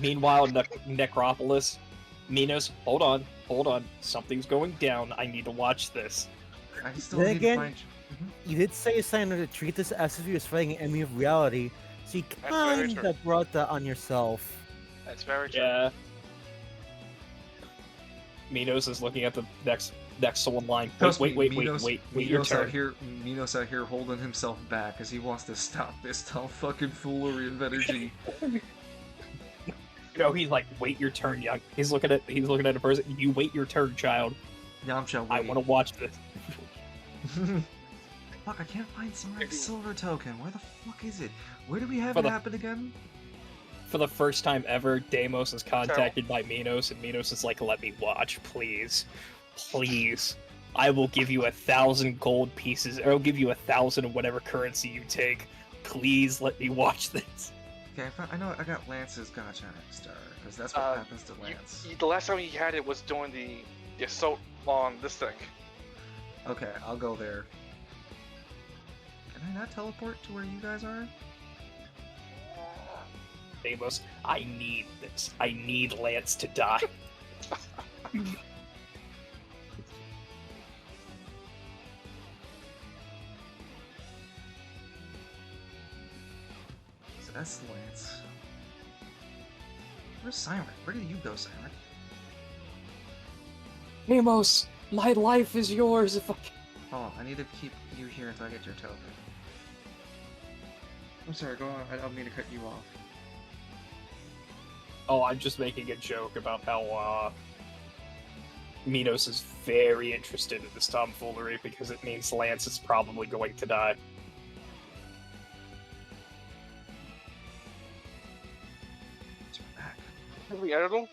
Meanwhile, next one, Necropolis, Minos, hold on, something's going down. I need to watch this. I still Then need to again, find. you did say, Simon, to treat this as if you was fighting an enemy of reality, so you That's very kind true. of brought that on yourself. that's very true. Yeah. Minos is looking at the next one line. Trust Wait, me, wait, your Minos turn. Minos out here holding himself back because he wants to stop this fucking foolery of energy. You know, he's like, wait your turn, young. He's looking at a person. You wait your turn, child. Yamcha, wait. I want to watch this. Fuck, I can't find Cyneric's silver token. Where the fuck is it? Where do we have For it the- happen again? For the first time ever, Deimos is contacted by Minos, and Minos is like, let me watch, please. Please. I will give you 1,000 gold pieces, or I'll give you 1,000 of whatever currency you take. Please let me watch this. Okay, I know I got Lance's Gotcha Star, because that's what happens to Lance. The last time he had it was during the assault on this thing. Okay, I'll go there. Can I not teleport to where you guys are? Deimos, I need this. I need Lance to die. So that's Lance. Where's Cyric? Where did you go, Cyric? Deimos, my life is yours if I... Oh, I need to keep you here until I get your token. I'm sorry, go on. I don't mean to cut you off. Oh, I'm just making a joke about how, Minos is very interested in this tomfoolery because it means Lance is probably going to die. Turn back. Have we edited them?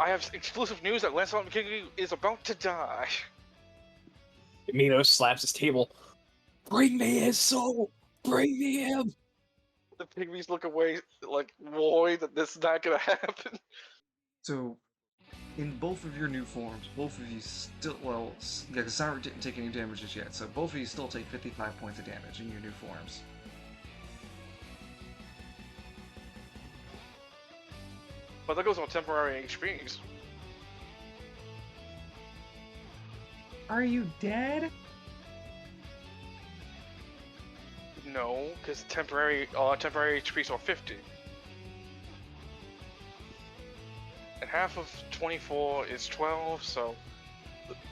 I have exclusive news that Lancelot McKinney is about to die. Minos slaps his table. Bring me his soul! Bring me him! The pygmies look away like, boy, that this is not gonna happen. So, in both of your new forms, both of you still, well, yeah, because Cyric didn't take any damages yet, so both of you still take 55 points of damage in your new forms. But that goes on temporary HPs. Are you dead? No, because temporary HPs are 50. And half of 24 is 12, so...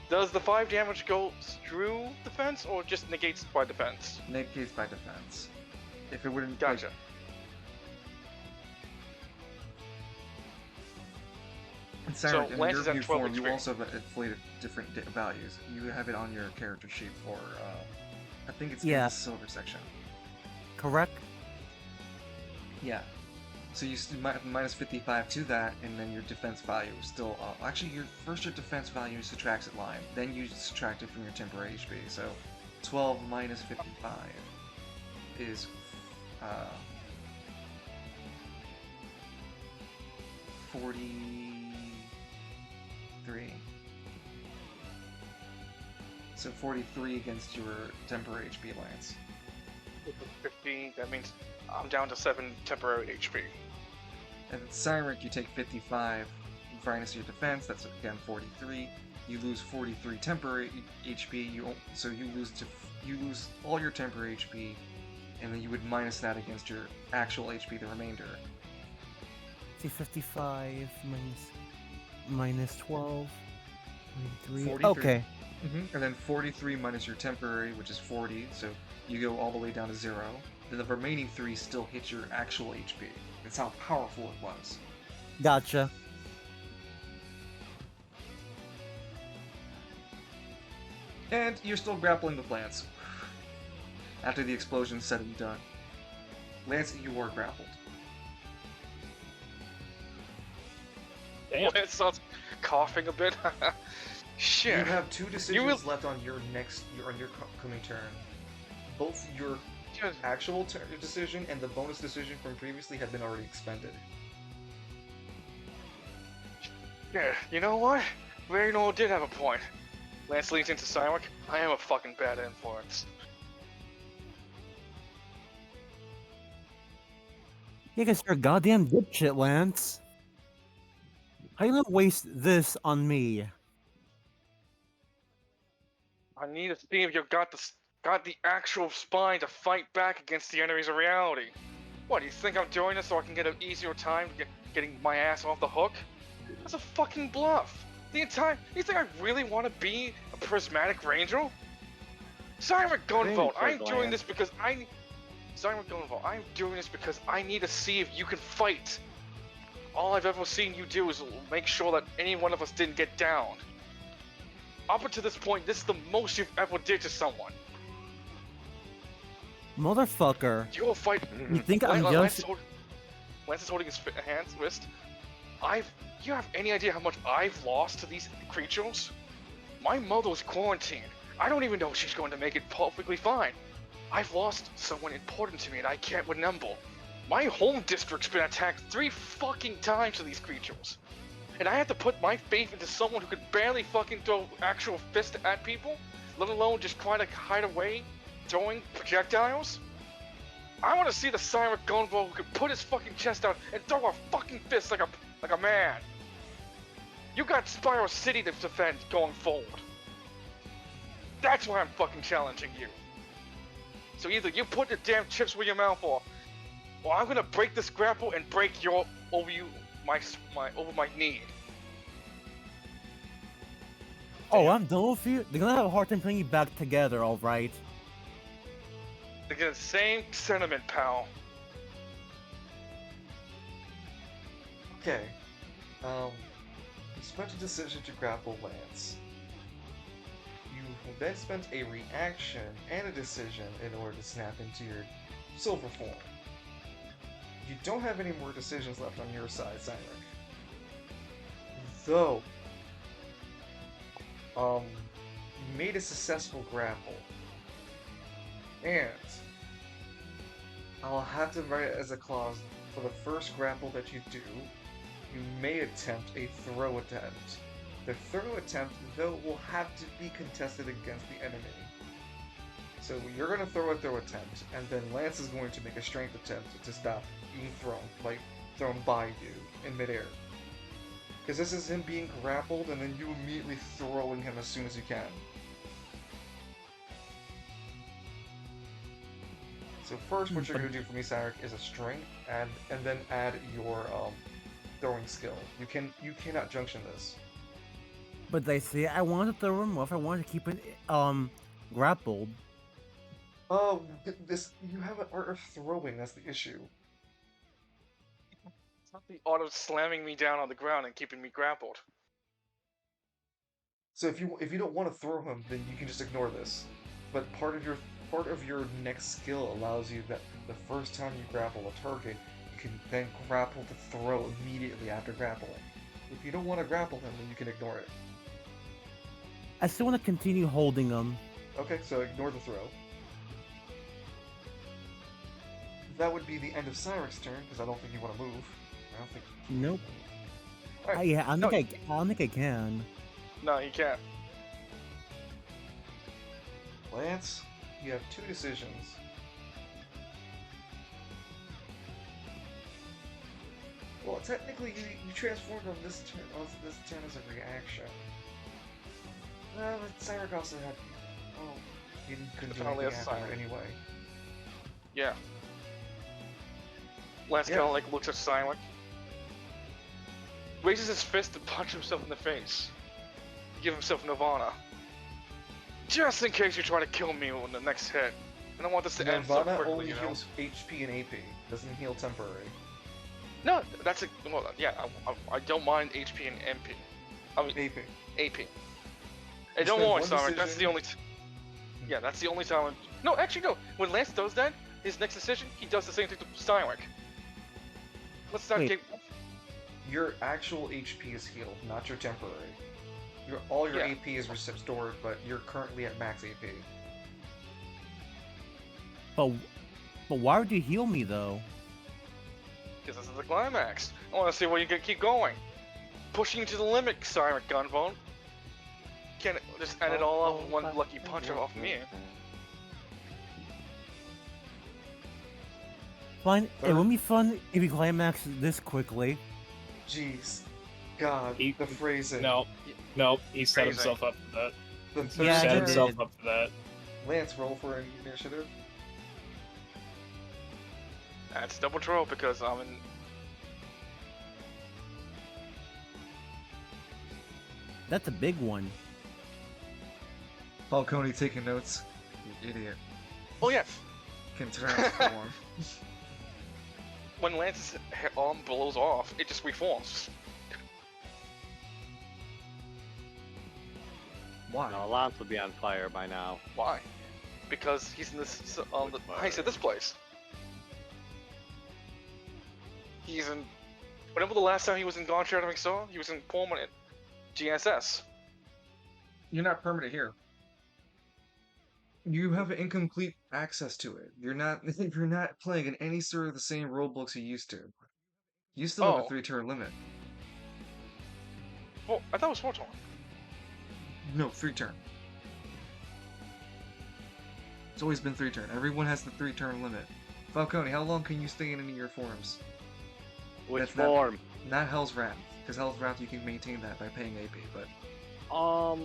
Does the 5 damage go through defense, or just negates by defense? Negates by defense. If it wouldn't... Gotcha. And Cyric, in Lance your is at new 12 form, you HP. also have inflated different values. You have it on your character sheet for, I think it's in Yeah. the silver section. Correct? Yeah. So you minus 55 to that, and then your defense value is still up. Actually, your defense value subtracts at line, then you subtract it from your temporary HP. So 12 minus 55 is 43. So 43 against your temporary HP, Lance. 50, that means I'm down to 7 temporary HP. And then Cyric, you take 55 minus your defense. That's again 43. You lose 43 temporary HP. So you lose all your temporary HP, and then you would minus that against your actual HP, the remainder. See, 55 minus 12. 23. 43. Okay. And then 43 minus your temporary, which is 40. So you go all the way down to 0. Then the remaining 3 still hit your actual HP. That's how powerful it was. Gotcha. And you're still grappling with Lance. After the explosion's said and done. Lance, you are grappled. Damn. Lance starts coughing a bit. Shit. You have 2 decisions will- left on your coming turn. Both your Just, actual decision and the bonus decision from previously have been already expended. yeah, you know what? Reynold did have a point. Lance leans into Cyneric. I am a fucking bad influence. Yeah, because you're a goddamn dipshit, Lance. How you gonna waste this on me? I need to see if you've got the actual spine to fight back against the enemies of reality. What, do you think I'm doing this so I can get an easier time getting my ass off the hook? That's a fucking bluff. You think I really want to be a prismatic ranger? Cyneric Gunvolt, I'm doing this because Cyneric Gunvolt, I'm doing this because I need to see if you can fight. All I've ever seen you do is make sure that any one of us didn't get down. Up until this point, this is the most you've ever did to someone. Motherfucker. You'll fight. You think I'm Lance just... is holding his wrist. You have any idea how much I've lost to these creatures? My mother was quarantined. I don't even know if she's going to make it perfectly fine. I've lost someone important to me and I can't remember. My home district's been attacked 3 fucking times to these creatures. And I have to put my faith into someone who could barely fucking throw actual fists at people, let alone just try to hide away, throwing projectiles? I want to see the Cyneric Gunvolt who could put his fucking chest out and throw a fucking fist like a man. You got Spiral City to defend going forward. That's why I'm fucking challenging you. So either you put the damn chips where your mouth are, or I'm gonna break this grapple and break your over my knee. Oh, I'm done with you? They're gonna have a hard time putting you back together, alright? They get the same sentiment, pal. Okay. You spent a decision to grapple Lance. You then spent a reaction and a decision in order to snap into your silver form. You don't have any more decisions left on your side, Cyneric. Though, you made a successful grapple. And I'll have to write it as a clause for the first grapple that you do, you may attempt a throw attempt. The throw attempt, though, will have to be contested against the enemy. So you're going to throw a throw attempt, and then Lance is going to make a strength attempt to stop being thrown by you in midair. Because this is him being grappled, and then you immediately throwing him as soon as you can. So first, what you're going to do for me, Cyneric, is a strength, and then add your throwing skill. You cannot junction this. But they say I want to throw him off, I want to keep it grappled. Oh, you have an art of throwing, that's the issue. It's not the art of slamming me down on the ground and keeping me grappled. So if you don't want to throw him, then you can just ignore this. But part of your next skill allows you that the first time you grapple a target, you can then grapple to throw immediately after grappling. If you don't want to grapple him, then you can ignore it. I still want to continue holding him. Okay, so ignore the throw. That would be the end of Cynic's turn, because I don't think you want to move. I don't think... Nope. Right. Yeah, I don't think I can. No, you can't. Lance, you have 2 decisions. Well, technically, you transformed on this turn as a reaction. But Cyneric also had... Oh, he couldn't do anything after anyway. Yeah. Lance kind of like looks at Cyneric, raises his fist to punch himself in the face, give himself Nirvana. Just in case you try to kill me on the next hit. I don't want this to end so Nirvana quickly, only you know? heals HP and AP, doesn't heal temporary. No, that's a... Well, yeah, I don't mind HP and MP. I mean... AP. AP. Hey, don't worry, Cyneric, that's the only... Yeah, that's the only time... No, actually, no. When Lance does that, his next decision, he does the same thing to Cyneric. Let's not get... Your actual HP is healed, not your temporary. All your AP is restored, but you're currently at max AP. But But why would you heal me though? Because this is the climax. I want to see where you can keep going. Pushing you to the limit, Cyneric Gunbone. Can't just end it all off with one lucky punch off me. Fine, it would be fun if you climax this quickly. Jeez. God, He- the phrasing. No, he set Phrasing. himself up for that. The He third Yeah, set he turn. himself did. up for that. Lance, roll for initiative. That's double troll because I'm in. That's a big one. Falcone taking notes. You idiot. Oh yeah, Can transform. when Lance's arm blows off, it just reforms. Why? No, Lance will be on fire by now. Why? Because he's in this the heights of this place. He's in. Whenever the last time he was in Gauntlet Shattering Star, he was in permanent GSS. You're not permanent here. You have incomplete access to it. You're not playing in any sort of the same rulebooks you used to. You still have a Oh. 3-turn limit. Oh, I thought it was 4-turn. No, 3-turn. It's always been 3-turn. Everyone has the 3-turn limit. Falcone, how long can you stay in any of your forms? Which That's not- form? Not Hell's Wrath, because Hell's Wrath you can maintain that by paying AP, but I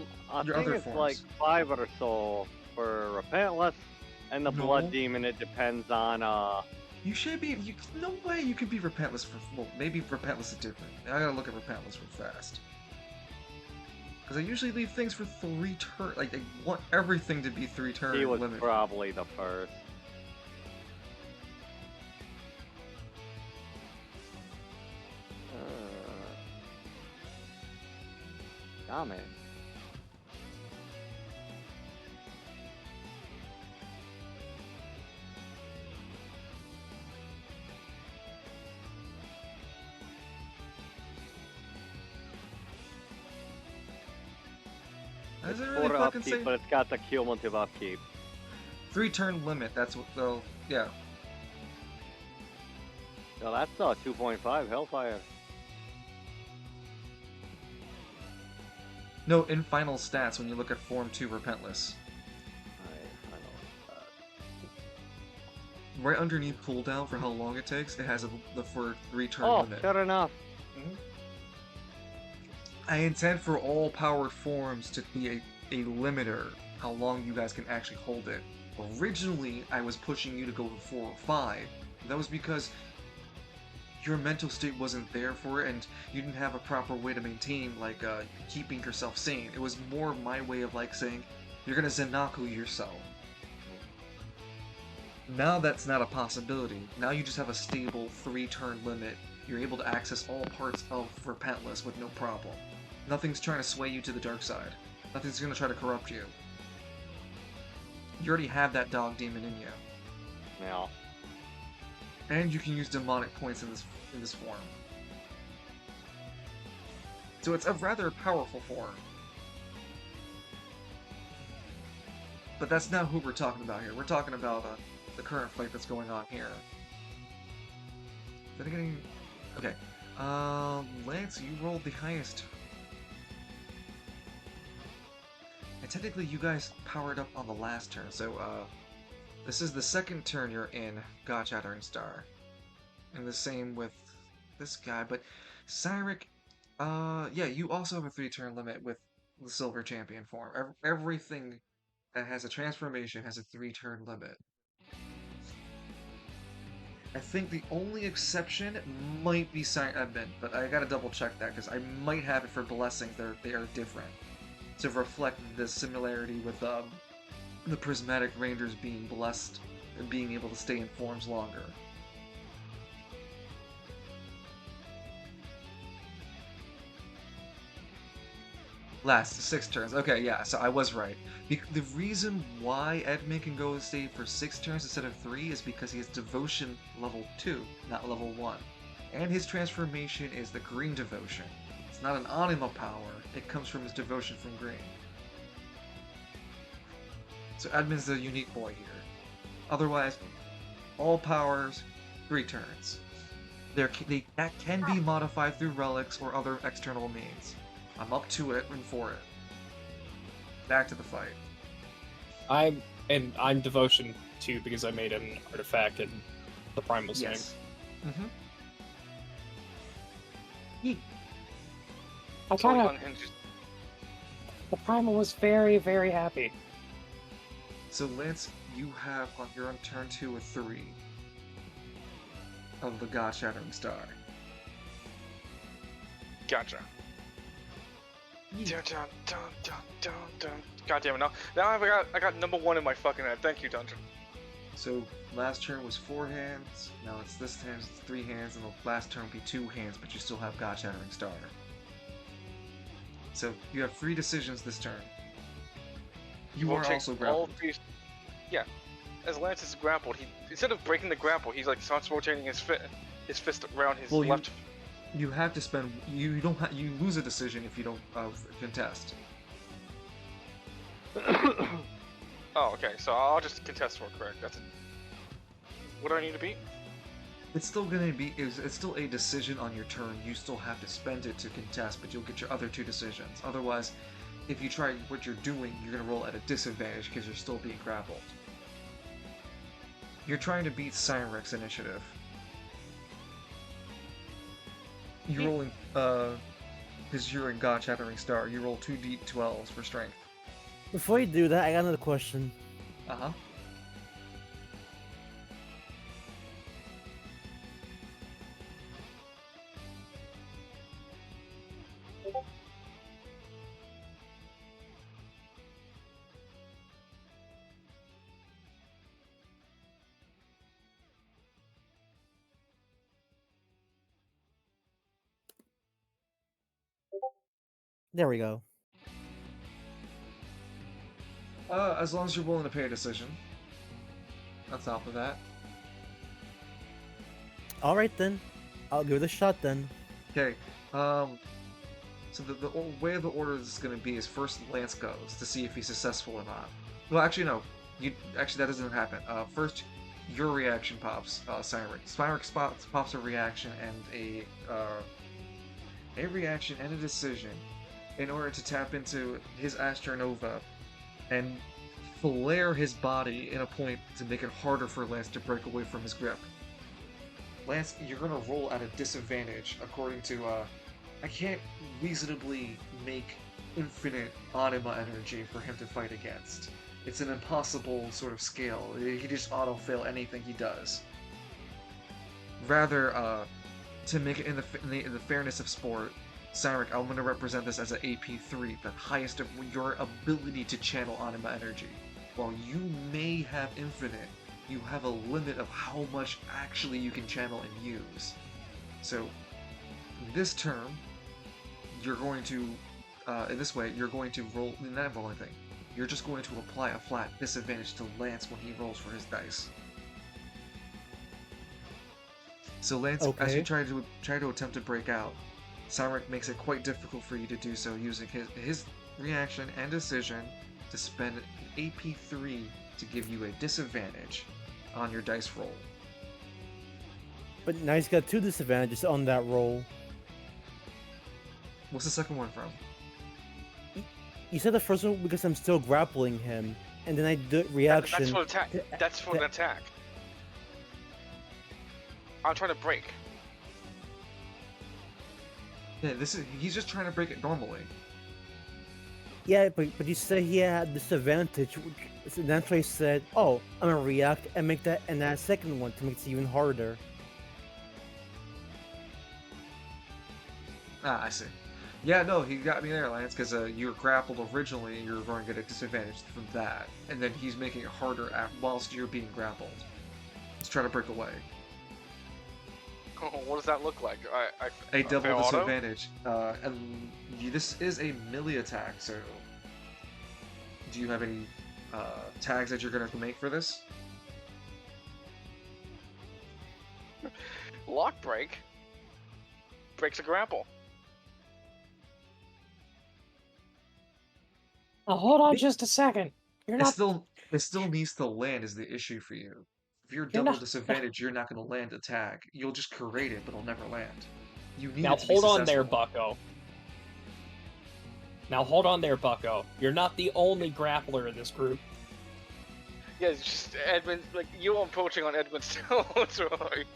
Your think other it's forms. like 5 or so for Repentless, and the Blood No. Demon. It depends on you should be. No way you could be Repentless for. Well, maybe Repentless is different. I gotta look at Repentless real fast. Because I usually leave things for 3 turn. Like, I want everything to be 3-turn He was limit. probably the first. Damn it. Does it It's really for fucking upkeep, say but it's got the cumulative upkeep. 3-turn limit? That's what they'll. Yeah. So that's 2.5 Hellfire. No, in final stats when you look at Form 2 Repentless. I know. Right underneath cooldown for how long it takes, it has the for 3-turn Oh, limit. sure enough. I intend for all powered forms to be a limiter, how long you guys can actually hold it. Originally, I was pushing you to go to 4 or 5. That was because your mental state wasn't there for it, and you didn't have a proper way to maintain, like, keeping yourself sane. It was more my way of, like, saying, you're gonna Zenaku yourself. Now that's not a possibility. Now you just have a stable 3-turn limit. You're able to access all parts of Repentless with no problem. Nothing's trying to sway you to the dark side. Nothing's gonna try to corrupt you. You already have that dog demon in you. Now, And you can use demonic points in this form. So it's a rather powerful form. But that's not who we're talking about here. We're talking about the current fight that's going on here. Is that getting... Okay. Lance, you rolled the highest. And technically you guys powered up on the last turn, so this is the second turn you're in God Shattering Star. And the same with this guy, but Cyneric, yeah, you also have a 3-turn limit with the Silver Champion form. Everything that has a transformation has a 3-turn limit. I think the only exception might be Edmund, but I gotta double check that because I might have it for blessings. They are different to reflect the similarity with the Prismatic Rangers being blessed and being able to stay in forms longer. Last 6 turns. Okay, yeah, so I was right. The reason why Edmund can go and stay for 6 turns instead of 3 is because he has Devotion level 2, not level 1. And his transformation is the Green Devotion. It's not an Anima power, it comes from his Devotion from Green. So Edmund's a unique boy here. Otherwise, all powers, 3 turns. That can be modified through relics or other external means. I'm up to it and for it. Back to the fight. I'm devotion too because I made an artifact and the primal thing. Yes. Mm-hmm. I Totally kind of unhinged. the primal was very, very happy. So Lance, you have on your own turn 2 a 3 of the God Shattering Star. Gotcha. Dun, dun, dun, dun, dun, dun. God damn it! Now I got number 1 in my fucking head. Thank you, Dungeon. So last turn was 4 hands. Now it's this turn it's 3 hands, and the last turn will be 2 hands, but you still have God Shattering Star. So you have 3 decisions this turn. You We'll are take also all grappled. three- Yeah, as Lance is grappled, he instead of breaking the grapple, he's like starts rotating his fist around his Well, left. You have to spend. You don't. You lose a decision if you don't contest. Oh, okay. So I'll just contest real quick. That's it. What do I need to beat? It's still gonna be. It's still a decision on your turn. You still have to spend it to contest, but you'll get your other 2 decisions. Otherwise, if you try what you're doing, you're gonna roll at a disadvantage because you're still being grappled. You're trying to beat Cyneric's initiative. You're rolling, because you're in God Shattering Star, you roll 2d12s for strength. Before you do that, I got another question. Uh-huh. There we go. As long as you're willing to pay a decision. On top of that. Alright then. I'll give it a shot then. Okay, so the way the order this is going to be is first Lance goes to see if he's successful or not. Well, actually, no. Actually, that doesn't happen. First, your reaction pops, Cyneric. Cyneric pops a reaction and a reaction and a decision in order to tap into his Astronova and flare his body in a point to make it harder for Lance to break away from his grip. Lance, you're gonna roll at a disadvantage according to, I can't reasonably make infinite anima energy for him to fight against. It's an impossible sort of scale. He just auto-fail anything he does. Rather, to make it in the fairness of sport, Cyneric, I'm gonna represent this as an AP3, the highest of your ability to channel anima energy. While you may have infinite, you have a limit of how much actually you can channel and use. So, this term, you're going to, in this way, you're going to roll, not roll anything, you're just going to apply a flat disadvantage to Lance when he rolls for his dice. So Lance, as you try to attempt to break out, Cyneric makes it quite difficult for you to do so using his reaction and decision to spend an AP3 to give you a disadvantage on your dice roll. But now he's got 2 disadvantages on that roll. What's the second one from? You said the first one because I'm still grappling him, and then I do reaction. That's for attack. That's for an attack. I'm trying to break. Yeah, he's just trying to break it normally. Yeah, but you said he had disadvantage, so that's why I said, oh, I'm gonna react and make that and that second one to make it even harder. Ah, I see. Yeah, no, he got me there, Lance, because you were grappled originally, and you're going to get a disadvantage from that, and then he's making it harder whilst you're being grappled. Let's try to break away. Oh, what does that look like? A double auto? disadvantage. And this is a melee attack, so do you have any tags that you're going to make for this? Lock break breaks a grapple. Now, hold on just a second. You're not. It still needs to land is the issue for you. If you're You're double not. disadvantaged, you're not going to land a tag. You'll just create it, but it'll never land. You need Now it to be hold on there, successful. Bucko. Now hold on there, Bucko. You're not the only grappler in this group. Yeah, it's just Edmund. Like you are approaching on Edmund still. That's right.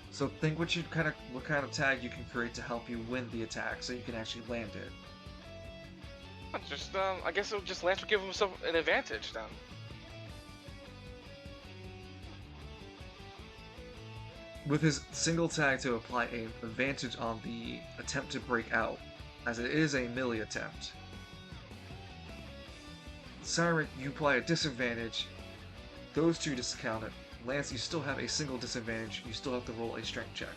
So think what kind of tag you can create to help you win the attack, so you can actually land it. Just I guess it'll just Lance will give himself an advantage then. With his single tag to apply an advantage on the attempt to break out, as it is a melee attempt. Cyneric, you apply a disadvantage. Those two discounted. Lance, you still have a single disadvantage. You still have to roll a strength check.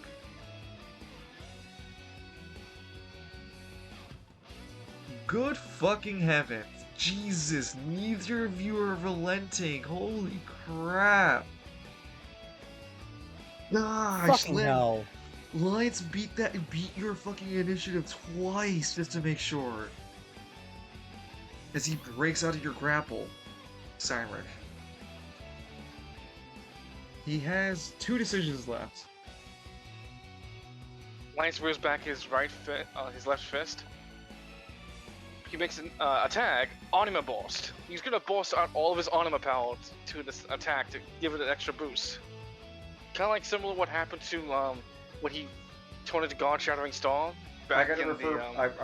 Good fucking heavens. Jesus, neither of you are relenting. Holy crap. Gosh, Fucking hell. Lance beat your fucking initiative twice just to make sure. As he breaks out of your grapple, Cyneric. He has 2 decisions left. Lance rears back his his left fist. He makes an attack, Anima Burst. He's gonna burst out all of his Anima power to this attack to give it an extra boost. Kind of like similar to what happened to when he turned into God Shattering Star. I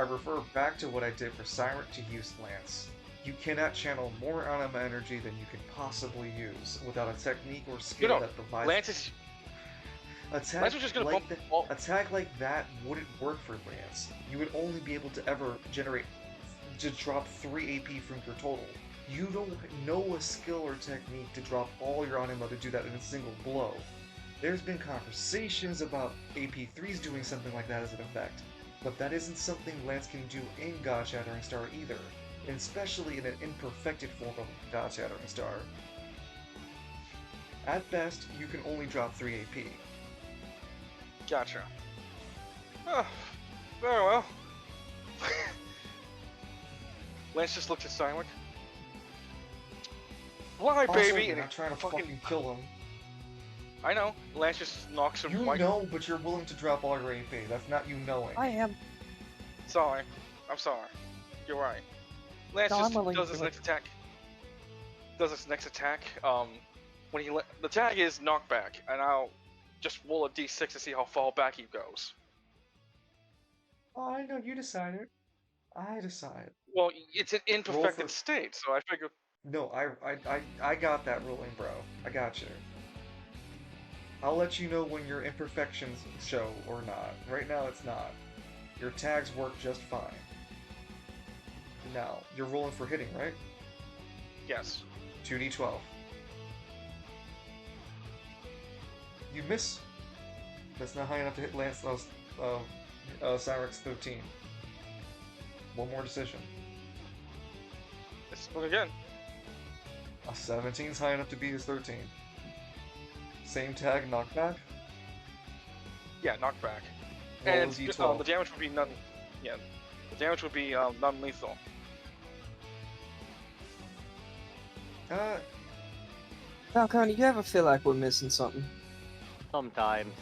refer back to what I did for Cyneric to use Lance. You cannot channel more anima energy than you can possibly use without a technique or skill that provides. Lance is attack just gonna like bump attack like that wouldn't work for Lance. You would only be able to ever drop 3 AP from your total. You don't know a skill or technique to drop all your anima to do that in a single blow. There's been conversations about AP3s doing something like that as an effect, but that isn't something Lance can do in God Shattering Star either, and especially in an imperfected form of God Shattering Star. At best, you can only drop 3 AP. Gotcha. Oh, very well. Lance just looked at Cyneric. Why, Also, baby? you're And not trying to fucking kill him. I know. Lance just knocks him. You know, but you're willing to drop all your AP. That's not you knowing. I am. Sorry. I'm sorry. You're right. Lance No, just I'm willing does to his do it. next attack. When the tag is knockback, and I'll just roll a d6 to see how far back he goes. Oh, I know, you decided. I decide. Well, it's an Roll imperfected for- state, so I figure. No, I got that ruling, bro. I got you. I'll let you know when your imperfections show or not. Right now, it's not. Your tags work just fine. Now, you're rolling for hitting, right? Yes. 2d12. You miss. That's not high enough to hit Lance. Cyric's 13. One more decision. Let's look again. A 17's high enough to beat his 13. Same tag, knockback. Yeah, knockback. Roll a And d12. the damage would be none. Yeah, the damage would be non-lethal. Falcone, you ever feel like we're missing something? Sometimes.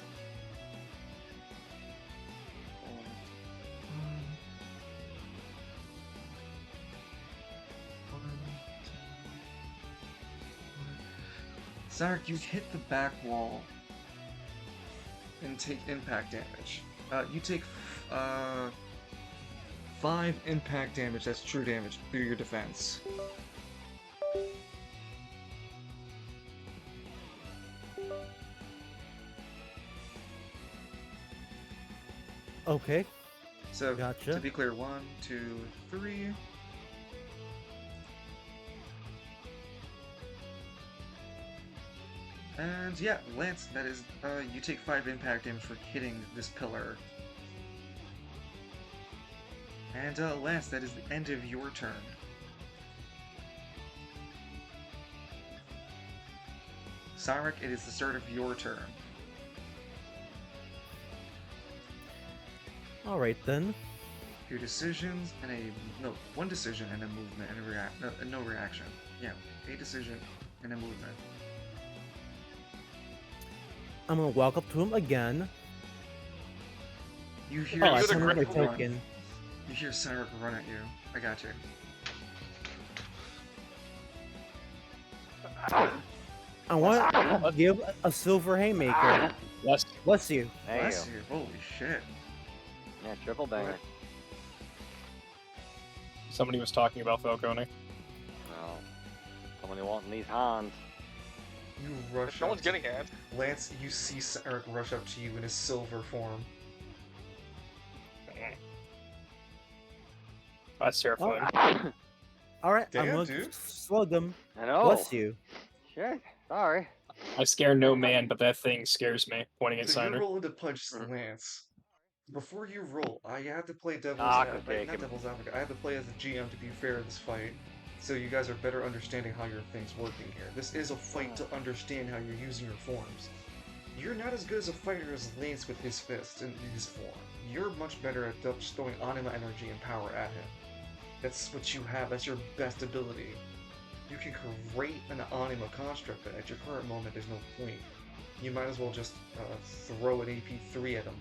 Cyneric, you hit the back wall and take impact damage. You take 5 impact damage, that's true damage, through your defense. Okay. So, Gotcha. to be clear, 1, 2, 3. And yeah, Lance, that is, you take 5 impact damage for hitting this pillar. And Lance, that is the end of your turn. Cyneric, it is the start of your turn. Alright then. 2 decisions and one decision and a movement and no reaction. Yeah, a decision and a movement. I'm gonna walk up to him again. You hear Oh, I I You're the turn on my great Cyneric one. run. token. You hear Cyneric run at you. I got you. I want to give a silver haymaker. Bless you. Bless you. There Bless you. you. Holy shit. Yeah, triple banger. Somebody was talking about Falcone. No. Somebody wanting these Hans. You rush No up one's to- getting it. Lance, you see Cyneric rush up to you in his silver form. That's terrifying. All right, Damn, I'm gonna dude. slug him. I know. Bless you. Shit. Sorry. I scare no man, but that thing scares me. Pointing at So you're Cyneric. rolling to punch Lance. Before you roll, I have to play devil's Ah, I could advocate. take Not him. devil's advocate. I have to play as a GM to be fair in this fight, so you guys are better understanding how your thing's working here. This is a fight to understand how you're using your forms. You're not as good as a fighter as Lance with his fist and his form. You're much better at just throwing anima energy and power at him. That's what you have. That's your best ability. You can create an anima construct, but at your current moment, there's no point. You might as well just throw an AP3 at him.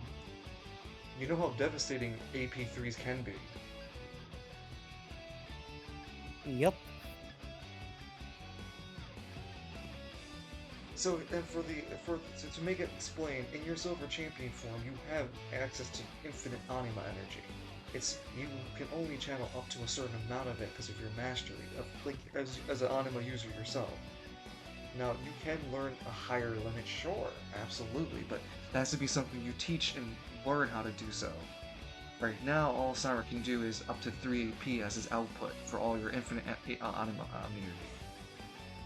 You know how devastating AP3s can be. Yep. So, and to make it explain, in your Silver Champion form, you have access to infinite anima energy. You can only channel up to a certain amount of it because of your mastery, as an anima user yourself. Now, you can learn a higher limit, sure, absolutely, but that has to be something you teach and learn how to do so. Right now, all Cyneric can do is up to 3 AP as his output for all your infinite anima immunity.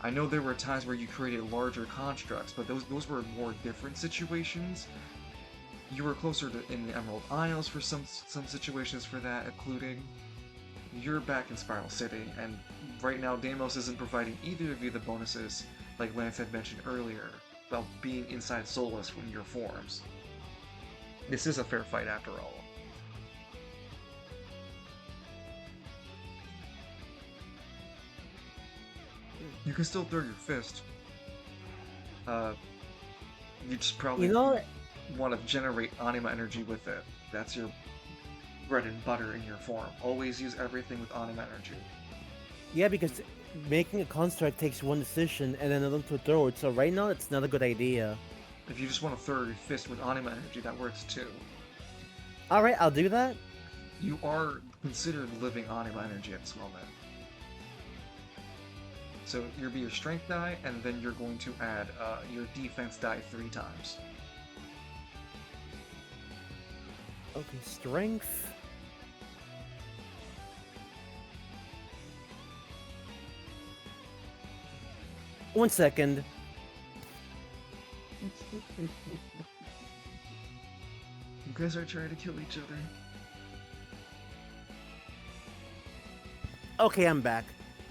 I know there were times where you created larger constructs, but those were more different situations. You were closer to in the Emerald Isles for some situations for that, including you're back in Spiral City, and right now Deimos isn't providing either of you the bonuses like Lance had mentioned earlier about being inside Solus when your forms. This is a fair fight after all. You can still throw your fist. You just probably You know, want to generate anima energy with it. That's your bread and butter in your form. Always use everything with anima energy. yeah, because making a construct takes one decision and then another to throw it. So right now, it's not a good idea. If you just want to throw your fist with anima energy, that works too. All right, I'll do that. You are considered living anima energy at this moment. So you'll be your strength die, and then you're going to add your defense die 3 times. Okay, strength. One second. You guys are trying to kill each other. Okay, I'm back.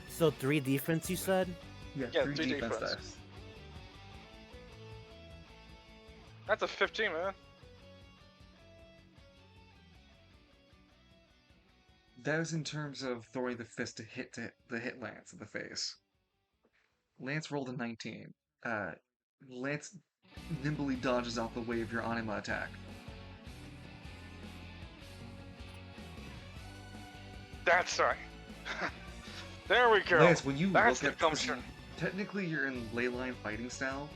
So 3 defense, you said? Yeah, Yeah, 3 3 defense defense. dice. That's a 15, man. That is in terms of throwing the fist to hit Lance in the face. Lance rolled a 19. Lance nimbly dodges out the way of your anima attack. That's right. There we go. Lance, when you That's look the at gumption. technically you're in leyline fighting style.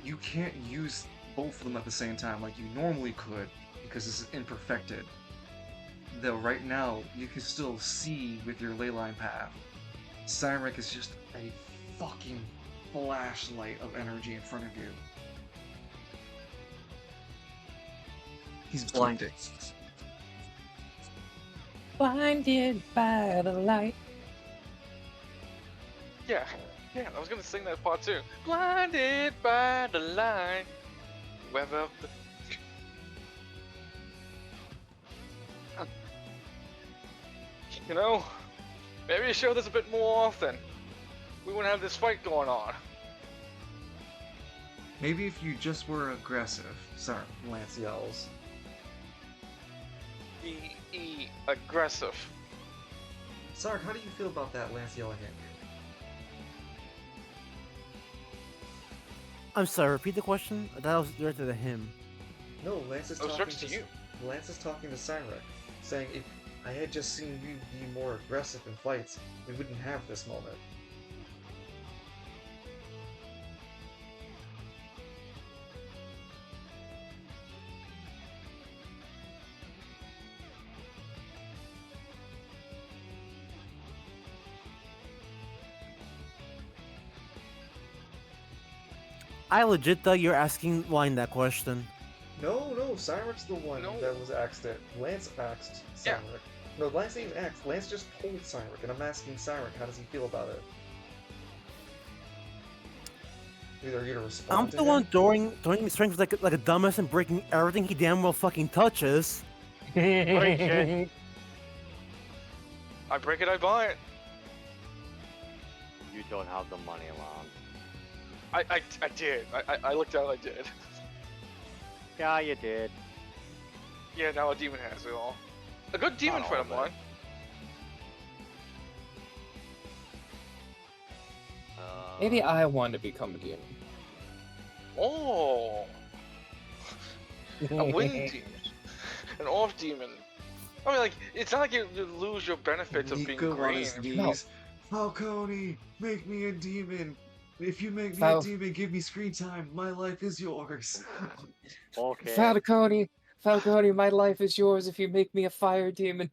You can't use both of them at the same time like you normally could because this is imperfected. Though right now you can still see with your leyline path. Cyneric is just a fucking flashlight of energy in front of you. He's blinded. Blinded by the light. Yeah, I was gonna sing that part too. Blinded by the light. Web up the. You know, maybe you show this a bit more often. We wouldn't have this fight going on. Maybe if you just were aggressive. Sorry, Lance yells. Be aggressive. Sark, how do you feel about that, Lance yelling at I'm sorry, repeat the question? That was directed at him. No, Lance is I was talking directed to you. Lance is talking to Cyneric, saying if I had just seen you be more aggressive in fights, we wouldn't have this moment. I legit thought you're asking Line that question. No, Cyrec's the one No. that was asked it. Lance asked Yeah. Cyneric. No, Lance didn't even ask. Lance just told Cyneric, and I'm asking Cyneric, how does he feel about it? Either you to respond I'm to the him? one throwing strength like a dumbass and breaking everything he damn well fucking touches. shit. I break it, I buy it. You don't have the money, Lon. I did. I looked out, I did. Yeah, you did. Yeah, now a demon has it all. A good demon Not friend of all of mine. it. Maybe I want to become a demon. Oh, a wind demon, an off demon. I mean, like, it's not like you lose your benefits of being Nico on green. his No. knees. Falcone, make me a demon. If you make me a Fal- demon, give me screen time. My life is yours. Okay. Falcone, my life is yours if you make me a fire demon.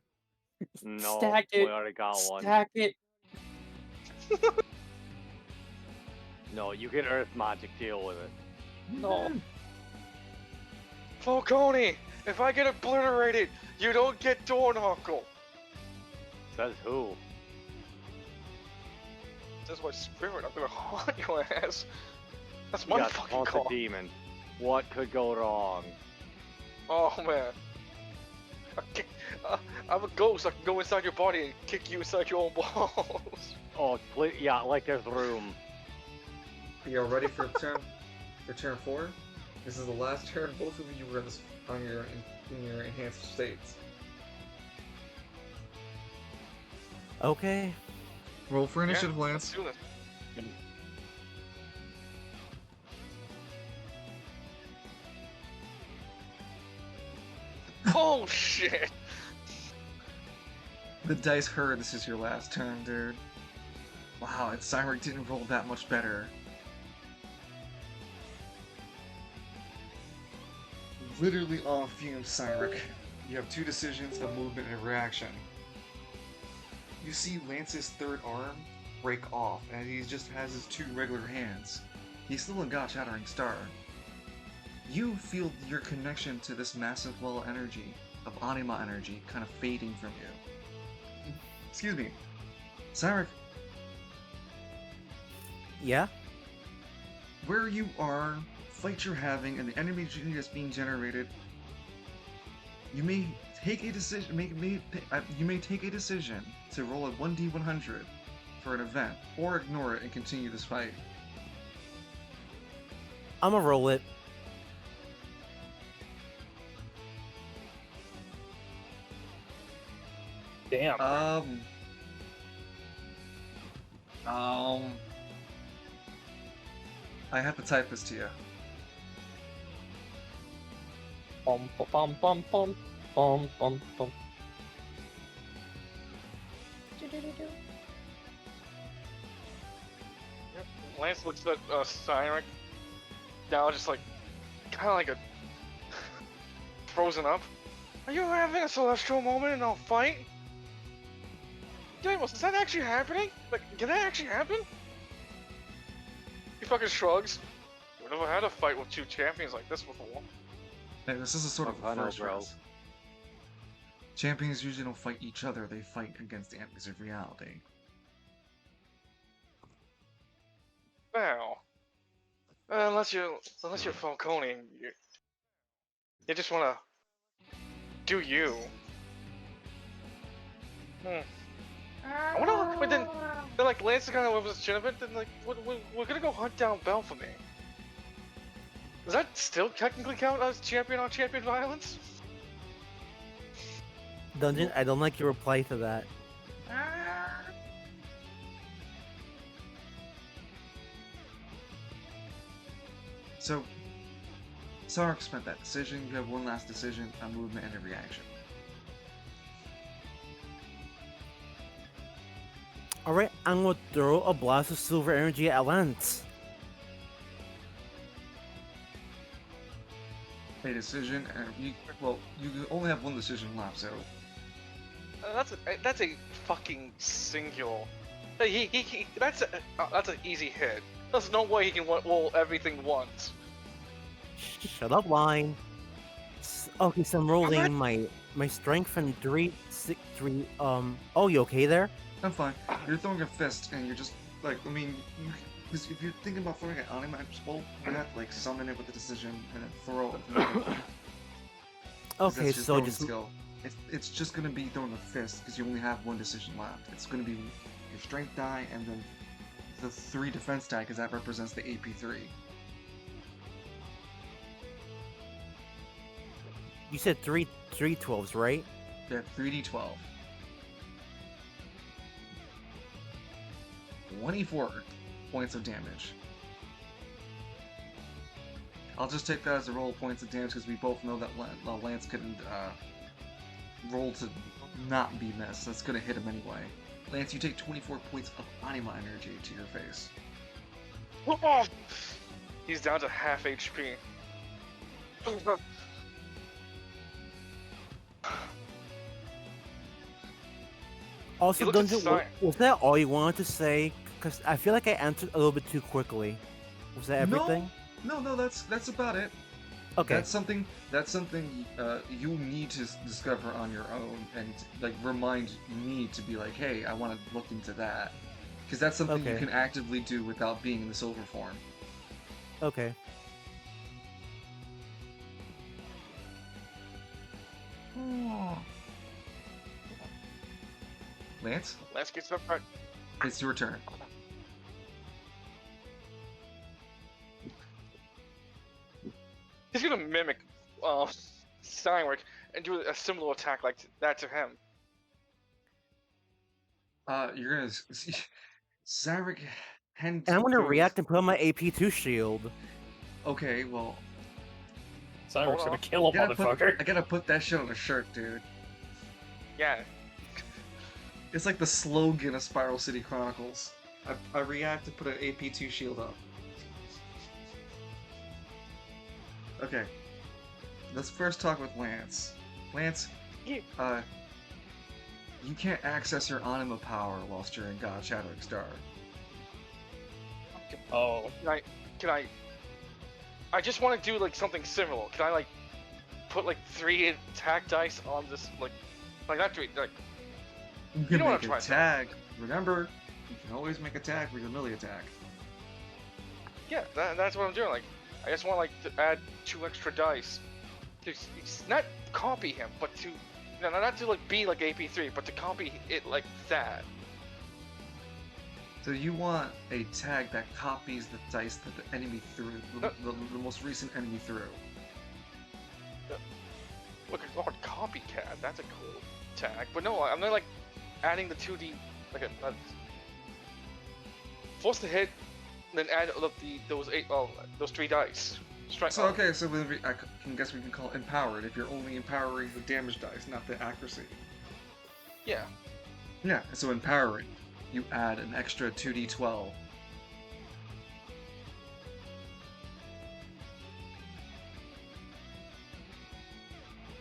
No, Stack we it. already got one. Stack it. No, you can Earth Magic deal with it. No. Falcone, if I get obliterated, you don't get Dornknuckle. Says who? That's my spirit. I'm gonna haunt your ass. That's You my got fucking Haunted call. Demon. What could go wrong? Oh man. I'm a ghost. I can go inside your body and kick you inside your own balls. Oh, please, yeah, like there's room. You all ready for turn 4? This is the last turn. Both of you were in your enhanced states. Okay. Roll for initiative, Yeah, Lance. let's do this. Oh shit! The dice heard this is your last turn, dude. Wow, and Cyneric didn't roll that much better. Literally on fumes, Cyneric. You have 2 decisions, a movement, and a reaction. You see Lance's third arm break off, and he just has his 2 regular hands. He's still in God Shattering Star. You feel your connection to this massive well of energy, of anima energy, kind of fading from you. Excuse me. Cyneric, Yeah? where you are, fight you're having, and the energy that's being generated, you may take a decision. You may take a decision to roll a 1d100 for an event, or ignore it and continue this fight. I'ma roll it. Damn. I have to type this to you. Bum bum bum bum bum bum bum. Lance looks at Cyneric, now just like, kind of like a frozen up. Are you having a celestial moment in a fight? Damos, is that actually happening? Like, can that actually happen? He fucking shrugs. We've never had a fight with 2 champions like this before. Hey, this is a sort of I know, first bro. round. Champions usually don't fight each other, they fight against the enemies of reality. Wow. Unless you're Falcone, you just wanna do you. I wonder, but then like Lance kind of over his chin a bit. Then like we're gonna go hunt down Bell for me. Does that still technically count as champion on champion violence? Dungeon, I don't like your reply to that. So, Sark spent that decision. You have one last decision, a movement, and a reaction. Alright, I'm gonna throw a blast of silver energy at Lance. A decision, and you only have one decision left, so That's a fucking singular. That's an easy hit. There's no way he can roll everything once. Shut up, line. Okay, so I'm rolling my strength and 3, 6, 3. Oh, you okay there? I'm fine. You're throwing a fist, and you're just like, I mean, because if you're thinking about throwing an anima bolt, you have to like summon it with the decision and then throw it. Okay, so just skill. It's just gonna be throwing a fist because you only have one decision left. It's gonna be your strength die and then the 3 defense die because that represents the AP3. you said 3 12s, right? Yeah, 3d12. 24 points of damage. I'll just take that as a roll of points of damage because we both know that Lance couldn't roll to not be missed. That's gonna hit him anyway. Lance, you take 24 points of anima energy to your face. He's down to half HP. Also, look don't at you, Stein. was that all you wanted to say? Because I feel like I answered a little bit too quickly. Was that everything? No, that's about it. Okay. That's something you need to discover on your own and like remind me to be like, hey, I want to look into that, because that's something you Okay. can actively do without being in the silver form. Okay. Lance, Let's get some right. it's your turn. He's gonna mimic Cyneric and do a similar attack like that to him. You're gonna see Zarek And I'm gonna goes, react and put on my AP2 shield. okay, well, Cyber's Hold gonna on. kill a motherfucker. I gotta put that shit on a shirt, dude. Yeah. It's like the slogan of Spiral City Chronicles. I react to put an AP2 shield up. Okay. Let's first talk with Lance. Lance, Yeah. you can't access your anima power whilst you're in God Shattering Star. Oh, Can I just want to do like something similar. Can I like put like 3 attack dice on this like not 3 like You You can know what make I'm a trying to say. tag. Remember, you can always make a tag for your melee attack. yeah, that's what I'm doing. Like I just want like to add 2 extra dice. To not copy him, but to not to like be like AP3, but to copy it like that. So you want a tag that copies the dice that the enemy threw, the most recent enemy threw. Look at Lord Copycat. That's a cool tag. But no, I'm not like adding the 2D like a force to hit, then add those 3 dice. Strike. So okay, so I can guess we can call it empowered if you're only empowering the damage dice, not the accuracy. Yeah. Yeah, so empowering, you add an extra 2d12.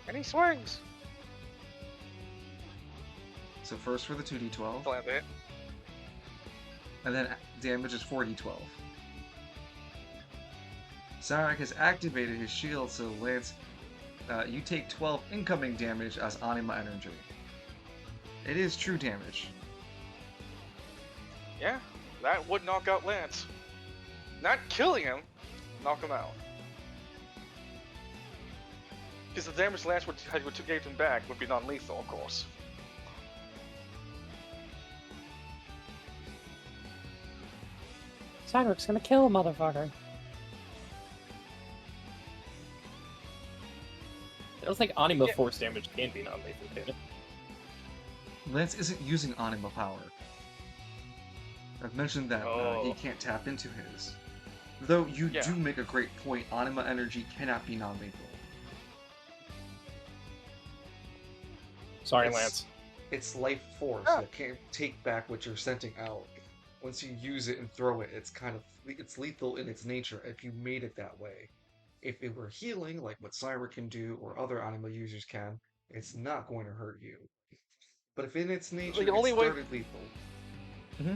And he swings. So first for the 2d12, Land it. and then damage is 4d12. Cyneric has activated his shield, so Lance, you take 12 incoming damage as anima energy. It is true damage. Yeah, that would knock out Lance. Not killing him, knock him out. Because the damage Lance would gave him back would be non-lethal, of course. Cyberic's gonna kill a motherfucker. I don't think anima Yeah. force damage can be non-lethal, can it? Lance isn't using anima power. I've mentioned that he can't tap into his. Though you Yeah. do make a great point, anima energy cannot be non-lethal. Sorry, It's Lance. it's life force. Ah. It can't take back what you're sending out. Once you use it and throw it, it's lethal in its nature if you made it that way. If it were healing, like what Cyneric can do or other anima users can, it's not going to hurt you. But if in its nature The it only way, started lethal. Mm-hmm.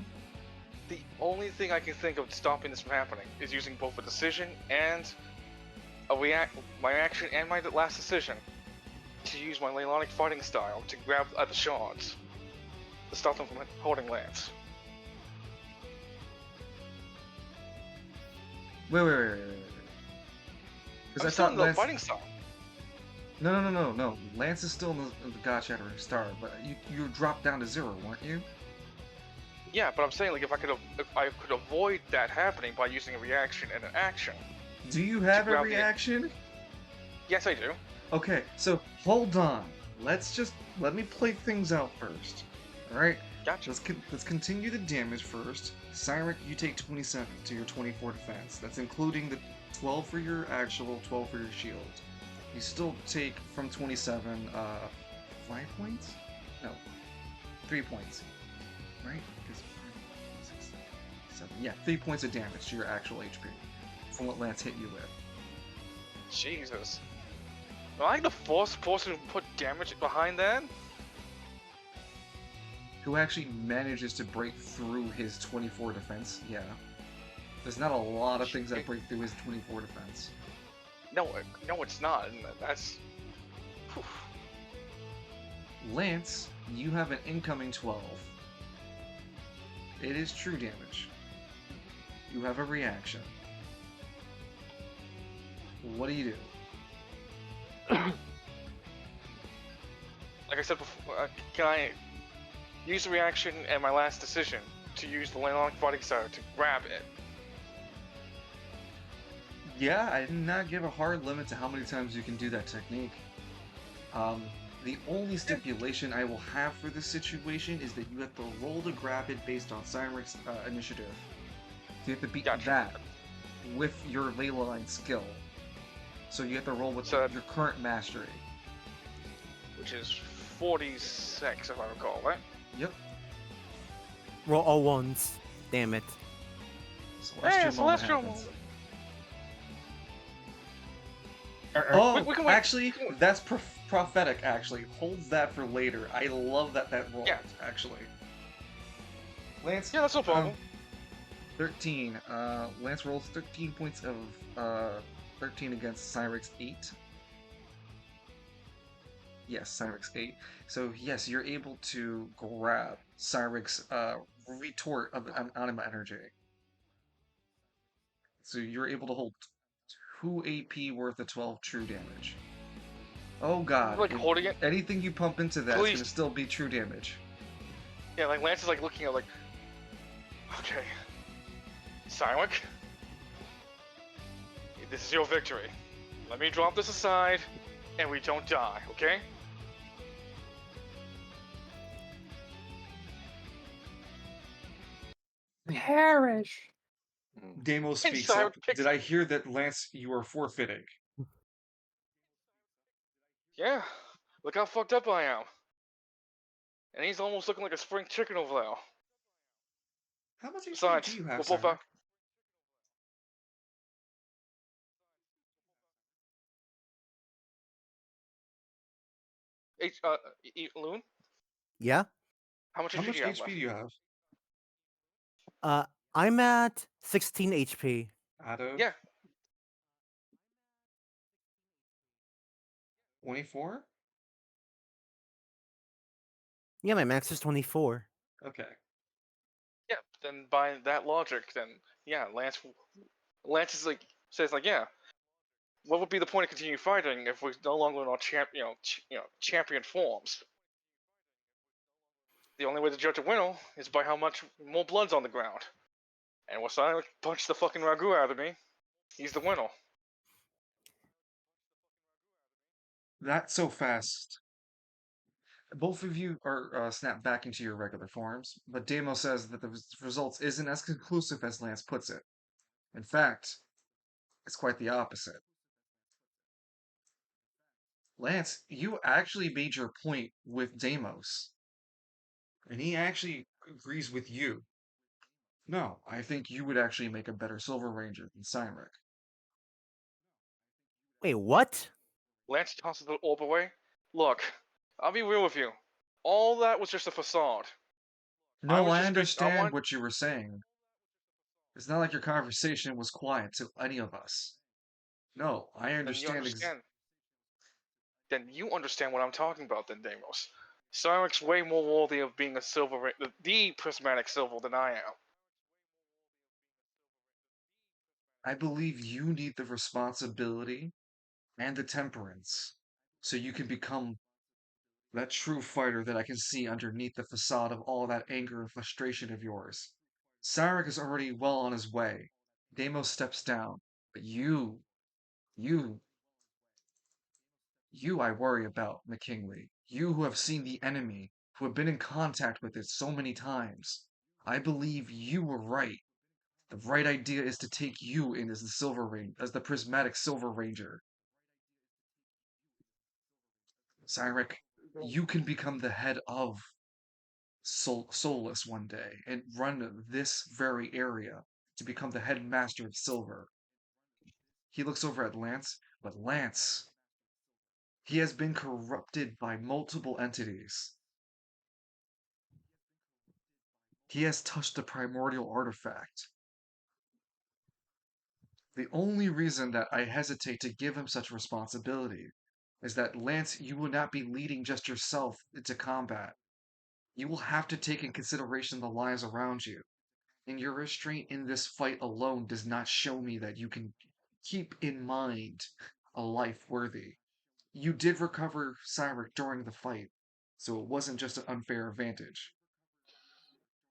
the only thing I can think of stopping this from happening is using both a decision and my action and my last decision to use my Leylonic fighting style to grab at the shards to stop them from holding Lance. Wait. Because I'm I still thought in the Lance. fighting style. No. Lance is still in the God Shattering Star, but you dropped down to 0, weren't you? Yeah, but I'm saying like if I could avoid that happening by using a reaction and an action. Do you have a grab the- reaction? Yes, I do. Okay, so hold on. Let me play things out first. All right. Gotcha. Let's continue the damage first. Cyneric, you take 27 to your 24 defense. That's including the 12 for your actual, 12 for your shield. You still take from 27, 5 points? No, 3 points. Right? Because 6, 7. Yeah, 3 points of damage to your actual HP from what Lance hit you with. Jesus. Am I the first person who put damage behind that? Who actually manages to break through his 24 defense? Yeah. There's not a lot of things that break through his 24 defense. No, it's not. And that's. Whew. Lance, you have an incoming 12. It is true damage. You have a reaction. What do you do? Like I said before, can I use the reaction and my last decision to use the Leylonic fighting style to grab it? Yeah, I did not give a hard limit to how many times you can do that technique. The only stipulation I will have for this situation is that you have to roll to grab it based on Cyneric's initiative. So you have to beat that with your Leyline skill. So you have to roll with your current mastery. Which is 46, if I recall, right? Yep. Roll all ones. Damn it. Celestial moment happens. Oh, Oh, actually, that's prophetic, actually. Holds that for later. I love that roll, actually. Lance? Yeah, that's no problem. 13. Lance rolls 13 points of 13 against Cyneric's 8. Yes, Cyneric's 8. So, yes, you're able to grab Cyneric's retort of anima energy. So you're able to hold 2 AP worth of 12 true damage. Oh god. Like holding it? Anything you pump into that is gonna still be true damage. Yeah, like Lance is like looking at like, okay, Cyneric, this is your victory. Let me drop this aside, and we don't die, okay? perish. Damo speaks up. Did I hear that, Lance, you are forfeiting? Yeah, look how fucked up I am. And he's almost looking like a spring chicken over there. How much HP Besides, do you have, we're both out. Loon? Yeah? How much HP do you have? I'm at 16 HP. Out of? Yeah. 24? Yeah, my max is 24. Okay. Yeah, then by that logic, then yeah, Lance is like says like, yeah, what would be the point of continuing fighting if we're no longer in our champion forms? The only way to judge a winner is by how much more blood's on the ground. And once I punch the fucking ragu out of me, he's the winner. That's so fast. Both of you are snapped back into your regular forms, but Damo says that the results isn't as conclusive as Lance puts it. In fact, it's quite the opposite. Lance, you actually made your point with Deimos, and he actually agrees with you. No, I think you would actually make a better Silver Ranger than Cyneric. Wait, what? Lance tosses the orb away. Look, I'll be real with you. All that was just a facade. I No, was I just I understand want. what you were saying. It's not like your conversation was quiet to any of us. No, I Then you understand. understand. Then you understand what I'm talking about, then Deimos. Cyrex way more worthy of being the prismatic silver than I am. I believe you need the responsibility and the temperance so you can become that true fighter that I can see underneath the facade of all that anger and frustration of yours. Cyneric is already well on his way. Deimos steps down. But you, you I worry about, McKinley. You who have seen the enemy, who have been in contact with it so many times. I believe you were right. The right idea is to take you in as the as the prismatic Silver Ranger. Cyneric, you can become the head of Solus one day and run this very area to become the headmaster of Silver. He looks over at Lance, but Lance, he has been corrupted by multiple entities. He has touched the primordial artifact. The only reason that I hesitate to give him such responsibility is that, Lance, you will not be leading just yourself into combat. You will have to take in consideration the lives around you. And your restraint in this fight alone does not show me that you can keep in mind a life worthy. You did recover Cyneric during the fight, so it wasn't just an unfair advantage.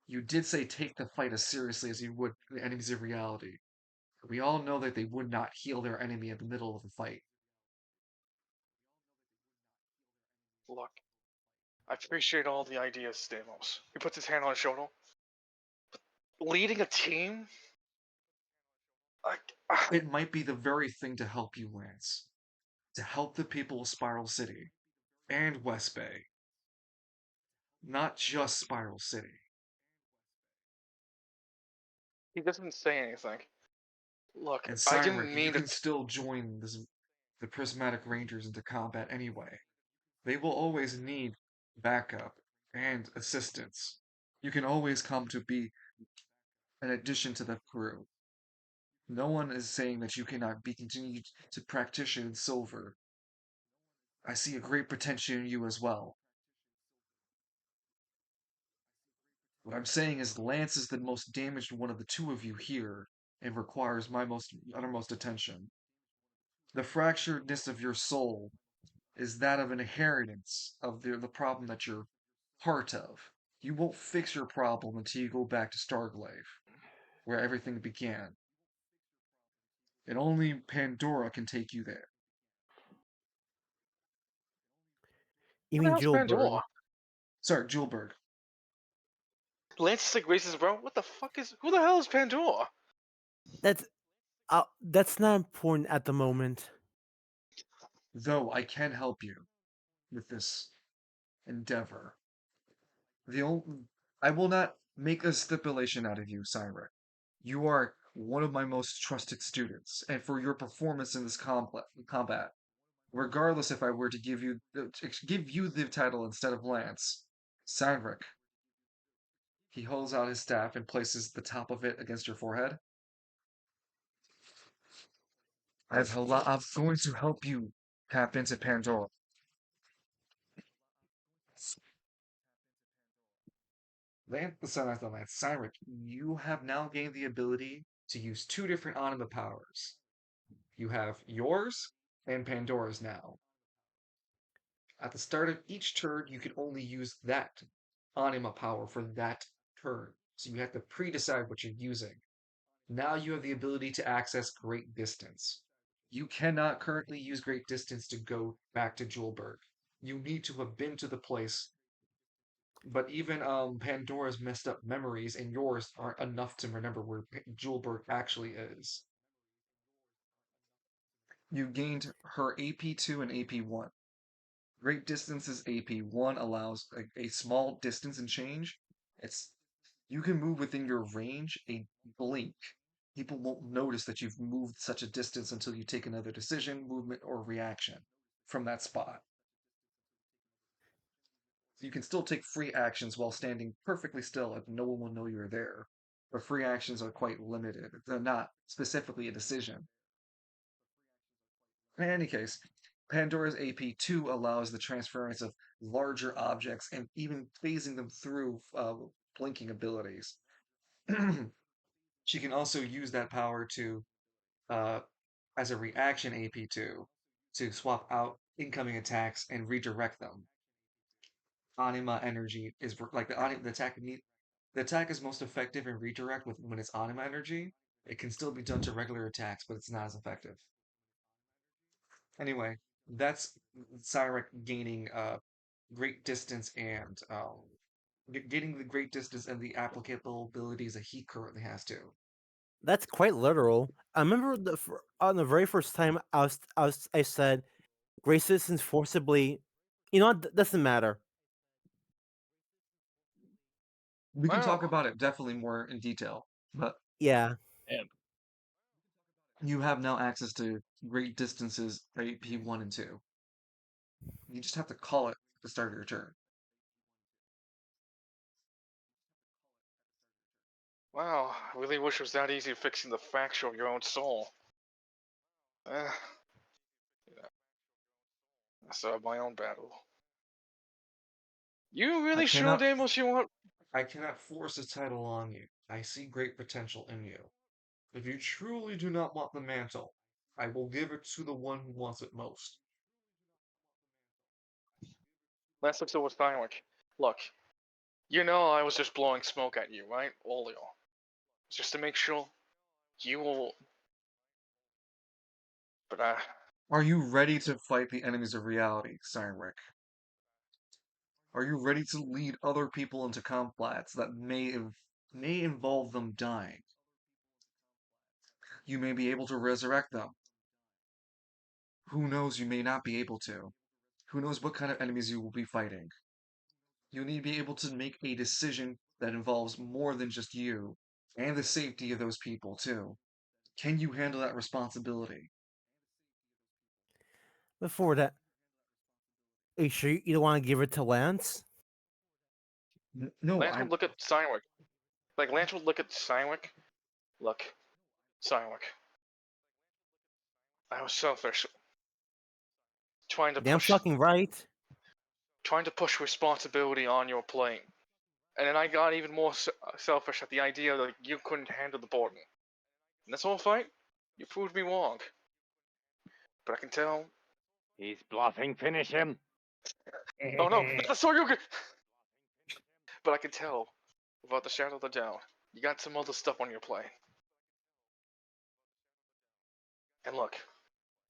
You did say take the fight as seriously as you would the enemies of reality. We all know that they would not heal their enemy in the middle of the fight. Look, I appreciate all the ideas, Deimos. He puts his hand on his shoulder. Leading a team? I, It might be the very thing to help you, Lance. To help the people of Spiral City and West Bay. Not just Spiral City. he doesn't say anything. Look, And I didn't Cyneric, you mean to. can still join the Prismatic Rangers into combat anyway. They will always need backup and assistance. You can always come to be an addition to the crew. No one is saying that you cannot be continued to practice in Silver. I see a great potential in you as well. What I'm saying is Lance is the most damaged one of the two of you here and requires my most uttermost attention. The fracturedness of your soul is that of an inheritance of the problem that you're part of. You won't fix your problem until you go back to Starglaive, where everything began. And only Pandora can take you there. You Who the mean hell's Julberg? Pandora? Sorry, Julberg. Lance is like racist, bro. What the fuck is? Who the hell is Pandora? That's not important at the moment. Though I can help you with this endeavor. The only, I will not make a stipulation out of you, Cyneric. You are one of my most trusted students, and for your performance in this combat, regardless if I were to give you the title instead of Lance, Cyneric, he holds out his staff and places the top of it against your forehead. I'm going to help you tap into Pandora. Lance, Cyneric, you have now gained the ability to use two different anima powers. You have yours and Pandora's now. At the start of each turn, you can only use that anima power for that turn. So you have to pre-decide what you're using. Now you have the ability to access Great Distance. You cannot currently use Great Distance to go back to Julberg. You need to have been to the place But even Pandora's messed up memories and yours aren't enough to remember where Julberg actually is. You gained her AP2 and AP1. Great Distance's AP1 allows a small distance and change. It's You can move within your range a blink. People won't notice that you've moved such a distance until you take another decision, movement, or reaction from that spot. You can still take free actions while standing perfectly still and no one will know you're there. But free actions are quite limited. They're not specifically a decision. In any case, Pandora's AP2 allows the transference of larger objects and even phasing them through blinking abilities. She can also use that power to, uh, as a reaction AP2, to swap out incoming attacks and redirect them. Anima energy is like the attack is most effective in redirect when it's anima energy. It can still be done to regular attacks, but it's not as effective. Anyway, that's Cyneric gaining great distance and getting the great distance and the applicable abilities that he currently has too. That's quite literal. I remember on the very first time I said, "Great citizens forcibly," you know, what, doesn't matter. We can talk Wow. about it definitely more in detail, but Yeah, And you have now access to great distances AP1 and 2. You just have to call it at the start of your turn. Wow. I really wish it was that easy fixing the fracture of your own soul. Eh, I still have my own battle. You I really sure, cannot Damos, you want? I cannot force a title on you. I see great potential in you. If you truly do not want the mantle, I will give it to the one who wants it most. Let's look towards Steinwick. Look, you know I was just blowing smoke at you, right, Olio? Just to make sure you will. But Are you ready to fight the enemies of reality, Cyneric? Are you ready to lead other people into combats that may involve them dying? You may be able to resurrect them. Who knows, you may not be able to. Who knows what kind of enemies you will be fighting. You need to be able to make a decision that involves more than just you, and the safety of those people, too. Can you handle that responsibility? before that, are you sure you don't want to give it to Lance? No, Lance would look at Steinwick. Like, Lance would look at Steinwick. Look, Steinwick. I was selfish. Trying to Damn push fucking right. responsibility on your plate. And then I got even more selfish at the idea that you couldn't handle the burden. In this whole fight, you proved me wrong. But I can tell. He's bluffing. Finish him. Oh no, that's so you. But I can tell, without the shadow of a doubt, you got some other stuff on your plate. And look,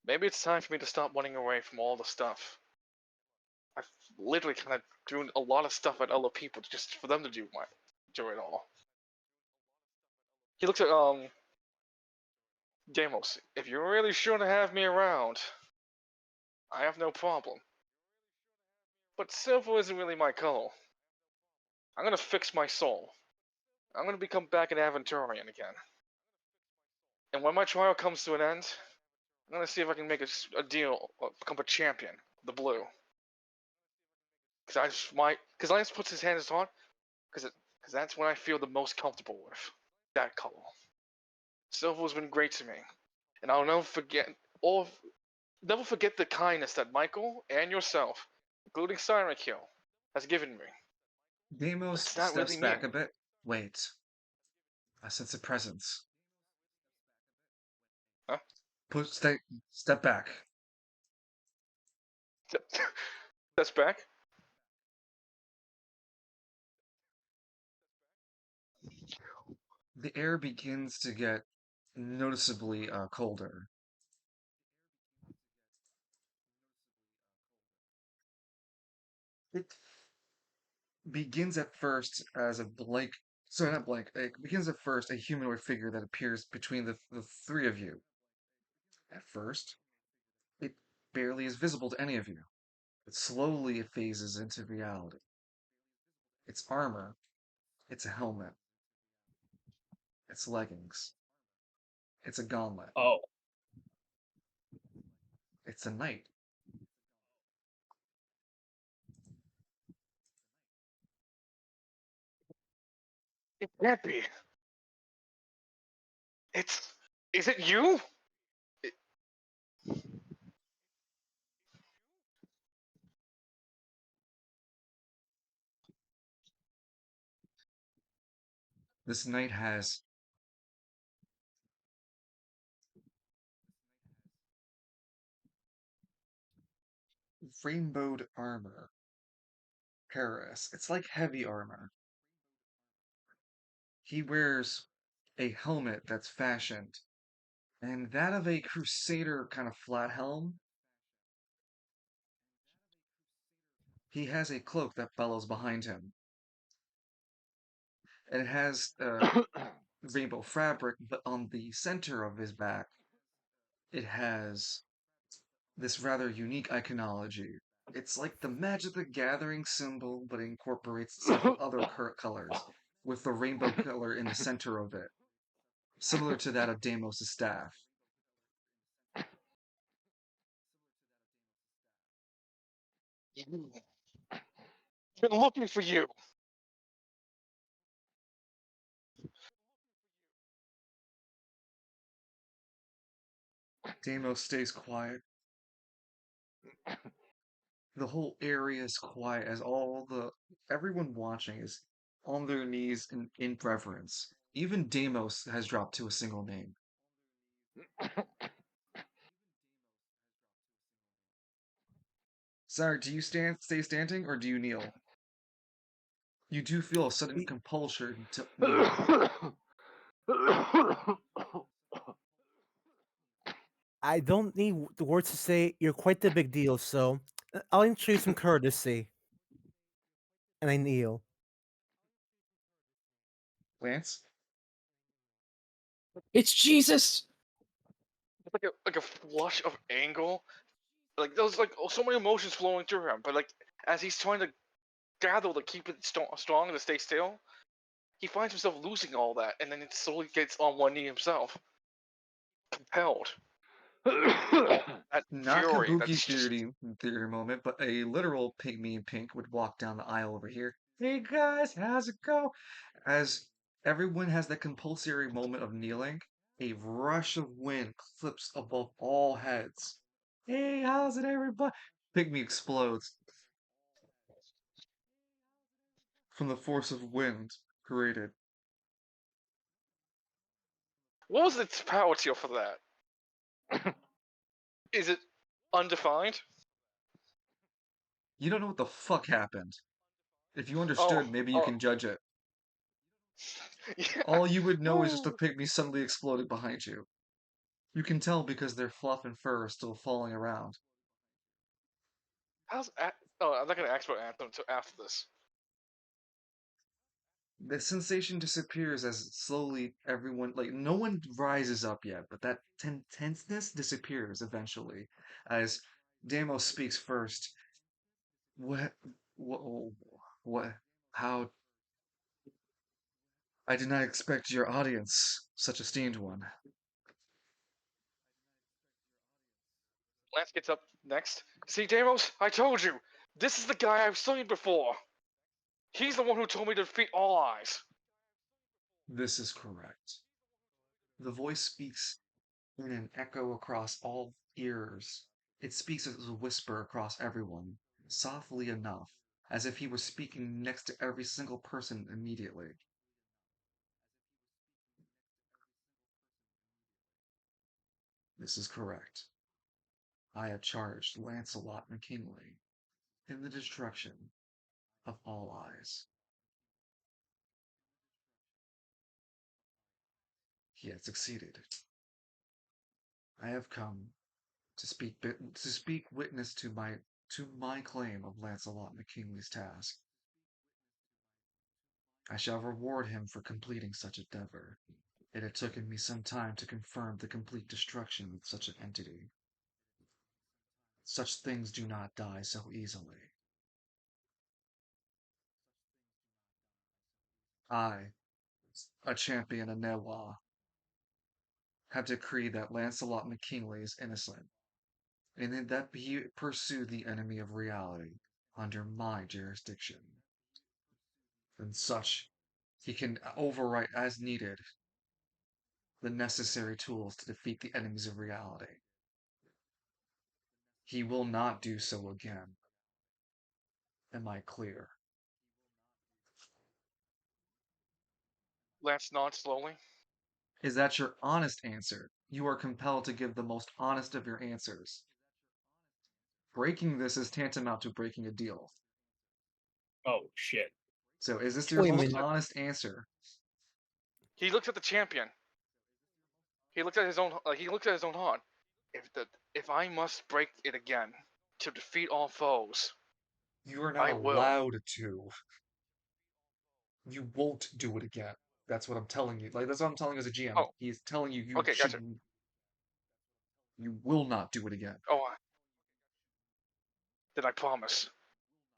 maybe it's time for me to stop running away from all the stuff. I've literally kind of doing a lot of stuff at other people just for them to do it all. He looks at Damos. If you're really sure to have me around, I have no problem. But silver isn't really my color. I'm gonna fix my soul. I'm gonna become back an Aventurian again. And when my trial comes to an end, I'm gonna see if I can make a deal or become a champion of the blue. Because Lance puts his hand in his heart, because that's when I feel the most comfortable with that color. Silver's been great to me, and I'll never forget the kindness that Michael and yourself, including Cyneric here, has given me. Deimos It's not steps really back me. a bit. Wait. I sense a presence. Huh? Step back. That's back. The air begins to get noticeably colder. It begins at first as a blank. Sorry, not blank. It begins at first a humanoid figure that appears between the three of you. At first, it barely is visible to any of you, but slowly it phases into reality. It's armor, it's a helmet, it's leggings, it's a gauntlet, Oh, it's a knight. It can't be. It's. Is it you? It- This knight has rainbowed armor. Paris. It's like heavy armor. He wears a helmet that's fashioned, and that of a crusader kind of flat helm. He has a cloak that bellows behind him, and it has rainbow fabric, but on the center of his back, it has this rather unique iconology. It's like the Magic the Gathering symbol, but it incorporates several other colors, with the rainbow color in the center of it, similar to that of Deimos' staff. I've been looking for you. Deimos stays quiet. The whole area is quiet as everyone watching is on their knees in reverence. Even Deimos has dropped to a single name. Sorry, do you stay standing or do you kneel? You do feel a sudden Y- compulsion to kneel. I don't need the words to say you're quite the big deal, so I'll introduce some courtesy. And I kneel. Lance? it's Jesus! It's like a flush of anger. Like there's like so many emotions flowing through him, but like as he's trying to gather to keep it strong to stay still, he finds himself losing all that, and then it slowly gets on one knee himself, compelled. That Not fury Kabuki that's just. theater moment, but a literal pygmy in pink would walk down the aisle over here. Hey guys, how's it go? As everyone has that compulsory moment of kneeling, a rush of wind clips above all heads. Hey, how's it, everybody? Pygmy explodes from the force of wind created. What was its power tier for that? Is it undefined? You don't know what the fuck happened. If you Oh, understood, maybe you oh, can judge it. yeah. All you would know is just a pygmy suddenly exploded behind you. You can tell because their fluff and fur are still falling around. Oh, I'm not gonna ask about Anthem until after this. The sensation disappears as slowly everyone, like, no one rises up yet, but that tenseness disappears eventually as Damos speaks first. What, what, what, how, I did not expect your audience, such esteemed one. Lance gets up next. See, Deimos, I told you, this is the guy I've seen before. He's the one who told me to defeat All Eyes. This is correct. The voice speaks in an echo across all ears. It speaks as a whisper across everyone, softly enough, as if he was speaking next to every single person immediately. This is correct. I have charged Lancelot McKinley in the destruction of all eyes. He has succeeded. I have come to speak witness to my claim of Lancelot McKinley's task. I shall reward him for completing such endeavor. It had taken me some time to confirm the complete destruction of such an entity. Such things do not die so easily. I, a champion of Newa, have decreed that Lancelot McKinley is innocent, and that he pursued the enemy of reality under my jurisdiction. And such, he can overwrite as needed the necessary tools to defeat the enemies of reality. He will not do so again. Am I clear? Lance nods slowly. Is that your honest answer? You are compelled to give the most honest of your answers. Breaking this is tantamount to breaking a deal. Oh shit. So is this your Wait a most minute. honest answer? He looks at the champion. He looks at his own. He looks at his own heart. If I must break it again to defeat all foes, You are not I will. allowed to. You won't do it again. That's what I'm telling you. Like, that's what I'm telling you as a GM. Oh, He's telling you you okay, should. gotcha. You will not do it again. Oh, then I promise.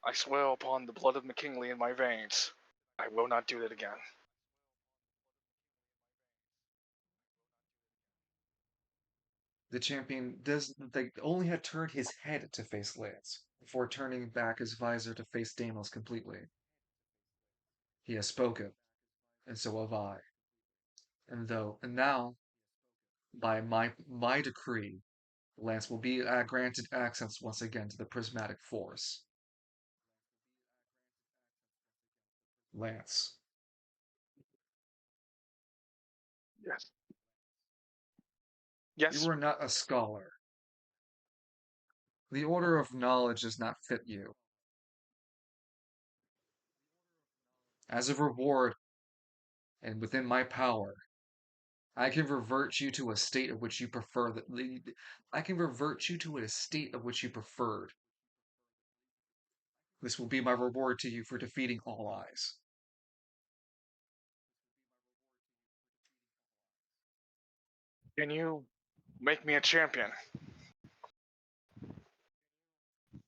I swear upon the blood of McKinley in my veins, I will not do that again. The champion does like only had turned his head to face Lance before turning back his visor to face Deimos completely. He has spoken, and so have I. And now, by my decree, Lance will be granted access once again to the prismatic force. Lance, Yes. Yes. you are not a scholar. The order of knowledge does not fit you. As a reward, and within my power, I can revert you to a state of which you prefer that I can revert you to a state of which you preferred. This will be my reward to you for defeating all eyes. Can you make me a champion?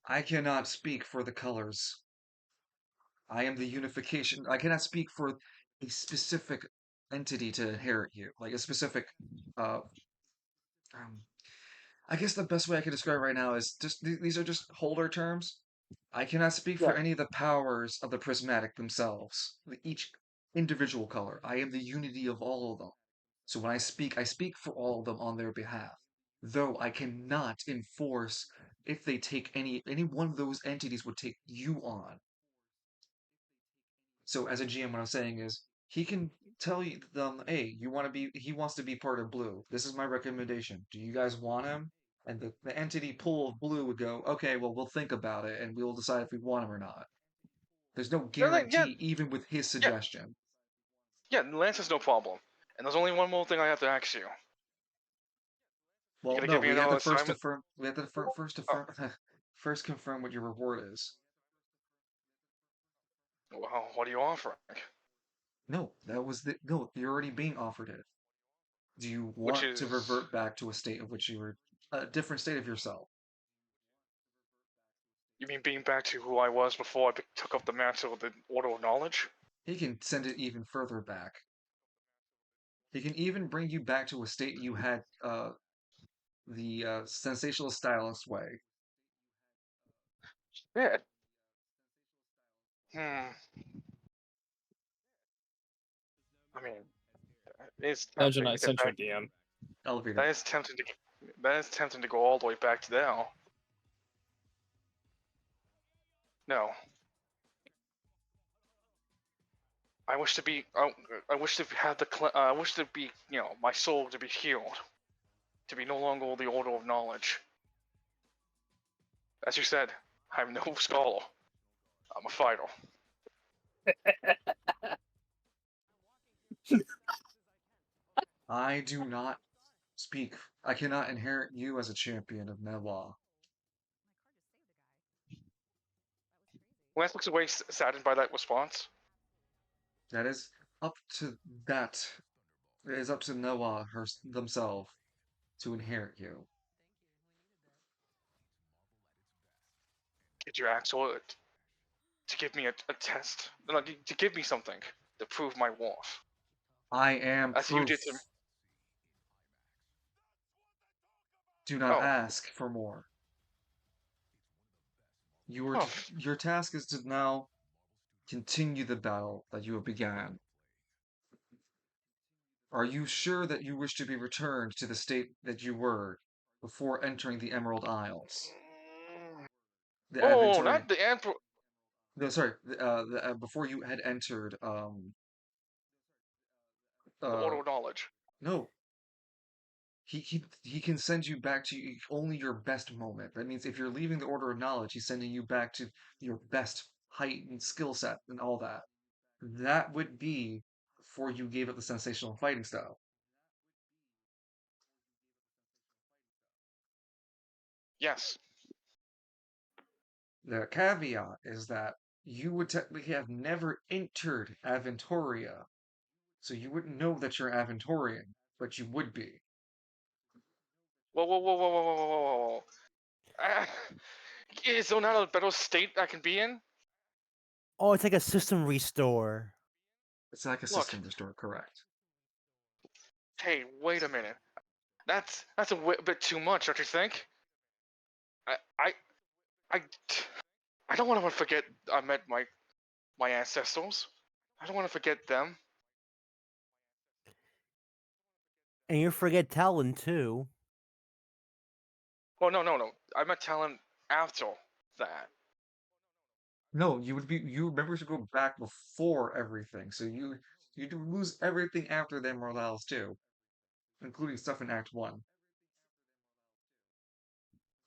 I cannot speak for the colors. I am the unification. I cannot speak for a specific entity to inherit you, like a specific. Uh, um, I guess the best way I can describe it right now is just these are just holder terms. I cannot speak for Yeah. any of the powers of the prismatic themselves, each individual color. I am the unity of all of them. So when I speak for all of them on their behalf. Though I cannot enforce if they take any one of those entities would take you on. So as a GM, what I'm saying is he can tell you them, hey, he wants to be part of blue. This is my recommendation. Do you guys want him? And the entity pool of blue would go, okay, well, we'll think about it and we'll decide if we want him or not. There's no Yeah, guarantee even with his yeah, suggestion. yeah. Lance is no problem. And there's only one more thing I have to ask you. Well, gonna no, give me we have another to first assignment? affirm. We have to first Oh, affirm. First confirm what your reward is. well, what are you offering? No, that was the no. You're already being offered it. Do you Which want to is, revert back to a state of which you were a different state of yourself? you mean being back to who I was before I took up the mantle of the Order of Knowledge? He can send it even further back. He can even bring you back to a state you had the sensational stylist way. Yeah. Hmm. I mean, it's Dungeon tempting to Knight get Central back. DM. Elevator. That is tempting to. That is tempting to go all the way back to now. No. I wish to be. I wish to have the. I wish to be. My soul to be healed. To be no longer the Order of Knowledge. As you said, I'm no scholar. I'm a fighter. I do not speak. I cannot inherit you as a champion of Newa. Lance looks away, saddened by that response. That is up to that. It is up to Noah themselves to inherit you. Get your actual to give me a test, no, to give me something to prove my worth, I am as you proof. did to. Do not Oh, ask for more. oh, Your task is to now continue the battle that you have began. Are you sure that you wish to be returned to the state that you were before entering the Emerald Isles? The oh, Aventorian. not the emperor. No, sorry. Before you had entered. The order Uh. of knowledge. No. He can send you back to only your best moment. That means if you're leaving the Order of Knowledge, he's sending you back to your best height and skill set and all that. That would be before you gave up the sensational fighting style. Yes. The caveat is that you would technically have never entered Aventuria, so you wouldn't know that you're Aventurian, but you would be. Whoa, whoa, whoa, whoa, whoa, whoa, whoa, whoa, whoa. Is there not a better state I can be in? Oh, it's like a system restore. It's like a Look, system restore, correct? hey, wait a minute. That's a bit too much, don't you think? I I I, I don't want to forget I met my ancestors. I don't want to forget them. And you forget Talon too. Well, no. I met Talon after that. No, you remember to go back before everything, so you do lose everything after the Emerald Isles too, including stuff in Act 1.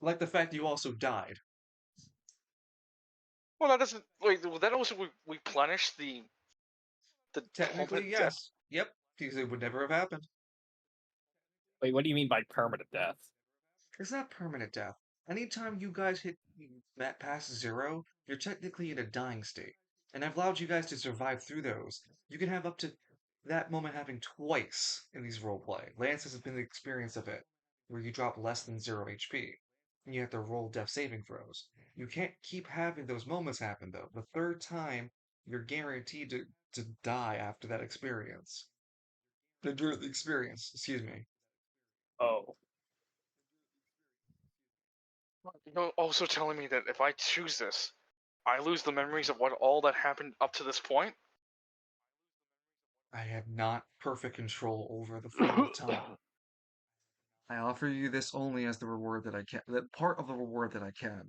Like the fact you also died. Well, that doesn't wait. Will that also replenish the Technically, permanent death? yes. Yep, because it would never have happened. Wait, what do you mean by permanent death? It's not permanent death. Anytime you guys hit past 0, you're technically in a dying state. And I've allowed you guys to survive through those. You can have up to that moment happening twice in these roleplay. Lance has been the experience of it, where you drop less than 0 HP, and you have to roll death saving throws. You can't keep having those moments happen, though. The third time, you're guaranteed to die after that experience. During the experience, excuse me. Oh, You're also telling me that if I choose this, I lose the memories of what all that happened up to this point? I have not perfect control over the flow of time. I offer you this only as the reward that I can, that part of the reward that I can.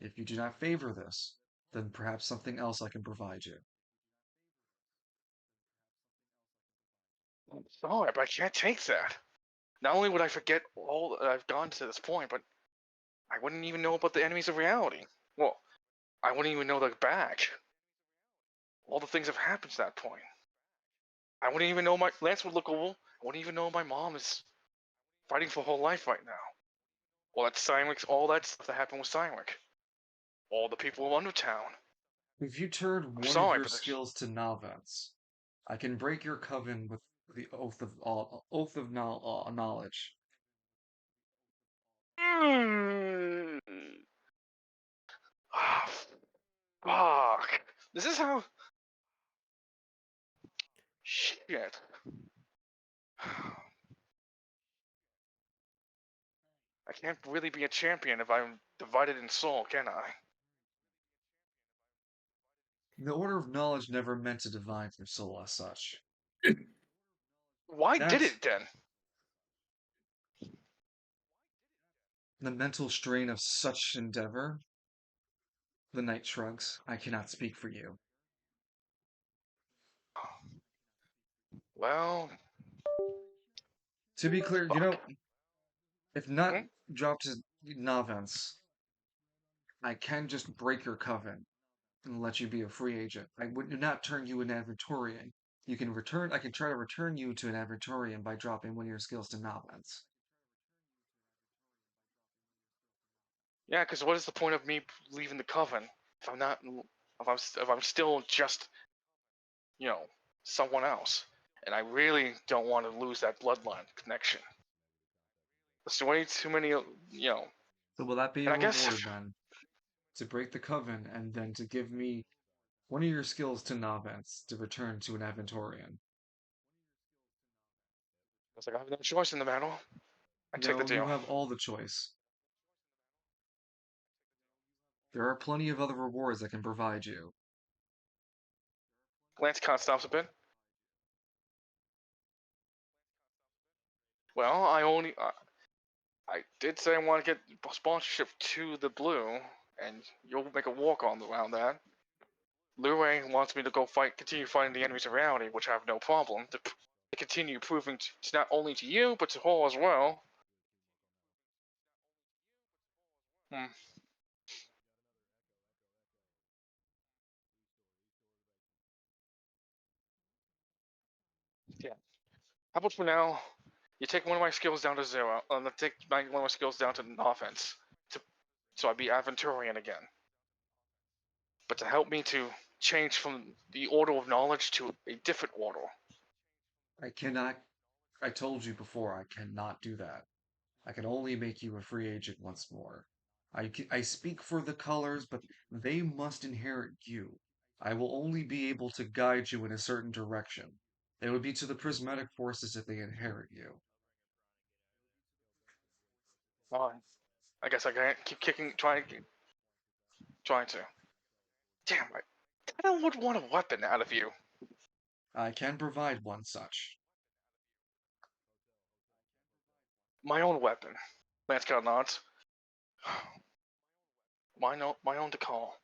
If you do not favor this, then perhaps something else I can provide you. I'm sorry, but I can't take that. Not only would I forget all that I've gone to this point, but I wouldn't even know about the enemies of reality. Well, I wouldn't even know they're back. All the things have happened to that point. I wouldn't even know my Lance would look old. I wouldn't even know my mom is fighting for her whole life right now. Well, that's Cyneric, all that stuff that happened with Cyneric. All the people of Undertown. If you turn I'm one of sorry, your but skills to Navance, I can break your coven with the knowledge. Ah, fuck. This is how. Shit. I can't really be a champion if I'm divided in soul, can I? The Order of Knowledge never meant to divide your soul as such. Why did That's it then? the mental strain of such endeavor. The knight shrugs. I cannot speak for you. Well, To be clear, fuck. if not Hmm? dropped to Navance, I can just break your coven and let you be a free agent. I would not turn you an Aventurian. You can return. I can try to return you to an Aventurian by dropping one of your skills to Navance. Yeah, because what is the point of me leaving the coven if I'm not, if I'm still just someone else. And I really don't want to lose that bloodline connection. There's way too many, So will that be and a I guess reward then? To break the coven and then to give me one of your skills to Navence to return to an Aventorian. it's like I have no choice in the battle. I take the No, you deal. have all the choice. There are plenty of other rewards I can provide you. Lance kind of stops a bit. Well, I did say I want to get sponsorship to the Blue, and you'll make a walk on around that. Liu wants me to go continue fighting the enemies of reality, which I have no problem, to continue proving to not only to you, but to Hall as well. Hmm. Yeah. How about for now, you take one of my skills down to 0, and take one of my skills down to offense, so I be Aventurian again. But to help me to change from the order of knowledge to a different order. I cannot. I told you before, I cannot do that. I can only make you a free agent once more. I speak for the colors, but they must inherit you. I will only be able to guide you in a certain direction. It would be to the prismatic forces if they inherit you. Fine. I guess I can't keep trying to. Damn, I kind of would want a weapon out of you. I can provide one such. My own weapon. Lance kind of nods. My own to call.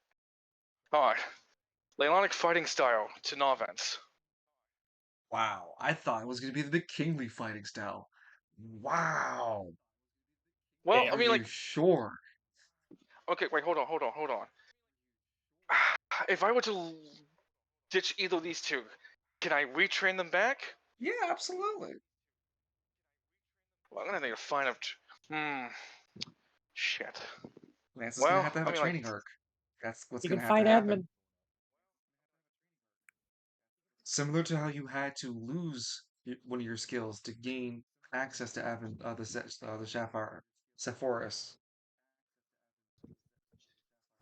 Alright. Leonic fighting style to Novence. Wow, I thought it was going to be the big kingly fighting style. Wow. Well, I Are mean, you like, sure? okay, wait, hold on. If I were to ditch either of these two, can I retrain them back? Yeah, absolutely. Well, I'm gonna need to find out. Shit. Lance is going Well, to have I a mean, like, training arc. That's what's You going can to have to fight happen. admin. Similar to how you had to lose one of your skills to gain access to the Sephoris.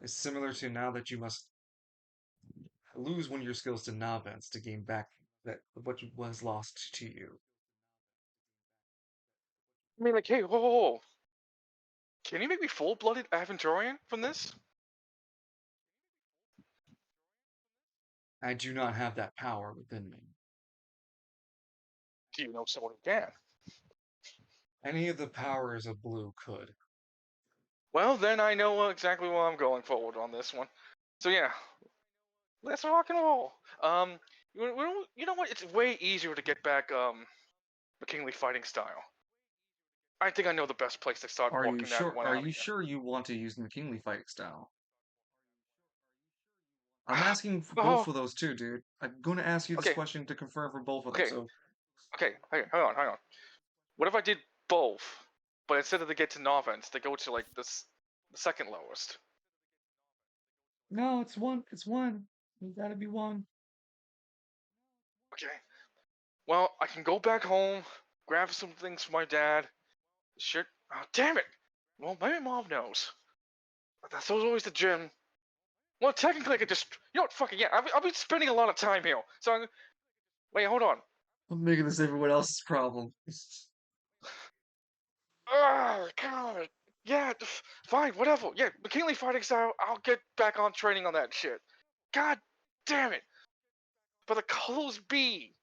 It's similar to now that you must lose one of your skills to Navence to gain back that what was lost to you. hey, whoa. Can you make me full-blooded Aventurian from this? I do not have that power within me. Do you know someone who can? Any of the powers of blue could. Well, then I know exactly where I'm going forward on this one. So yeah, let's rock and roll. You know what? It's way easier to get back McKinley fighting style. I think I know the best place to start Are you walking that sure? one Are out you again. sure you want to use the McKinley fighting style? I'm asking for both Oh, of those too, dude. I'm going to ask you this okay, question to confirm for both of them. okay, So, okay. Hang on. What if I did both, but instead of they get to Novens, they go to like the second lowest? no, it's one. It's one. You gotta be one. Okay. Well, I can go back home, grab some things for my dad. Shit. Oh, damn it. Well, maybe mom knows. But that's always the gym. Well, technically, I could just. You know what? Fuck it, yeah. I'll be spending a lot of time here. So, wait, hold on. I'm making this everyone else's problem. Oh, God. Yeah, fine, whatever. Yeah, McKinley fighting style, I'll get back on training on that shit. God damn it. But the colors B.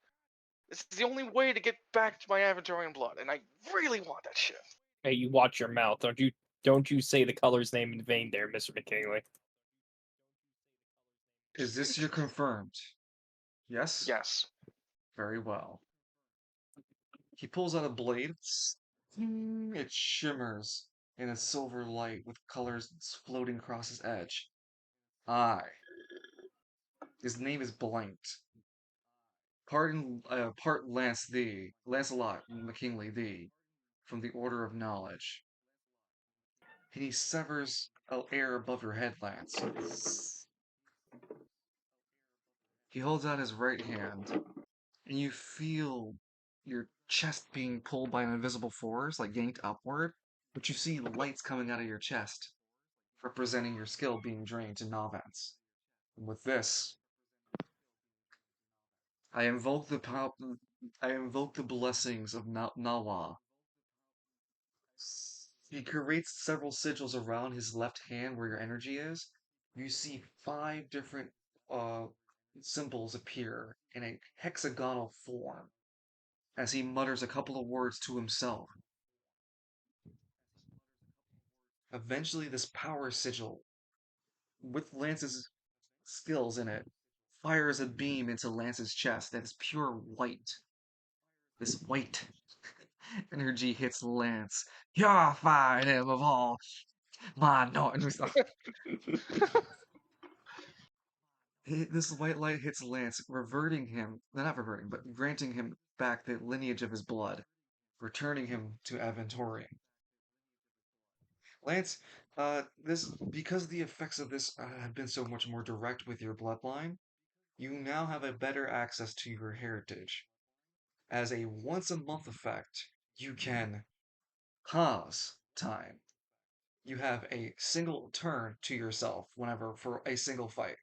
This is the only way to get back to my Aventurian blood, and I really want that shit. Hey, you watch your mouth. Don't you say the color's name in vain there, Mr. McKinley. Is this your confirmed? Yes? Yes. Very well. He pulls out a blade. It shimmers in a silver light with colors floating across his edge. Aye. His name is Blanked. Part Lancelot McKinley thee, from the Order of Knowledge. And he severs air above your head, Lance. He holds out his right hand, and you feel your chest being pulled by an invisible force, like yanked upward, but you see lights coming out of your chest, representing your skill being drained to Navans. And with this, I invoke I invoke the blessings of Nawa. He creates several sigils around his left hand where your energy is. You see 5 different uh, symbols appear in a hexagonal form as he mutters a couple of words to himself. Eventually, this power sigil, with Lance's skills in it, fires a beam into Lance's chest that is pure white. This white energy hits Lance. Purify him of all my noise. This white light hits Lance, reverting him, not reverting, but granting him back the lineage of his blood, returning him to Aventorian. Lance, because the effects of this have been so much more direct with your bloodline, you now have a better access to your heritage. As a once a month effect, you can pause time. You have a single turn to yourself whenever for a single fight.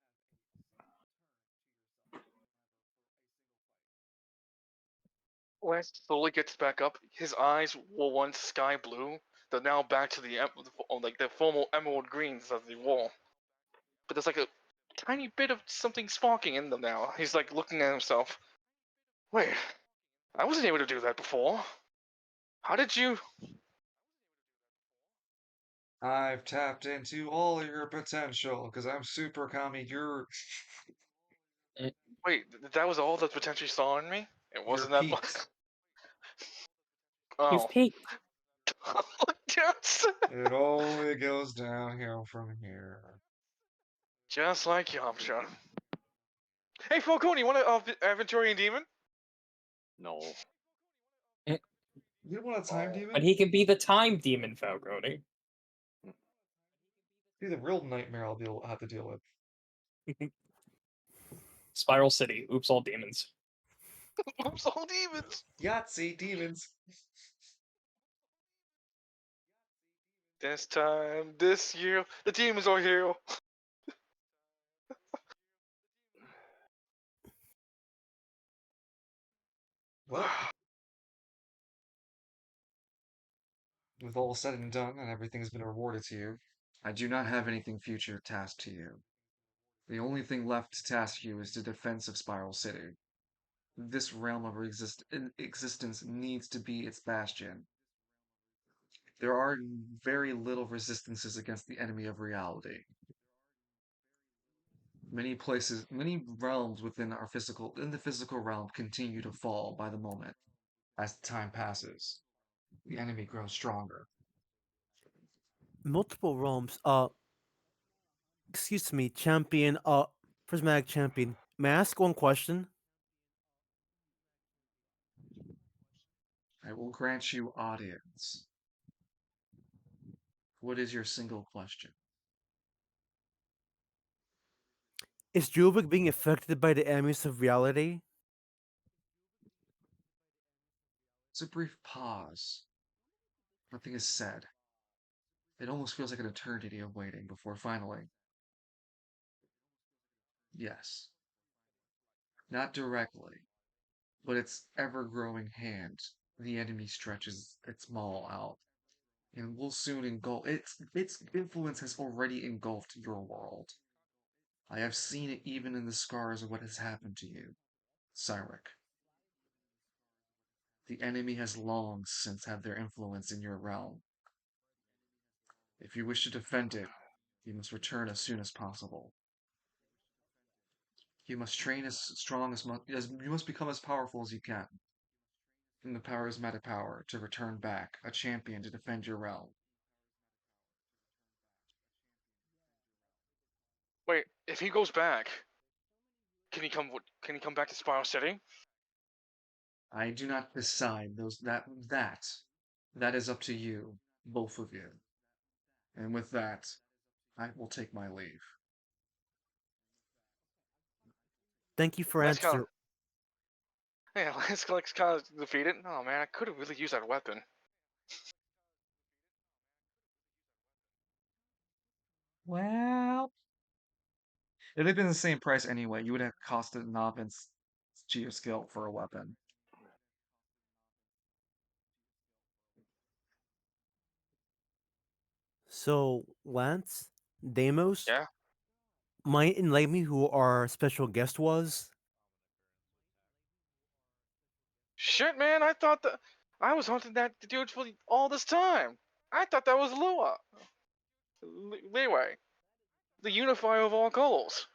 Lance slowly gets back up. His eyes were once sky blue. They're now back to like the formal emerald greens of the wall. But there's like a tiny bit of something sparking in them now. He's like looking at himself. Wait, I wasn't able to do that before. How did you? I've tapped into all your potential because I'm super kami. Wait, that was all that potentially saw in me? It You're wasn't that much. peaked. You've Oh. peaked. Yes! It only goes downhill from here. Just like Yamcha. Hey, Falcone, you want an Aventurian demon? No. You don't want a time Oh. But demon? he can be the time demon, Falcone. Be the real nightmare I'll have to deal with. Spiral City. Oops, all demons. Oops, all demons! Yahtzee demons. This time, this year, the demons are here. Well, with all said and done and everything has been rewarded to you, I do not have anything future tasked to you. The only thing left to task you is the defense of Spiral City. This realm of existence needs to be its bastion. There are very little resistances against the enemy of reality. Many places, many realms within the physical realm continue to fall by the moment. As time passes, the enemy grows stronger. Multiple realms. Excuse me, champion. Prismatic champion. May I ask one question? I will grant you audience. What is your single question? Is Juvik being affected by the enemies of reality? It's a brief pause. Nothing is said. It almost feels like an eternity of waiting before finally. Yes. Not directly, but its ever-growing hand. The enemy stretches its maul out, and will soon engulf. Its influence has already engulfed your world. I have seen it even in the scars of what has happened to you, Cyneric. The enemy has long since had their influence in your realm. If you wish to defend it, you must return as soon as possible. You must train as strong as you must become as powerful as you can. From the charismatic power to return back a champion to defend your realm. Wait, if he goes back, can he come? Can he come back to Spiral City? I do not decide that is up to you, both of you. And with that, I will take my leave. Thank you for Lance kind answering. of, yeah, Lance looks kind of defeated. Oh man, I could have really used that weapon. Well, it'd have been the same price anyway. You would have costed a novice geo skill for a weapon. So, Lance, Deimos, Yeah. might enlighten me who our special guest was? Shit, man, I thought that I was hunting that dude for all this time. I thought that was Lua. Leeway, the unifier of all colors.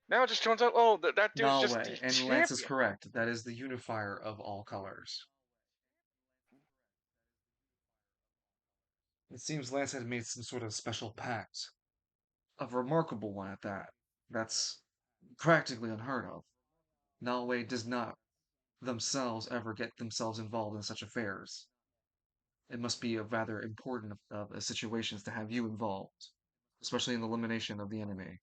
Now it just turns out, oh, that dude's No just the way. And Lance is champion. correct. That is the unifier of all colors. It seems Lance had made some sort of special pact. A remarkable one at that. That's practically unheard of. Norway does not themselves ever get themselves involved in such affairs. It must be a rather important of situations to have you involved, especially in the elimination of the enemy.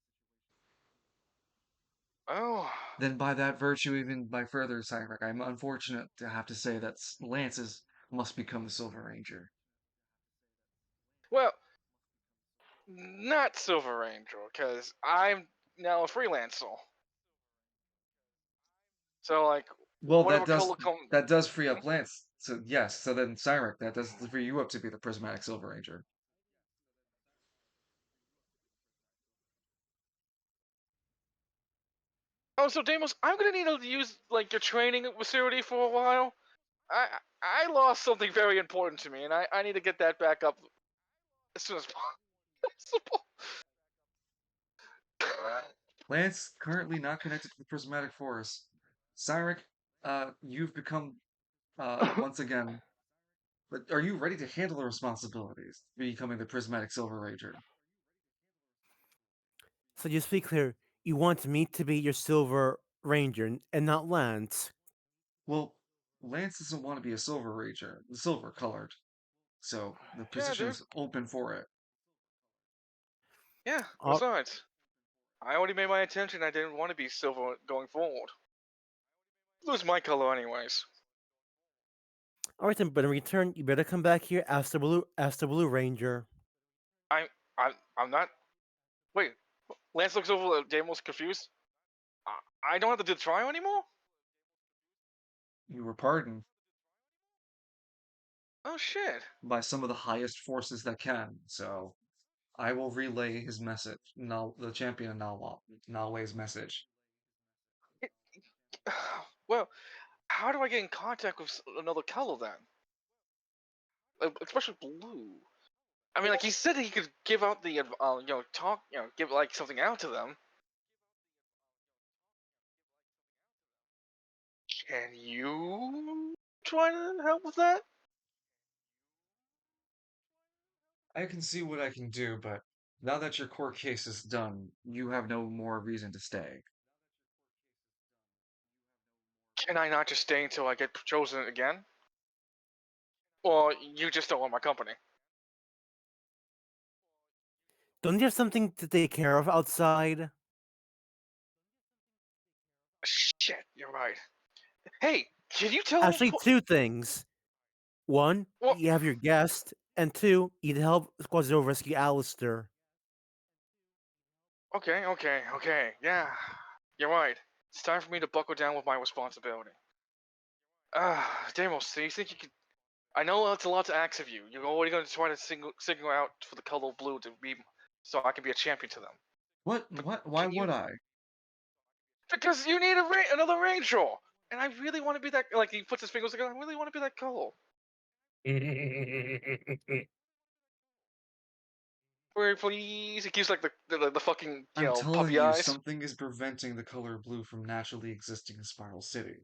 Oh, Then by that virtue, even by further Cyneric, I'm unfortunate to have to say that Lance's must become the Silver Ranger. well, not Silver Ranger, because I'm now a freelancer. So, like, Well, whatever color come. that does free up Lance. So yes, so then Cyneric, that does free you up to be the Prismatic Silver Ranger. Oh, so Deimos, I'm gonna need to use like your training facility for a while. I I lost something very important to me, and I need to get that back up as soon as possible. Lance currently not connected to the Prismatic Force. Cyneric, you've become once again. But are you ready to handle the responsibilities of becoming the Prismatic Silver Ranger? So just to be clear, you want me to be your Silver Ranger and not Lance. Well, Lance doesn't want to be a Silver Ranger, the silver colored. So the Yeah, position dude. is open for it. Yeah. All Besides, I already made my intention. I didn't want to be silver going forward. Lose my color anyways. right then, but in return, you better come back here as the Blue Ranger. I I'm not. Wait. Lance looks over at Deimos confused. I don't have to do the trial anymore. You were pardoned Oh shit. by some of the highest forces that can. So I will relay his message, the champion of Nalway's message. Well, how do I get in contact with another color then? Especially blue. I mean, like he said he could give out the, talk, give like something out to them. Can you try to help with that? I can see what I can do, but now that your court case is done, you have no more reason to stay. Can I not just stay until I get chosen again? Or you just don't want my company? Don't you have something to take care of outside? Shit, you're right. Hey, can you tell? Actually, two things. One, Well, you have your guest, and two, you'd help Squad Zero rescue Alistair. okay. Yeah, you're right. It's time for me to buckle down with my responsibility. Deimos, do you think you could? I know that's a lot to ask of you. You're already going to try to single out for the color blue to be, so I can be a champion to them. What? But What? Why can you? would I? Because you need another ranger, and I really want to be that. Like he puts his fingers together. I really want to be that color. Please. He keeps like the fucking I'm telling puppy you, eyes. something is preventing the color blue from naturally existing in Spiral City.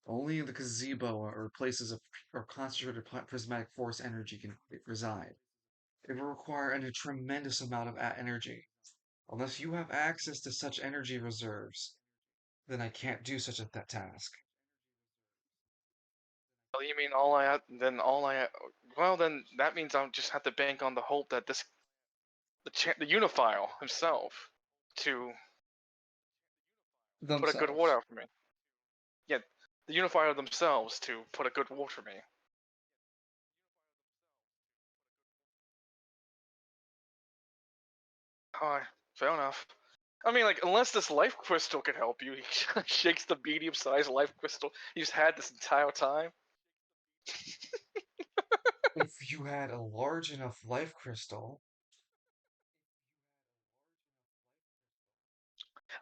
Only in the gazebo or places of or concentrated prismatic force energy can reside. It will require a tremendous amount of energy. Unless you have access to such energy reserves, then I can't do such a task. Oh, you mean all I have? Then all I. Well, then that means I'll just have to bank on the hope that the unifier himself to put a good ward themselves. out for me. Yeah, the Unifier themselves to put a good ward for me. Alright, fair enough. I mean, like, unless this life crystal could help you, he shakes the medium-sized life crystal he's had this entire time. If you had a large enough life crystal,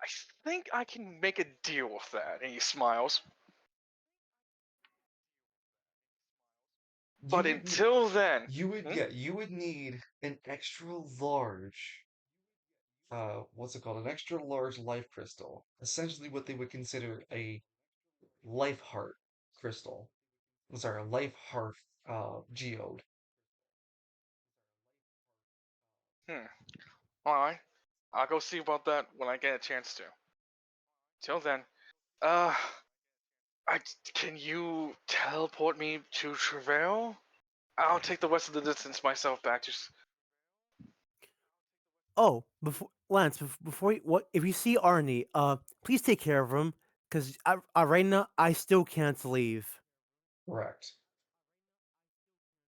I think I can make a deal with that. And he smiles. you But would ne- until then, you would need an extra large what's it called? An extra large life crystal. Essentially what they would consider a life heart crystal. I'm sorry, a life heart geode. alright. I'll go see about that when I get a chance to. Till then, I can you teleport me to Travail? I'll take the rest of the distance myself back. Just Oh, before Lance, before you, what if you see Arnie? Please take care of him, cause right now I still can't leave. Correct.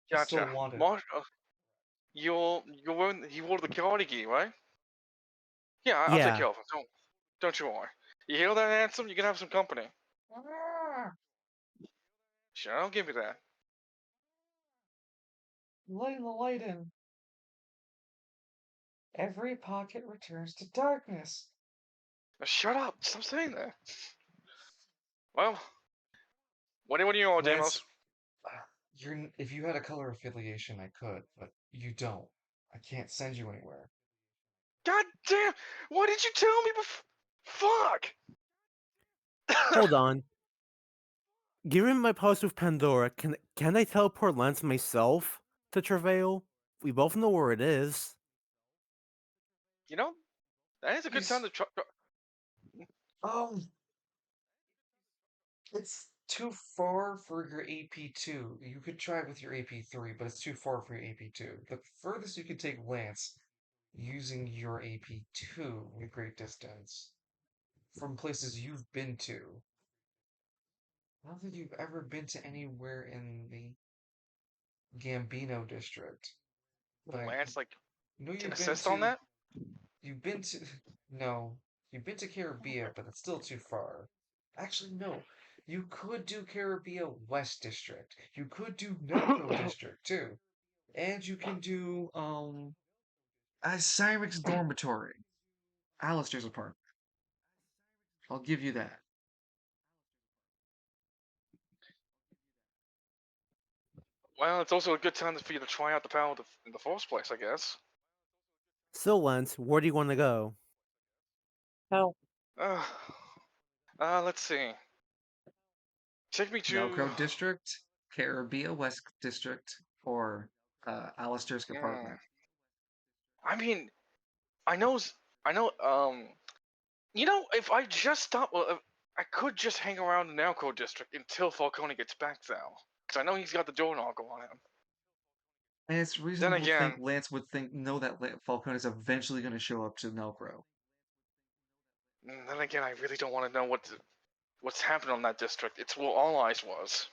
He's still gotcha. wanted. Marsh, you're wearing you wore the karate gi, right? Yeah, I'll take Yeah. care of him. Don't you worry. You hear that, handsome? You can have some company. Sure, I'll give you that. Layla Lighten. Every pocket returns to darkness. Now shut up! Stop saying that. Well, what do you want, Damos? Lance, if you had a color affiliation, I could, but you don't. I can't send you anywhere. God damn! Why did you tell me before? Fuck! Hold on. Given my pause with Pandora, can I teleport Lance myself to Travail? We both know where it is. You know, that is a good time He's to try. um, it's too far for your AP2. You could try it with your AP3, but it's too far for your AP2. The furthest you could take Lance using your AP2 with great distance from places you've been to. I don't think you've ever been to anywhere in the Gambino district, but I Lance, like, know can you've been assist on to that? you've been to no, you've been to Caribbean, but it's still too far. Actually, no. You could do Caribbean West District. You could do Nelco District too. And you can do Cyrex Dormitory. Alistair's apartment. I'll give you that. Well, it's also a good time for you to try out the power in the first place, I guess. So Lance, where do you want to go? Hell, Uh, let's see. Take me to. Nelco District, Caribbean West District, or Alistair's Hmm. apartment. I mean, I know, I know. You know, if I just stop, well, I could just hang around the Nalco district until Falcone gets back, though, because I know he's got the door knocker on him. And it's Then reasonable to think again, Lance would know that Falcone is eventually going to show up to Nelcro. I really don't want to know what's happened on that district. It's where All Eyes was.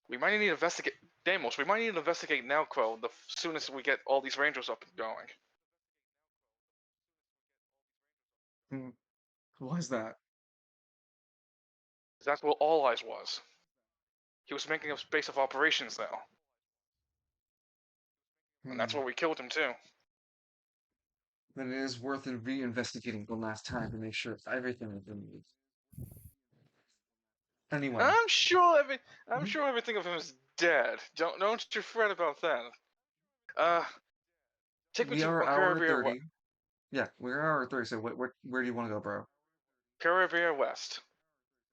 We might need to investigate. Damos, we might need to investigate Nalco the soonest we get all these rangers up and going. Hmm. Why is that? 'Cause that's where All Eyes was. He was making a base of operations now, and that's Hmm. where we killed him too. Then it is worth reinvestigating one last time to make sure everything has been moved. Anyway, I'm sure I'm mhm. sure everything of him is dead. Don't you fret about that. Uh, take me We to are hour Caribbean 30. Yeah, we're hour 30. So where do you want to go, bro? Caribbean West.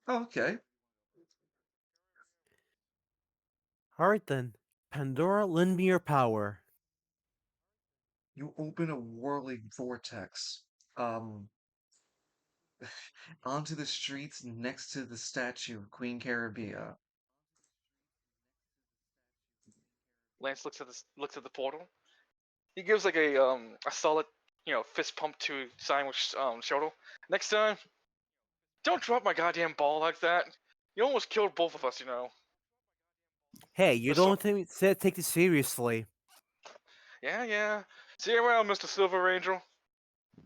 Oh, okay. Alright then. Pandora, lend me your power. You open a whirling vortex. Um, onto the streets next to the statue of Queen Caribbean. Lance looks at the portal. He gives like a solid fist pump to sandwich Shoto. Next time, don't drop my goddamn ball like that. You almost killed both of us, Hey, you There's so don't take this seriously. yeah. See you around, Mr. Silver Angel.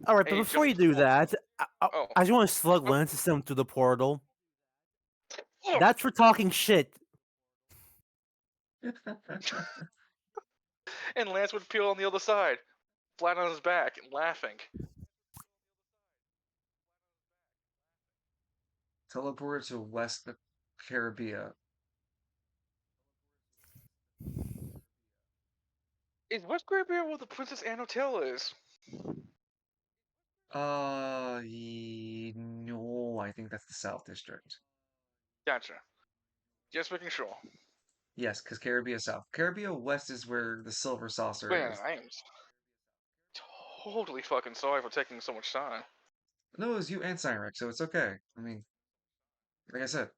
All right, but Hey, before you just do that, oh. I just want to slug Oh. Lance system through the portal. Oh. That's for talking shit. And Lance would peel on the other side, flat on his back, laughing. Teleported to West Caribbean. Is West Caribbean where the Princess Anne Hotel is? No, I think that's the South District. Gotcha. Just making sure. Yes, because Caribbean South. Caribbean West is where the Silver Saucer Man, is. I am totally fucking sorry for taking so much time. No, it was you and Cyneric, so it's okay. I mean, like I said,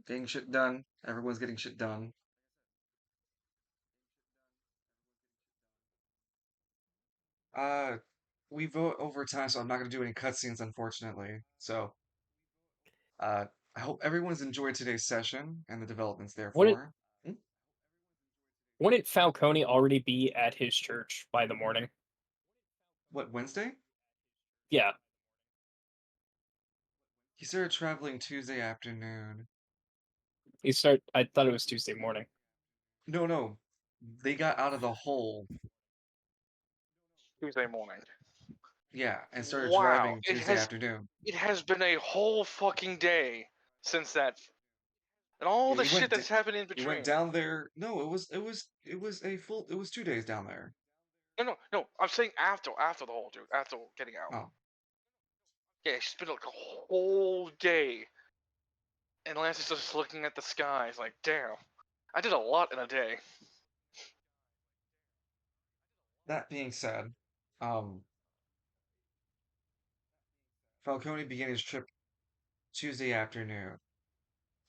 getting shit done. Everyone's getting shit done. Uh, we vote over time, so I'm not gonna do any cutscenes, unfortunately. So, uh, I hope everyone's enjoyed today's session and the developments Wouldn't therefore. Hmm? wouldn't Falcone already be at his church by the morning? What, Wednesday? Yeah. He started traveling Tuesday afternoon. I thought it was Tuesday morning. No. They got out of the hole, Tuesday morning. yeah, and started Wow, driving Tuesday afternoon. it has been a whole fucking day since that, and all the He shit went that's happened in he went between. down there. No, it was 2 days down there. No. I'm saying after the whole dude, after getting out. Oh, Yeah, it's been like a whole day, and Lance is just looking at the sky. It's like, damn, I did a lot in a day. that being said, um, Falcone began his trip Tuesday afternoon,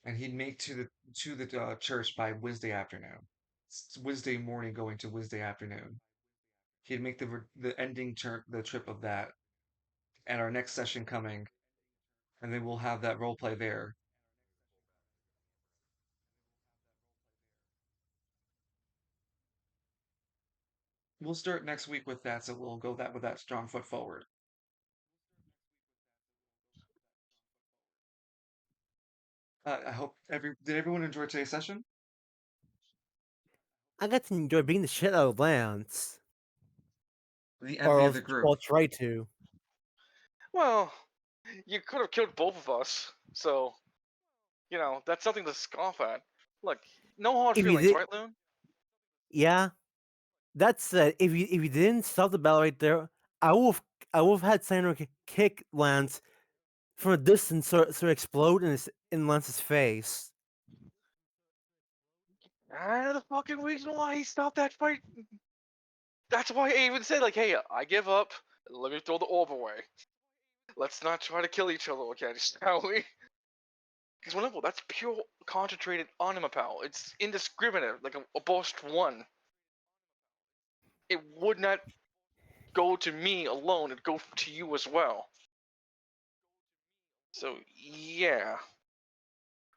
and he'd make to the church by Wednesday afternoon. It's Wednesday morning going to Wednesday afternoon. He'd make the ending the trip of that, and our next session coming, and then we'll have that role play there. We'll start next week with that, so we'll go that with that strong foot forward. I hope did everyone enjoy today's session? I got to enjoy beating the shit out of Lance. The Or envy of else, the group. well, try to. Well, you could have killed both of us, so that's something to scoff at. Look, no hard If you feelings, did, right, Loon? yeah. That said, if you didn't stop the battle right there, I would have had Sandra kick Lance from a distance so it explode in Lance's face. And the fucking reason why he stopped that fight. That's why I even said, like, hey, I give up. Let me throw the orb away. Let's not try to kill each other again, shall we? Because whenever that's pure concentrated anima power. It's indiscriminate, like a burst one. It would not go to me alone, it'd go to you as well. So, yeah.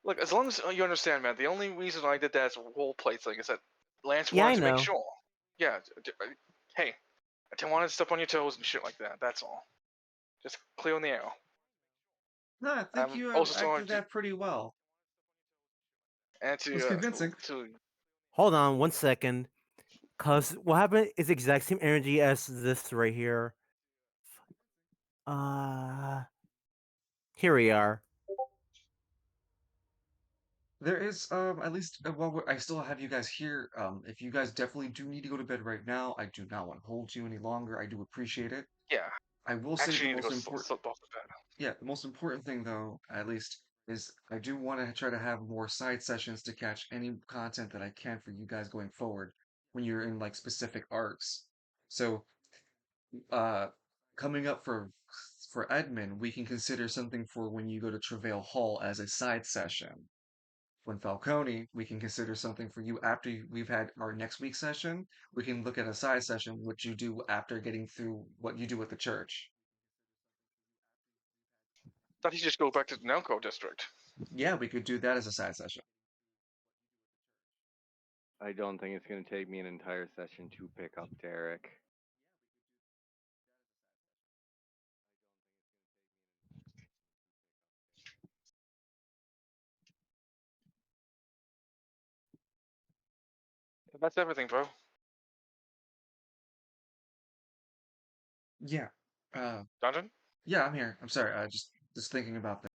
Look, as long as you understand, man, the only reason I did that as a roleplay thing is that Lance Yeah, wanted I to make know. sure. Yeah, hey, I didn't want to step on your toes and shit like that, that's all. Just clear on the air. No, I think I'm you also acted trying to, that pretty well. and It was convincing. to Hold on 1 second. Cause what happened is the exact same energy as this right here. Uh Here we are. There is at least I still have you guys here. If you guys definitely do need to go to bed right now, I do not want to hold you any longer. I do appreciate it. yeah. I will say the Actually, need to go most important slip off the bed. yeah, the most important thing though, at least, is I do want to try to have more side sessions to catch any content that I can for you guys going forward when you're in like specific arcs. So, uh, coming up for admin, we can consider something for when you go to Travail Hall as a side session. when Falcone, we can consider something for you after we've had our next week's session. We can look at a side session, what you do after getting through what you do with the church. Thought he just go back to the Nelco district. Yeah, we could do that as a side session. I don't think it's going to take me an entire session to pick up Derek. That's everything, bro. Yeah. Dungeon? Yeah, I'm here. I'm sorry. Just thinking about that.